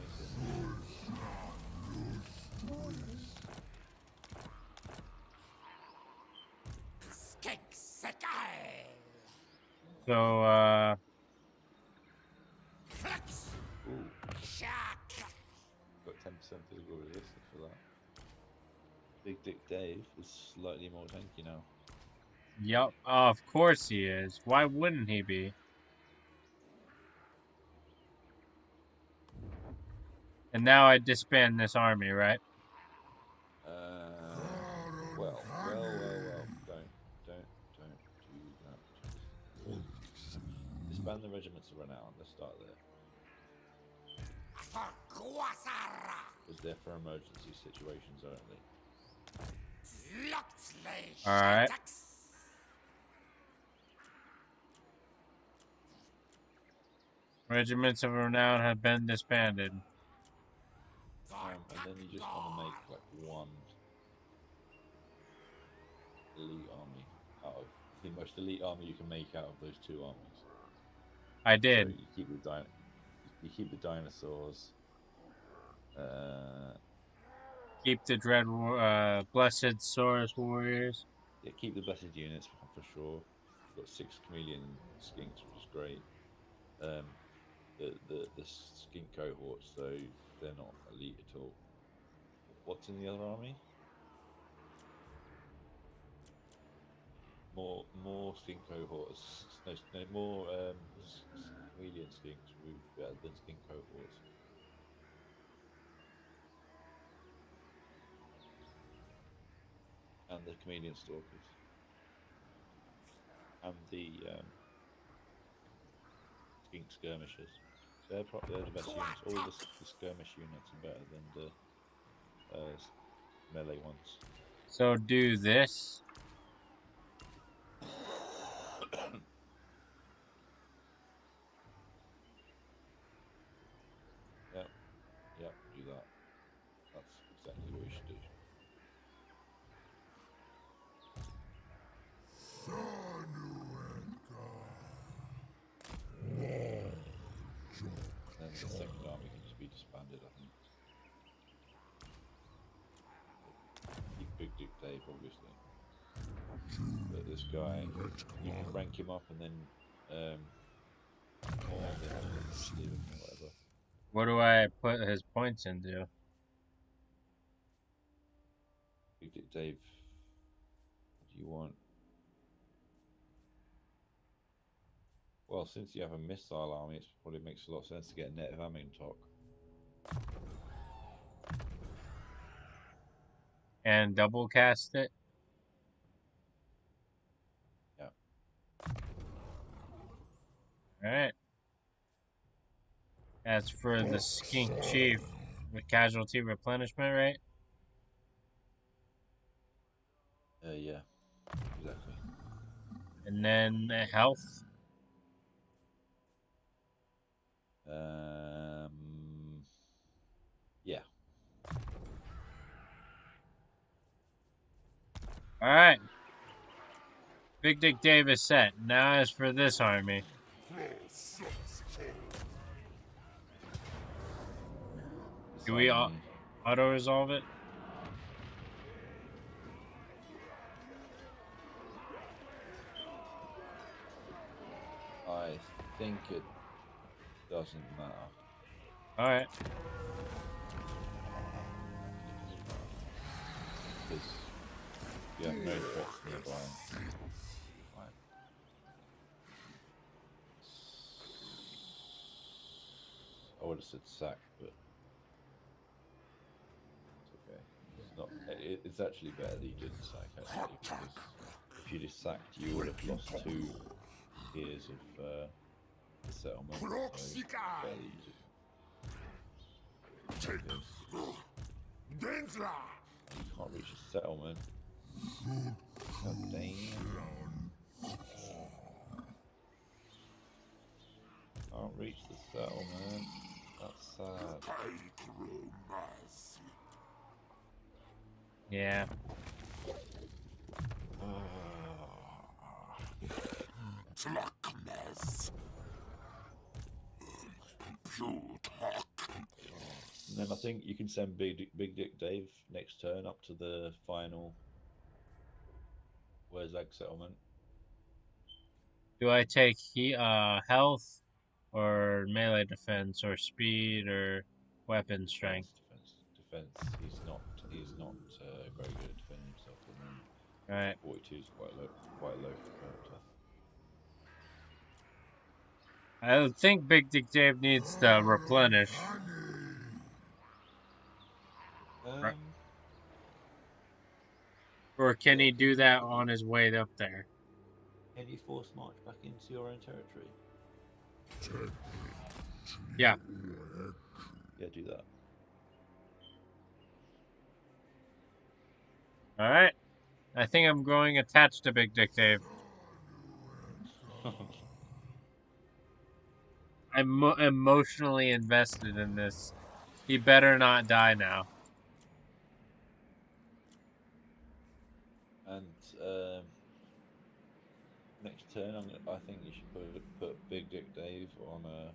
So, physical resistance for that. Big Dick Dave is slightly more tanky now. Yup, of course he is. Why wouldn't he be? And now I disband this army, right? Well. Don't do that. Disband the regiments that run out. Let's start there. Because they're for emergency situations only. Alright. Regiments of renown have been disbanded. And then you just want to make like one elite army out of the most elite army you can make out of those two armies. I did. So you keep the dinosaurs. Keep the dread, blessed Saurus warriors. Yeah, keep the blessed units for sure. You've got 6 chameleon skinks, which is great. The skink cohorts, though, they're not elite at all. What's in the other army? More skink cohorts. No more chameleon skinks would be better than skink cohorts. And the chameleon stalkers. And the skink skirmishers. They're the best units. All the skirmish units are better than the melee ones. So do this. Yep, do that. That's exactly what you should do. And the second army can just be disbanded, I think. Keep Big Dick Dave, obviously. But this guy, you can rank him up and then just leave him or whatever. What do I put his points into? Big Dick Dave, what do you want? Well, since you have a missile army, it probably makes a lot of sense to get a net of Amingtok. And double cast it? Yeah. Alright. As for the skink chief, with casualty replenishment, right? Yeah, exactly. And then health. Yeah. Alright. Big Dick Dave is set. Now as for this army. Do we auto-resolve it? I think it doesn't matter. Alright. Because you have no threats nearby. Fine. I would have said sack, but it's okay. It's not. It's actually better that you didn't sack, actually, because if you just sacked, you would have lost 2 tiers of the settlement. So Kroq-Gar! better that you didn't. You can't reach a settlement. God damn. Can't reach the settlement. That's sad. Yeah. And then I think you can send Big Dick Dave next turn up to the final Wherzag settlement. Do I take health or melee defense or speed or weapon strength? defense. He's not very good at defending himself at the moment. Alright. 42 is quite low for character. I think Big Dick Dave needs to replenish. Or can Yeah, he do that on his way up there? Can you force march back into your own territory? Yeah. Yeah, do that. Alright. I think I'm growing attached to Big Dick Dave. I'm emotionally invested in this. He better not die now. And next turn, I think you should put Big Dick Dave on a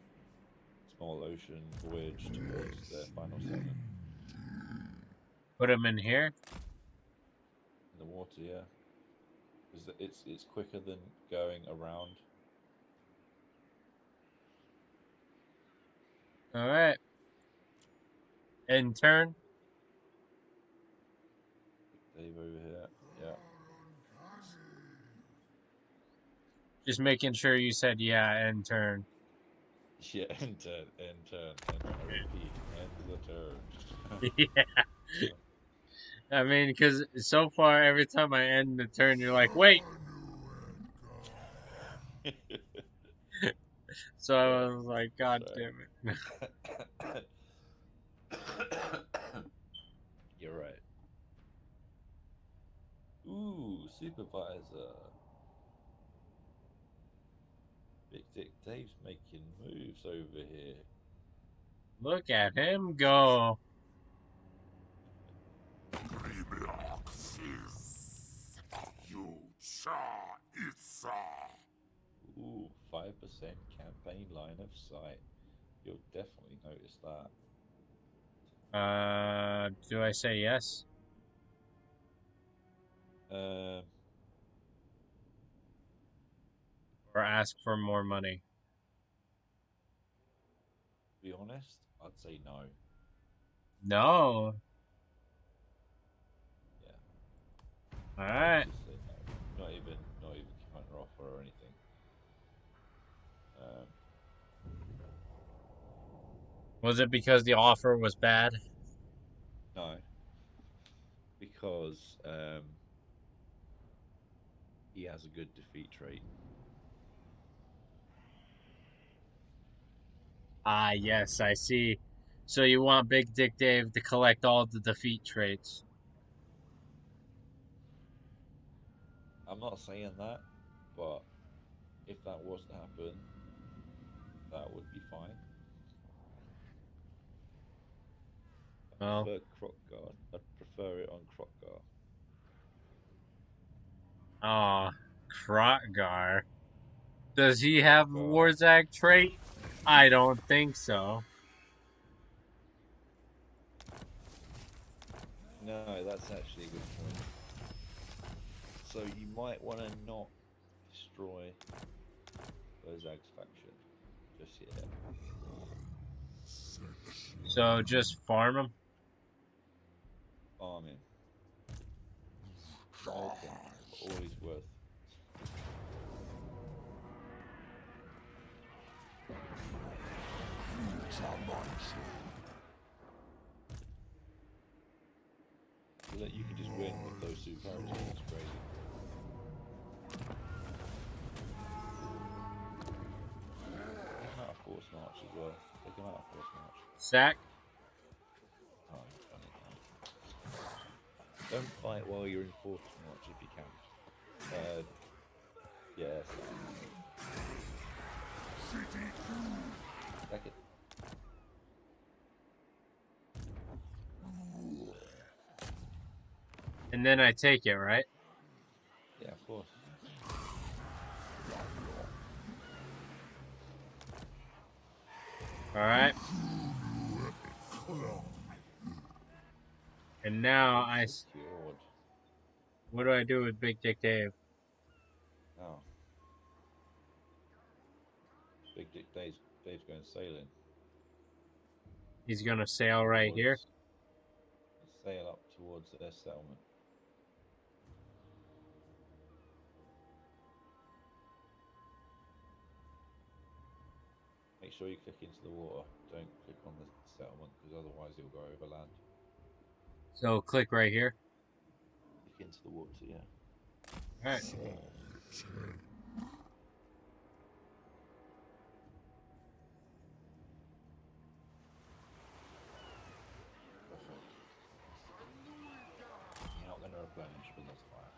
small ocean voyage towards their final settlement. Put him in here? In the water, yeah. Because it's quicker than going around. Alright. In turn? Dave over here, yeah. Just making sure you said yeah, in turn. Yeah, end turn. And I repeat, end the turn. Yeah. I mean, because so far, every time I end the turn, you're like, wait! So I was like, God damn it. You're right. Ooh, supervisor. Big Dick Dave's making moves over here. Look at him go. Ooh, 5% campaign line of sight. You'll definitely notice that. Do I say yes? Um, Or ask for more money? to be honest, I'd say no. No. Yeah. Alright. Just say no. Not even counter offer or anything. Was it because the offer was bad? No. Because he has a good defeat trait. Ah, yes, I see. So you want Big Dick Dave to collect all the defeat traits. I'm not saying that, but if that was to happen, that would be fine. I Well, prefer Kroq-Gar. I prefer it on Kroq-Gar. ah, Kroq-Gar. Does he have a Kroq-Gar. Warzag trait? I don't think so. No, that's actually a good point. So you might want to not destroy Ozag's faction just yet. So just farm him? Farm him. Smoke him for all he's worth. So that you can just win with those two characters. It's crazy. Take him out of Force March as well. Take him out of Force March. Sack? Oh, you've done it now. Don't fight while you're in Force March if you can. Yes. Sack it. And then I take it, right? Yeah, of course. Alright. And now Secured. what do I do with Big Dick Dave? Oh. Big Dick Dave's going sailing. He's gonna sail right here? Towards- sail up towards their settlement. Make sure you click into the water. Don't click on the settlement because otherwise it'll go over land. So click right here. Click into the water, yeah. All right. Perfect. You're not going to replenish, but that's fine.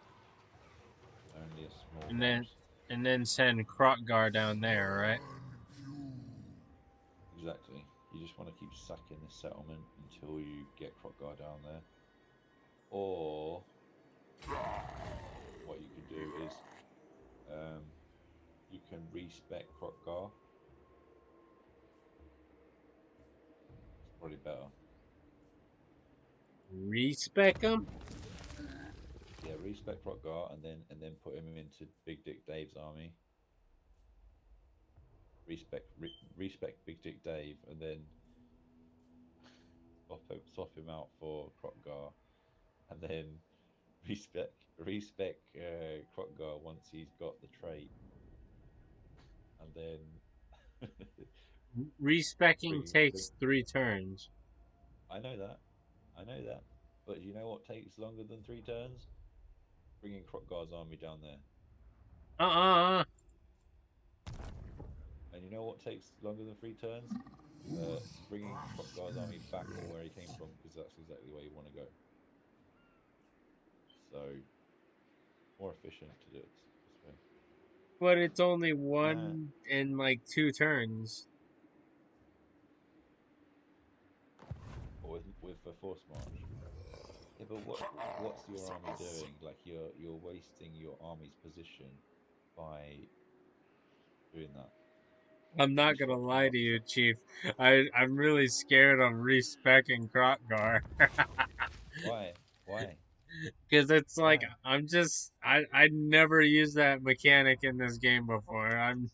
Only a small dose. And then send Kroq-Gar down there, right? Exactly. You just want to keep sacking the settlement until you get Kroq-Gar down there. Or what you could do is you can respec Kroq-Gar. It's probably better. Respec him? Yeah, respec Kroq-Gar and then put him into Big Dick Dave's army. Respec Big Dick Dave and then swap him out for Kroq-Gar and then respec Kroq-Gar once he's got the trait, and then Respecking bring. takes 3 turns. I know that, but you know what takes longer than 3 turns? Bringing Kroq-Gar's army down there. And you know what takes longer than 3 turns? Bringing Kroq-Gar's army back to where he came from, because that's exactly where you want to go. So, more efficient to do it this way. But it's only 1 in like 2 turns. Or with a force march. Yeah, but what's your army doing? Like you're wasting your army's position by doing that. I'm not gonna lie to you, Chief. I'm really scared of respecking Kroq-Gar. Why? Because it's like Why? I never used that mechanic in this game before. I'm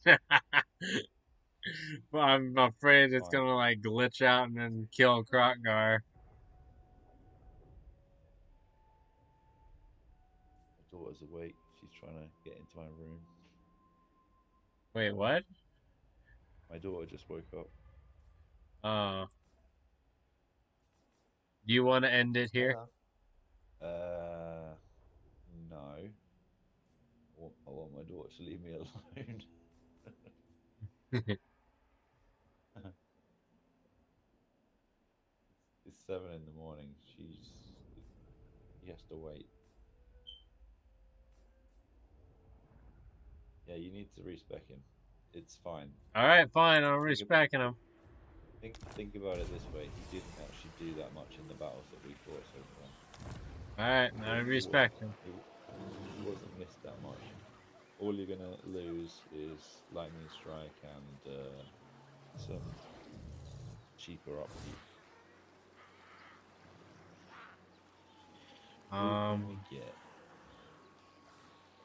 afraid it's Fine. gonna like glitch out and then kill Kroq-Gar. My daughter's awake. She's trying to get into my room. Wait, what? My daughter just woke up. Do you want to end it here? No. I want my daughter to leave me alone. It's 7 in the morning. She has to wait. Yeah, you need to respec him. It's fine. All right, fine. I'm respecting him. Think about it this way. He didn't actually do that much in the battles that we fought so far. All right, I respect him. He wasn't missed that much. All you're gonna lose is lightning strike and some cheaper upkeep. Who can we get?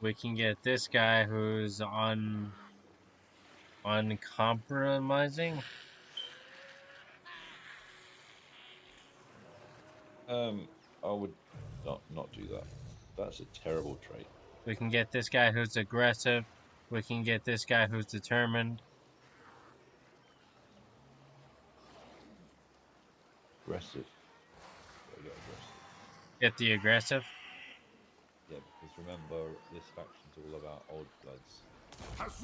We can get this guy who's uncompromising. I would not do that. That's a terrible trait. We can get this guy who's aggressive. We can get this guy who's determined. Aggressive. Get the aggressive. Yeah, because remember, this faction's all about old bloods. And if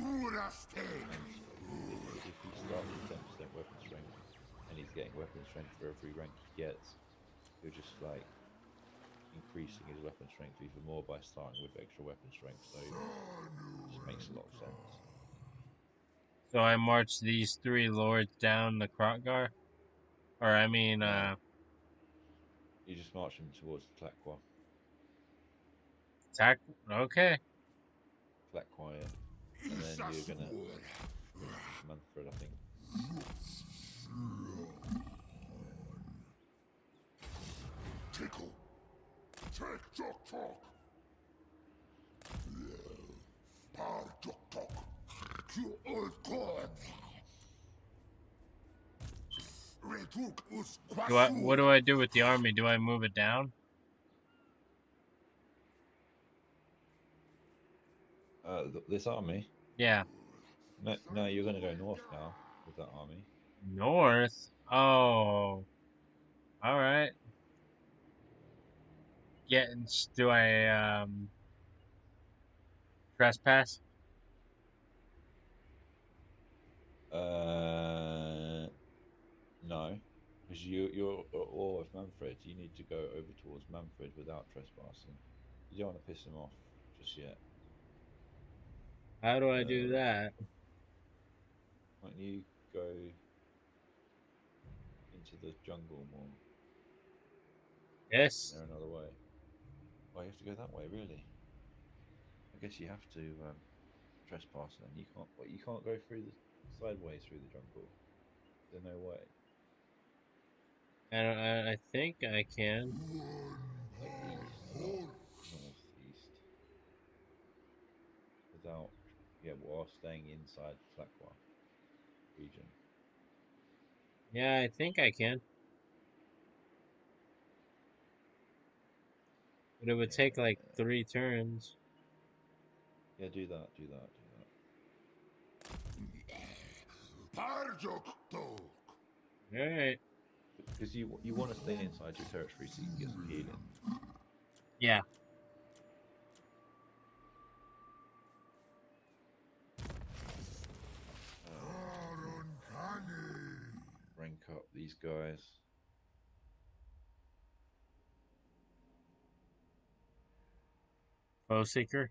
he starts with 10% weapon strength, and he's getting weapon strength for every rank he gets, he'll just like increasing his weapon strength even more by starting with extra weapon strength. So it just makes a lot of sense. So I march these 3 lords down the Kroq-Gar, or I mean, you just march them towards Tlaqua. Okay. Tlaqua, yeah. And then you're gonna Manfred, I think. Tickle. Take talk talk. Par talk talk. You old god. Red What do I do with the army? Do I move it down? This army? Yeah. No, you're going to go north now with that army. North? Oh. Alright. Do I, trespass? No, because you're all of Manfred. You need to go over towards Manfred without trespassing. You don't want to piss him off just yet. How do I do that? Why don't you go into the jungle more? Is Yes. there another way? Oh, you have to go that way, really? I guess you have to trespass then. You can't. What, you can't go through the sideways through the jungle. There's no way. I think I can. Like east, not northeast. Without, yeah, while staying inside Flakwa region. Yeah, I think I can. But it would take like 3 turns. Yeah, do that. Do that. Alright. Because you want to stay inside your territory so you can get some healing. Yeah. Rank up these guys. Bow Seeker.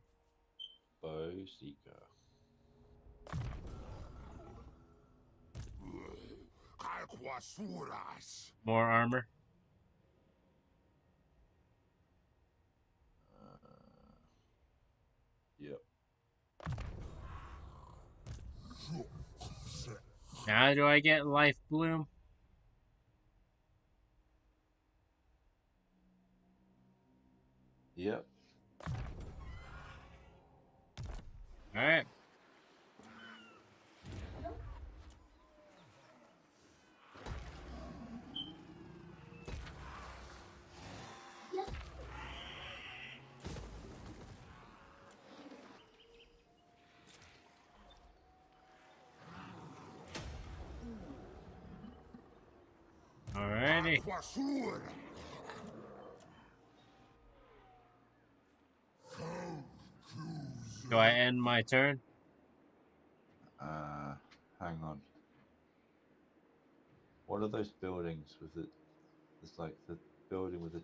Bow Seeker. More armor. Yep. Now do I get Life Bloom? Yep. Alright. Alrighty. Do I end my turn? Hang on. What are those buildings with the? It's like the building with the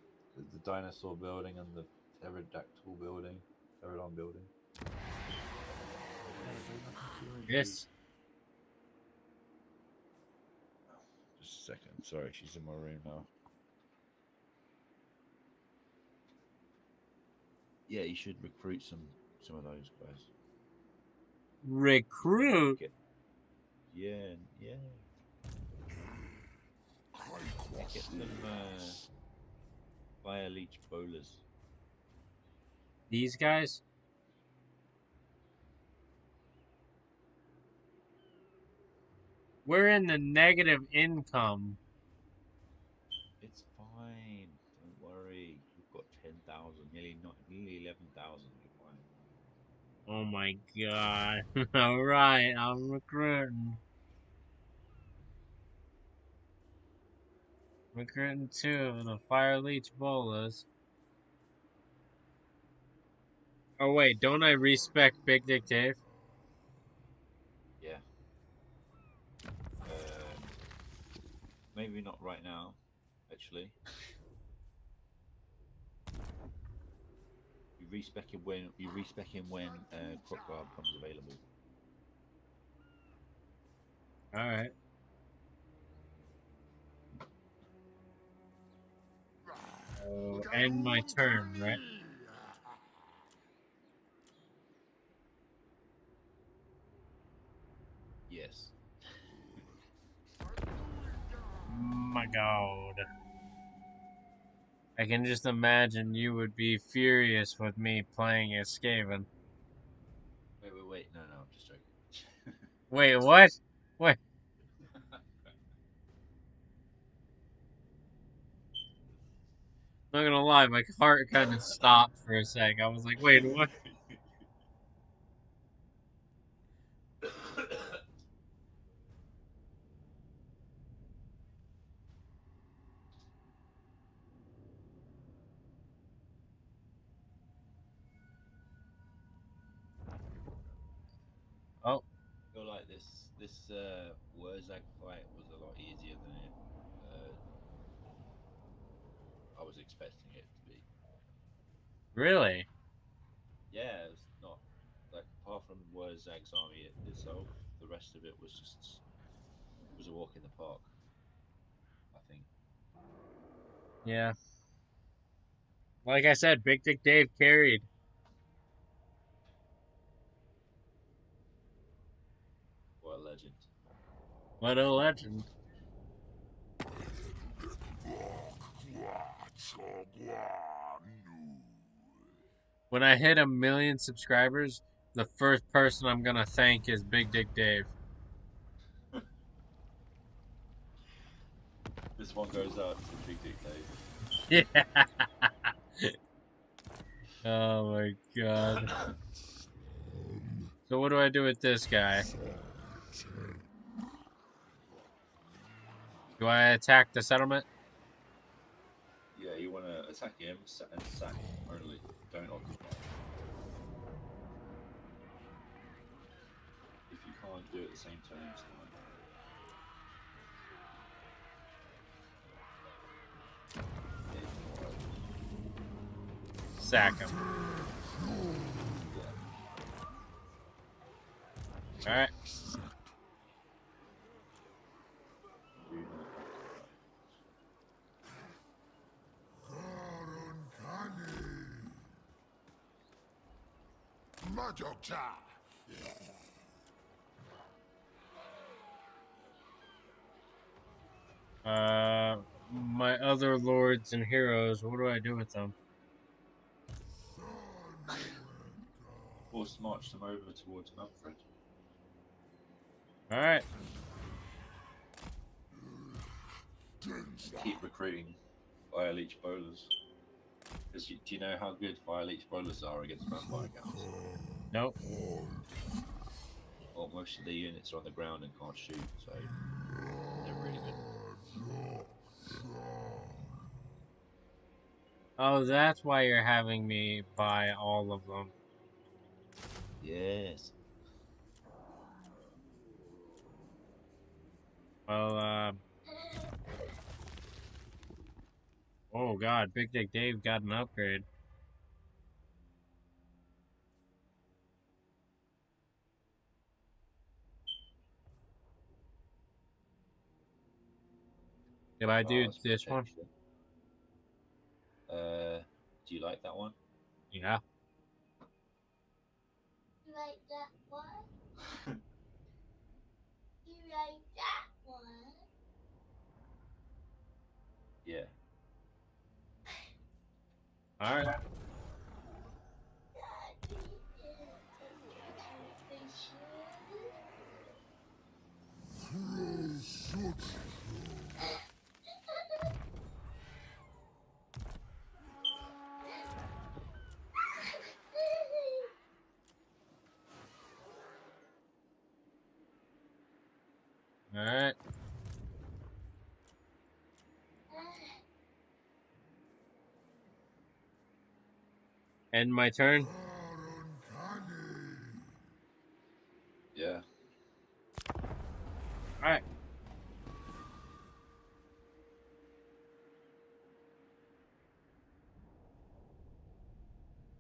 dinosaur building and the pterodactyl building, pterodon building. Yes. Just a second. Sorry, she's in my room now. Yeah, you should recruit some of those guys. Recruit? Yeah. Get some fire leech bowlers. These guys? We're in the negative income. It's fine. Don't worry. We've got 10,000, nearly 11,000. You're fine. Oh my god. Alright, I'm recruiting. Recruiting 2 of the Fire Leech Bolas. Oh wait, don't I respec Big Dick Dave? Yeah. Maybe not right now, actually. You respec him when Kroq-Gar becomes available. Alright. So end my turn, right? Yes. My god. I can just imagine you would be furious with me playing as Skaven. Wait. No, I'm just joking. Wait, what? Wait. Not gonna lie, my heart kind of stopped for a sec. I was like, wait, what? Oh, I feel like this Wurzag fight was a lot easier than I was expecting it to be. really? Yeah, it's not like apart from Wurzag's army itself, the rest of it was just was a walk in the park. I think. Yeah. Like I said, Big Dick Dave carried. What a legend. What a legend. When I hit 1 million subscribers, the first person I'm gonna thank is Big Dick Dave. This one goes out to Big Dick Dave. Yeah. Oh my god. So what do I do with this guy? Do I attack the settlement? Yeah, you want to attack him and sack only. Don't occupy. If you can't do it at the same turn, it's fine. Sack him. Alright. My other lords and heroes, what do I do with them? Force march them over towards Manfred. Alright. Keep recruiting Fire Leech bowlers. Because do you know how good Fire Leech bowlers are against vampire counts? Nope. Well, most of the units are on the ground and can't shoot, so they're really good. Oh, that's why you're having me buy all of them. Yes. Well, oh god, Big Dick Dave got an upgrade. Did I do That's this one? protection. Do you like that one? Yeah. You like that one? You like that one? Yeah. Alright. Daddy is Alright. End my turn. Yeah. Alright.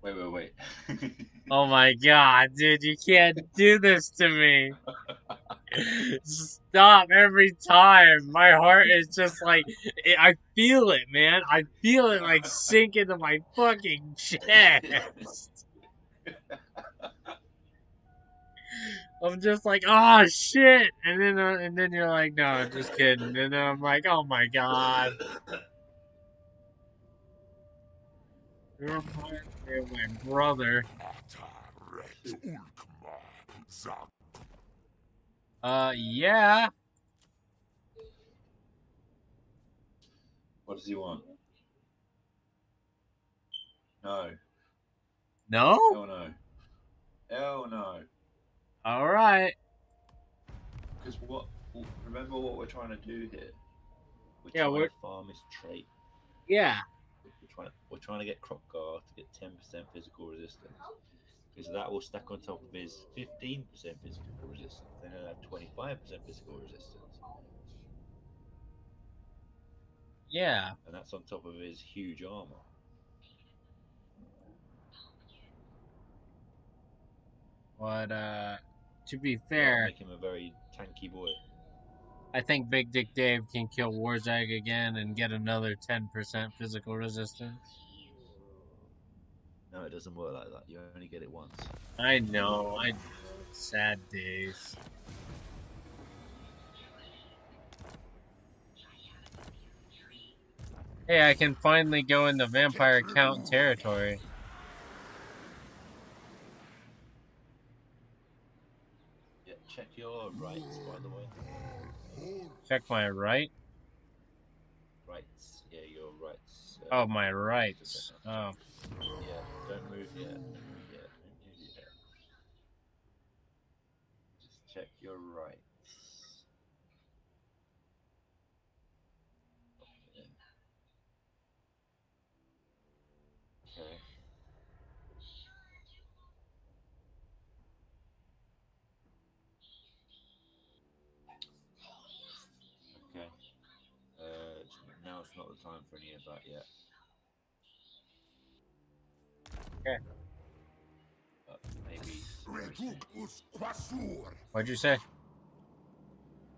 Wait. Oh my god, dude, you can't do this to me. Stop every time. My heart is just like, I feel it, man. I feel it like sink into my fucking chest. I'm just like, oh shit, and then you're like, no, just kidding, and then I'm like, oh my god, you're my brother. Yeah. What does he want? No. No? Hell no. Hell no. All right. Because what? Remember what we're trying to do here. We're Yeah, trying to farm this trait. yeah. We're trying to get Kroq-Gar to get 10% physical resistance. Because that will stack on top of his 15% physical resistance. Then he'll have 25% physical resistance. Yeah. And that's on top of his huge armor. But to be That'll fair, make him a very tanky boy. I think Big Dick Dave can kill Warzag again and get another 10% physical resistance. No, it doesn't work like that. You only get it once. I know. Sad days. Hey, I can finally go into Vampire Count territory. Yeah, check your rights, by the way. Check my right. Rights. Yeah, your rights. Oh, my Just a rights. second. Oh. Yeah, don't move yet. Don't move yet. Don't move yet. Just check your rights. Okay. Okay. Okay. Now it's not the time for any of that yet. Okay. But maybe very soon. What'd you say?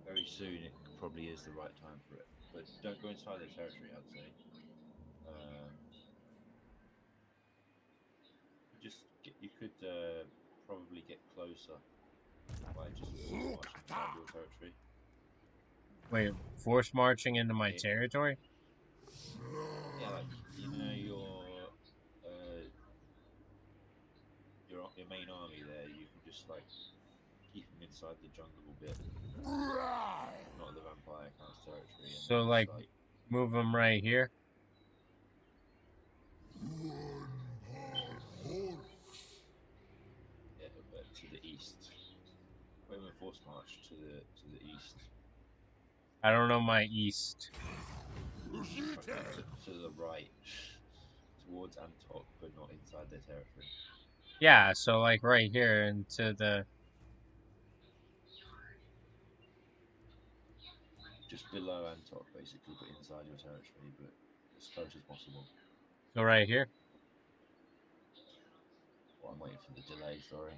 Very soon it probably is the right time for it. But don't go inside the territory, I'd say. You could probably get closer by just force marching inside your territory. Wait, force marching into my Yeah, territory? yeah, like your main army there. You can just like keep them inside the jungle bit, not the vampire count's territory, and then So, just like, like move them right here? yeah, to the east. Wait, a force march to the east. I don't know my east. To the right, towards Antok, but not inside their territory. Yeah, so, like, right here into the... Just below Antok, basically, but inside your territory, but as close as possible. So, right here? Well, I'm waiting for the delay, sorry.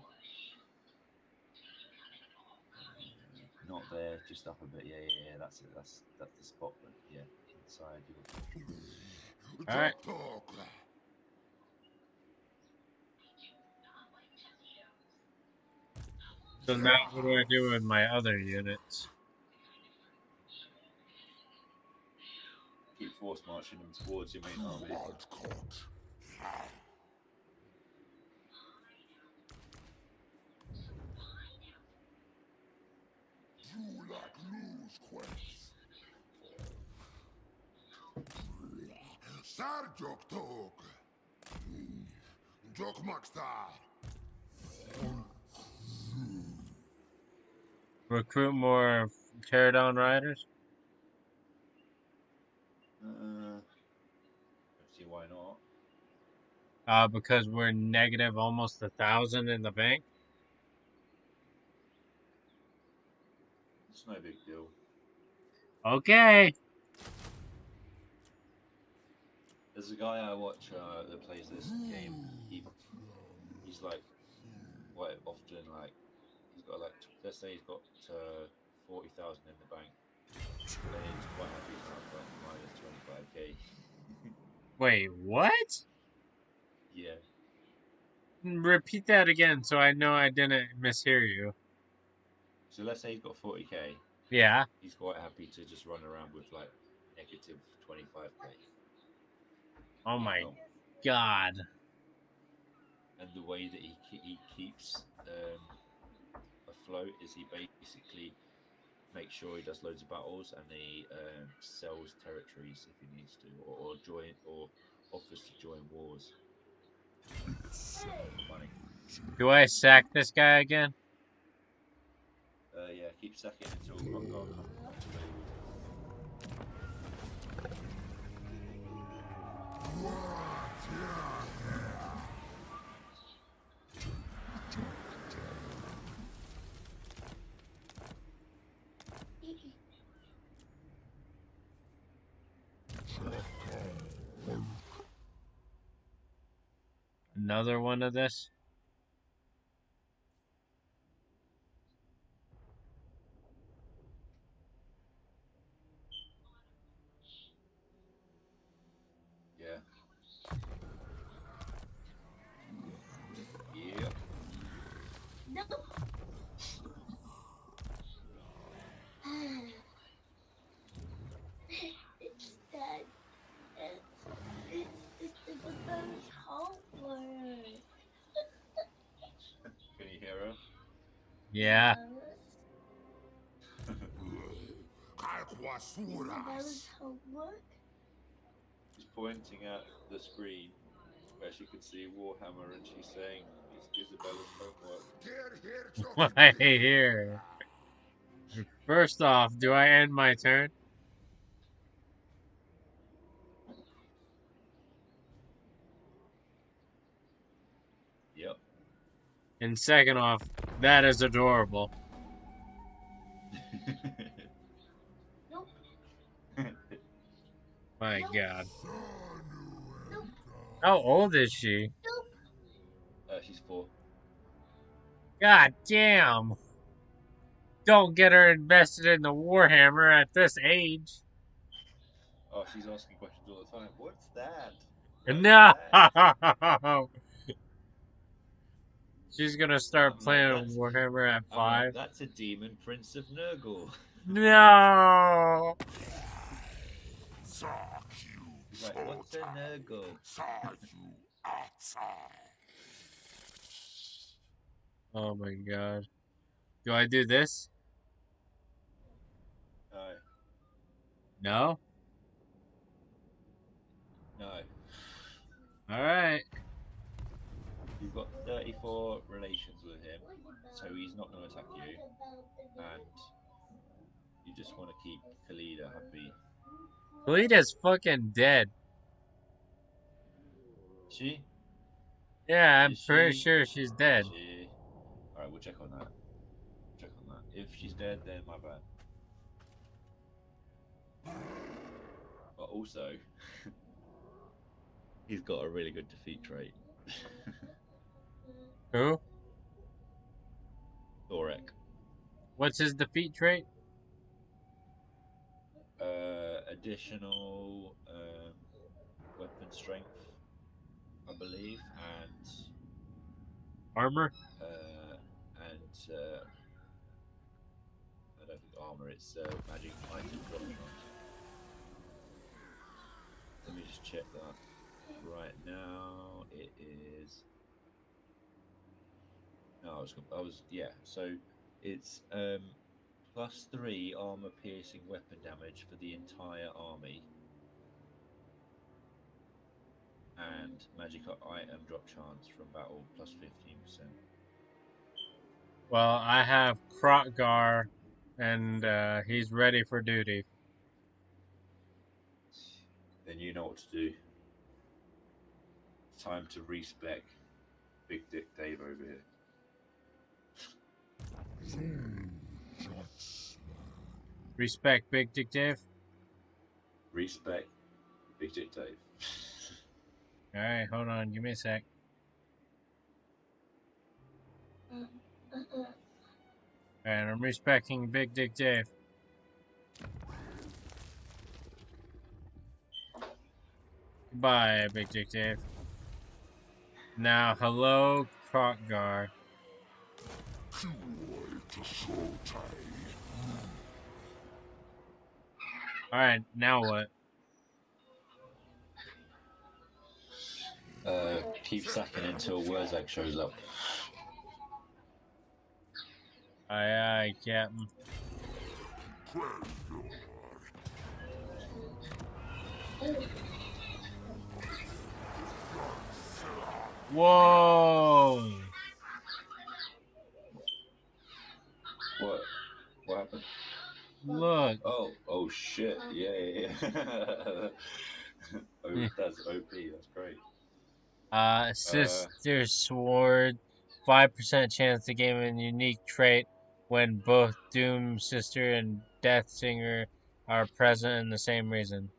Not there, just up a bit. Yeah, that's it. That's the spot, but yeah, inside your territory. Alright. So now what do I do with my other units? Keep force marching them towards your main army. You like news quests. Sar Jok Tok. Jok Makstar. Recruit more Pterodon riders? Don't see why not. Because we're negative almost 1,000 in the bank? It's no big deal. Okay. There's a guy I watch that plays this game. He's like quite often like he's got like let's say he's got 40,000 in the bank. Then he's quite happy to have like minus 25k. Wait, what? Yeah. Repeat that again so I know I didn't mishear you. So let's say he's got 40k. Yeah. He's quite happy to just run around with like negative 25k. Oh my Income. god. And the way that he keeps afloat is he basically makes sure he does loads of battles and he sells territories if he needs to, or join or offers to join wars. Funny. Do I sack this guy again? Yeah, keep sacking until Kroq-Gar comes available. Another one of this? Yeah. Yeah. No. It's dead. It's the most homework. Can you hear her? Yeah. Those homework. She's pointing at the screen where she could see Warhammer, and she's saying it's Isabella's homework. Why here? First off, do I end my turn? Yep. And second off, that is adorable. Nope. My Nope. God. Nope. How old is she? Nope. She's 4. God damn. Don't get her invested in the Warhammer at this age. Oh, she's asking questions all the time. What's that? No. That? She's gonna start I'm like, playing Warhammer at 5. that's a demon prince of Nurgle. No. He's like, what's a Nurgle? Oh my God. Do I do this? No. No? No. Alright. You've got 34 relations with him, so he's not going to attack you, and you just want to keep Khalida happy. Khalid's fucking dead. She? Yeah, I'm Is pretty she? sure she's dead. She? Alright, we'll check on that. If she's dead, then my bad. But also, he's got a really good defeat trait. Who? Thorek. What's his defeat trait? Additional weapon strength, I believe, and Armor? I don't think armor. It's magic item drop chance. Let me just check that. Right now, it is. No, I was yeah. So it's +3 armor piercing weapon damage for the entire army, and magic item drop chance from battle +15%. Well, I have Kroq-Gar, and he's ready for duty. Then you know what to do. It's time to respec Big Dick Dave over here. Respect Big Dick Dave. Respec Big Dick Dave. Alright, hold on. Give me a sec. Alright, I'm respecting Big Dick Dave. Goodbye, Big Dick Dave. Now, hello, Kroq-Gar. Alright, now what? Keep sacking until Wurzag shows up. Aye, aye, Captain. Whoa! What happened? Look. Oh shit! Yeah. Oh, that's OP. That's great. Sister Sword, 5% chance to gain a unique trait when both Doom Sister and Death Singer are present in the same region.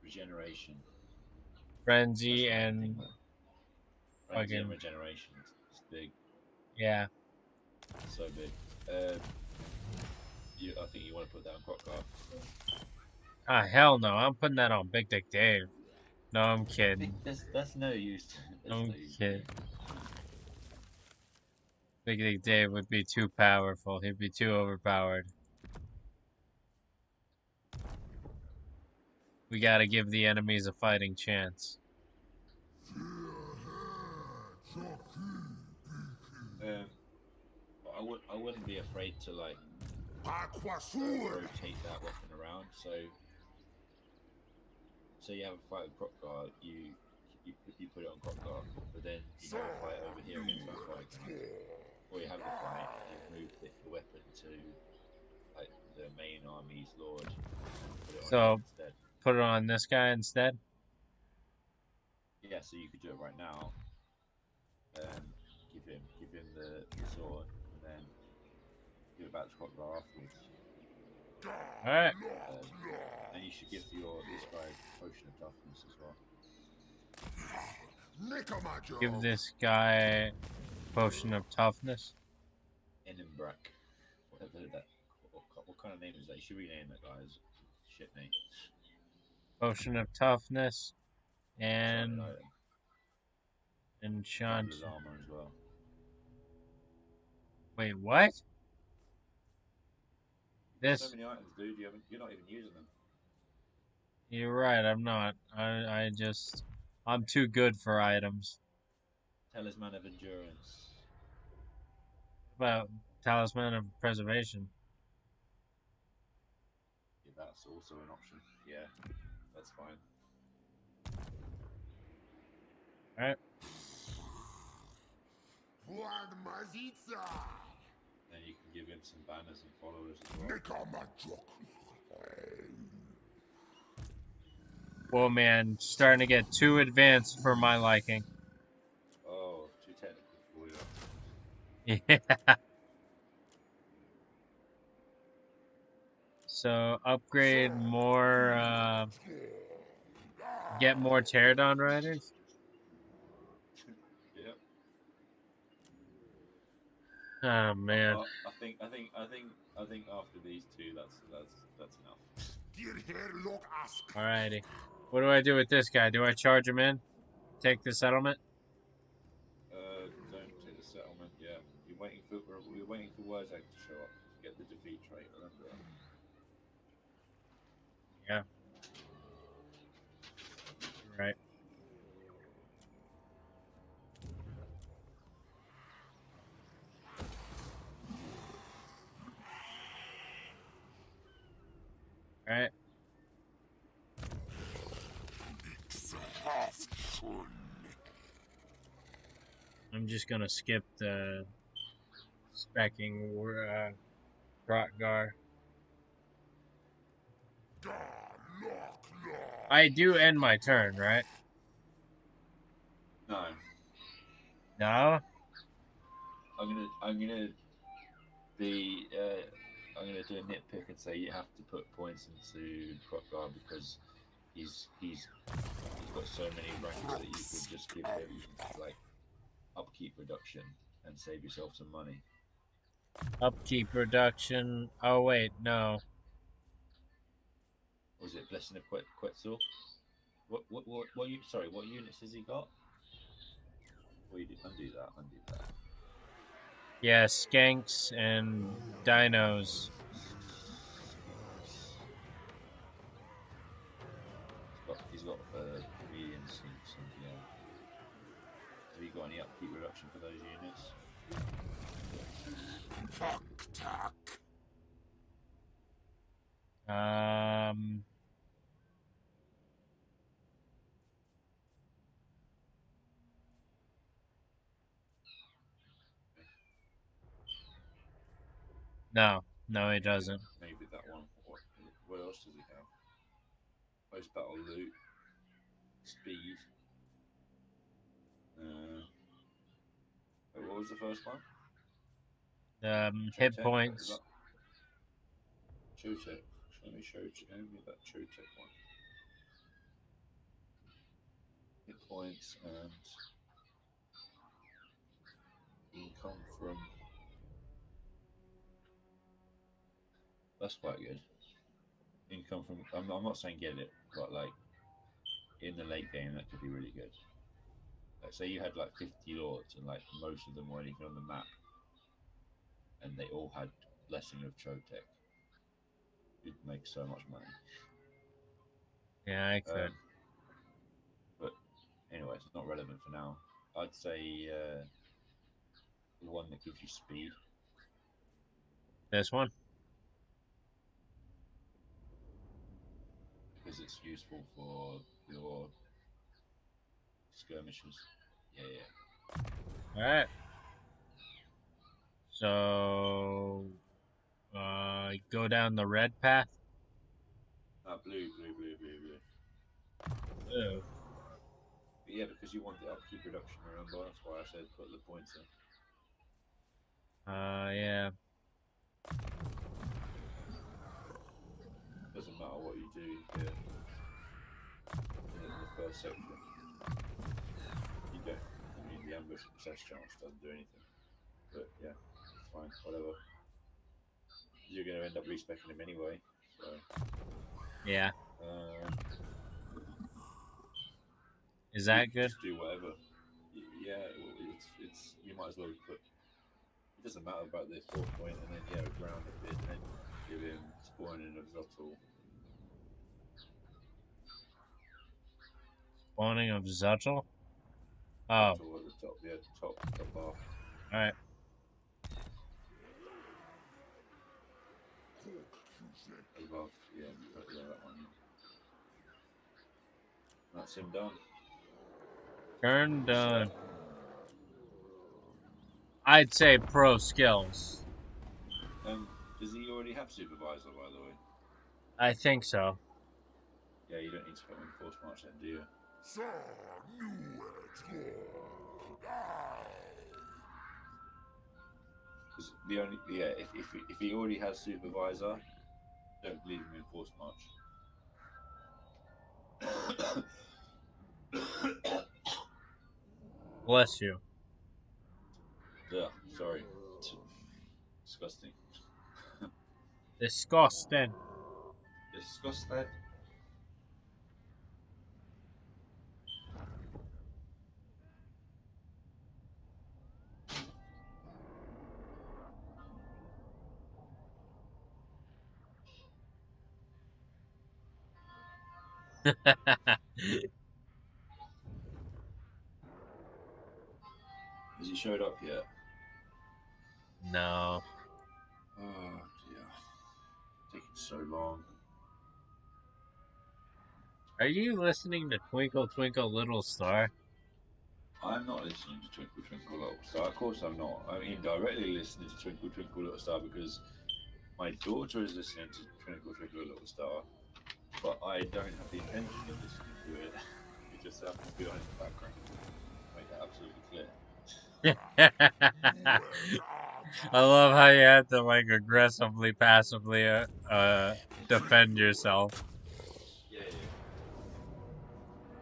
Regeneration. That's Frenzy the main thing. and Frenzy and fucking regeneration is big. yeah. So big. I think you want to put that on Kroq-Gar. Ah, hell no! I'm putting that on Big Dick Dave. No, I'm kidding. That's no use. That's no I'm use. kidding. Big Dick Dave would be too powerful. He'd be too overpowered. We gotta give the enemies a fighting chance. I wouldn't be afraid to like rotate that weapon around. So you have a fight with Kroq-Gar, you put it on Kroq-Gar, but then you have a fight over here against that guy, or you have the fight and you've moved the weapon to like the main army's lord and put it on him So instead. put it on this guy instead. Yeah, so you could do it right now. Give him the sword, and then give it back to Kroq-Gar afterwards. All right. And you should give this guy potion of toughness as well. Give this guy potion of toughness. Enenbrak, whatever that. What kind of name is that? You should rename that guy. It's a shit name. Potion of toughness and Enchanted enchant. his armor as well. Wait, what? There's so This? many items, dude. You're not even using them. You're right. I'm not. I'm too good for items. Talisman of Endurance. What about Talisman of Preservation? Yeah, that's also an option. Yeah, that's fine. All right. Then you can give him some banners and followers as well. Whoa, man, starting to get too advanced for my liking. Oh, too technical for you. Yeah. So upgrade more. Get more Pterodon riders. Yep. Oh man. I think after these two, that's enough. Alrighty. What do I do with this guy? Do I charge him in? Take the settlement? Don't take the settlement yet. We're waiting for Wozak to show up to get the defeat trait. Remember that. Yeah. Right. Alright. I'm just gonna skip the specking Kroq-Gar. I do end my turn, right? No, No? I'm gonna be I'm gonna do a nitpick and say you have to put points into Kroq-Gar because he's got so many ranks that you could just give him like upkeep reduction and save yourself some money. Upkeep reduction. Oh wait, no. Was it Blessing of Quetzal? What sorry, what units has he got? Well, you undo that. Yeah, skanks and dinos. He's got comedians and yeah. Have you got any upkeep reduction for those units? Um No, no, he doesn't. Maybe that one. What else does he have? Post battle loot, speed. Wait, what was the first one? Hit Chotec? Is points. that Chotec? Let me show me that Chotec one. Hit points and income from. That's quite good. Income from. I'm not saying get it, but like in the late game, that could be really good. Like, say you had like 50 lords, and like most of them weren't even on the map, and they all had Blessing of Chotec. You'd make so much money. Yeah, I could. But anyway, it's not relevant for now. I'd say the one that gives you speed. This one? Because it's useful for your skirmishes. Yeah. Alright. So, go down the red path. Blue. Blue. But yeah, because you want the upkeep reduction, remember? That's why I said put the points in. Yeah. Doesn't matter what you do here in the first section. You don't. I mean, the ambush success chance doesn't do anything. But yeah, it's fine. Whatever. You're going to end up respecing him anyway. So. Yeah. Is You that good? just do whatever. Yeah, it's you might as well put. It doesn't matter about the 4 point, and then ground a bit, and then give him spawning of Zotl. Spawning of Zutl? Oh. Zotl at the top, top half. Alright. Above, yeah, that one. That's him done. Turn done. I'd say pro skills. Does he already have supervisor, by the way? I think so. Yeah, you don't need to put him in force march then, do you? Because the only if he already has supervisor, don't leave him in force march. Bless you. Yeah, sorry. Disgusting. Disgusting. Disgusting. Has he showed up yet? No. Oh dear. Taking so long. Are you listening to Twinkle Twinkle Little Star? I'm not listening to Twinkle Twinkle Little Star. Of course I'm not. I'm indirectly listening to Twinkle Twinkle Little Star because my daughter is listening to Twinkle Twinkle Little Star, but I don't have the intention of listening to it. It just happens to be on in the background. Make that absolutely clear. I love how you had to like aggressively, passively defend yourself. Yeah.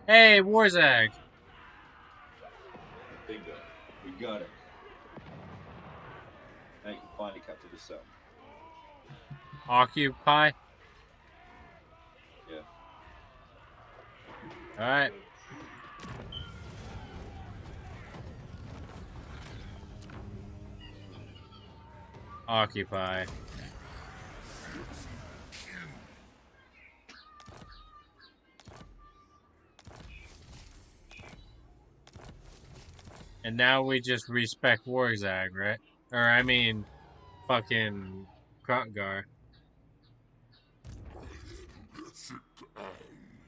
Hey, Warzag! Bingo. We got it. Now you can finally capture the cell. Occupy? Yeah. Alright. Occupy. And now we just respect Warzag, right? Or I mean, fucking Kroq-Gar.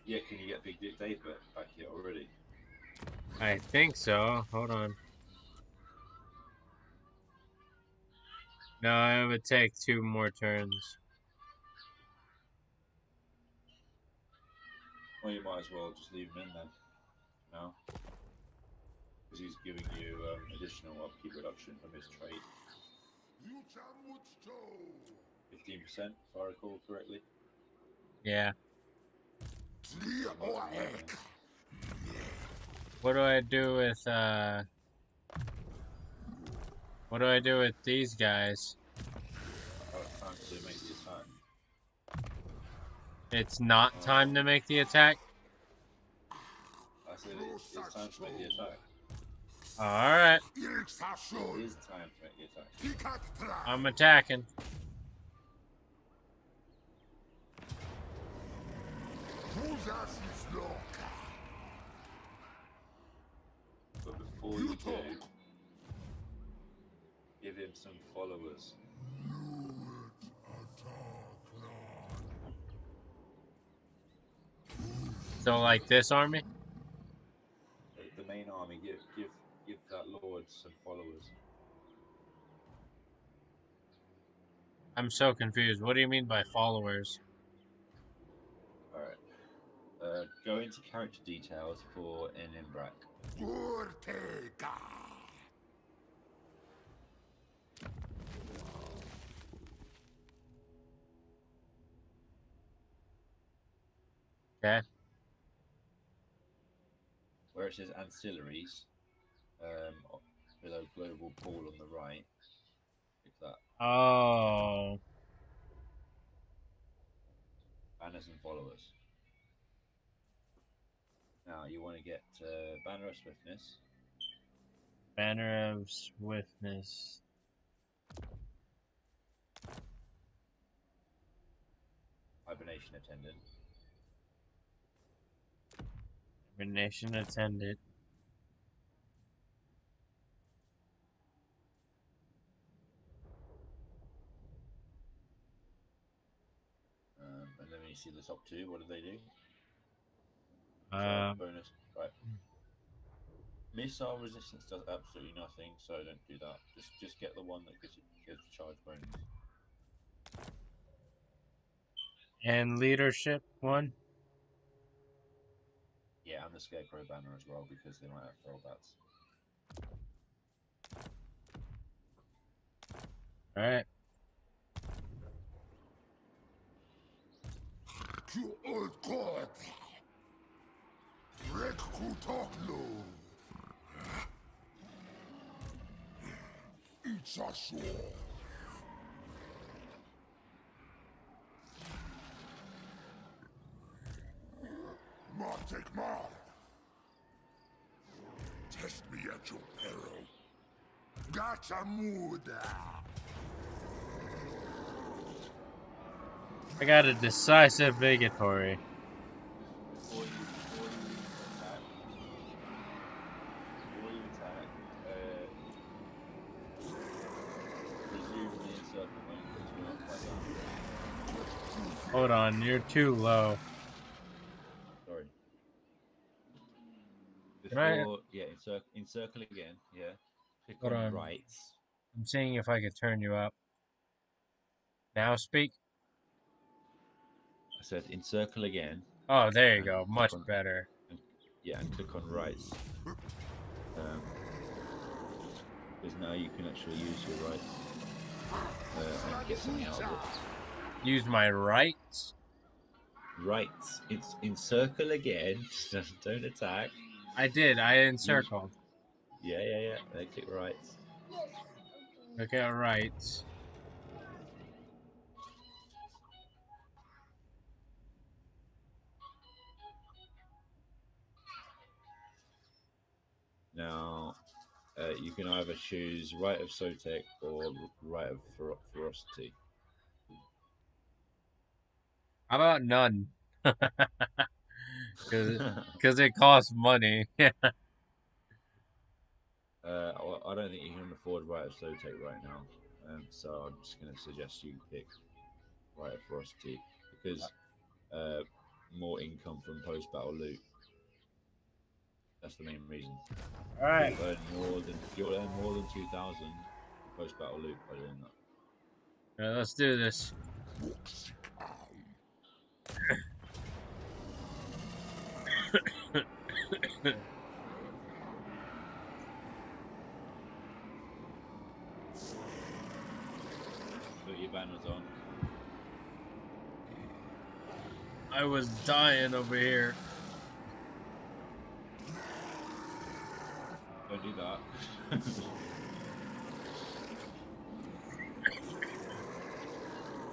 Yeah, can you get Big Dick Dave back here already? I think so. Hold on. No, it would take 2 more turns. Well, you might as well just leave him in then. No, because he's giving you additional upkeep reduction from his trait. 15%, if I recall correctly. Yeah. What do I do with what do I do with these guys? It's time to make the attack. It's not time to make the attack? I said it's time to make the attack. Alright. It is time to make the attack. I'm attacking. But before you do, give him some followers. So like this army? The main army, give that lord some followers. I'm so confused. What do you mean by followers? Alright. Go into character details for an Imbrak. Okay. Where it says ancillaries, below global pool on the right, click that. Oh. Banners and followers. Now you want to get Banner of Swiftness. Banner of Swiftness. Hibernation Attendant. Hibernation Attendant. And then when you see the top two, what do they do? Bonus. Right. Missile resistance does absolutely nothing, so don't do that. Just get the one that gives charge bonus. And leadership one? Yeah, and the Scarecrow banner as well, because they might have throwbacks. Alright. You old god! Kroq-Gar. It's a sword. Take Mar. Test me at your peril. Gotcha muda. I got a decisive vigatory. Before you attack, presumably encircle mode because you're not quite done. Hold on, you're too low. Sorry. Can I? Before, yeah, encircle again. Yeah. Click Hold on on. rights. I'm seeing if I can turn you up. Now speak. I said encircle again. Oh, there you go. Much better. And click on rights. Because now you can actually use your rights and get something out of it. Use my rights? Rights. It's encircle again. Don't attack. I did. I encircled. Yeah. Then click rights. Okay, rights. Now, you can either choose Right of Sotek or Right of Ferocity. How about none? Because it costs money. I don't think you can afford Right of Sotek right now, so I'm just going to suggest you pick Right of Ferocity because more income from post-battle loot. That's the main reason. All right. You'll earn more than 2,000 post-battle loot by doing that. Alright, let's do this. Put your banners on. I was dying over here. Don't do that.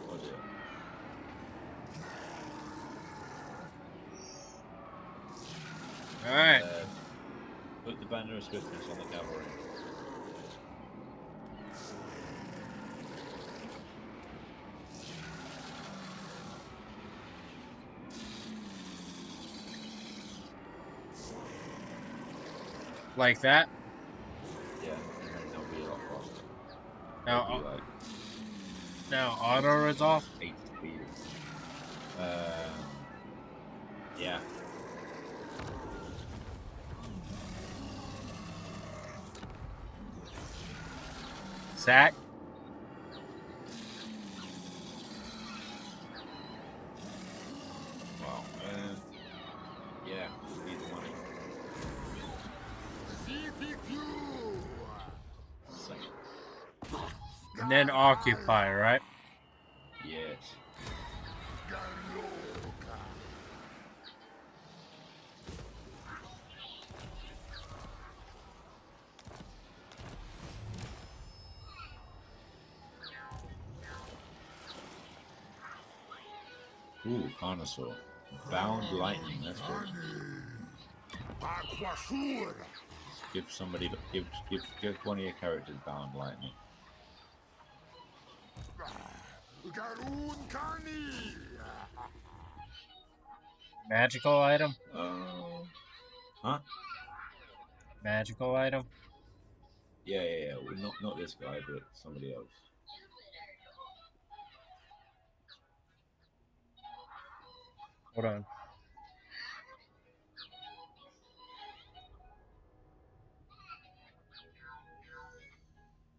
Oh dear. Alright. Put the banner of swiftness on the cavalry. Like that? Yeah, and then they'll be a lot faster. Now, They'll be like now auto is off? 8 speed. Yeah. Sack? Wow. Yeah, we need the money. Second. And then occupy, right? Yes. Ooh, Carnosaur. Bound lightning, that's good. Give somebody, give one of your characters bound lightning. Magical item? Huh? Magical item? Yeah. Well, not this guy, but somebody else. Hold on.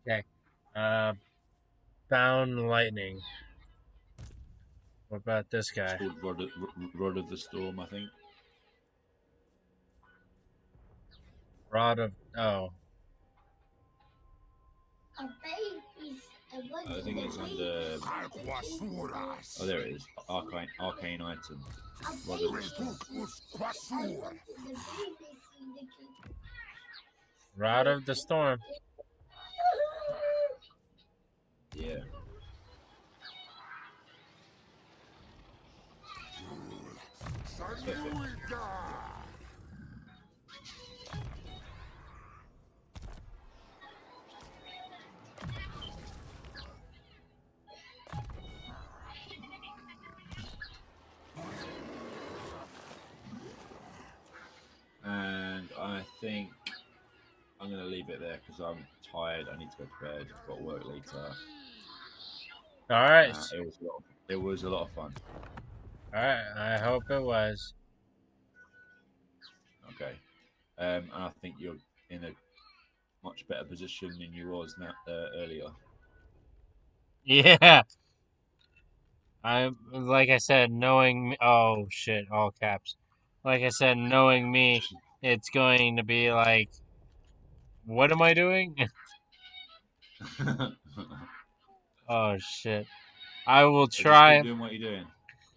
Okay. Bound lightning. What about this guy? It's called Rod of the Storm, I think. Rod of I think it's under. Oh, there it is. Arcane item. Rod of the Storm. Rod of the Storm. Yeah. And I think I'm going to leave it there because I'm tired. I need to go to bed. I've got work later. Alright. It was a lot of fun. Alright, I hope it was. Okay. And I think you're in a much better position than you was earlier. Yeah. Like I said, knowing me, oh shit, all caps. Like I said, knowing me, it's going to be like, what am I doing? Oh shit. I will Just try. keep doing what you're doing.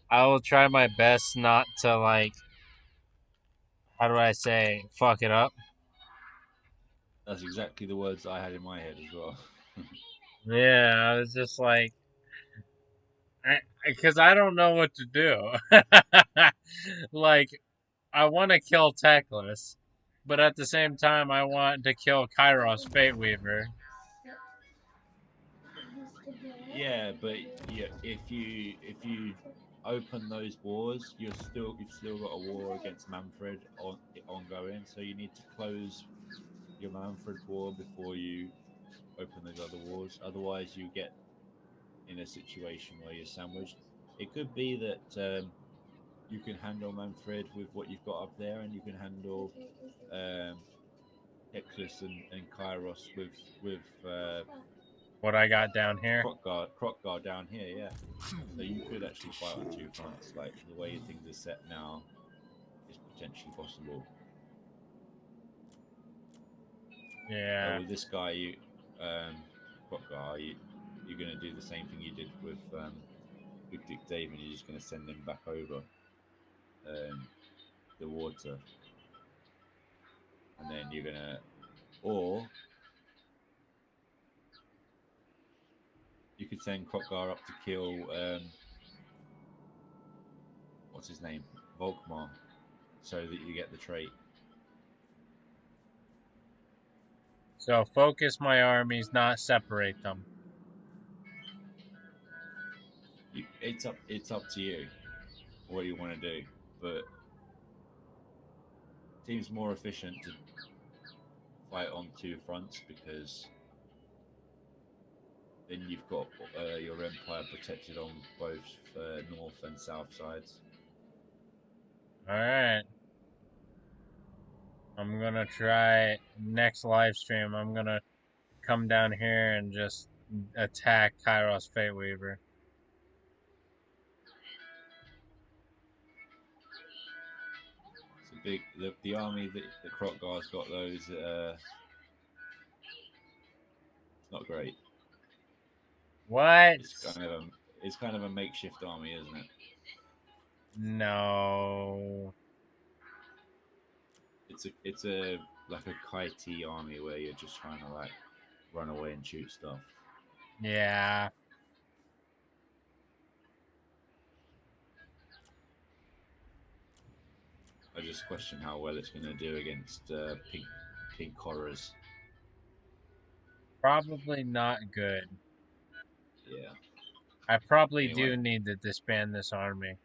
I will try my best not to like. How do I say? Fuck it up. That's exactly the words I had in my head as well. Yeah, I was just like, because I don't know what to do. Like, I want to kill Teclis, but at the same time, I want to kill Kairos Fate Weaver. Yeah, but yeah, if you open those wars, you've still got a war against Manfred ongoing. So you need to close your Manfred war before you open those other wars. Otherwise, you get in a situation where you're sandwiched. It could be that you can handle Manfred with what you've got up there, and you can handle Teclis and Kairos with What I got down here. Kroq-Gar down here, yeah. So you could actually fight on two fronts. Like the way things are set now is potentially possible. Yeah. With this guy, Kroq-Gar, you're going to do the same thing you did with Big Dick Dave, and you're just going to send him back over the water, and then you're going to, or you could send Kroq-Gar up to kill what's his name, Volkmar, so that you get the trait. So focus my armies, not separate them. It's up to you what you want to do, but it seems more efficient to fight on two fronts because then you've got your empire protected on both north and south sides. Alright. I'm gonna try next live stream. I'm gonna come down here and just attack Kairos Fateweaver. It's a big the army that the Kroq-Gar's got those. It's not great. What? It's kind of a makeshift army, isn't it? No. It's a like a kitey army where you're just trying to like run away and shoot stuff. Yeah. I just question how well it's going to do against pink horrors. Probably not good. Yeah. I probably Anyway. do need to disband this army.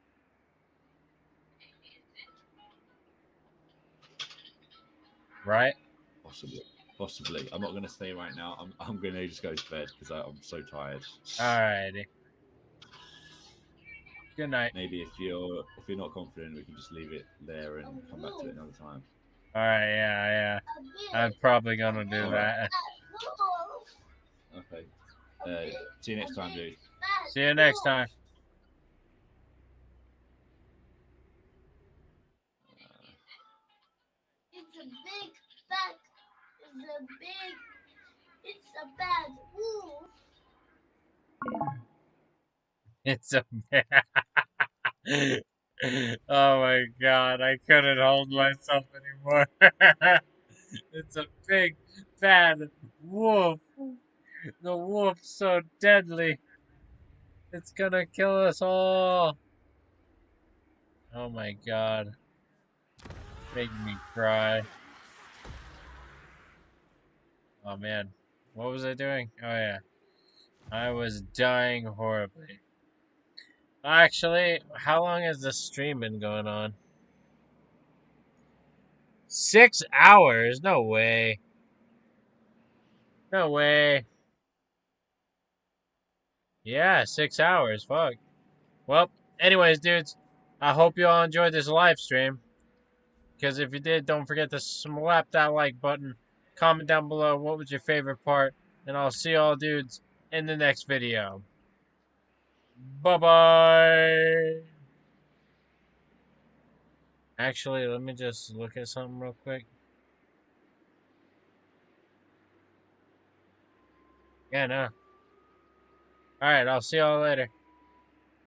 Right? Possibly. I'm not going to stay right now. I'm going to just go to bed because I'm so tired. Alrighty. Good night. Maybe if you're not confident, we can just leave it there and come back to it another time. Alright, yeah. I'm probably gonna do that. Okay. See you next time, dude. See you next time. It's a big bag. It's a bad wolf. It's a oh my god, I couldn't hold myself anymore. It's a big, bad wolf. The wolf's so deadly. It's gonna kill us all. Oh my god. Make me cry. Oh man. What was I doing? Oh yeah. I was dying horribly. Actually, how long has this stream been going on? 6 hours? No way. No way. Yeah, 6 hours. Fuck. Well, anyways, dudes, I hope you all enjoyed this live stream. Because if you did, don't forget to slap that like button. Comment down below what was your favorite part. And I'll see y'all dudes in the next video. Bye-bye. Actually, let me just look at something real quick. Yeah, no. Alright, I'll see y'all later.